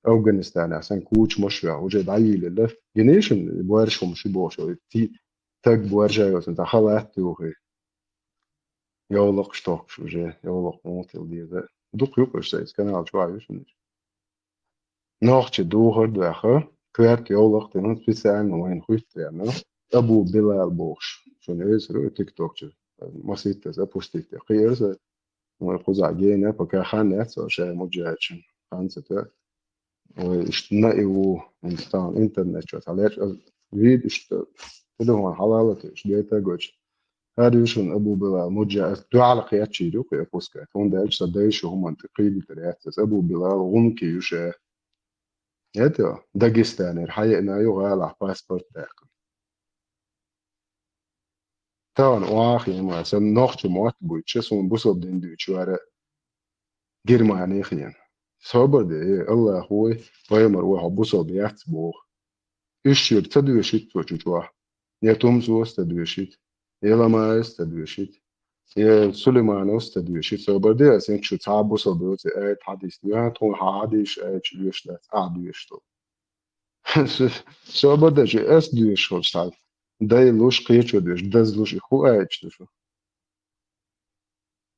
أفغانستان عشان كوتش مشروع وجه دايل اللي جنيشن بورش مش بوش تي تك بورجا يوسن تخلات توخي يولق شتوكش وجه يولق موتل دي ذا دوق يوكش سيس كان على شوية يوسن نوخش دوهر داخل كوارك يولق تنون سبيسان وين خويت يعني أبو بلال بوش شنو يسرو تيك توك مسيت запустить خير وخذ عجينة بكاخانة عشان مجهش خانسة واشتنائي وإنستان إنترنت شو تعليش فيد تدهم حلالة اشتريتها جوش هذا يشون أبو بلال مجهش تعال قيات شيء دوك يفوسك هون ده إيش صدقش هم منطقي بتريات أبو بلال غنكي يشه Это Дагестан, حقيقة يغالى باسبورت تاعك. تان واخي ما سن نوخش موت بويتش سون بوسو بدين دوتش وارا جيرماني خيان. صبر دي الله هو بايمر وها بوسو بيات بوخ. إيش تدوشيت توچوا. يا تومزوس تدوشيت. يلا ما تدوشيت. يا سليمان تدوشيت. صبر دي أسين شو تعب بوسو بيوت أي حديث يا تون حديث أي تدوش لا أدوشتو. صبر ده شيء أس دوش خالص تعال. ده لوش قيتشو دوش دز لوش إخو أي تشتشو.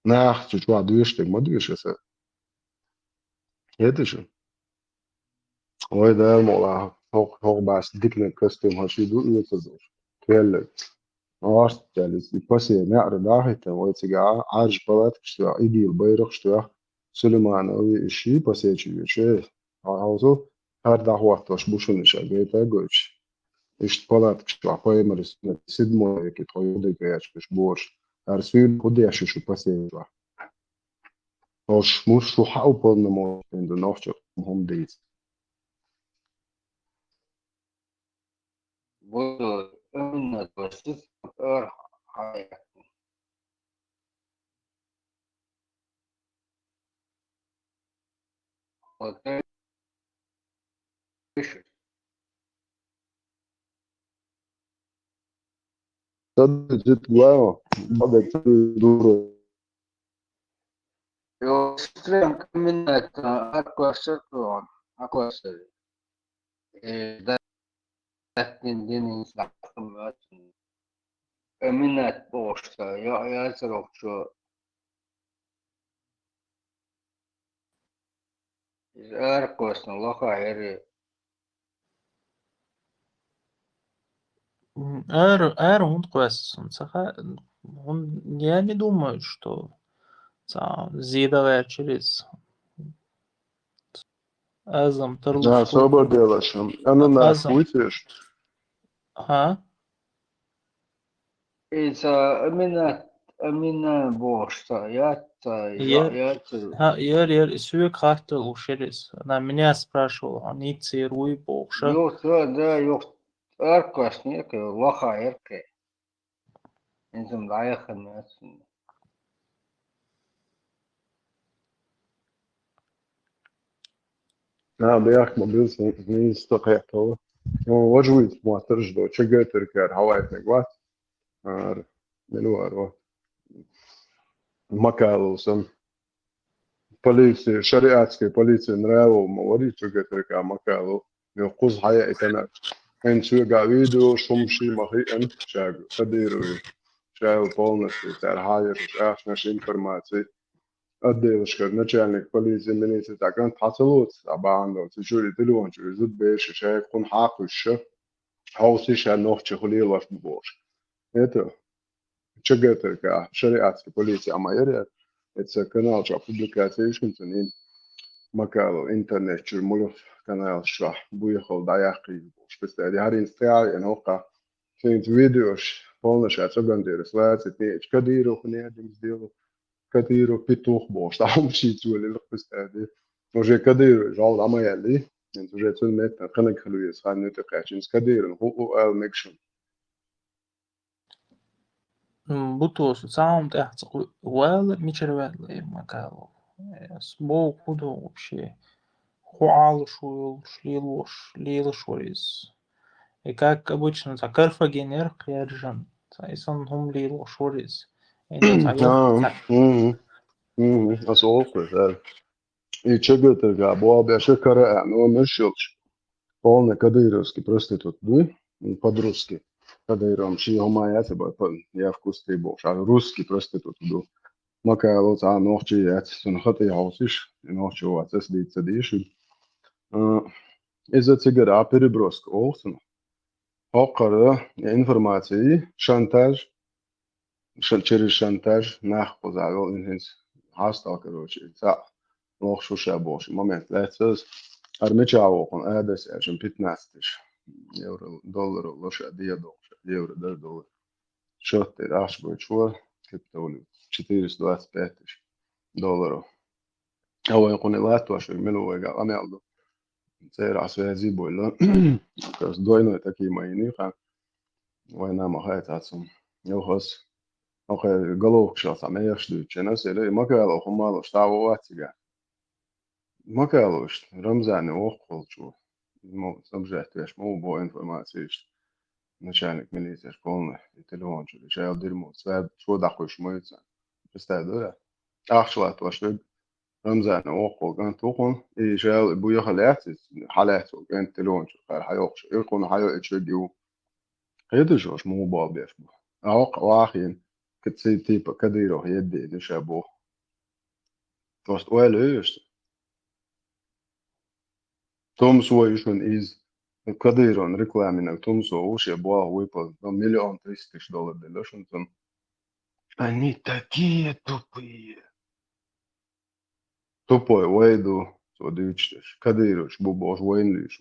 Nach tu čuva duštek, ma dušese. Jetišu. Oi da mola hoch bas dikne kostüm hashi du uetazor. Twelle. Arst jalis ipasi na'ra dahita oi tiga arj balat kshtua idil bayrak kshtua Süleyman ovi ishi pasechi yeshe. Hauso her dahwat tosh bushun shageta goch. Isht balat kshtua paimaris sidmo ekit hoyode gayach ksh borsh. Arsul khudi ashishu pasechi. Als moest zo houden maar in de nacht om dit. Буду именно относиться к حياتي. Вот пишет. صدق جد لا بدك تدور Eu estranho caminhar a costa toda, a costa. Da tendência a caminhar posta, eu sei que Аркос, лоха, Он квест, я не думаю, что зидовая через Азам لا صبر دي لاشم أنا ناس Азам. ويتش Ага. إذا أمينة بوشتا Я свою карту ушерис. Она меня спрашивала, они цируй бокша. يوت أركوس نيك لوخا يركي إنزم لايخ الناس لا بياك موبيل سنين استقيح تو وجويت ما ترجدو شجعت تركار هوايت نقوات منو مكالوسم полиция, шариатская полиция нравилась, говорит, что это макало. Я куз хая итана. Эн сюга видео шумши махи эн шаг. Кадируй. Шаг полностью тар хайер аш наш информации. Отделышка начальник полиции милиции так он тасалут абандон. Сюжи телефон сюжи зуд беш шаг кун хакуш. Хауси ша нохче хулил ваш бош. Это чагатырка шариатская полиция амайер. Это канал, что публикация ишкинцанин макало интернет чурмулов канал шах буехал даяхи шпиц дяди харин стяй энока финт видеош полностью отсогандер слайдс течь кадиру хнедим сделал кадиру петух бош там шицули лхпиц дяди уже кадиру жал амаяли انت уже цун мет خليك خلوي صار نتقاشين كدير هو ال ميكشن Бутос, саунд эхц, уэлл, мичервелли, макало. Сбол куда вообще. Хуал шуил, шлилош, лилошорис. И как обычно, за карфагенер кьержан. Исан хум лилошорис. أصوات هذا يتشجع ترجع بواب شكرا أنو مشيلش полный кадыровский проститут бы по-русски кадыром ши хомая себе я вкусный бог а русский проститут бы мака вот а ночи я сон хаты хаусиш ночи вот это дит из-за цигара переброска олсен хокара информации шантаж через шантаж нахпозал инхенс хастал короче Nog zo shabosh. Moment, let's armechavo kon ades ešem 15 euro dollar loša евро да доллар. Счет раш будет шо криптовалют 425 долларов. أو يكون لا توش منو وجا أميالدو Цера связи было. Kas doinoi такие мои ниха. Война махает отцом. Йохос. Охе головку сейчас а меяшду. Ченас или макало хумало штаву атига. Макало что Рамзан охолчу. Ну, собжать, веш, бо информации. Начальник милиции школы и телефон чули. Чай дерьмо. Свят, что дахуешь моется. Представь, да? Ахшла то, что رمزان وقو كان توقن إيه شال بويا حالات كان تلون شو قال حيوقش يكون حيو إتشجيو قيد جوش مو بابيش بو أوق واخين كتسي تيبا كديرو يدي نشابو توست ويل إيش توم سو يشون إز كديرون ريكلامينك توم سو وش يبوه ويبل $1,300,000 دلوشنتون Они такие тупые. Тупой Уэйду, сводичтеш, Кадырович, Бубош, Уэйнлиш,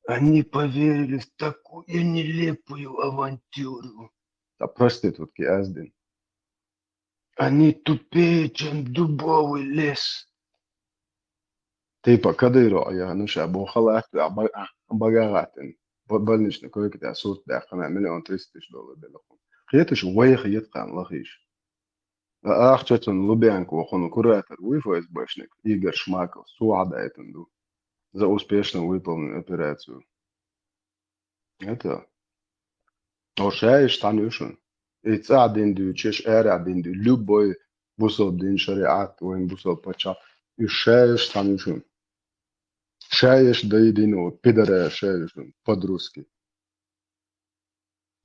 Они поверили в такую нелепую авантюру. Да проститутки, Аздин. Они тупее, чем дубовый лес. Типа Кадырова, я нуша бухалат, багаратин. Больничный койки, да, сурт, да, $1,300,000 делахун. Хиетиш, уэйх, хиеткан, лахиш. Ахчатун Лубянку, он куратор ФСБшник Игорь Шмаков, Суадайтенду за успешно выполненную операцию. Это Ошаиш Танюшин. И один дючеш один дю любой бусол дин шариат, воин бусол пача. И шаиш Танюшин. Шаиш до единого, пидора шаишин, по-русски.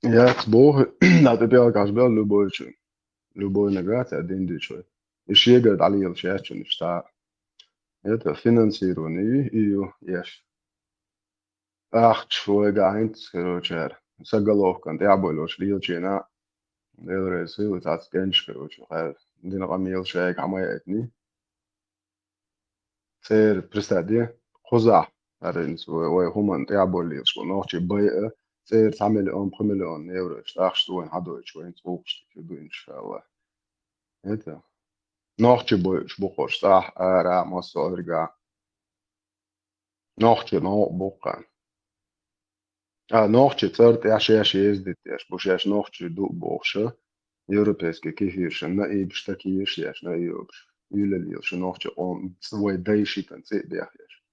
Я с Бога, на тебя каждый любой чин. Любой наград один дючой. И шегает алил шачин, что это финансирование ее есть. Ах, человек eins, короче, заголовка, я более шлилчина, делает силы, так генш, короче, дина камил шеек, хамаетни. Цер, представьте, хоза, аренс, ой, хуман, я более, что ночи бай, цер, $1,000,000 ах, что он хадой, что он слушает, иду, иншаллах. Это. Ночи бой, шбухош, сах, ара, массорга. Ночи, но, бука. Ночи царт яшеш ездит, яш бушеш ночи ду бошо. Европейский кихиршен на ибш такиеш яш на ибш. Юлелил ше ночи он свой дейшитан цебях яш.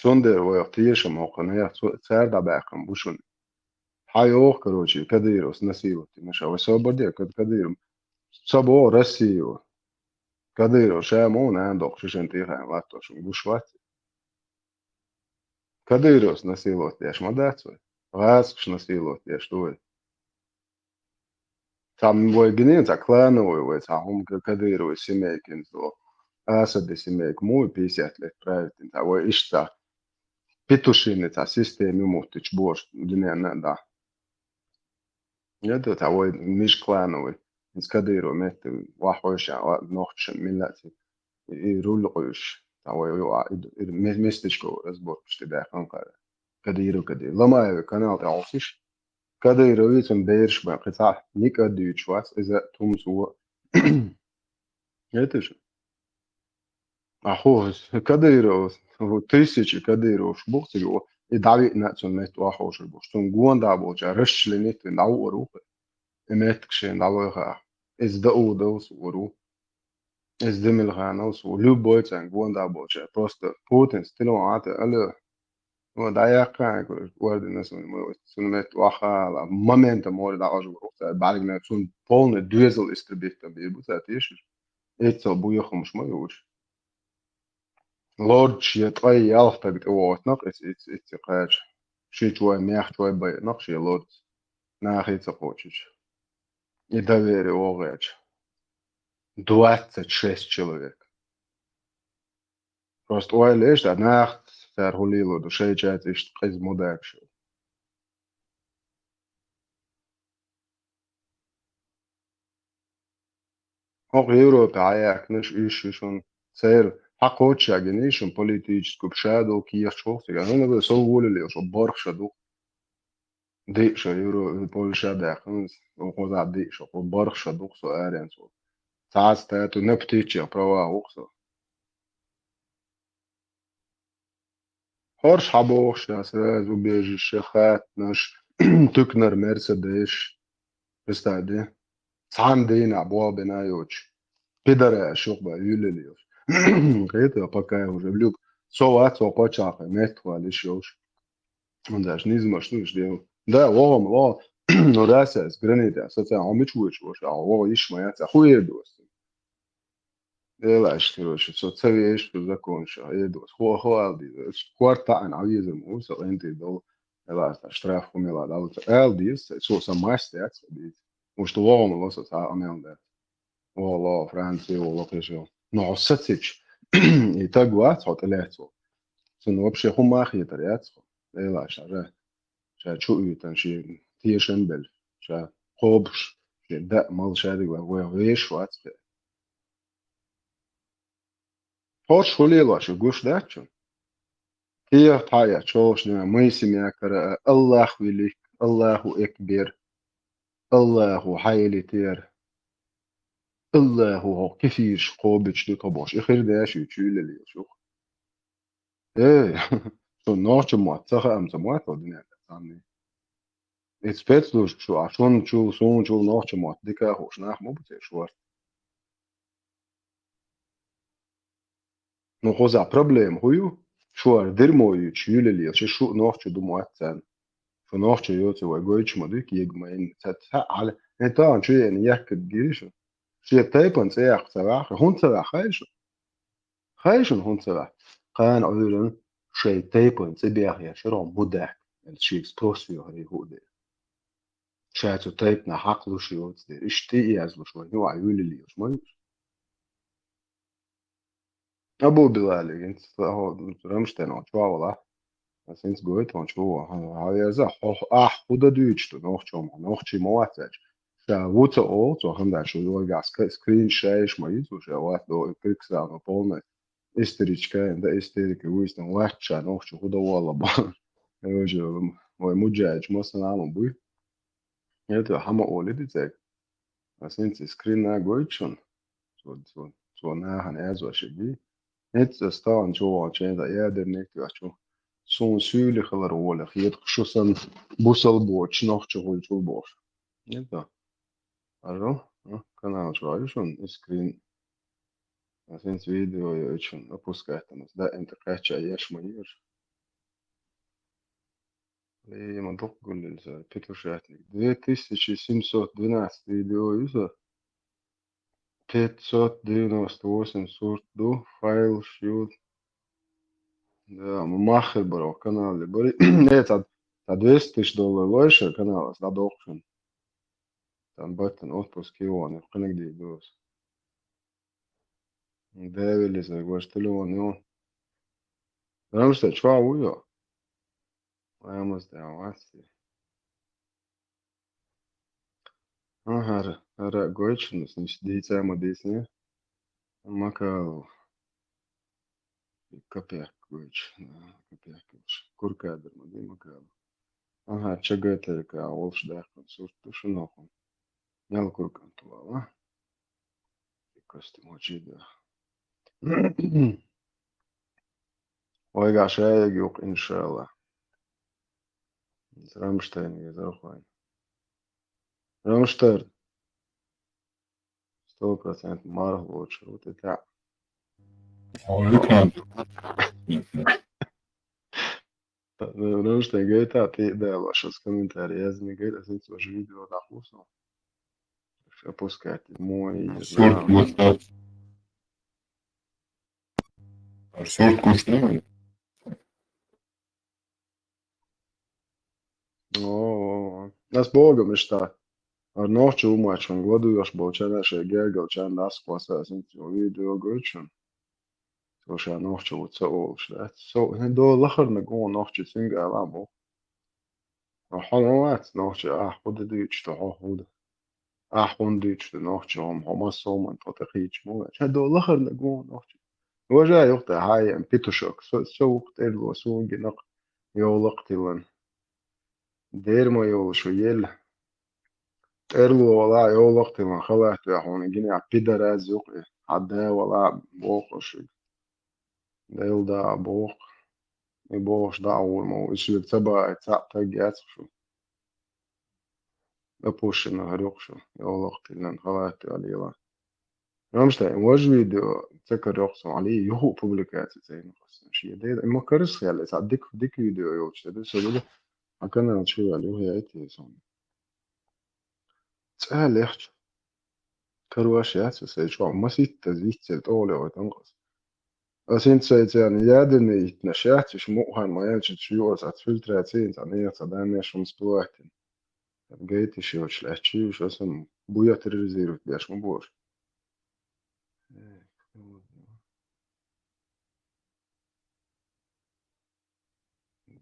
Сондер вой тиешем охан я цар да бахам бушун. Хайох короче кадирос насиловти наша. Вы свободе кадиром. Сабо Россию. Кадиров шамон андох шишен тихан латошун бушват. Кадырос насиловать яш мадацу, Раскш насиловать яш той. Там вой гнин за клановый вой сахум Кадыровой семейкин зо. Асады семейк мой 50 лет правитель, а вой ишта петушины та системе мутыч борщ дневна да. Это та вой миш клановый. Из Кадырова меты вахойша нохчен миллати и рулгуш. местечко разбор, что да, ханкара. Кадиру. Ломаю канал تعرفش. Кадиру витон бейрш ба قطع ника дюч вас из-за тумсу. Это же. Ахоз Кадиру, вот тысячи Кадиру шбухт его и давит на цон мет ахоз шбухт. Тун гуанда болча расчленит на уру. Эмет кшен давага. Из да удос уру. Из Демилхана, любой цен, гонда больше, просто Путин стилом аты, алло, вот да я как говорю, на самом сунмет вахала, момента может даже говорить, баригна сун полный двезел истребит там, и будет это это буехом шмой уж. Лорд я твой ялх так вот, нах это кач, ши твой мях твой бай, нах ши лорд, нах это хочешь. И доверие огач. 26 человек. Просто ой лишь danach verhulilo do шейчат ist из мудакшо. Auch Европа аяк наш ишишон цер хакоча генишон политическую пшаду киешчов. Я не знаю, что волили, что боршаду. Дишо Евро Польша дахнус, он дишо боршаду со аренсо. Цаста это не птичья права оксо. Horsch haboch, das so bieži šefēt, naš tukner Mercedes, представляете? Сам день обои на юч. Пидоры, шухба, юлилиев. Это пока я уже влюб. Со почаха, метва лишёш. Он даже не знаю, что сделал. Да, лом, лом. Ну да, с граниты, социально, он мечуешь, а лом ишь моя, хуедос. Elaš, короче, соцевеешь, что закончил. Едос. Хуалди. Кварта ан авизм, усо энти дол. Elaš, штраф умела, да. Элдис, со мастер, Может, лом, лосо, амелда. О, Франция, локежо. Но сатич. И так гуац, вот лецо. Сон вообще хумахи таряцо. Elaš, аже. Ша чую, там, ши тиешенбель. Ша хобш. Ши да, мал шадик, веш, вац. Хоч хулила, ши гуш дачо. هي طايا تشوشنا ميسم يا كرا الله وليك الله أكبر الله حيلي تير الله هو كثير قوبش دي طبوش إخير داش يتشيل اللي يشوف إيه شو نوش مواتسخة أم سموات ودنيا تسامني إتسبيتلوش شو عشان شو سون شو نوش موات ديكا هوش ناح مو بتشوار نخوزا problem هو شو درمو يتشيل اللي شو نوش دو مواتسان فنوخش يوتي وجويتش مديك يجمعين على انت شو يعني يحكي بجيش شو تايبن سياق سواح هون سواح خايشون هون سواح كان أولاً شيء تايبن سبيح يا شرع مدح الشيء اكسبروسيو هري هو ده شاتو تايبنا حقلو شيوت ده اشتي ازلو شوي هو عيول اللي يشمل أبو بلالي انت هو رمشتين وشوا والله Sinds gut, un šo havieza huda dūčtu, nohči moacēč. Šā vuca olco, handā šo ilgā screen share ma izušā, vat do kriksā no polnē. Isterička, da isterika uistam lečā, nohči huda olaba. Evožu, vai muģēč mosa nāmu buj. Eto, hama olidi cēk. Sinds screen nā goičun, so nāhan ezoši bi. Et staan šo čēda jēdernieki, šo. Son syrlig eller rolig. Het geschossen busselboot, nachtje tulboot. Niet dat. Also, kanaal zo schon screen. Sinds video je schon опускаем. Да, интеркача ешь моир. И мы только говорили за петушатник. 2712 видео юза. 598 сорт до файл шьют. Да, махер бро, канал бори. Нет, за $200,000 лойше канал, за докшен. Там баттен отпуск его, книгди дос. Девили за гваштелон, ну. Потому что чва уйо. Ваймос да васи. Ага, ара гойчен, значит, дитя модисне. Макал. Капек гойч, капек гойч. Куркадр моди макал. Ага, чагата ка олш дахкан сурт тушунохун. Ял куркан тувала. Костюм очида. Ойга шея юк иншалла. Рамштайн gezauchwein. Рамштайн. 100% марх лучше. Вот это. Рамштайн говорит, а ты да, ваши комментарии. Я не говорю, а здесь ваше видео дохлусно. Опускайте мой. Сорт WhatsApp. Сорт кушнемай. О, нас Богом мечта. Ar nošķu umāčanu gladujoši būtu čenēšai gēgal čenās klasēs un video gūčanu. Tošā nošķu būtu saulši. Ne do lahar ne go nošķu cingā labu. Halonāts nošķu huda dīčtu huda. Hun dīčtu nošķu homa soman potakhīč mūvēč. Ne do lahar ne go nošķu. Vajā juhtā hājiem pitušok. Saukt erlo sungi naq jolaqtilan. Dermo jolšu jel. Erlo wala jolaqtilan khalahtu yahun gini pidaraz yuqi. Hadda wala boqoshi. Delda boq. يبوش دعور مو إيش اللي تبع تاجيات شو أبوش إنه هريقشو يولقت لأن خلاص عليه مش ده وجبي دو تذكر يقصم عليه يهو بوبليكاتي زي ما قصنا شيء ده ما كرس خيال ديك فيديو يوش ده شو ده أكنا شو عليه هي أيتي صون سهل يحكي كرواشيات سي شو ما سيت تزيد تولي وتنقص أسين سيت يعني يادني يتنشأت شمو هان ما ينشد شيو أسات فلتراتين يعني يتصدعني شمس بوحدين جيت شيو شلاشي وشو اسم بويا تريزيرو بيش مبور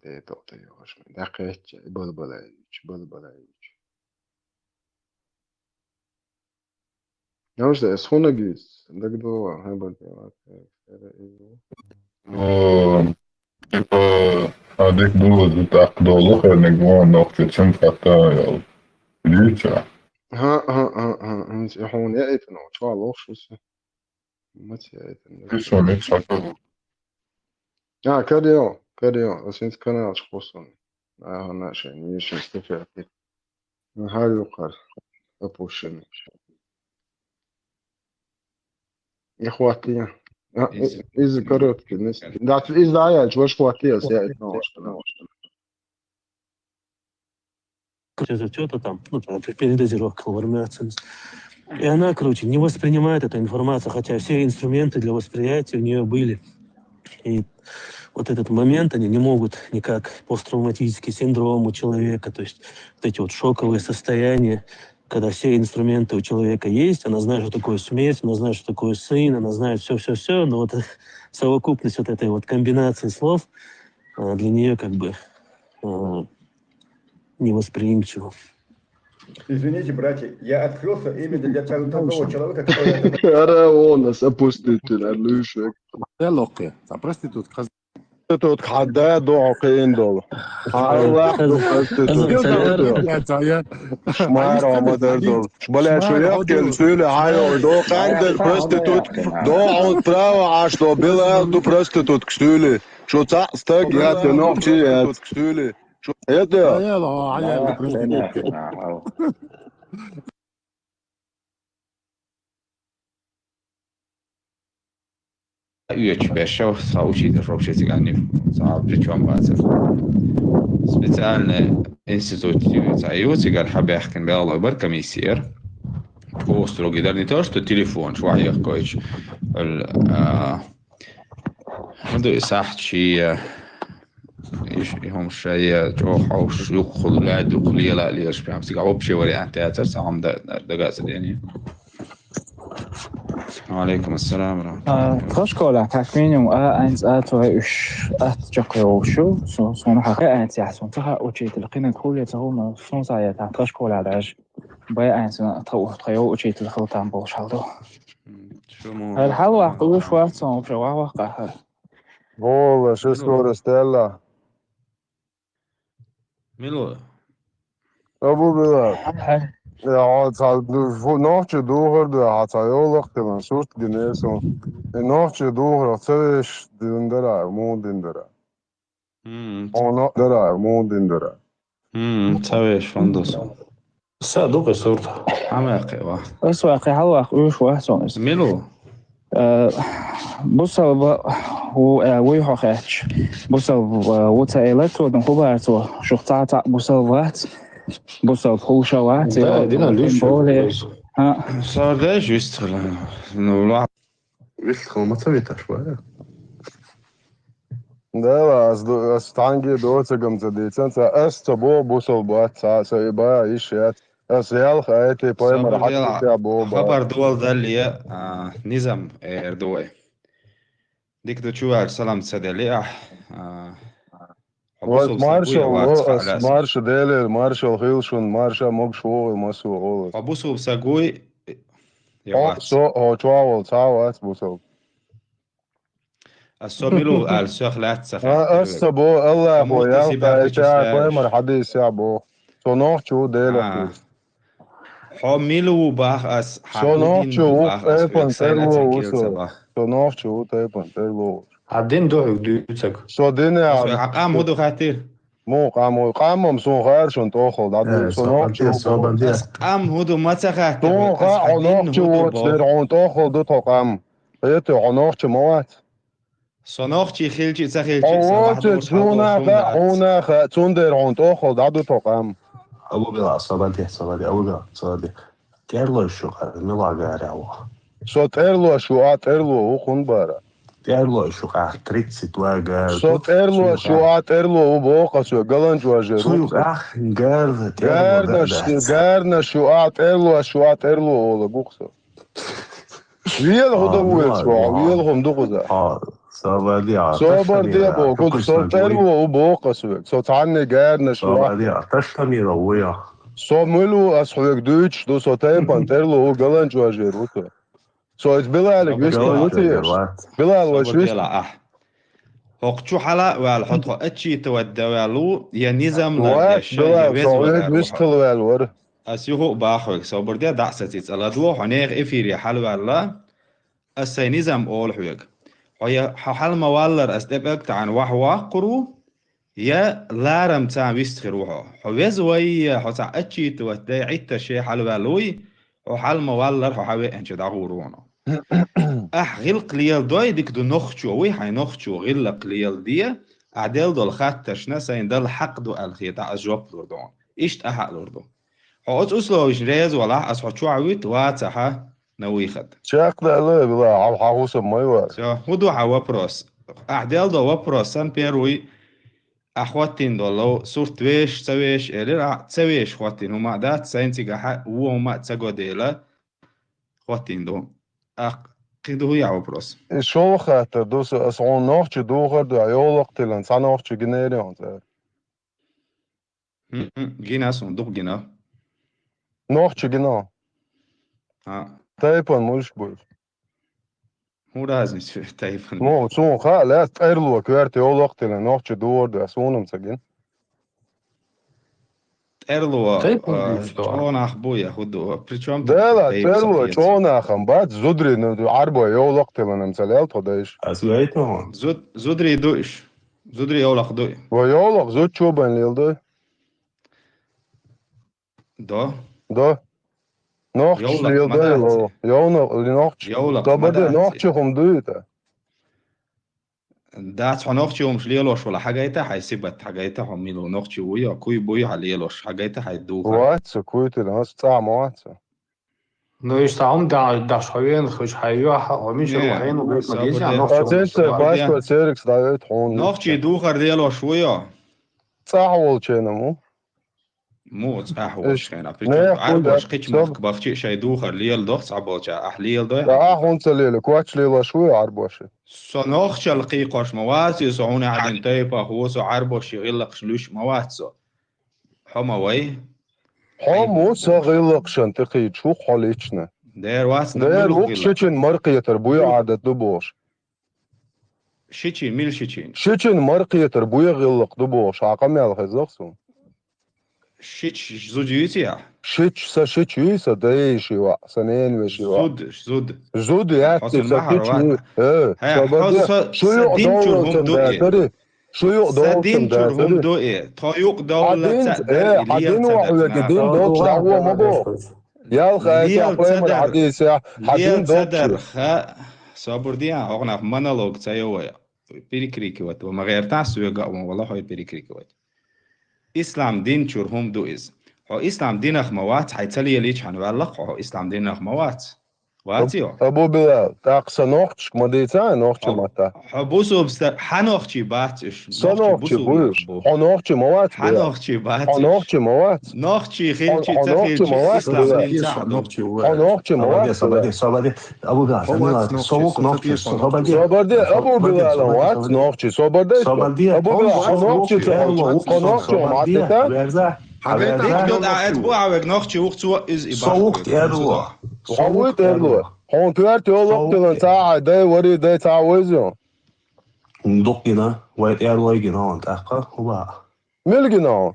ده توتي يوش ده قيتش بلبلايش يوش ده اسخونا جيس ده كدو هبل هذيك دول تأخذوا الأخرى نجوان نقطة شنفة تايل ليتشا ها انت يحون يأتنا وشو الله شو اسمه ما تيأتنا إيش هو ليتشا كذا كاريو بس انت كان أشخاصون هنا شيء نيش نستفيد فيه هاي يقال أبوشني إخواتي إذا كرت كنس دعت إذا عيال شو إخواتي سيأتنا واشتنا что-то там, ну, передозировка информации. И она, короче, не воспринимает эту информацию, хотя все инструменты для восприятия у нее были. И вот этот момент они не могут никак, посттравматический синдром у человека, то есть вот эти вот шоковые состояния, когда все инструменты у человека есть, она знает, что такое смерть, она знает, что такое сын, она знает все-все-все, но вот совокупность вот этой вот комбинации слов для нее как бы невосприимчиво. Извините, братья, я открылся именно для того человека, который... Караонас апоститин алюшек. Локи, а проститутка. Тут хадад عقين دول الله شمار عمدر دول بلا شو يحكي سؤال هاي دو عندك prostitut دو عود براو عاش دو بلا دو prostitut كسولي شو تاستك يا تنوب شي كسولي شو هذا يلا على prostitut. Першов учитель вообще цыгане, причем специальный институт союз, قال حاب يحكي بالله بركة ميسير كوسترو قدر не то что телефон شوية كويس عنده إساحة شيء إيش هم شيء جوح أو يدخل لا يدخل لا ليش بيعمل سيجا وبشي وري أنت أترس عم دقاسة يعني. وعليكم السلام ورحمة الله. Troškola takvim eins تجقيو شو صون حقيقة أنت يحسون تها وشيت لقينا كل يتهم صون صايا تاع troškola علاج بيا أنت تخيو وشيت الخلطة عم بوش هذا. الحلوة قلوا شوية صون بجوا واقع. والله شو اسمه ستيلا. ميلو. أبو بلال. Ja, het zal nochtje doger de hatayolog te man soort genezo. En nochtje doger atsesh dindera moondindera. Ono dera moondindera. تسويش فندوس. صادق صورته. عماقي واحد. بس واقع حلوة قلوش واحد صون. ميلو. بص هو ويحو خاتش. بص وتا إلكترو نخبرتو شخصات بص واحد. بص الخوشوات دينا ليش صار ده جوست إنه الواحد ويست ما تسويتها شوية ده as tangi dotsagam zadīcens es tabo busol bāt saibā išiet es يالخ ايتي poema حتى يا بوبا خبر دول ده اللي هي نظام اردوي ديك دو تشوار سلام تسدلي مارش ديلي مارشال هيلشون مارشا موغشو مسو ابوسو بساغوي او تشاول تاوات بوسو السوميلو السخلات السبو الله بو يا تاع بويمر حديث يا بو سونوچو ديلي حميلو باخ اس سونوچو ايبن تيرلو سونوچو تيبن تيرلو عدين دوحك دوتك شو دينا عقام هدو خاتير مو قام سون خير شون توخل دادو سون قام هدو ما تخاتير سون خا عناق وات در عون توخل دو قام بيت عناق موات صناخچی خیلچی تخیلچی اوت زونا خا تون در عون توخل دادو قام أبو بلا صبادي أبو بلا تيرلو شو ملا قارعوا شو تيرلو شو تيرلو وخون بارا تيرلو شو تريتسي تواجا شو تيرلو شو تيرلو وبوقا شو قلنج واجر شو قارنا شو تيرلو ولا بوقسو ويل هدو شو ويل هم دغزا صبادي أبو كنت شو تيرلو وبوقا شو تعني قارنا شو صبادي تشتمي رويا Så mulu as hojeg Deutsch, du so teipan terlo u galanč važer uto. So it's Bilal viski Bilal واش لا وقتو حلا والحط اتشي تودوالو يا نظام لا Bilal viskil ور اسيغو باخوك سو بردي دعستيت الادلو حنيغ افيري حلو الله اسي نظام اول حويك هي حل موالر استبك عن وحوا قرو يا لارم تاع بيستخروها حويز وي حتى اتشي تودي عيت شي حلو لوي وحل موالر حوي انش داغورونا غيل قليل دوي ديك دو نخشو وي حي نخشو غيل قليل دي عدل دول خاتش نسين دل حق دو الخيطة أجوب لردون إشت أحق لردون حقوت أسلو إش ريز ولا أصحو عويت واتحا نويخد شاق ده لا بلا عو حاوس مايوار هدو وبروس عدل دو وبروس سان بيروي أخواتين دولو صورت ويش تسويش إلي تسويش خواتين هما دات ساينتي قحا وهما تساقو ديلا خواتين دو قيدو يا وبروس شو خاطر دوس اسعون نوخش دوغر دو عيولق تلن سانوخش جنيري انت جينا سون دوغ جينا نوخش جنا تايبان مش بول هو لازم تايبان مو سون خا لا تيرلو كوارت يولق تلن نوخش دوغر دو اسونم سجن تيرلو شلون اخبويا خدو بريچوم لا تيرلو شلون اخم بعد زودري عربو يولق تلن مسلال تودايش اسويتو زودري دوش زودري يولق دوي ويولق زود شوبن ليلدو دو نوخش ليلدو نوخش طبعا نوخش هم دويتا دات نوخش هم شليلوش ولا حاجايتا حيسبت حاجايتا هم ميلو نوخش ويا كوي بوي عليلوش حاجايتا حيدوها واتس كويت الناس تاع مواتس Ну и сам да шхавен хоч хайва хамиш рухайн و بيت مدينة نوخش باشا سيركس دايت هون نوخش دوخر ديلوش ويا صاحول چنمو مو صاحول شينا عربوش قيش مخك بخشي شي دوخر ليل دوخ صعبوچا احليل دو هون سليل كواتش ليلا شوي عربوش نوخش القيقوش مواسي سعون عدن تايبا هو عربوش يغلق شلوش مواتسو حما وي حمو سغلق شنتقي شو حاليچنا دير واسنا دير وقشچن مرقيتر بويا عادت دبوش شيچين ميل شيچين شيچن مرقيتر بويا غلق دبوش عقم يال خزقسو شيچ زوديوتيا شيچ سا شيچيسا دايشي وا سنين وشي وا زود يا شيچ شو يقدرون تدري شو يقدرون تدري طايق دولة عدين وعدين دوتش هو مبو يا الخي يا حديث عدين دوتش صابرديا اغنا مونولوج تايويا بيريكريكي وات وما غيرتاع سويغا والله هو بيريكريكي وات اسلام دين شورهم دو از هو اسلام دين اخموات حيتلي ليش هنولق هو اسلام دين اخموات واتيو ابو بلال تاقصى نوختش مديتا نوختش ماتا حبوسو حنوختشي باتش سنوختشي بوش حنوختشي موات حنوختشي باتش حنوختشي موات نوختشي خيلشي تخيلشي اسلام دين حنوختشي موات صبادي ابو بلال سوق نوختشي صبادي ابو بلال وات نوختشي صبادي ابو بلال حنوختشي ماتا حبيبي دود اسبوع وغنوختشي وقتو از سوق يدوا حويت ادلو هون كوارت يولق تلن تاع داي وري داي تاع ويزو ندقنا ويت ايرلايجنا انت اخا هو ملقنا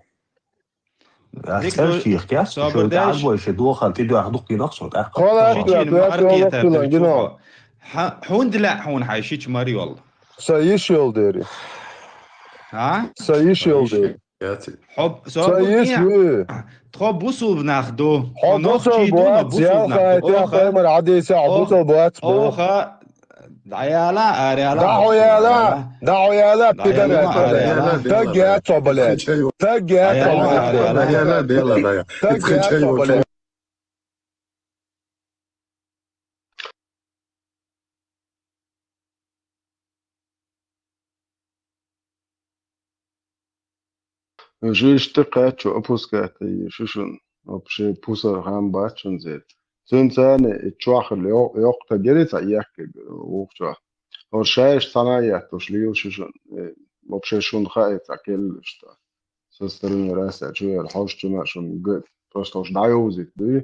الشيخ كاس شو تعال وش دوخل تدو اخدق نقص اخا خلاص يا يولق تلن جنا حون دلا حون حيشيش ماري والله سايش يولديري ها سايش يولديري حب سايش صابر يو تخب بوسل بناخدو حبوسل خنوخ بوات بوسل يا بناخدو خايتي قيمر عديسة حبوسل بوات بو اوخا دعيالا اريالا دعو يا لا دعو يا لا بتدري دعيالا اريالا تجي صبلات تجي دعيالا اريالا تجي صبلات جيش تقات شو أبوس كاتي شوشن أبشي بوسر خام باتشن زيت سن سنة اتشواخ اللي يوق تجري تأيك وقتها هو شايش صنايع تشليو شوشن أبشي شون خايت أكل شتا سسترن راسع شوية الحوش تما شون جد بروستوش دايوزيك دي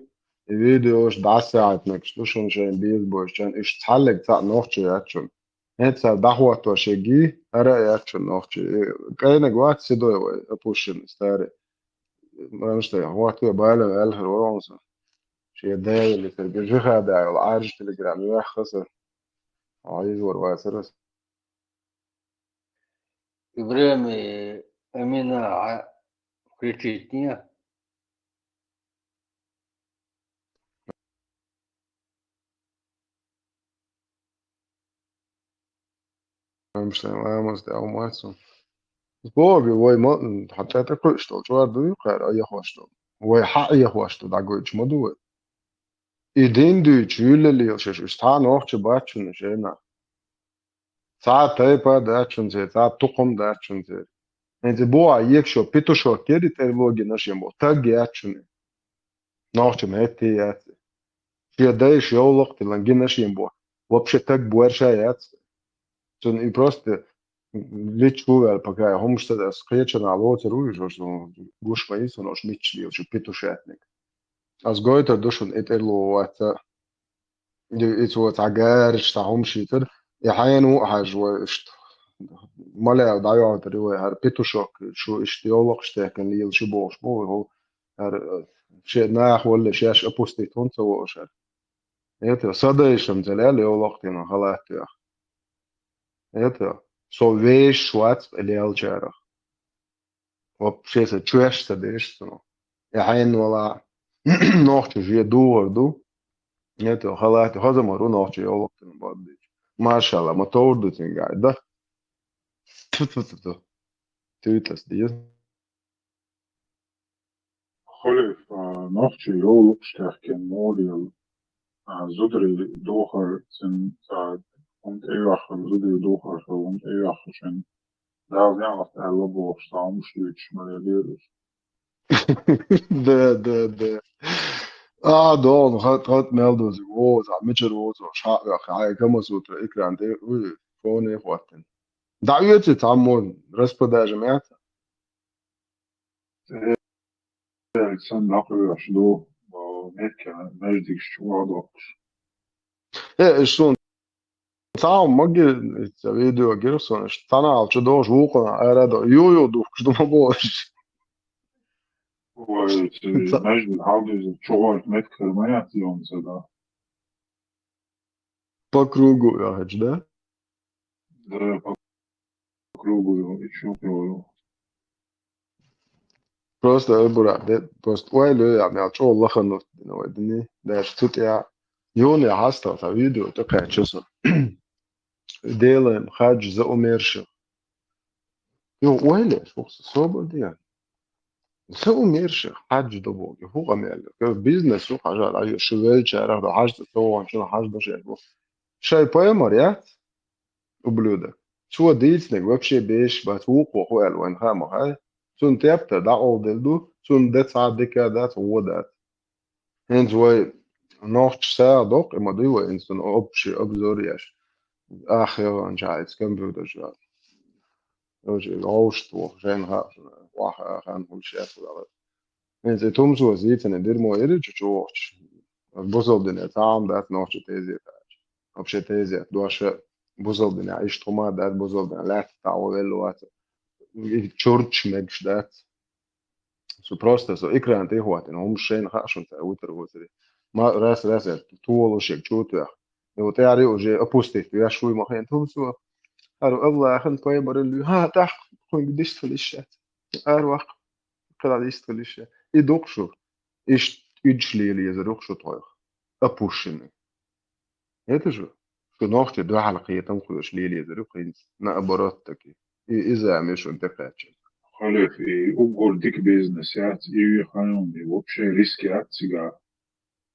الفيديوش دع ساعات نكشتوشن شاين بيزبوش شان إش تحلق تاع نوختي ياتشون هيتسا دحوة توشيجي أرى ياتشون نوختي كاين قوات سيدوي أبوشن ستاري ما مش تاع هو تو بالا الهر ورونسا شي داي اللي ترجع جخا داي والعارج تلقرام يوح خسر عايز ورواسرس إبراهيم أمينة кричитня. مش مش أو مارسون Zbog voi حتى تاكل اشتغل شو أردو يقال أي خواشتغل voi حق أي خواشتغل دعوة إيش مدوه إيدين دو جيل اللي يشش استعان وقت باتشون شينا ساعة تايبا داتشون زي ساعة تقوم داتشون زي انت بوا يكشو بيتو شو كيري تربوجي نشيم بو تاجي اتشون نوقت مهتي يات في دايش يولق تلانجي نشيم بو وبش تاج بورشا يات تون إي بروست ليش هو البقايا هم مش تسقيتشن على ووتر ويجوش بوش مايس ونوش ميتشلي وشو بيتو شاتنك از جويتر دوشون اتلو وات اتو تعجارش تاعهم شيتر يحينو حاج واشت مالا دايو تريو هر بيتو شوك شو اشتيولق اشتاكن لي شو بوش بو هو هر شيء ناح ولا شاش ابوستيتون سو شر يتو صدايشم زلال يولقتنا خلاص يا يتو سو ويش شوات اللي الجارة وبشيء تشوش تديش سنو يحين ولا نوختي جي دور دو يتو خلاص هذا مرو نوختي يولقتنا بعد ما شاء الله ما توردو تنقاعد ده تيتلس دي خلف نوختي يولق ستاكن موريال زودري دوخر سن und ewachen زودري دوخر und ewachen شن داو يعرف تعلبه وشتاعم شليتش ملياليرش ده دون غات ميلدوز ووز عميتشر ووز وشاق يا أخي كم سوتر إكران دي فوني إخواتن دعوتي تعمون رسبة دا جماعة sen nakıver şdu mekke mecdik şu adokş إيه شلون تعاون مجي فيديو جيرسون اشتنا على شدوش وقنا أرادو يو دوك شدو ما بوش mecdik havdi çoğalt mekke mayat yom sada بكروجو يا هجدا da krugu içiyor Просто برا просто ويلو يعني عشان الله خنوت ودني داش تطيع يوني هاستا تا فيديو تقع تشسو ديلم خاج زو ميرشو يو ويلي شو صوب دي زو ميرشو حاج دبوك هو عمل بيزنس شو حاجة على شوال شارع ده حاجة تو عشان حاجة ده شيء شاي بايمر وبلودك شو ديتنك وبشي بيش بتوق وهو الوان خامو هاي سون تيبتا دا او دلدو سون دات ساعة ديكا دات هو دات هنز واي نوش ساعة دوق اما ديوا انسون اوبشي ابزورياش اخيرا جايز كمبيوتر جايز اوجي غوشت وخشين ها واحد خان هم شاف ولا هنز تومسو زيتن دير مو ايرج جوش بوزل دين تام دات نوش تيزي اوبشي تيزي دوش بوزل دين عيش توما دات بوزل دين لا تعويل وات تشورتش ماكش دات سو بروستا سو إكران تي هو تن هم شين خاشون تا وتر وتر ما راس طول وشيك شو تاع يو تاعري وجي أبوستي يا شوي ما خين توم سو الله أخن بايمر اللي ها تح خوين قديش في الشات أروح قرا ديست في الشات إدوقشو إيش إجلي يزروقشو طايخ أبوشني يتجو شو نوخت دو حلقية تنقل إشلي يزروقين نأبراتك إذا مش أنت قاتل خلف أقول ديك بيزنسات خانون вообще риски акција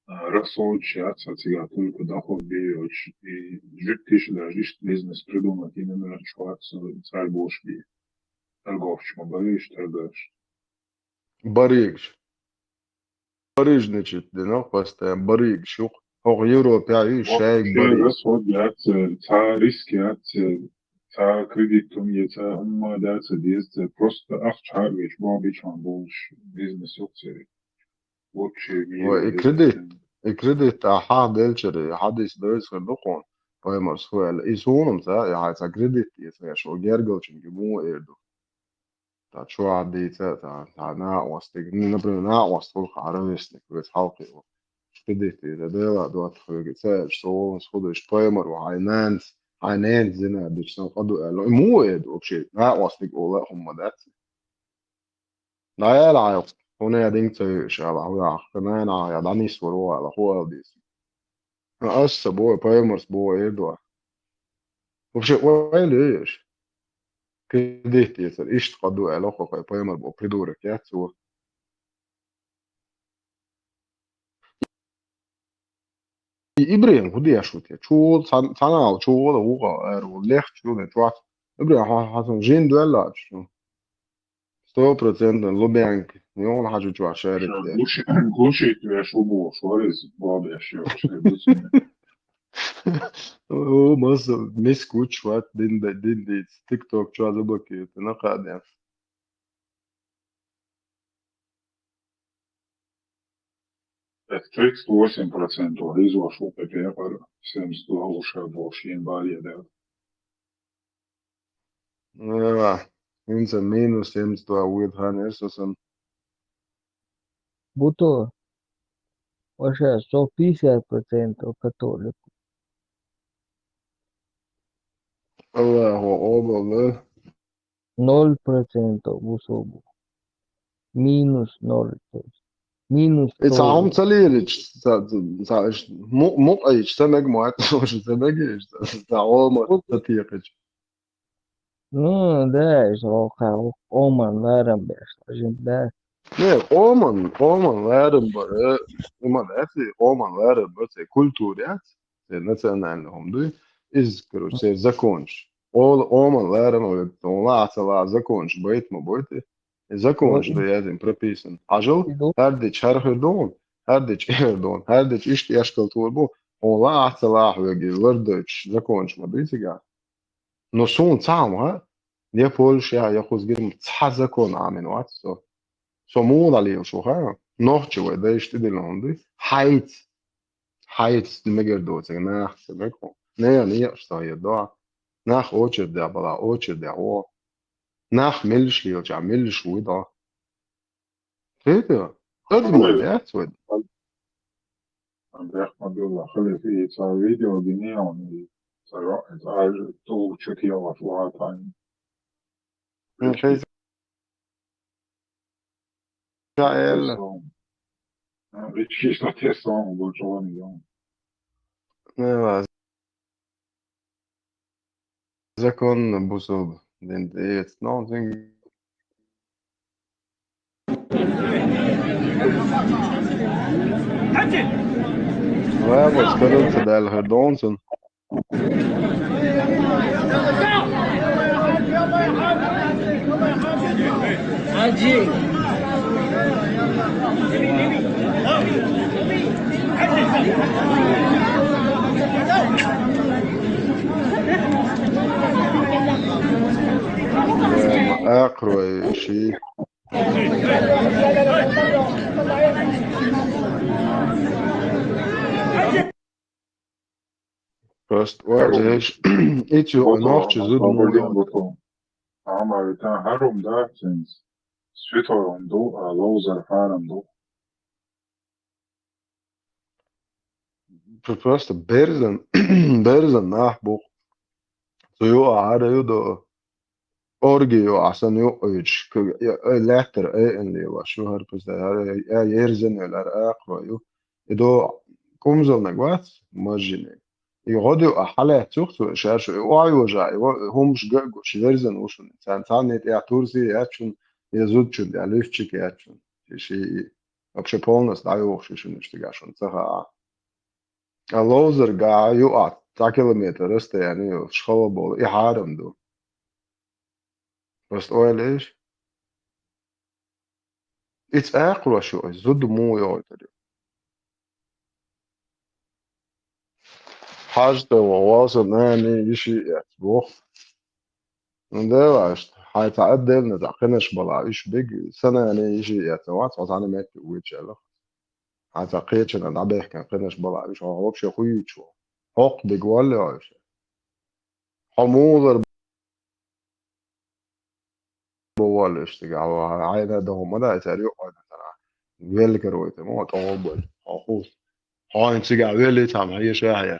рассолчат сега толку доход биоч и життиш да жишт бизнес придумат и не чувак со царь бошки торговчма бариш торгаш بريج نجد دنا قاستان بريج شوق هو يوروبي عيش شايك بريج расходят ца рискиат ца кредитум еца умма даца дист просто ахчаргич бобичан болш бизнес опции вообще كريديت حد دلشري حد يسدرس خلقون بايمر سوال إيسونم تا يعني تا كريديت يسا شو جيرجل شنجمو إيردو تا شو عدي تا ناقوس تجني نبرو ناقوس فوق عربيسنك بس حلقي كريديت إذا ديلا دوات خير سال شو خدش بايمر وعينان زنا بيشتغل قدو قالوا مو إيردو بشيء ناقوس تيجي ولا هم دات لا يلعب هنا يدين تيش على هو كمان على داني سورو على هو ديس أصلا بوي بايمرز بوي إيردو وبشيء وين ليش كريديت يسال إيش تقدو علاقة في بايمر بو بريدورك يا تسوى إبراهيم هدي أشوت يا شو صنع شو ولا هو أرو ليخ شو ده شو إبراهيم حسن جين دولا شو 100% لوبيانك يوم حاجة شو عشارك ده глушит я шубу шорез бабе еще هو مصر مسكوت شوات دين دي تيك توك شو عزبك تنقاد يعني Tekst 8% izlašu UPP par 700 laušā bolšiem bāriem. Insa minus 700 with Hanersosan. Buto, așa, sau 50% católico. Allah Allah. 0% busobu. Minus 0. Minus It's عم تليلج مو أيش سمجموعات مش سمجش تعوم تطيقج Não, 10, Oman, Larambeş, a gente dá. Ne, Oman Larambeş, Oman Larambeş, kulturiyat, nacionalnom du, izkaru, se zakonš. Oman Larambeş, lāca zakonš, baitma baiti, zakonš da jāzim propisan. Ažal, herdič herherdon, herdič eherdon, herdič išti jaškalturbu, un lāca lāhvegi, lardoč, zakonš ma bīcigā. No sun cāma, ja Polši jākhuz grib zakon āmin vats, so mūdalīju šo, nohči vai deišti dilondi, haits megerdots, nāks, meko, neieštāja doa, nāk očirdē balā, očirdē o, nāk milšļīlčā, milšūdā. Tētā, admod, jāsved. Abdullah Khalifi, ca video dinjavni, tu čekijala flātaņi. Šeit Jāēl. Viņš izlaties savu bočoni, jā. Nevā. Zakon busub, den det någonting. Vēlos karot dēļ Herdonsen. أقرأ شيء Просто واجهش إيشو نوخش زود مولو Ama bir tane harum da sütorum do, lozer harum do. Просто берзен нахбуch سيقعد يدو أورجيو عشان يقعدش لاتر اللي وشو هربس ده يرزن الأرقاق رأيو يدو كومزل نجوات ماجيني يقعدوا حالات سوختو شاشو يوعي وجاي همش جوش يرزن وشون إنسان ثاني يعتورزي ياتشون يزودشون يعلفشك ياتشون شيء вообще полностью даёшь еще не штигаешь он цеха а лозер га يقع 2 كيلومتر يعني في شخوة بول يحارم دو بس أول إيش إتس أقوى شو زود مو يعتري حاجة وواصل ناني يشي يعتبوخ من ده عشت هيتعدل نتعقنش بلا إيش بيج سنة يعني يشي يعتوات وطعني ميت ويتشالخ هتعقيتش أنا دعبه كان قنش بلا إيش هو بشي خويت شو حق بيجوالي عايش حموضر بوالي اشتغل عايدا ده هم ده يتاريو عايدا ترى ويل كرويته ما تقبل حقوس هاين تيجا ويلي تام هي شاهية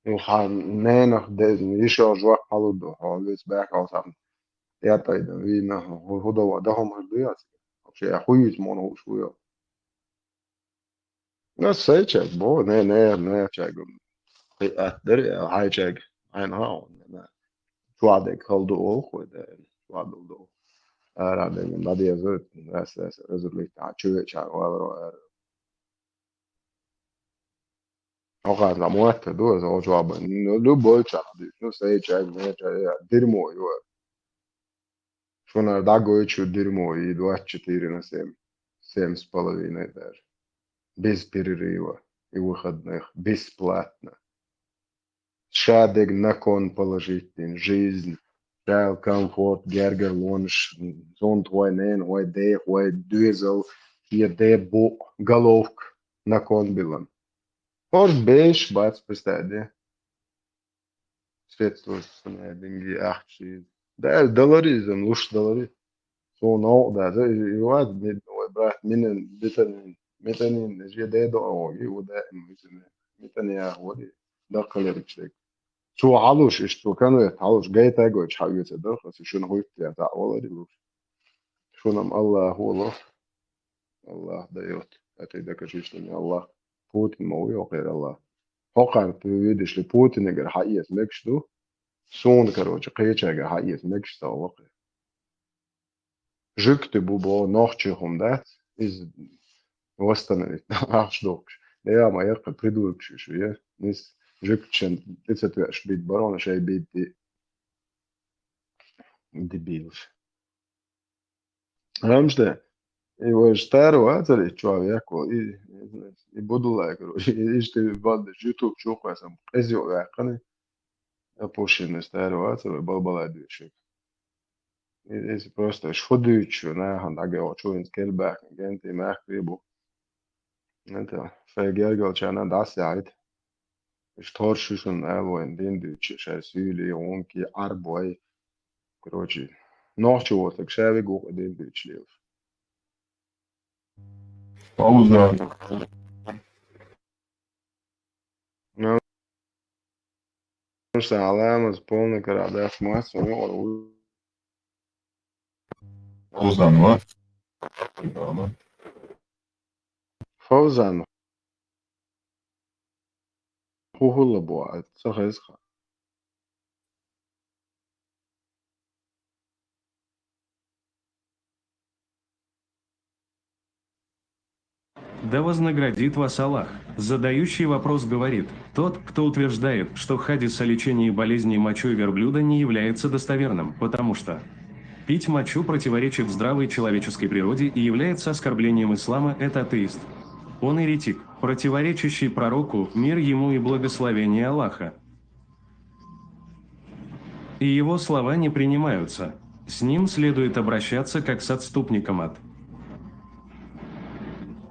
وخان نينخ دزن يشو جوا حلو دو هالويس باك أو تام يا تايدا وينا هو ده هم هالبيات شيء خويت مون هو شوية ناس سيتشك بو نه تشاكم أتدري هاي تشاك هاي نهاو شوادك هالدو أول خويدا شوادو دو Radegen, dat je zult, ez resultat, csőcsár, valóra. Akár la muerte, do ez a jobb, no bolcsán, no sei cseg, ne cseg, dirmó, jó. Šona dagoiču dirmó, i 24 на 7, 7,5 даже. Без перерыва и выходных, бесплатно. Шадек на кон положительный, жизнь. Шайл комфорт, гергер лонш, зон твой нен, твой де, твой дюзел, hier de bo головк на кон билан. Орс беш, бац пестеди. Светлость, деньги, ахчи. Да, долларизм, луч доллари. So no, да, يواد брат, минен, متنين, جي ده دعوة, وده متن يا هودي, دخل يركشك. شو علوش إيش شو كانوا يتعلوش جاي تاجو إيش حاجة تدخل بس شو نهوي تاع والله دلوش شو نم الله هو الله دايوت أتيدا كشيش لني الله بوتين موي وغير الله فقط تريدش لبوتين يقدر حقيقة مكش دو سون كروج قيتش يقدر حقيقة مكش تا وقع جكت بوبا ناخشهم دات إز وستن ناخش دوكش لا ما يرقى بريدولكش شوية نس جكتشن تسعة بيت برا شيء بيت ديبيلش Vamos te, eu staro atari čovjeku i budu lekru. Ište vade YouTube čuko, ja sam ezio vekani, ja pušim staro atari, balbalai dvišik. Es prosto šhodujuću, ne, han dage očuvim skelbēk, genti mēhkrību. Neta, fej gergalčana dasjait. Ich toršu šun eloin dindujući, šai sīli, unki, arboj. Короче, ночью шеви гуха dindujući liv. Pauza. Nu, sālēmas polnikarā dēs māc un joru. Fauzan var. Fauzan. Huhulla boğa, sahezha. Да вознаградит вас Аллах. Задающий вопрос говорит: тот, кто утверждает, что хадис о лечении болезней мочой верблюда не является достоверным, потому что пить мочу противоречит здравой человеческой природе и является оскорблением ислама, это атеист. Он еретик, противоречащий пророку, мир ему и благословение Аллаха. И его слова не принимаются. С ним следует обращаться как с отступником от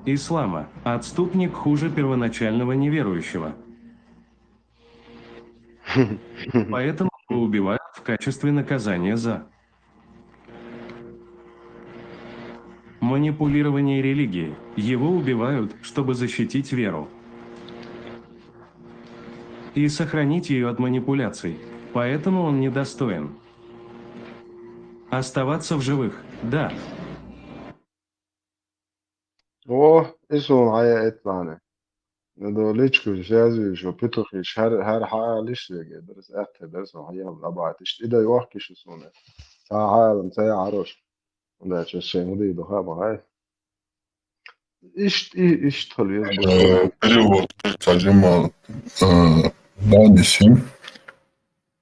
ислама. Отступник хуже первоначального неверующего. Поэтому его убивают в качестве наказания за манипулирование религией. Его убивают, чтобы защитить веру и сохранить ее от манипуляций. Поэтому он недостоин. Оставаться в живых, да. О, اسمه معايا إطلعني. ده ليتشكو جازي شو بيتوخيش هر حاجة ليش يجي درس أكتر درس وحياة بالأبعاد إيش إذا يوحكي شو سونة عالم ساي عروش ولا شيء مدي دخا معاي إيش تخلي يزبط سونة Перевод содержимого данisi.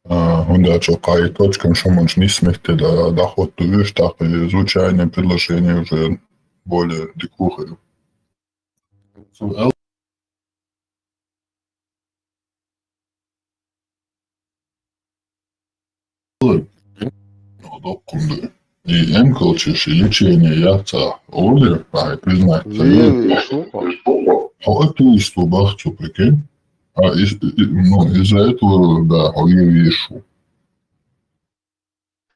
Onda чокай точкам, что можно не смехте да доход тувиш, так и изучение предложений уже более дикухой. Докумды. И энклчиш, и лечение яйца оли, а признать Веви шуха. А это из бахчу, прикинь. Из-за этого, да, оливье шу.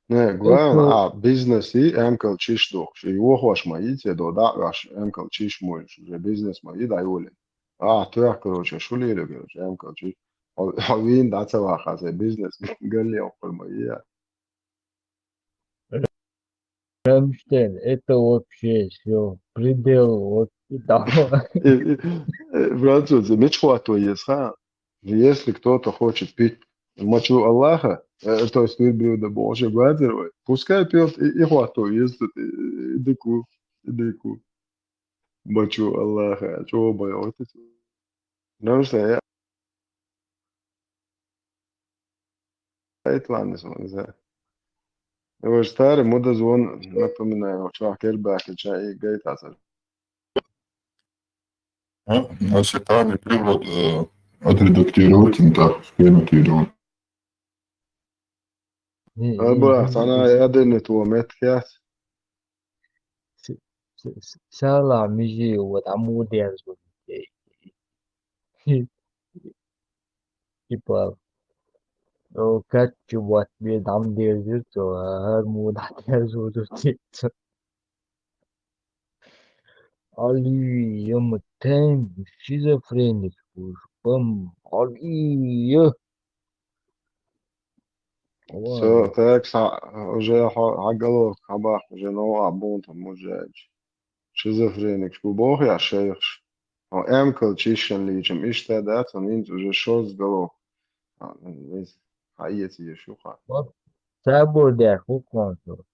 Не, главное, бизнес и эмкал чиш дох. Ши его хош маите до да раш эмкал чиш мой, уже бизнес маи да юли. Туя, короче, шулили, короче, эмкал чиш. Вин да цела хазе бизнес галли около мои. Рамштейн, это вообще все предел вот того. Французы, мечхуа то есть, если кто-то хочет пить мочу Аллаха, то есть пить блюдо Божье, братья, пускай пьет и хвату, есть дику мочу Аллаха, чего боятся. Потому что я Итландец, не знаю. Его старый мудозвон, напоминаю, чувак Эрбак, чай и Гайтаса. Официальный перевод отредактировать, так, скинуть. Брат, أنا أدنت ومتكات. Salah ميجي وتعمود يزبط. Типа, как вот мне там держит, то муд держит. Ali يوم التاني شيزوفرينيك بام علي Все, так, уже حقلوك حباك уже نوع بونت مجاج. شيزوفرينيك شو بوخ يا شيخ. أو أمكل تشيشن ليجم إيش تادات ونينز уже شوز قلوك. حقيقي شو خا. Sabor der Hochkonto.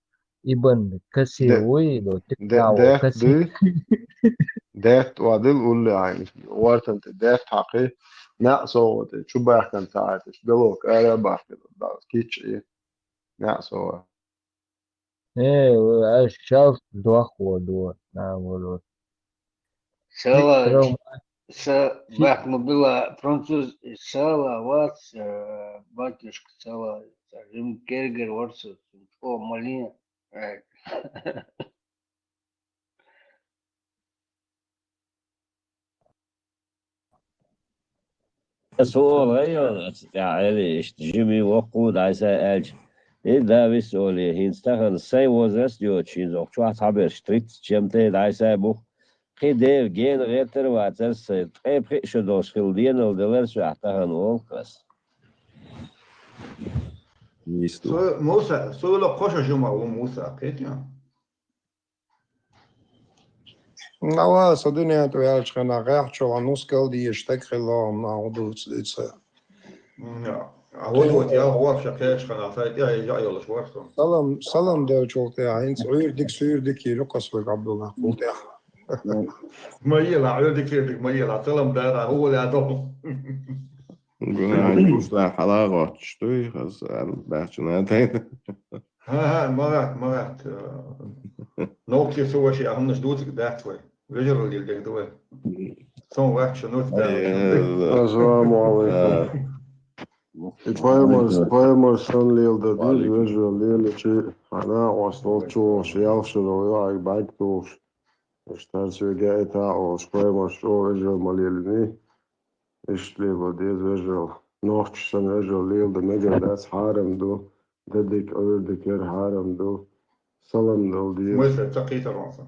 Ibn Kasirui do Tikao Kasi. ده وعدل قول لي يعني وقت انت ده حقي نقصه شو بحكي ساعات قالوك انا بحكي كيتش ايه نقصه Şaf duakwa do na volo. Сала, бах, была француз, сала, ватс, батюшка, сала, Жим Кергер, ватс, о, малина. سؤال غير يعني جيمي وقود عايز ألج إيه ده بيسأل هينستخدم سي وزاس يو تشيزو شو هتعبر شتريت شمتة عايز أبو خيدير جين غير ترواتس تقيب خيش دوس خلدين ودلر شو هتعمل وقص موسى سؤال قش جمع وموسى كيتيا Nou, så doen het wel schijnbaar recht zo aan ons keel die stek gelopen nou doet dit. Ja, هو يا هو شكاش خنا فايت يا يلا شوارتو Salam de çok ya hins uyurduk Lucas ve Abdullah قلت يا ما يلا عيودك كيفك ما يلا سلام ده هو اللي عدو Guslar حلقات شتوي خلاص بحثنا تاني ها مرات نوكي سوى شيء هم نشدوتك ده شوي رجل اللي يقدروا سو واحد شنو السلام عليكم Твоему сон лил да диж вежу лил чи она остал чу шел что я байк туш что все гейта о твоему что вежу малилни ишли водез вежу ночь сон вежу лил да мега дас харам до дедик öldükler harem do salam do diye مثل تقيت الراسه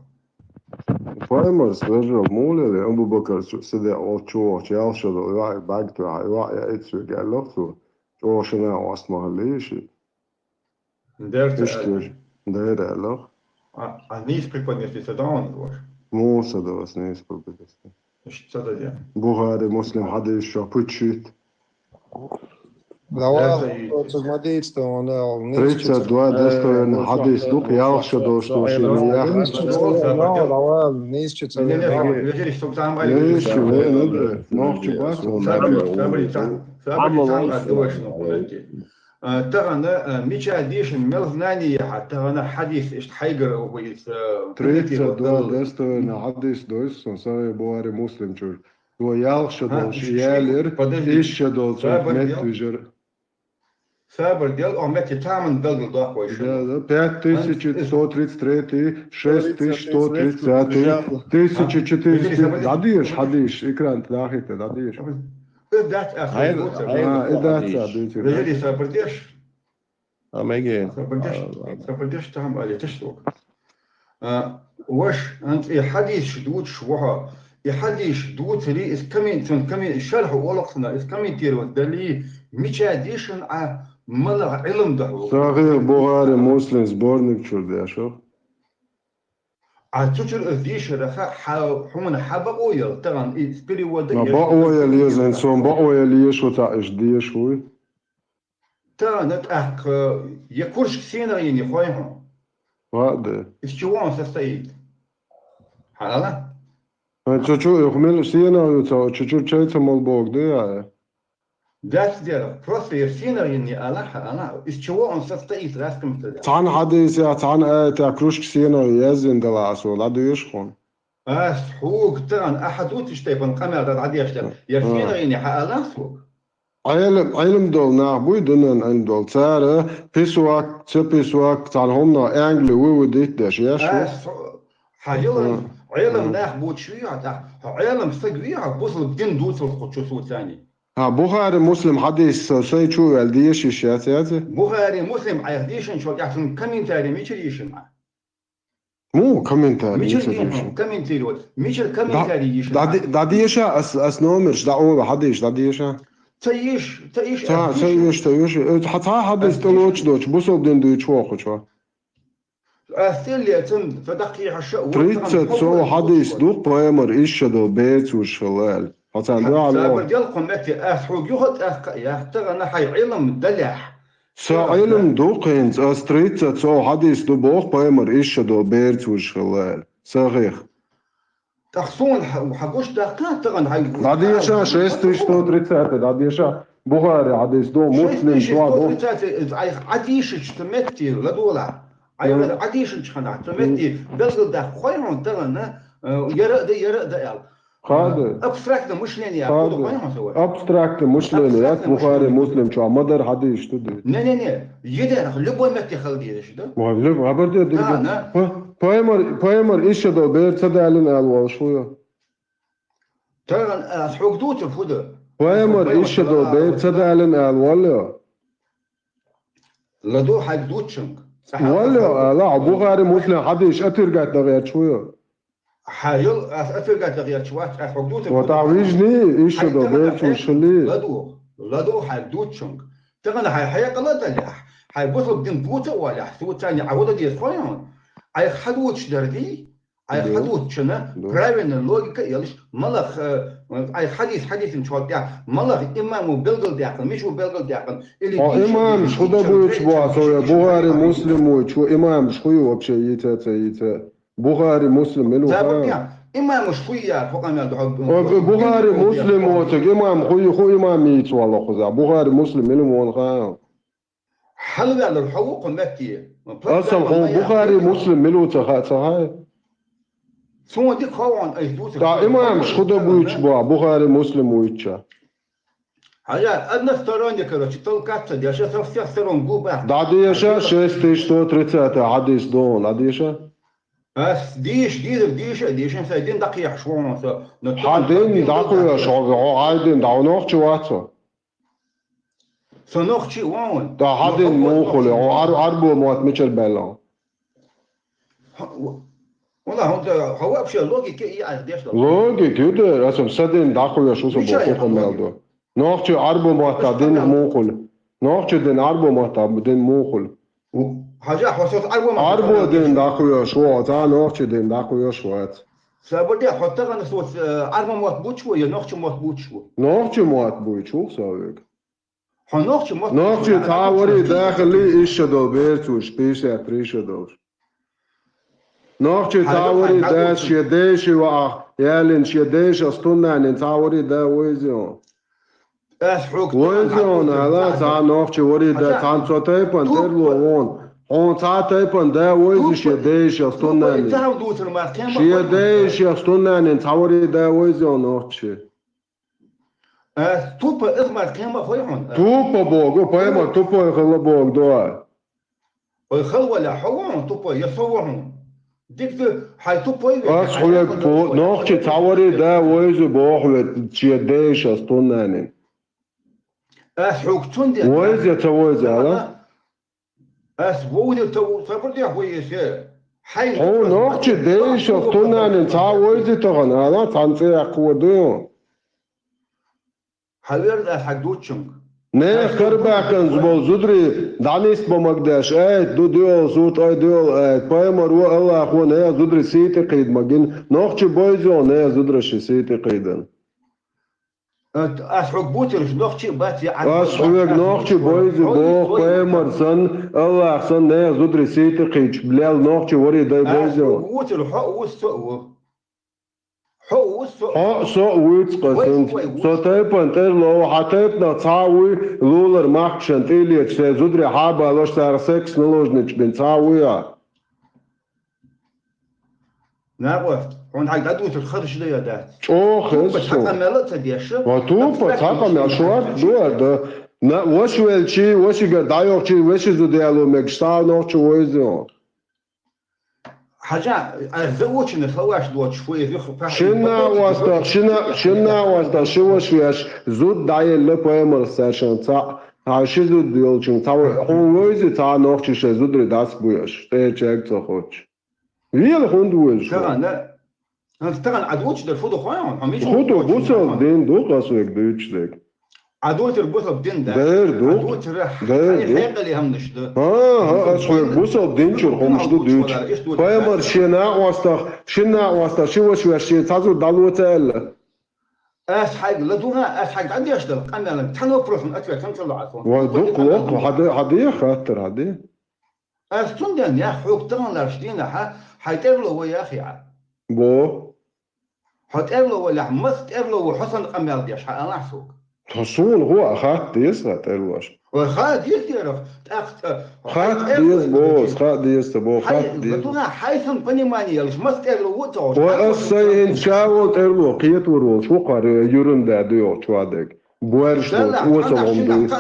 Твоему вежу мулили Abu Bakr сиде о чу шел что я байк то я это все гело شنو اسمها ليش درت اشتر داير الله Nis pripadnosti sadon. مو صدق نيس بالبدست Što da je? Buhari muslim hadis šo pučit Lawal, zoals Madrid staan, niets 32 destojen hadis duk jalšo došto šinija Lawal, niets ليش وين نوح شباك ترى ميشا ديش ملزناني حتى أنا حديث إيش حيقر ويس 32 destojen hadis dois un savi Buhari muslim čur to jalšo doš jelir išće dolcu metvižer Saber djel on met je tamen belgel dag was. 5133, 6130, 1400, da diješ hadiš, ikran tlahite, da diješ. Dat dat saber dješ. Amege. Saber dješ tam ali تشتوك. وش أنت حديث شدود شوها يحديث شدود لي إسكمين شرح ولقنا إسكمين تيرو دلي ميشا ديشن ملغ علم ده صحيح بوغاري مسلم سبورنيك شو شو عتوجر ديش رخا حمن حبقو يل طبعا إسبري وده ما بقوا يلي زنسون بقوا يلي شو تعيش ديش هو تا نتأك يكورش كسينا يعني خويهم هذا إشتوان سستيد حالا شو يخمل سينا يو شو تشيت مال بوغ ده That's there. Просто Ерсина يعني она из чего он состоит, раском тогда. تعال حديث يا تعال كروش كسينا يزن دلاسو لا ديشخون. حقوق تان أحدوت يشتيفن قمر ده عادي يشتغل. Ерсина يعني حالاسو. علم دول نعبوي دونن علم دول تاره بيسواك تبيسواك تعال همنا أنجلي ووديت داش يا شو. علم نعبوت شوية علم سجوية بوصل بدين دوسل خدشو ثاني. بوخاري مسلم حديث سي شو يلديش الشياتي بوخاري مسلم عيديشن شو يحسن كومنتاري ميشريشن مو كومنتاري ميشريشن كومنتاري ميشر كومنتاري يشن داديشا اس نومرش دعوه حديش داديشا تعيش تعيش حتى حديث تلوش دوش بوصل دين دوش واخو أستلي أتم فدقيقة شو 30 حديث دوق بايمر إيش دو بيت وشلال سابر ديال قمتي أسحوق يخد يختار أنا حي علم دلح علم دوقينز أستريت تسو حديث دو بوخ بايمر إيش دو بيرت وشلال صحيح تخصون وحقوش دقات تغن هاي داديشا 630 داديشا بوخاري حديث دو مسلم شو دو عديش تمتي لدولا عديش خنا تمتي بلغ ده خويهم تغن يرى ده هذا ابستراكت مشلين ابستراكت مشلين يا بخاري مسلم شو مدر حديث تدري نه يدر لبو متي خلدي ايش ده ما لب عبرت بايمر ايش ده بير تدالن الوا شويه ترى اسحوق دوت الفوده بايمر ايش ده بير تدالن الوا لا دو حق دوتشنك ولا لا بخاري مسلم حديث اترجع تغير شويه حايل أفرقت تغيير شوات حدود وتعويجني إيش ده بيت وشلي لا دو حدود شنك تغنى حياة لا تلح حيبصل بدين بوته ولا حسوت ثاني عودة دي صيان أي حدود شدردي أي حدود شنا براين اللوجيكا يلش ملخ أي حديث نشوف ده ملخ إمام بلغل ده مش بلغل ده اللي إمام شو ده بوش بواسوي بوهاري مسلم وشو إمام شو يوبشي يتا بوخاري مسلم ملو إمام شوية فوق ما بوخاري مسلم وتك إمام خو إمام يت والله خذا بوخاري مسلم ملو مون خا حلو على الحقوق المكية أصلا هو بوخاري مسلم ملو تخا سو دي خوان أي دوت تا إمام شخدا بويتش بوخاري مسلم ويتشا حاجة أدنى ستروني كروش تلقات دي عشان تفسير سترون جوبا داديشا 630 حديث دون داديشا ديش سايدين دقيق شوان حدين دقيق شو عايدين دعونوخ شواتو سنوخ شي وان دا حدين موخلي عربو موات ميشل بيلان والله هو بشي لوجيكي يعرف لوجيك يدر اسم سدين دقيق شو سبو ميلدو نوخ شي عربو موات دين موخلي نوخش دين عربو مطاب دين موخل حاجة حصلت عربو دين داخويا شو تا نوخش دين داخويا شوات سابردي حطها نصوت عربو مطبوط شو يا نوخش مطبوط شو نوخش مطبوط شو سويك نوخش مطبوط نوخش تاوري داخلي إيش دو بيرتوش بيشة بريشة دوش نوخش تاوري دا شيديش وآخ يالين شيديش أستونا نين تاوري دا ويزيون ويزيون هلا تا نوخش وري دا تان صوتيبان ترلو وون on تايبان دا ويزي شيديش أستونا نين شيديش أستونا نين تاوري دا ويزيون نوخش توبا إغمار كيما خويهم توبا بوغو بايما توبا يخلا بوغ دوا ويخلوا لحوهم توبا يصورهم ديك حي توبا أصحيك بو نوخش تاوري دا ويزي بوغو شيديش أستونا نين حوكتون دي ويزي تويزي هلا وودي تو صبردي خويا شي حي هو نوخش ديش أستونا نين تا ويزي تغن هلا تانسي أقوى حوير حق دوتشنج نه خرباكن زبول زدري دانيس بمقداش دو ديول صوت ديول بايمر و الله خو نه زدري سيتي قيد ماجن نوخش بويزو نه زدري سيتي قيدن أسحق بوترش نوخش باتي أسحق نوخش بويزو بو بايمر سن الله سن نه زدري سيتي قيد بلال نوخش وري داي بويزو بوتر حق وسو سو ويتس قسنت سو تايبان ترلو حتيبنا تاوي لولر ماكشن تيليتش زودري حابا لوش تار سكس نلوجنيش بين تاويا نعرف هون حق دادوت الخرج ليا دات خش حق ملت ديش وتوبا حق مشوار دو نا وش ويلشي وش دايوخشي وش زوديالو مكشتاو نوخش ويزو حاجة زوجي نخواش دوت شوي شنا واستا شو شويش زود داي لبايمر ساشن تا هاش زود ديولچن تا هويز تا نوخش زود رداس بويش تيچك تخوش ويل هوندوش ترى عدوش در فودو خوان هميش خودو بوسل دين دو قاسوك دوچدك عدوت البوسل دين ده عدوت الحقيقة اللي هم نشده أصحيح بوسل دين شو خمش دو دوچ بايمر شنا واستا شو شي تازو دالو تال أسحق لدونا أسحق عندي أشتغل أنا تنو بروفن أكثر كم طلع عفوا ودوق وق هدي خاطر هدي أستندن يا حوك ترى لاشدينا حيتقبلوا ويا أخي بو حتقبلوا ولا مست قبلوا وحسن قمال ديش أنا أحسوك حصول هو أخذت يسرت الواش وخاد يعرف خاد ديس بوس خاد ديس بو خاد ديس لدونا حيثن بنيماني يلش مست قبلوا وتوش وأصين شاو ترلو قيت ورو شو قار يورن ده ديو شوادك بوارش وصلهم دي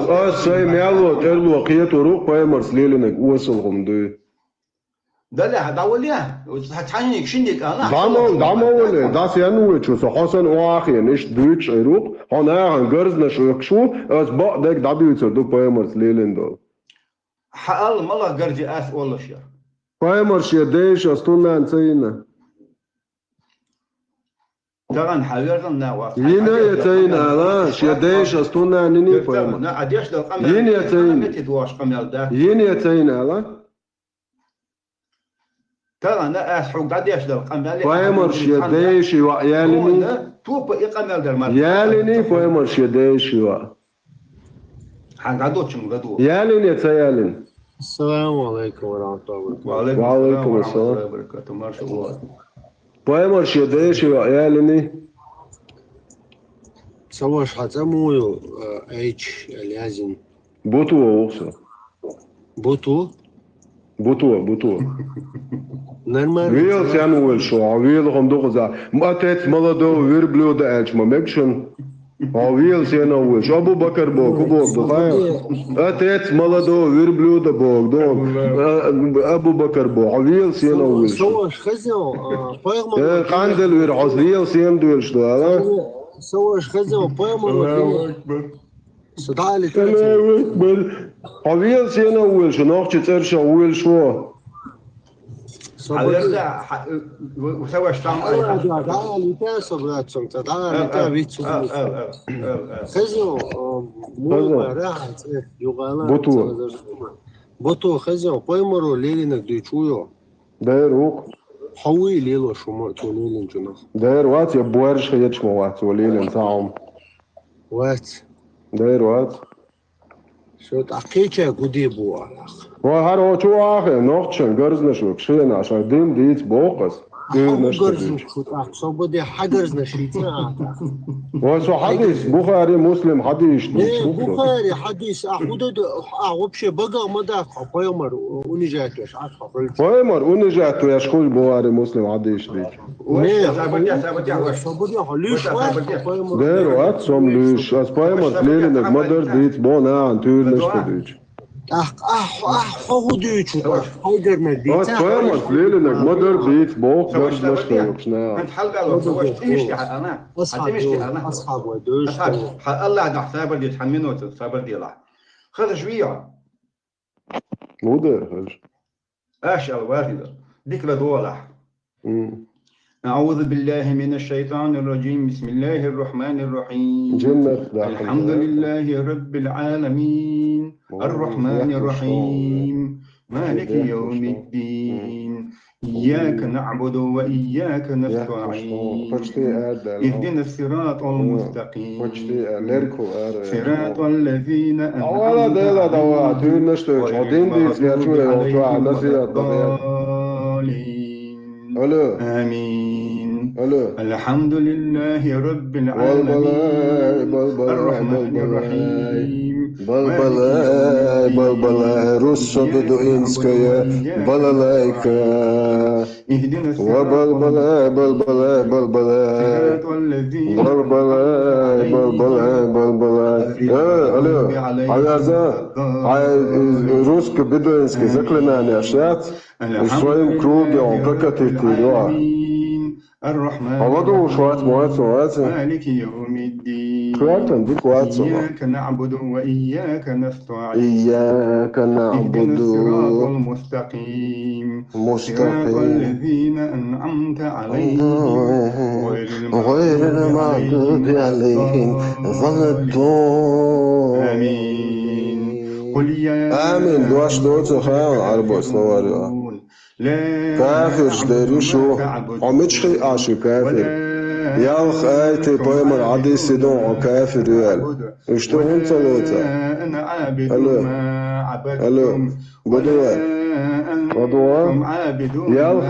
أصين مالو ترلو قيت ورو بايمرس ليلنك وصلهم دي دلها داوليا هتحنيك شنيك انا دامول das ja nur so hasen oache nicht deutsch erup hana an görzna شو as badek dabiuts do poemers lelendo حال ملا قرجي اس والله شيء poemers يديش استنا انسينا طبعا حاولنا واقع ينا يتينا لا يديش استنا نني poemers لا اديش لو قمل ينا يتينا تدواش قمل ده ينا يتينا لا ترى أنا أسحق قاعد يشتغل قمل بايمرش يديش ويالني توب يقمل در مرة يالني بايمرش يديش حنقعدوش نقعدو يالني تيالن السلام عليكم ورحمة الله وعليكم السلام وبركاته ما شاء الله بايمرش يديش ويالني سواش حتمو ايش اليازن بوتو وصل بوتو نرمال ويل سانويل شو ويل هم دوغزا ما تيت مالدو وير بلو دا اج ما مكشن ويل سانويل شو ابو بكر بو كبو دو تيت مالدو وير بلو دا بو دو ابو بكر بو ويل سانويل سواش خزو بايغ قاندل وير ويل ساندويل شو هذا سواش خزو بايغ صدالي الله أكبر ويل سانويل شو نوخش ترشا ويل شو هذا وسوى اشتام الله ده ليتا صبرات سمت ده ليتا بيتسو خزو مو راحت يغالا بوتو خزو بايمرو ليلينك ديچويو دايروك حوي ليلو شمر تونيلين جنا داير وات يبوارش خيتش موات وليلن تاعهم وات داير وات شو تحكيتش قدي بو وهارو شو آخر نوختشن غرزنشوك شين عشان دين ديت بوقس شو بدي حجرز نشيتنا وشو حديث بخاري مسلم حديث بخاري حديث أحود أحوبش بقى مدى قيمر ونجاتوش قيمر ونجاتوش كل بخاري مسلم حديث ديك دير وات سوم ليش اس قيمر ليلنك مدر ديت بونا عن تور نشت ديك حوديتش حيدرنا ديت قيمر ليلنك مدر ديت بوق غرز نشت يوكشنا انت حلقه لو سويت تمشي انا اصحاب ودوش الله ده حساب دي تحمنه حساب دي لا خذ شويه مو ده ايش الوالده ديك لدولح أعوذ بالله من الشيطان الرجيم بسم الله الرحمن الرحيم الحمد لله رب العالمين الرحمن الرحيم مالك يوم الدين إياك نعبد وإياك نستعين اهدنا الصراط المستقيم صراط الذين أنعمت عليهم آمين الحمد لله رب العالمين الرحمن الرحيم بلبلاي رسو بدوينسكايا بللايكا وبلبلاي بلبلاي بلبلاي بلبلاي بلبلاي بلبلاي الو عيازا روسك بدوينسكي زكلنا اشيات своим кругом прокатить الرحمن مالك يوم الدين إياك نعبد وإياك نستعين إياك نعبد الصراط المستقيم صراط الذين أنعمت عليهم غير المغضوب عليهم ولا الضالين قل يا آمين دواش دوتو خيال عربو سنواريو كافر جديريشو عمتشخي آشو كافر يالخ آيتي بويمر عدي سيدون كافر يال اشتو انت لوتا الو بدوات يالخ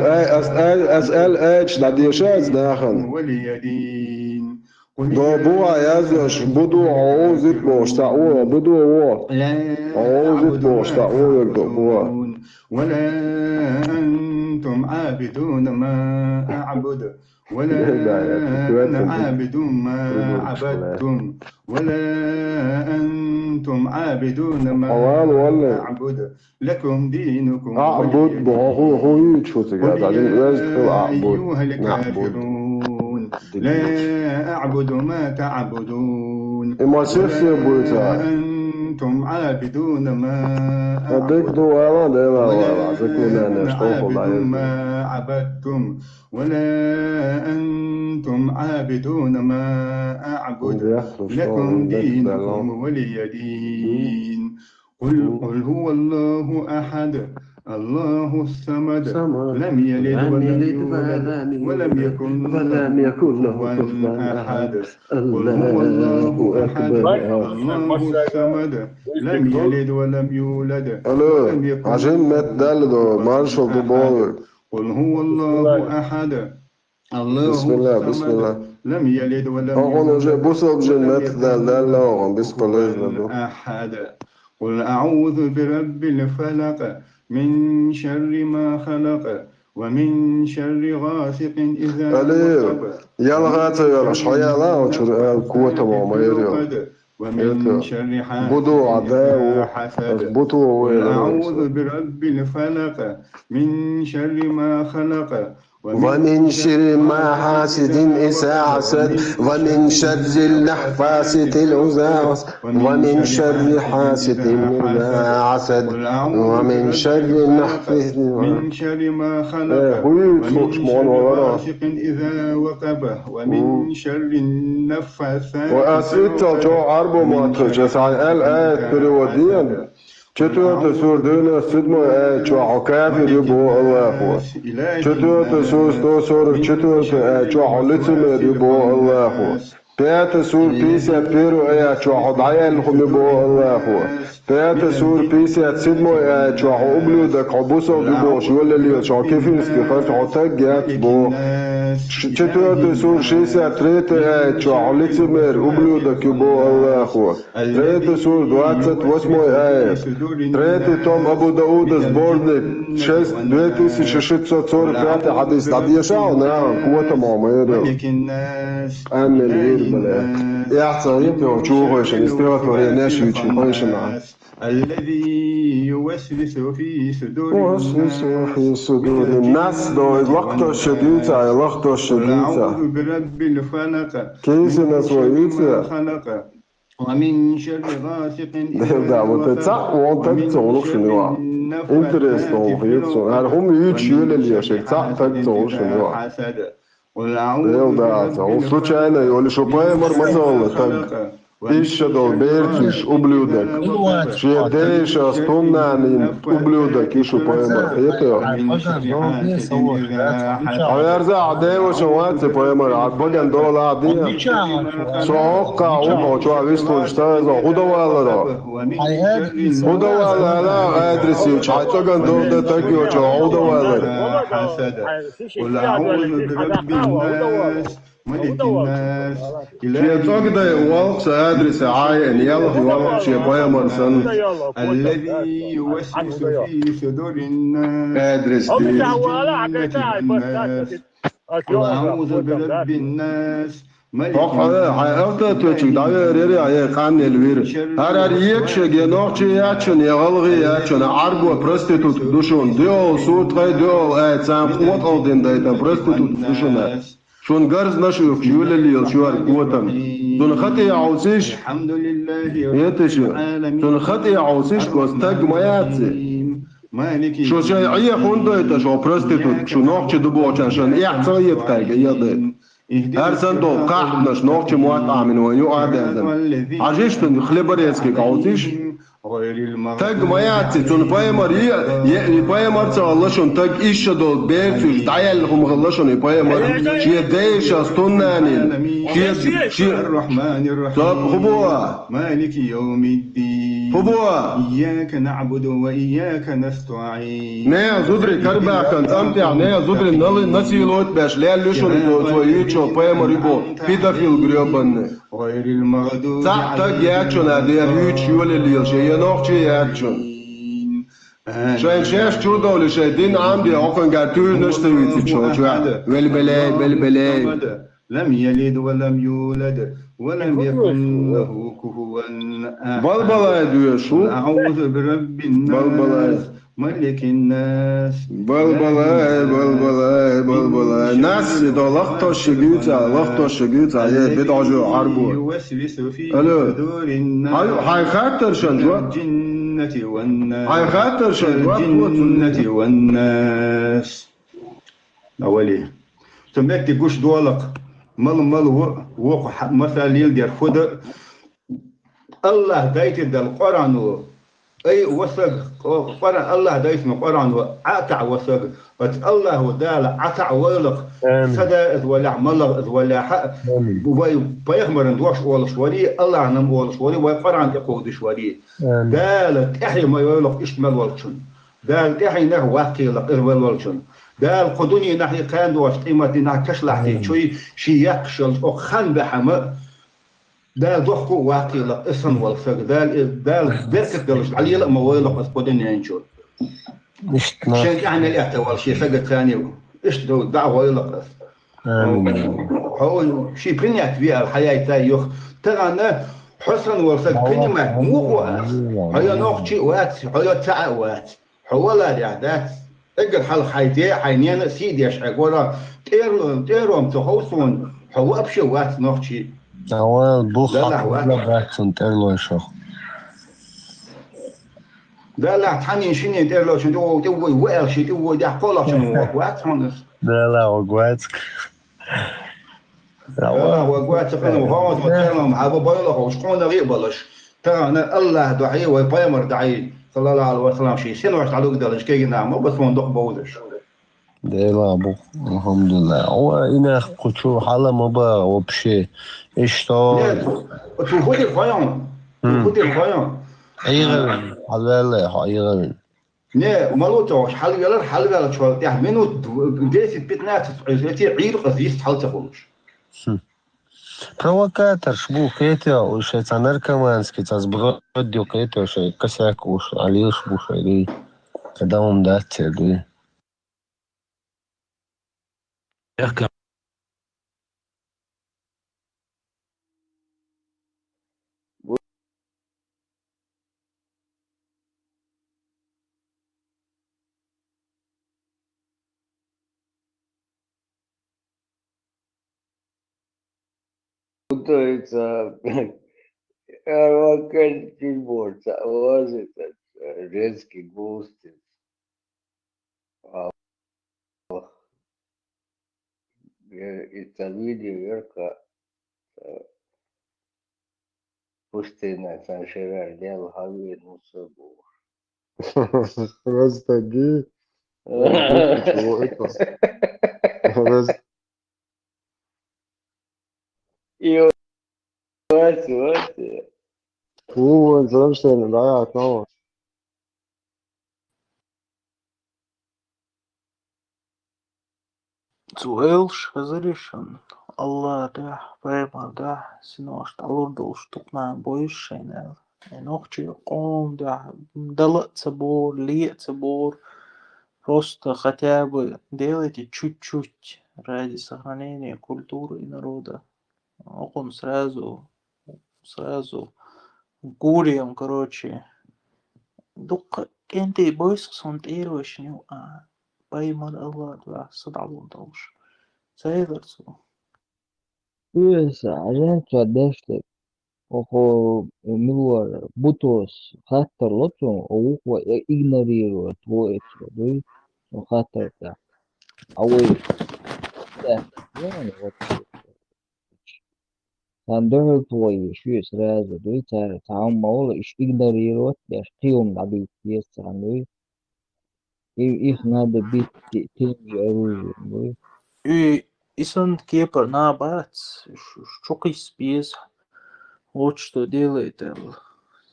أسأل آيتش داديشاز داخل بوا يازش بدو عوزت بوش تعوه بدو هو عوزت بوش تعوه بوا ولا أنتم عابدون ما أعبد ولا أنا عابد ما عبدتم ولا أنتم عابدون ما أعبد لكم دينكم أعبد هو يتشوت أيها الكافرون لا أعبد ما تعبدون ولا أنتم عابدون ما أعبد ما عبدتم ولا أنتم عابدون ما أعبد لكم دينكم ولي دين قل هو الله أحد الله الصمد لم يلد ولم يولد ولم يكن له كفوا أحد قل هو الله أحد الله الصمد لم يلد ولم يولد ولم يكن قل هو الله أحد الله الصمد لم يلد ولم يولد أحد قل أعوذ برب الفلق من شر ما خلق ومن شر غاسق إذا وقب ومن شر حاسد إذا حسد قل أعوذ برب الفلق من شر ما خلق ومن شر ما حاسد إذا حسد ومن شر النفاثات العقد ومن شر حاسد إذا حسد ومن شر النفاثات من شر ما خلق ومن شر غاسق إذا وقب ومن شر النفاثات وأسئلة جو عرب ما تجسعي الآيات بريوديا چطور تصور دونه صدمه چو حکافی ریبو الله خو چطور تصور تصور چطور چو حلتم ریبو الله خو پیات سور پیسات پیرو چو حدعیل خو ریبو الله خو پیات سور پیسات صدمه چو حبلو دک عبوسه ریبو شوال لیو چو کیفی نسکفت حتاق گیت بو چطور تصور شیسات ریت چو حلتم ریبو دک ریبو الله خو ریت سور دواتت واسمو Третий том Абу Дауда сборник 2645 حديث تعدي يشاء نعم قوة معميرة أن الهير يحصل يبني وشوفه عشان يستوى وريناش يتشوفه معه الذي يوسوس في صدور الناس دو الوقت الشديد الوقت الشديد أعوذ برب الفلق كيس الناس ويتسا خلق ومن شر غاسق ده وتتسع وانت تصورك شنو انترست وغيرتسون هل هم يتشيل اللي يشيك تسع تتصور شنو ده وصلتشانا يقول شو بايمر مثلا تك إيش دول بيرتش أبلودك شيء ديش أستونانين أبلودك إيشو بايمر هيتو أيرزا عدي وشوات بايمر عبقان دول عدي سوقا أوقا شو عويستو اشتايزا خدوالرا خدوالرا أدرسي وشعيتوغان دول ده تاكيو شو خدوالرا قل أعوذ برب الناس ملك الناس شيء توقده والق سأدرس عاي إن يلا والق شيء بايمر سن الذي يوسوس في صدور الناس أدرس دي أعوذ برب الناس حياتي تشيك داير ريري عي قان الوير هر يكشي جنوخشي ياتشن يغلغي ياتشن عربو برستيتوت دوشون ديو صوت غي ديو سام قوت أودين دايتا برستيتوت دوشون شون غرز نشوف جول اللي شوار قوتم شون خطي عوسيش الحمد لله يتشو شون خطي عوسيش كوستاج ماياتي شو شيء خوندايتا شو برستيتوت شو نوخشي دبوچن شون يحصل يتقايق يدي هر سندو قاحناش نوخشي مواتع من وين يقعدن عجيشتن خلبريسكي عوسيش تاج ماياتي تون بايمر يعني بايمر الله شون تاج إيش دول بيرتوش دايلهم غلاشون بايمر شيء دايش أستونانين شيء الرحمن الرحيم طب خبوها مالك يوم الدين خبوها إياك نعبد وإياك نستعين نيا زودري كربا كان أمتع نيا زودري نسيلوت باش لا لشون تويتشو بايمر يبو بيدافيل غريبان غير المغضوب تاج ياتشون هذا هيتش يولي اللي شيء نوخشي ياتشون شاين شاش شو دولة شاين دين عامدي أوكن قاتول نشتوي تشو شو بالبلاي لم يلد ولم يولد ولم يكن له كفوا أحد بلبلا يدوي شو أعوذ برب الناس ملك الناس بلبلا ناس إذا لقطة شجيتة هي بدعجو عربو يوسوس في صدور الناس هاي خاطر شنجوا الجنة والناس هاي خاطر شنجوا الجنة والناس أولي تمك تقوش دولق مال وق مثلا يلدر خد الله دايت القرآن أي وثق قرآن الله دايت من القرآن وعتع وثق الله دال عتع ولق سدا ولا ملغ ولا حق وبيخمر ندوش ولا شوري الله نم ولا شوري وقرآن يقود شوري دال تحي ما يولق اشتمل والشن دال تحي نه وقتي لق إرول والشن دال قدوني نحي كان دوش قيمة نح كشلحتي شوي شي يقشل أو خان بحما دال ضحكو واقي لق إسن والفق دال بركة دلش علي لق مويلق قدوني ينشل شان يعني الاعتوال شي فقط ثاني إيش دو دعوة يلق هو شي بنيات بيها الحياة تايخ ترانا حسن والفق كلمة مو هي نوخشي وات هي تعوات حوالا دعدات اقل حل حيدي حينين سيدي اشعق ولا تيرهم تخوصون هو ابشي وات نوخشي أول بوخ لا لا حق وات براتون ترلو شو لا لا تحني شنو دير له شنو تو وقع شي تو ده قول شنو وات هونس لا وقواتك لا وقعت تقول وهو متكلم على بيلخ وشكون غيبلش ترى انا الله دعي وبايمر دعي صلى الله عليه وسلم شيء شنو واش تعلق دلش كي نعم بس فندق بودش لا أبو الحمد لله هو إنا خدشو حالا مبا وبشي إيش تو تو خود الفيان تو خود الفيان أيغل حلال أيغل نه مالوتو حل ولا شو ده منو ديس بيتنات تي عير قزيس حل تقولش Провокатор, шбух, это, уж это наркоманский, это сбродил, это, уж косяк, уж, алил, шбух, или, когда он даст тебе, Путается киборд, ложит женский густец. Это видео верка пустынная санширар дел хаве нусабу. Раз таги. Чего это? Раз... И вот. Зеленштейн, да, снова. Zuelš разрешен. Allah da, Peygamber da, sinoş alır da uçtukna boyuş şeyler. Ночи قوم да, далат собор, лет собор. Просто хотя бы делайте чуть-чуть ради сохранения культуры и народа. Он сразу гурьем, короче. Дука кенти бойск сонтируешь, ну, Пойман Allah да, садалун долж. Сейверцу. Yoksa acayip destek ojo milwar butos hattar lotso o ignoriro твой твой hattar да away да yani вообще عندها твой شو сразу да تعامل إيش игнорировать да قيم عبيد يستعمل их надо бить тем же оружием И исон кепар на бац, шокой спиз. Вот что делает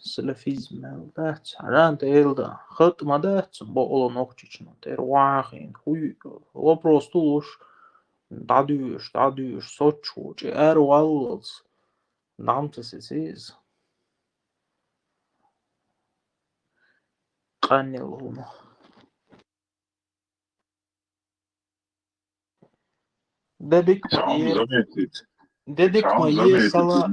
салафизм. Дац, рант элда. Хат мадац, боло ногчично. Тер вахин, хуй. Вопрос тулуш. Дадуш, сочу. Че эр валлс. Намтас из. Канил хуно. Dedik мои сала.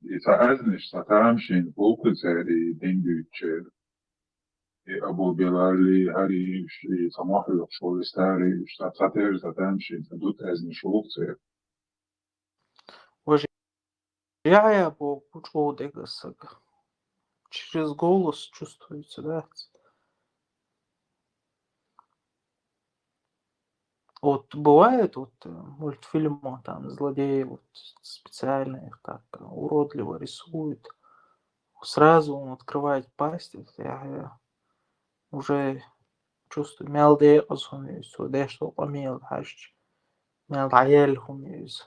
يتعزنش تتعمشين فوق زاري دينجوتشير أبو بلالي هاري سماحي شغل ستاري تتعتير تتعمشين تدوت أزن شغل زير Я по пучку дегасак. Через голос чувствуется, да? Вот бывает вот мультфильмы, там злодеи вот специально их так уродливо рисуют. Сразу он открывает пасть, я уже чувствую, мелдей озхумюсь, да что помел, хаш, мелдаел хумюсь.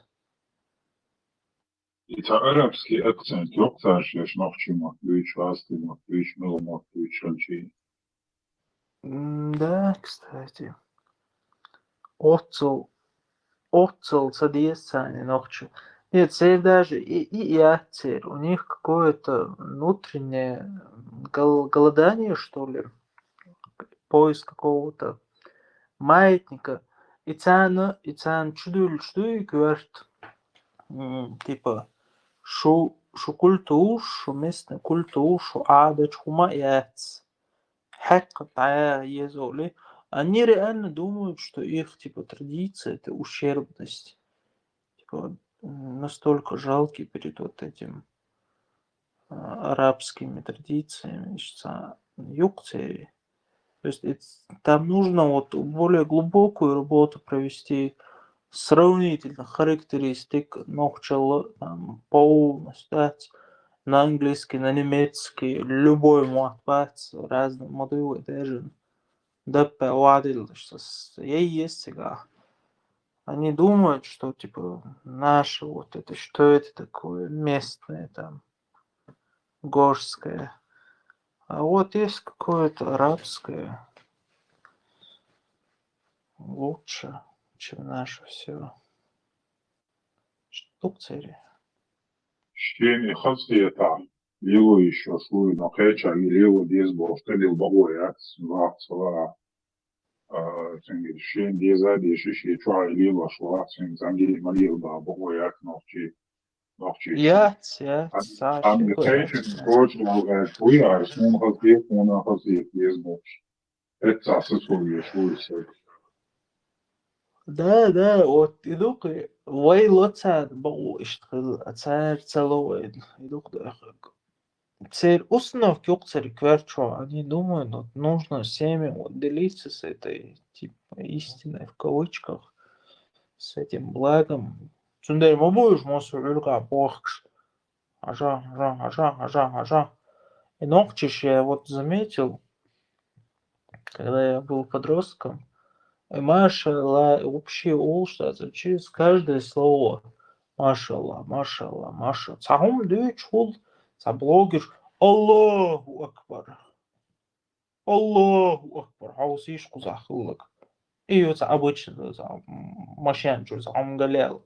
арабский акцент يقطعش نحكي مطلوش عاصي مطلوش مغ مطلوش شيء. Да, кстати. Отцел садится ночью. Нет, цель даже и я цель. У них какое-то внутреннее голодание, что ли, поиск какого-то маятника. И цан чудуль, что и говорит, типа, шу شو культур, шо местная культура, шо عادات, шо маят. Хакка тая езоли. Они реально думают, что их типа традиция это ущербность. Типа, настолько жалкий перед вот этим арабскими традициями, юкции. То есть там нужно вот более глубокую работу провести, сравнительно характеристик ногчала там полностью дать на английский, на немецкий, любой матбац, разные модули даже. ДП ладил, что ей есть сега. Они думают, что типа наше вот это, что это такое местное там, горское. А вот есть какое-то арабское. Лучше, чем наше все. Штукцери. Щени хасиета. Лило еще шло на хеча и лило без бостелил багоя. Свара. Щен деза деши шечуа и лило шла. Занги малил ба багоя нохчи. Я, Am getekend voortschouw goeie sommige keer gewoon gezien is box. Het is zo weer zo. Да, вот идук, вай лоцад бау иштхил, ацар целовает, идук да. Цер установки юкцери кверчо, они думают, вот нужно всеми вот делиться с этой типа истиной в кавычках, с этим благом. Цундер мобуешь мосу люка бохш. Ажа. И ногчиш я вот заметил, когда я был подростком, Машалла, вообще улштаза, через каждое слово. Машалла. Цахум дючул, блогер. Аллаху Акбар. Хаусишку захулак. И вот обычно машинчур замгалял.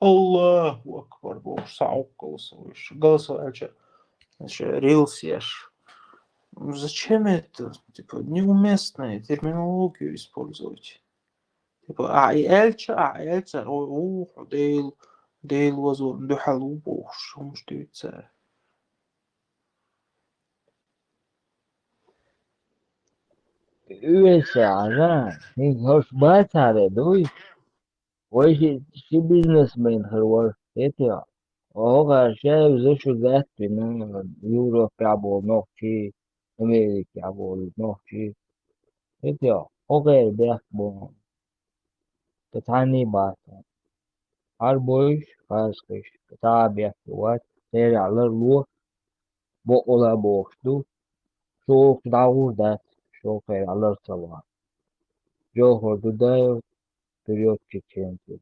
Аллаху Акбар, бог саукался. Голосовача. Рилсеш. Зачем это? Типа, неуместную терминологию использовать. Типа, эльча, дейл вазон, духалу, бог, шум штуется. Üyesi aga, hoş bahsede duy. O işi businessman hırvar. Etiyor. O kadar şey bize şu zaten Avrupa yabol nokçi, Amerika yabol nokçi. Etiyor. O kadar bırak bu. Tani bahsede. Her boş, kaskış. Tabi var. Seriyalar lu. Bu ola boştu. Çok davul çok seriyalar sabah. Yok orada da период чеченцев.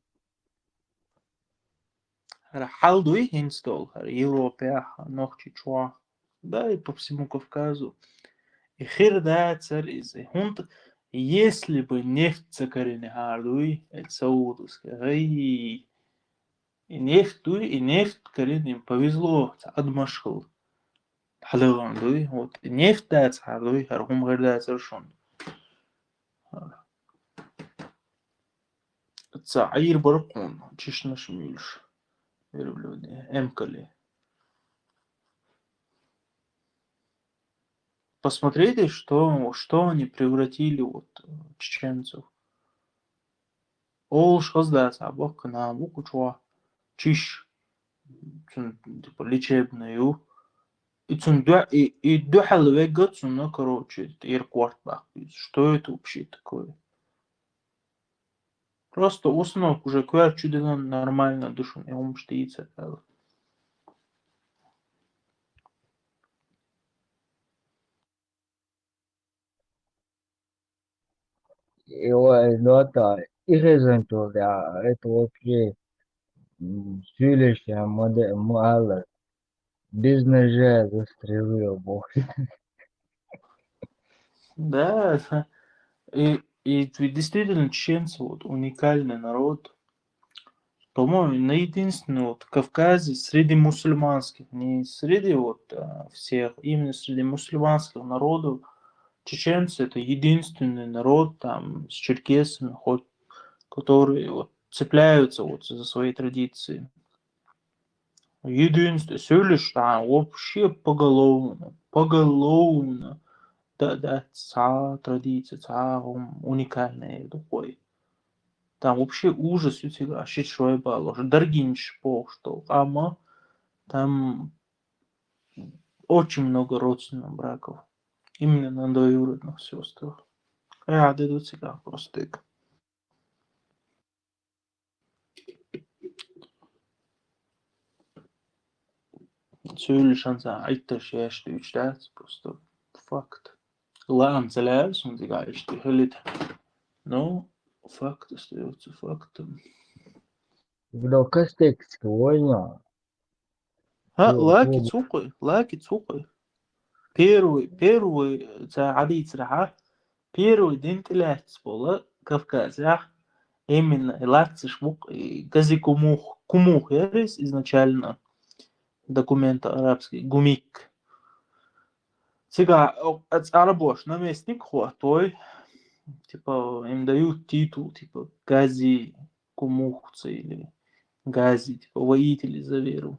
Халдуй инстол, Европе, Нохчичуа, да, и по всему Кавказу. И хирда царь из Хунт, если бы нефть цакарины хардуй, это саудовская, и нефть карин им повезло, адмашхал. Халавандуй, вот, нефть да цардуй, хархум гырда царшон. Цаир баркун, чишна шмильш. Верблюды, эмкали. Посмотрите, что они превратили вот чеченцев. Ол шоздается, а бог на букучуа. Чиш. Типа лечебную. И духал вегацу, ну, короче, иркварт бах. Что это вообще такое? Просто уснок уже квер чудо нормально душу не умштится. Его это иррезонтов, это вообще сюлища мало. Без ножа застрелил бог. Да, и действительно чеченцы вот уникальный народ. По-моему, на единственном вот Кавказе среди мусульманских, не среди вот всех, именно среди мусульманских народов, чеченцы это единственный народ там с черкесами, хоть, которые вот цепляются вот за свои традиции. Единственное, söylüş вообще поголовно. Да, традиция, уникальная такой. Там вообще ужас у тебя, что было, дорогинч что, ама там очень много родственных браков, именно на двоюродных сестрах. Я деду тебя просто. Söylüş ayta şey işte просто факт. Ладно, целяюсь, он тебя что хелит. Но факт остается фактом. Когда кастек сегодня. لاكي تسوقي первый عادي صراحة первый день тилятс было Кавказах именно латсиш мук гази кумух ерис изначально документ арабский гумик сега арабош наместник хуатой типа им дают титул типа гази кумухцы или гази типа воители за веру.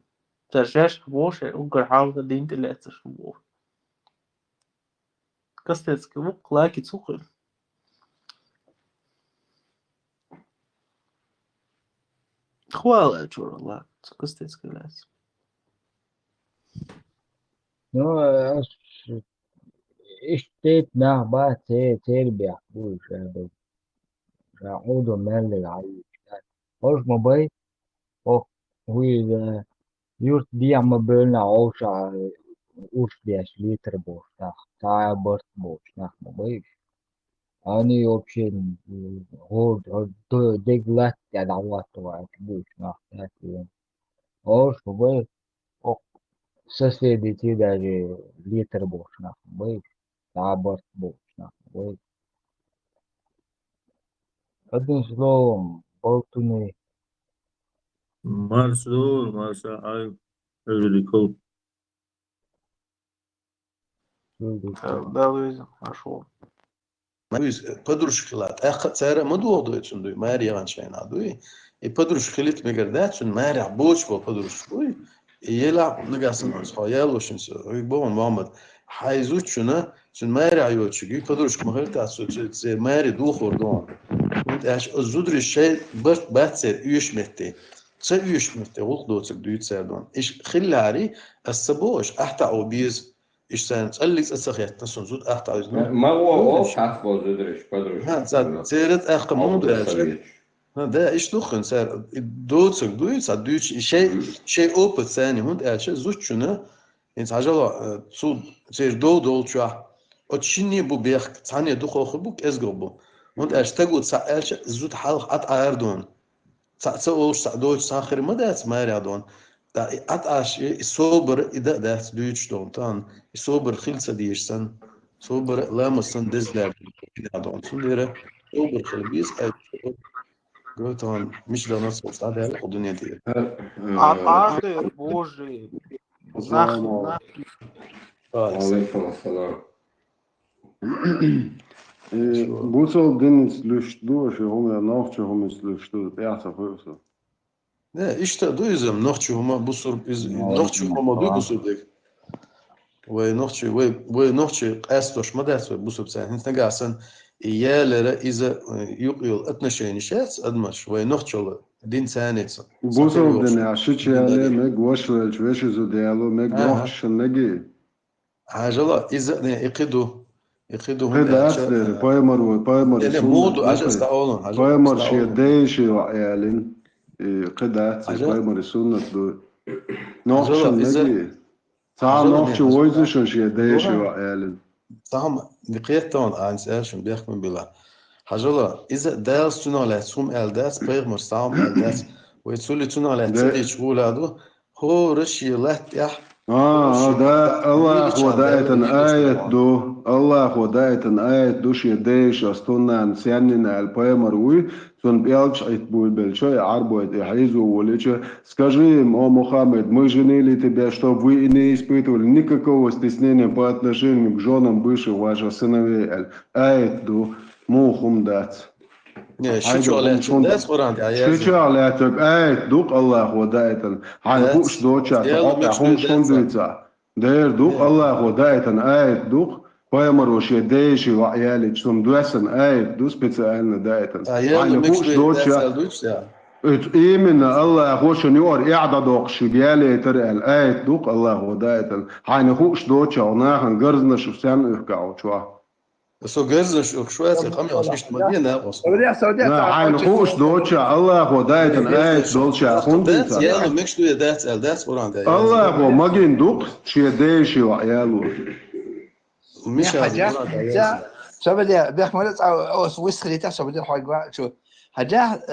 Тажаш воше угрхал день тилятс швух. Кастецкий мук лаки цухы. Хвала чура ла кастецкий ляс. Ну, اشتيت نهبة تربيع بوش هذا عودة مالي عليك هوش موبايل هو يورت دي عم بيلنا اوش ديش ليتر بوش تا برت بوش نخ موبايل أني أوبشن هود دقلت يعني عوات وعك بوش نخ تاكين هوش موبايل سسيدي تيدا ليتر بوش نخ موبايل تا برت بوش نخ موبايل قدم سلوم بولتوني Marcel, I really cool. Да, Луиза, нашел. Padruškilat, cera mododoit sun du Maria vanchena du. Padruškilit megardat sun Maria boch bo padruškui. يلعب نقاسن صايل وشن سو يبون محمد حيزوت شنا sun Maria يوتشي padrušk mahalta su Maria du khordon. Und azudri şey batser üyüşmekte. Se üyüşmekte oldotsuk düytserdon. İş khillari السبوش احتا او بيز إشتان تقلص السخيات نسون زود أحد ما هو أو حرف وزدرش بدرش ها زاد سيرت أخ مود ها ده إيش دخن سر دوتسك دويت ساد دويت شيء أوبت ثاني هند أشي زود شنو إنت عجلا صود سير دول شو أتشيني بو بيخ ثانية دخل خبوك إزقبو هند أش تقول سألش زود حلق أردون سأقولش سأدوش ساخر مدة اسمها دون da at sober ida da düç dontan sober khilsa diysen sober lamasın dizler ida donsun dire sober khilbis gotan مش da nasıl olsa da o dünya diye Однажды Божий Алейкум ассалам. Busol deniz lüştü, şu homla nahçı homis lüştü, beyasa fırsa. Ne işte duyuzum nahçı homa bu sor biz nahçı homa duy bu sor dek. Ve nahçı astoş madas bu sor sen hint nagasan iyalere iza yuqyol atnaşaynishat admaş ve nahçılı din sanetsin. Busol deniz aşıçyale meg vaşvel çveşi zodiyalo meg nahçı negi. Hajala iza ne iqidu هذا أصدر بايمر يعني مود أجلس تقولون بايمر شيء دايش وعيالين قدات بايمر سنة دو نوحشن نجي ساعة نوحش ويزشن شيء دايش وعيالين ساعة بقيتون أنس إيشن بيحكم بلا حاجلا إذا داس تنالة سوم ألداس بايمر ساعة ألداس ويتسولي تنالة تدي شغول هذا هو رشي لات يح ده الله وداية آية دو الله وداية آية دو شي ديش أستونا نسيانين البايمر وي сон бялч айтбуль большой арбует и хайзу улече. Скажи им, о Мухаммед, мы женили тебя, чтобы вы не испытывали никакого стеснения по отношению к женам бывших ваших сыновей. Айт ду мухум дац. شو علاتك آيت دوق الله ودايتن هاي خوش دوتشا تعطي هم شون دوتشا دير دوق الله ودايتن آيت دوق بايمر وشي ديشي وعيالي شون دوسن آيت دوس بتسألنا دايتن هاي خوش دوتشا إيمن الله خوش نيور إعدا دوق شجالي ترى الآيت دوق الله ودايتن هاي خوش دوتشا وناخن قرزنا شو سان إفكاو شو So gërzësh u këshuesi kam jo është Madina ose. Hajnë hush doqa Allahu dajtën ajt dolqa hundita. Ja, më kështu e das Kur'an. Allahu magin duq që deshi wa yalu. مش حاجة شو بدي بيحمل أو ويسخليته شو بدي حاجة شو حاجة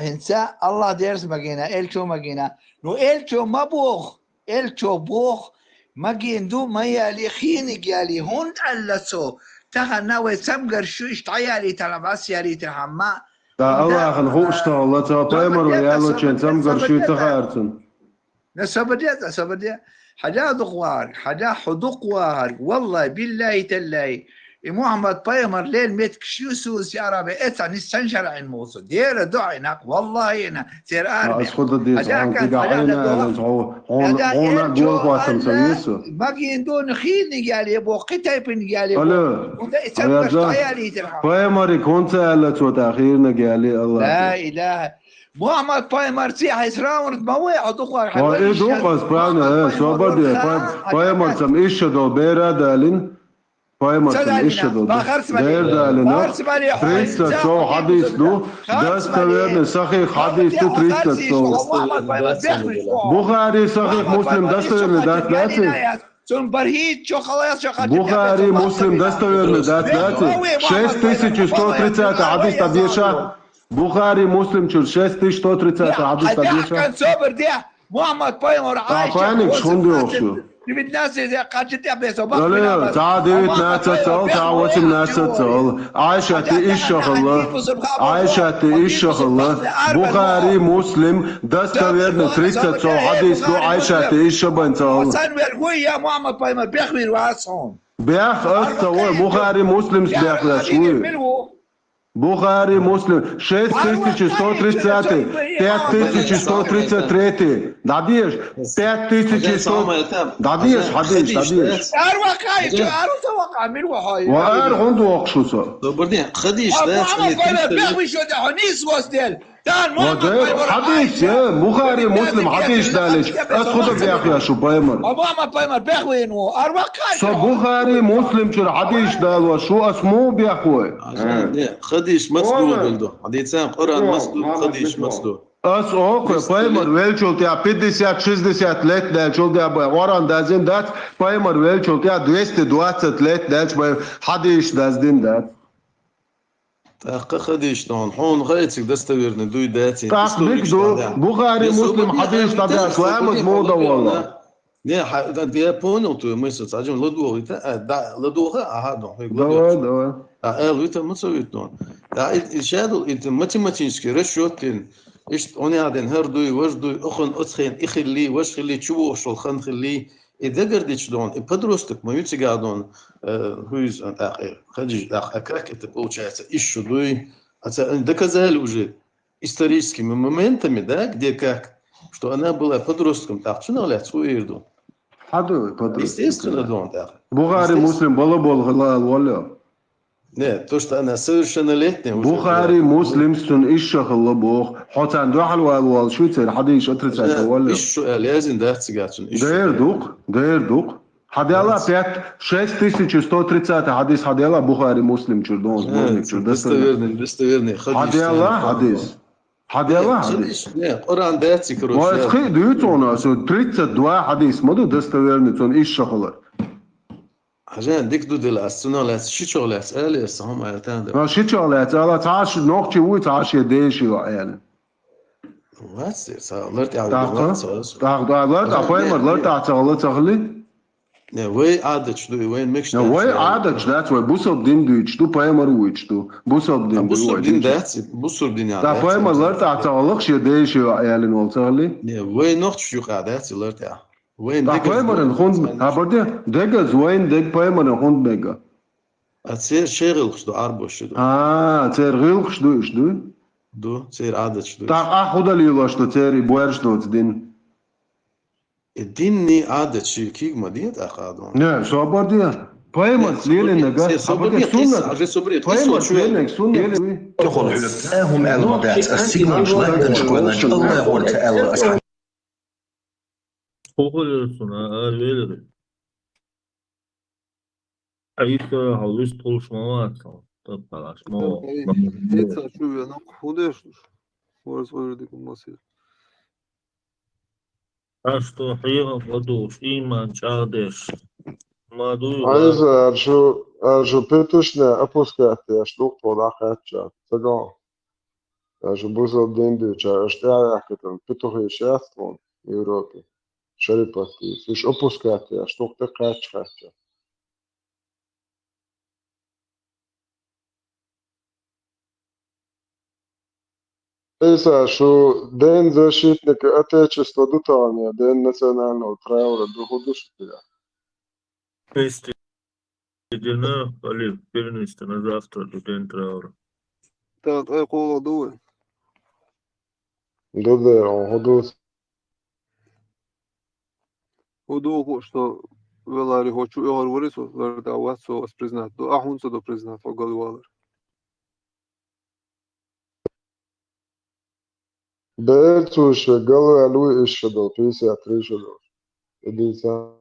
هنسا الله ديرس ماجينا إلشو ماجينا نو إلشو ما بوخ إلشو بوخ ماجين دو ما يالي خينك يالي هون علسو تها ناوي سمجر شو اشتعيالي تلبس يالي تهما تا الله خن خوش تا الله تا بايمر ويالو چن سمجر شو تخارتن نسبدي حاجة دقوار حاجة حدقوار والله بالله تلاي محمد بايمر ليل متك شو سوس يا ربي اتا نستنشر عن موسى دير دعينك والله انا سير ارمي اسخد دي صعود دعينا هون دول قواتم سويسو باقي دون خيني قال يبو قتايبن قال يبو وده بايمر كنت قال تو تاخيرنا قال لي الله لا اله محمد بايمر سيح يسراون مويع دقوار حلوة ايه دوقس برانا شو بدي بايمر سم ايش دو بيرا دالين بايمر سم ايش دو بير دالين تريستا شو حديث دو دستورن صحيح حديث دو تريستا شو بخاري صحيح مسلم دستورن داتلاتي بخاري مسلم دستورن داتلاتي 6130 حديث تبيشا بخاري مسلم شو 6130 حديث تبيشا كان صبر ده محمد بايمر عايش طبعا شلون بيوخشو ديفيد ناسي زي قاعد تبيسو لا تعال ديفيد ناسي تعال واسم ناسي عايشة إيش شغلة عايشة إيش شغلة بخاري مسلم دستورن تريستا حديث دو عايشة إيش شبان تعال حسن ورقوي يا محمد بايمر بيخبر واسهم بيخ أستوى بخاري مسلم بيخ شوي بخاري مسلم 6130 5133 داديش 5100 داديش حديث داديش توقع من وحاي وار عنده وقشوسه بردين خديش ده بيخوي شو ده هنيس واسدل حديث يا بخاري مسلم حديث دالش اسخد يا اخي شو بايمر محمد بايمر بيخوي انه بخاري مسلم شو حديث دال وشو اسمه بيخوي خديش مسدود بلدو حديث قرآن مسدود خديش مسدود اوكي بايمر велчол я 50-60 лет дальчол я оран дазин дат بايمر велчол я 220 лет дальч حديث دازدين دات خديش طون حون غايتك دستورني دوي داتي تحقيق دو بخاري مسلم حديث طبعا كلامك موضة والله не я понял твою мысль сажем ладу да ладуха ага давай это мусовитно да ишаду это математический расчет ايش انا قاعدين هردوي وجدوي اخن اتخين اخلي واش خلي تشوف شو خن خلي اذا قردش دون بدروستك ما يتقعدون هوز اخر خدي اكرك получается еще дуй доказали уже историческими моментами да где как что она была подростком так что она свою естественно дон так بخاري مسلم بلا ولا нет то что она совершеннолетняя بخاري مسلم سن ايش شغله بوخ حتى عنده حلوه شو تصير حديش اترسل ولا ايش لازم ده تسقاتن دير دوق حديلا 6130 حديث حديلا بخاري مسلم чурдон сборник достоверный حديلا не Kur'an дается короче واسخي дают у нас 32 حديث моду достоверный он ايش شغله عشان ديك دو دل استنالات شي شغلات قال هم ايتان شي شغلات الله تعاش نوقتي وتعاش يديش يعني واسير صارت على لرت بايمر لرت تعالى ne وي عادت شو وين مكش وي عادت ده بوصل دين دويتش تو بايمر ويتش تو بوصل دين بوصل دين داتس بوصل دين يعني ده بايمر لرت تعالى يديش يعني نولتغلي ne وي نوقت شو قعدات لرت وين بايمر الخوند هبردي دغز وين دغ بايمر الخوند بيجا أتصير شغل خشدو عربو شدو تير غيل شدو شدو دو تصير عادة شدو تاق خدا ليلا شدو تيري بوير شدو تدين الديني عادة شي كيك ما ديت أخادون نه صبر دیا پایمت لیل نگاه صبر دي قيس عجل صبري قيس پایمت لیل سنة هم المبيعات السيجنال لا تشكونا الله يقول تعالى Ko'g'ilsuna alveleri. Ayıkta havuz toluşmavatsan. Tapalashma. Heca čuvena худешнуш. Может выродить массе. А что хига подуш, иман чардеш. Мадуй عايز أرجو بيتوشنا أبوسكاتي أشتوق طولا خاتشا تقال أرجو بوزل ديندي جا أشتاع يحكتن بيتوخي شاستون يوروبي شريباتي فيش أبوسكاتي أشتوق تقاتش خاتشا إيسا شو دين زاشيتنك أتاچستو دوتانيا دين национального траура دوخودوش بيا Este gene Ali перенести на завтра до день траура. Так, кола дуе. Доде он ходус Удуго, что велари хочу я говорю, что верда вас признать. До ахунца до признать оголвалар. بيرتوش قالوا ألوي إشدو بيسي أتريشدو إديسا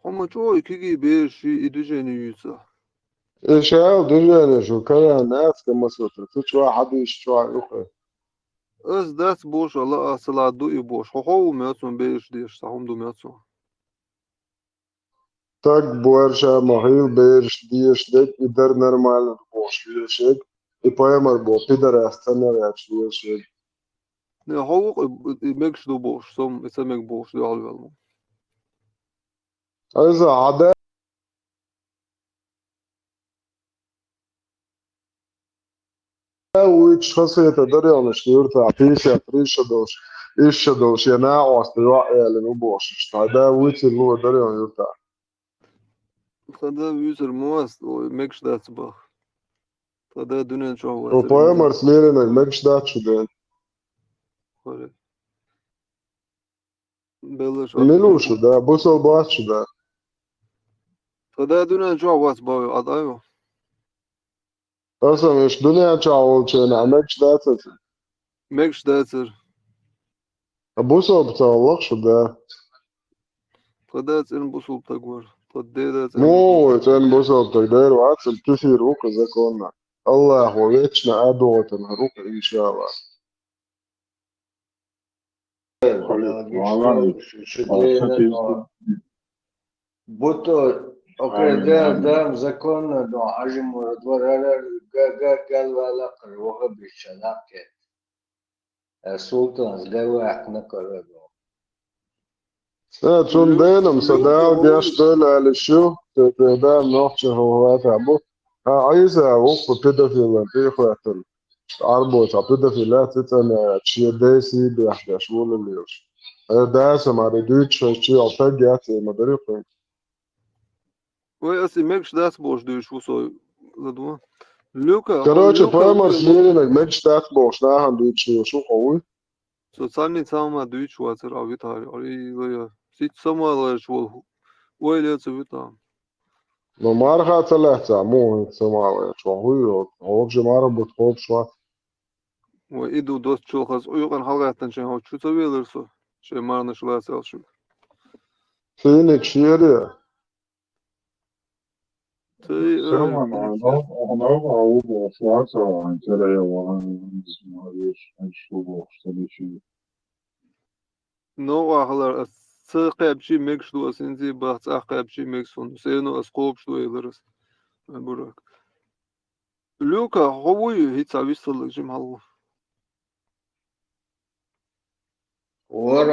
Хома чой киги беши идужени юца. إيشاو دجاني شو كيا ناس كما سوتر تشوا واحد يشوا يخي Аз дац бош ала асала ду и бош. Хохо мецун беш деш сахум ду мецун. Так буэрша махил бейрш диеш дек идер нормально бош вишек и поэмар бо пидер астанер яч вишек Не ховук мекш ду бош. Сом исемек бош ду алвелмо. أيضا عدا ويتش خاصية دريانش يرتع بيسي أتريشدوش إيشدوش يناعو أستيواء يالي بوش عدا ويتش اللي هو دريان يرتع Тогда визер мост, ой, мекш дац бах. Тогда дунен чо و поэмар смиренек мекш дачу ден Хоре. Белыш. Милушу, да, бусал бачу, да. Тогда дунен чо вас баю адаю. أصلا مش دنيا تعول شينا مكش داتر مكش داتر بوصل بتاع شو ده فدات إن بوصل بتقور فدات مو تن بوصل بتقدر وعسل كثير روك زكونا الله ويتشنا أدوة روك إن شاء الله Buto okredeldem zakon do ajimo dvorara galvala qroha bishalaqet. Sultan zgawa nakarago. تون دينم صداع جاش دول على شو تدا نوحش هو تعبو عايزة وقف بيدافيل بيخواتل عربو بيدافيلات تتنا تشي ديسي بيحدى شغل الليوش داسة ما ردوش شي عطاقياتي مدريقين Ой, если мекш дас бош душ вусой задума. Люка. Короче, поэмар смиренек мекш дас бош нахан дуч шо қовы. Социальный сама дуч вацер авитари. Ори сит сама лаш вол. Ой лец авита. Но марха целехца му самала шо хуй ог жемара бутхоп шо. Ой иду дос чулхас уйган халгаттан шен хо чуца велерсо. Ше марна шлац алшу. Финек шире. No ahlar saqabchi meksh do asenzi baht saqabchi mekson seno asqobsh do elers burak Luka hovoy hit avistal jim hal War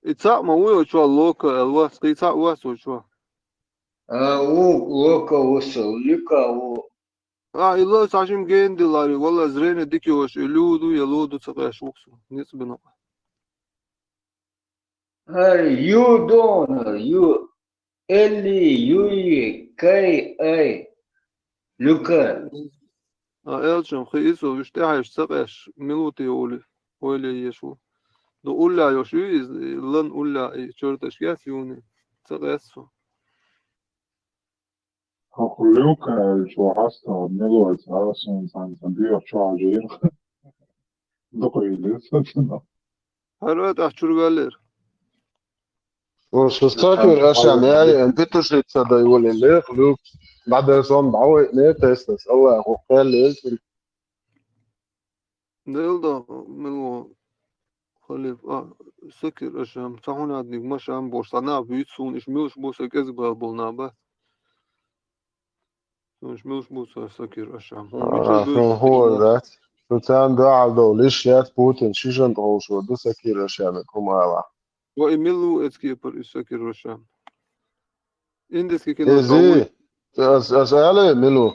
Itsa ma wo cho loka elwa qitsa was cho Loka وصل Luka illa sashim gendilari wala zrene dikiyosh eludu yeludu tsaqash wuksu nisbena You don't, you Luka. Elçin, xeyso, viştehaş, saqaş, minuti oli, öyle yeşu. Do ulla yoşu, lan ulla, çörteş gas yuni, saqaşso. Luka, شو حاسة ملوت عشان تنبيه شو عجير دقيقة لسه Harvat ahçurgaller. وش تذكر اشياء معي بتوشي تصدق يقول لي خلوك بعد صوم بعوق نيت اساس الله وقال لي Nelda, melo, Halif, sakir aşam, sahun adnik maşam boştana büyütsün, işmiyorş bu sakız balbolna ba. İşmiyorş bu sakir aşam. هو ذات فتان ده على دوليشيات بوتين شيشن دوشو ده سكير اشياء كم هذا Wa emilu etki yapar sakir aşam. İndeski kino إيه أسأله ملو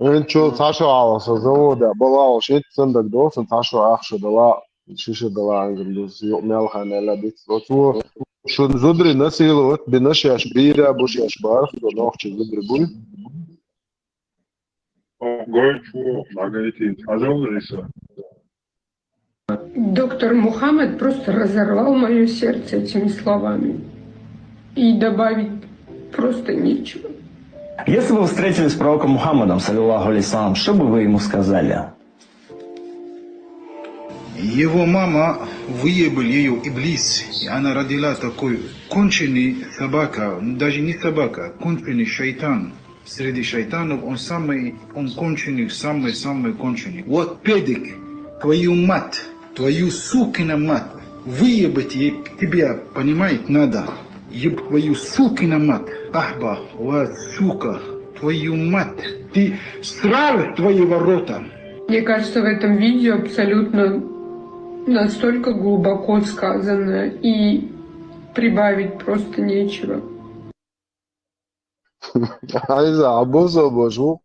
إن شو تاشو على سزو ده بلا وشيت صندوق دوس تاشو أخش دلا شيشة دلا عندهم يوم ملخا نلا بيت لو شو زدري نسيلوت بنشي أشبيرة بوشي أشبار ونوخش زدري بول قول شو لقيتي حاجة لسه Доктор Мухаммад просто разорвал мое сердце этими словами. И добавить просто нечего. Если бы вы встретились с пророком Мухаммадом, саллиллаху алейхиссалам, что бы вы ему сказали? Его мама выебал ее иблис, и она родила такой конченый собака, даже не собака, конченый шайтан. Среди шайтанов он конченый, самый конченый. Вот педик, твою мать, твою сукина мать, выебать тебя, понимаете, надо. Еб твою сукина мать, ахба, вот сука, твою мать, ты срал твои ворота. Мне кажется, в этом видео абсолютно настолько глубоко сказано, и прибавить просто нечего. عايزة عبوسة وبشوف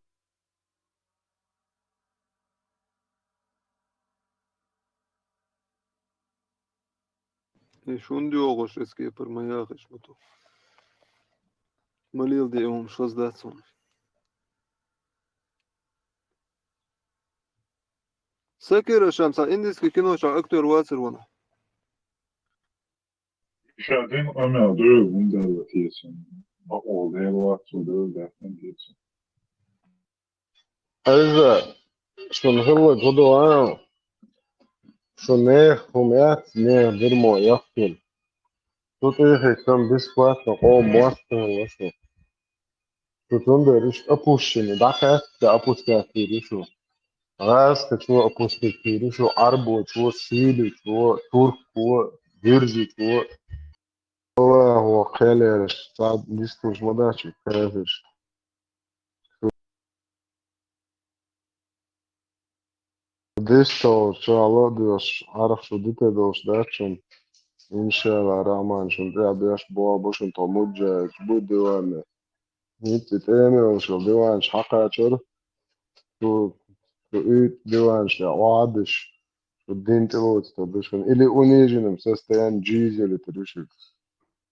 Şun diyoğuş eski yapar mayak iş bu. Malil diyom şazdatson. Sakir aşam sa indiski kino şa aktör vatsır vana. شاهدين أنا دول وندا وتيسن أقول ده الوقت ودول ده تيسن عايزة شو نخلق خدوا شو نيخ ومئات نيخ درمو يقتل شو تيخي كم بسكوات نقوم مواسطة وشو شو تندرش أبوشني دعكت ده أبوش كافيري شو غاز شو أبوش كافيري شو عربو شو سيلي شو تركو جرجي شو الله هو خالي صعب ليستوش مداشي كافرش ديستو شو الله ديوش عارف شو ديتا دوش داتشن إن شاء الله رحمن شو دي بيش بوا بوشن طموجة شبو ديوان نيت تاني وشو ديوان شحقا شر شو إيت ديوان شو وعدش شو الدين تلوت تبشن إلي أونيجن مسستيان جيزي اللي تريشك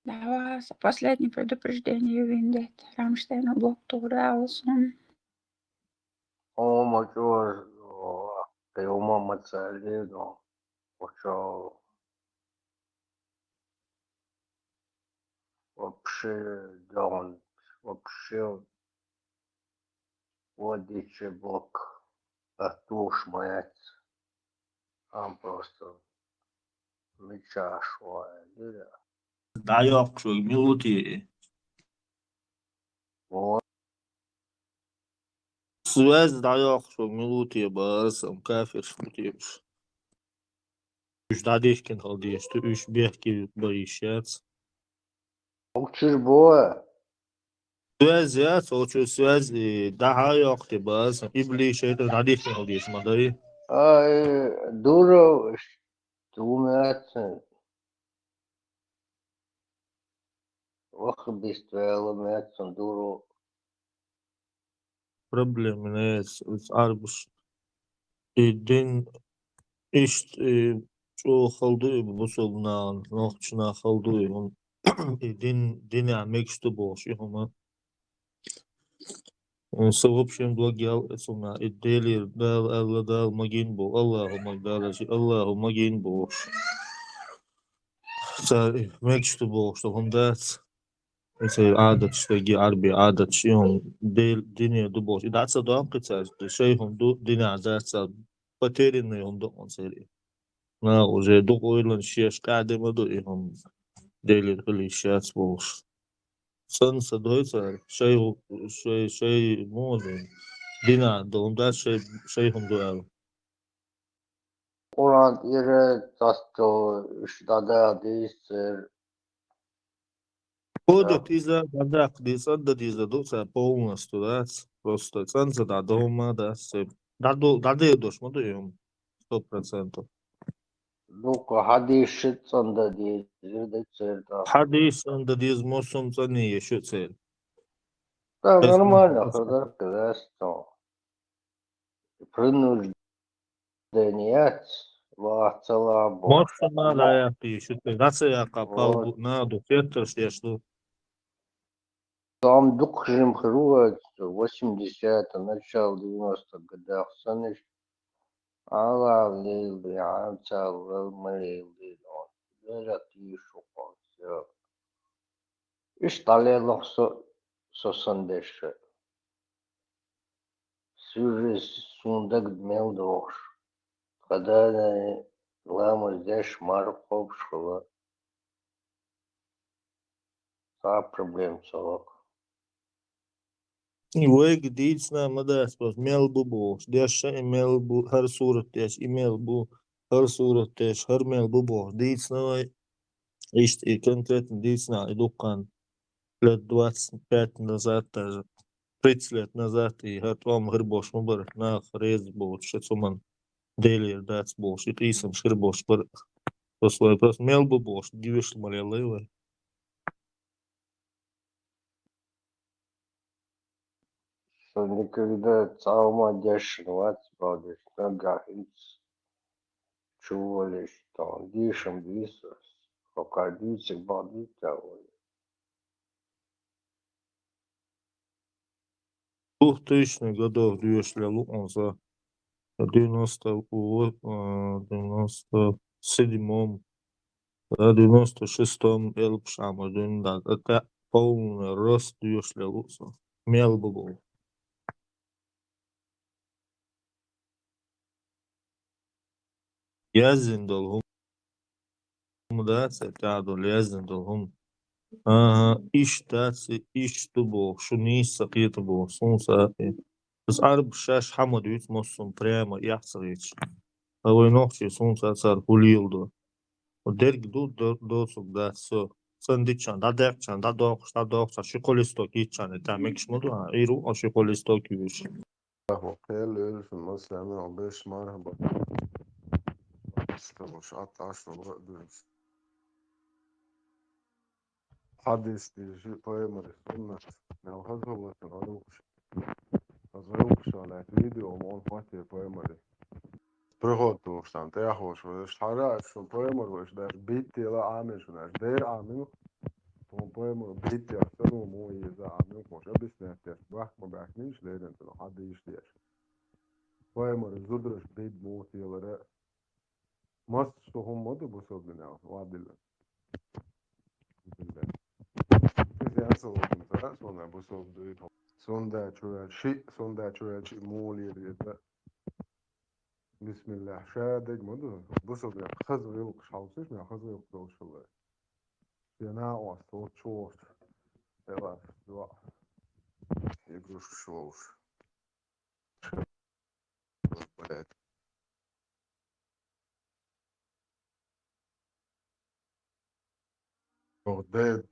Да, последнее предупреждение Виндет. Рамштейн блок Туралсон. О, мачо, ты ума мацалидо, почо вообще дон, вообще водичи блок, туш мать, там просто мечаш, да. Dayoq shu minuti. Связь dayoq shu minuti barsam kafir шутишь. Üç dadişkin kaldı işte. Üç belki barışacağız. Учишь боя. Связь я, случаю связь, dayoq te barsam. İblis şeytan dadişkin kaldı işte madayı. Дуро, думается, ох, бествело, мяцон, дуро. Проблем не с арбуш. Din işte شو خلدوي بوصلنا نوخشنا خلدوي هم دين عميكش تبوش هما صوب شم دوغيال اسمنا الديلي دال الله دال مجين بو اللهم دال اللهم مجين بو صار ميكش تبوش هم دات مثل عادة شتاقي عربي عادة شيهم دنيا دبوش إذا تصدقون قتال شيهم دو دنيا عادات باترين يهم دو أنسيري نا وجه دو قويلن شيش قاعدة ما دو إهم ديلي خلي شات بوش سن صدقوا شيء مودن دينا دوم دا شيهم دو Kur'an yere tasto iştada değilsir. Ходят из-за бардак, из-за дуца полностью, да, просто ценза да дома, да, да дош, мы даем 100%. Luka hadis şitsanda değilsir de çerda. Hadis anda diz mosum цани еще цель. Da нормально, kadar креsto. Принужденият вахтала бо. Мосума да я пишу, нация я копал на дуфетер, что Там дукжим хруат 80 начало 90-х годах саныш. Ала лилди амчал малилди. Верят ишу все. İştalelok sosandeşe. Sürüz sundak meldoş. Kadar ламы деш марков шла. Та проблем целок. Век дицна мадас пос мел бу деш мел бу хар сурат деш имел бу хар сурат деш хар мел бу дицна ишт и конкретно дицна идукан лет 25 назад даже 30 лет назад и хатвам грибош мубар на хрез бу шецуман дели дац бу шиписам ширбош бар просто мел бу дивиш малялы. Что никогда цаума деш нвац бадеш нага хиц. Чували что дишем висос. Пока дичек бадита воли. 2000-х годов дюшля лукнса 97-м, 96-м элпшама дюнда. Это полный рост дюшля лукса. Мел бы был. Язин долгум. Да, цепядол язин долгум. إيش تاسي إيش تبو شو نيس سقيت بو صون ساقي بس عرب شاش حمد يوت مصم بريما يحصريش هو نوخشي صون ساقسار هوليلدو ودرك دو سوك دا سو سنديتشان دا دركشان دا دوخش شو كوليستوك يتشان تامكش مدو إيرو أو شو كوليستوك يوش وقيل ألف مسلم وبيش مرحبا استوش 10 وقدس حدث دي поэмы суннат на хазбат разрушил على فيديو ومون فاتي поэмы приготовил сам ты охош шара что поэмы ваш да бит ла амеш наш дер амин он поэмы бит я все мой за амин может объяснять я бах побах ниш леден то хады иштеш поэмы зудраш бит мот елара мас что هم моду бусобна вадил Sonra bu sorduğu sonda çöğelçi muğliyede Bismillah şadek modu bu sorduğu kızı yok şalsız mı kızı yok doğuşlar yana o so çoğu evet dua yegruş çoğu evet o dead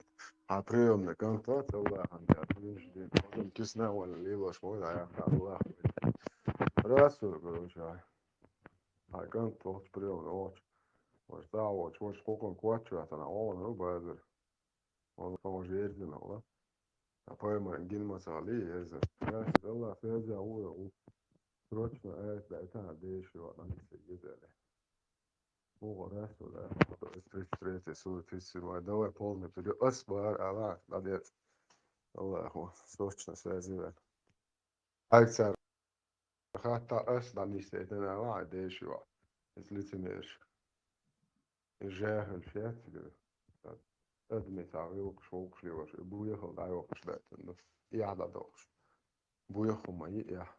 приемный контакт Allah прежде потом кисна вон лилош мой я Allah Rasul короче а контакт приемный вот вот да вот вот сколько квачу это на он ну базер он поможет ердина ла а поэма гильма сали ерзе Rasul Allah фезя у срочно это надеюсь что нам все езели Ora, ora, strete sutissimo, давай полный период. Асбар, ала, молодец. Аллаху, сочно связывает. Акция, хата ас, да не стоит на ла, дешево. Если ты имеешь جاهل فيها أدمي تعريق شوق شلوش بويا هو دعوق شدات إنه يعلى دوش بويا هو ما يقع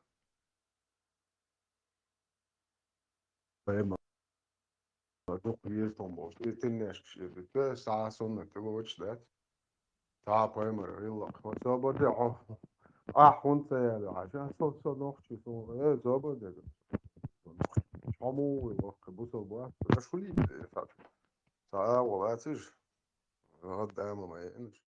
فاهم دوق يلتون بوش يتناش شيء بس ساعة سنة تقول شدات تعا بايمر يلا خلاص بدي أحون سيالي عشان صوت نوخشي صوت إيه زبدة شامو يوقف بوسو بوا شو لي ساعة والله تيج هاد ما ينش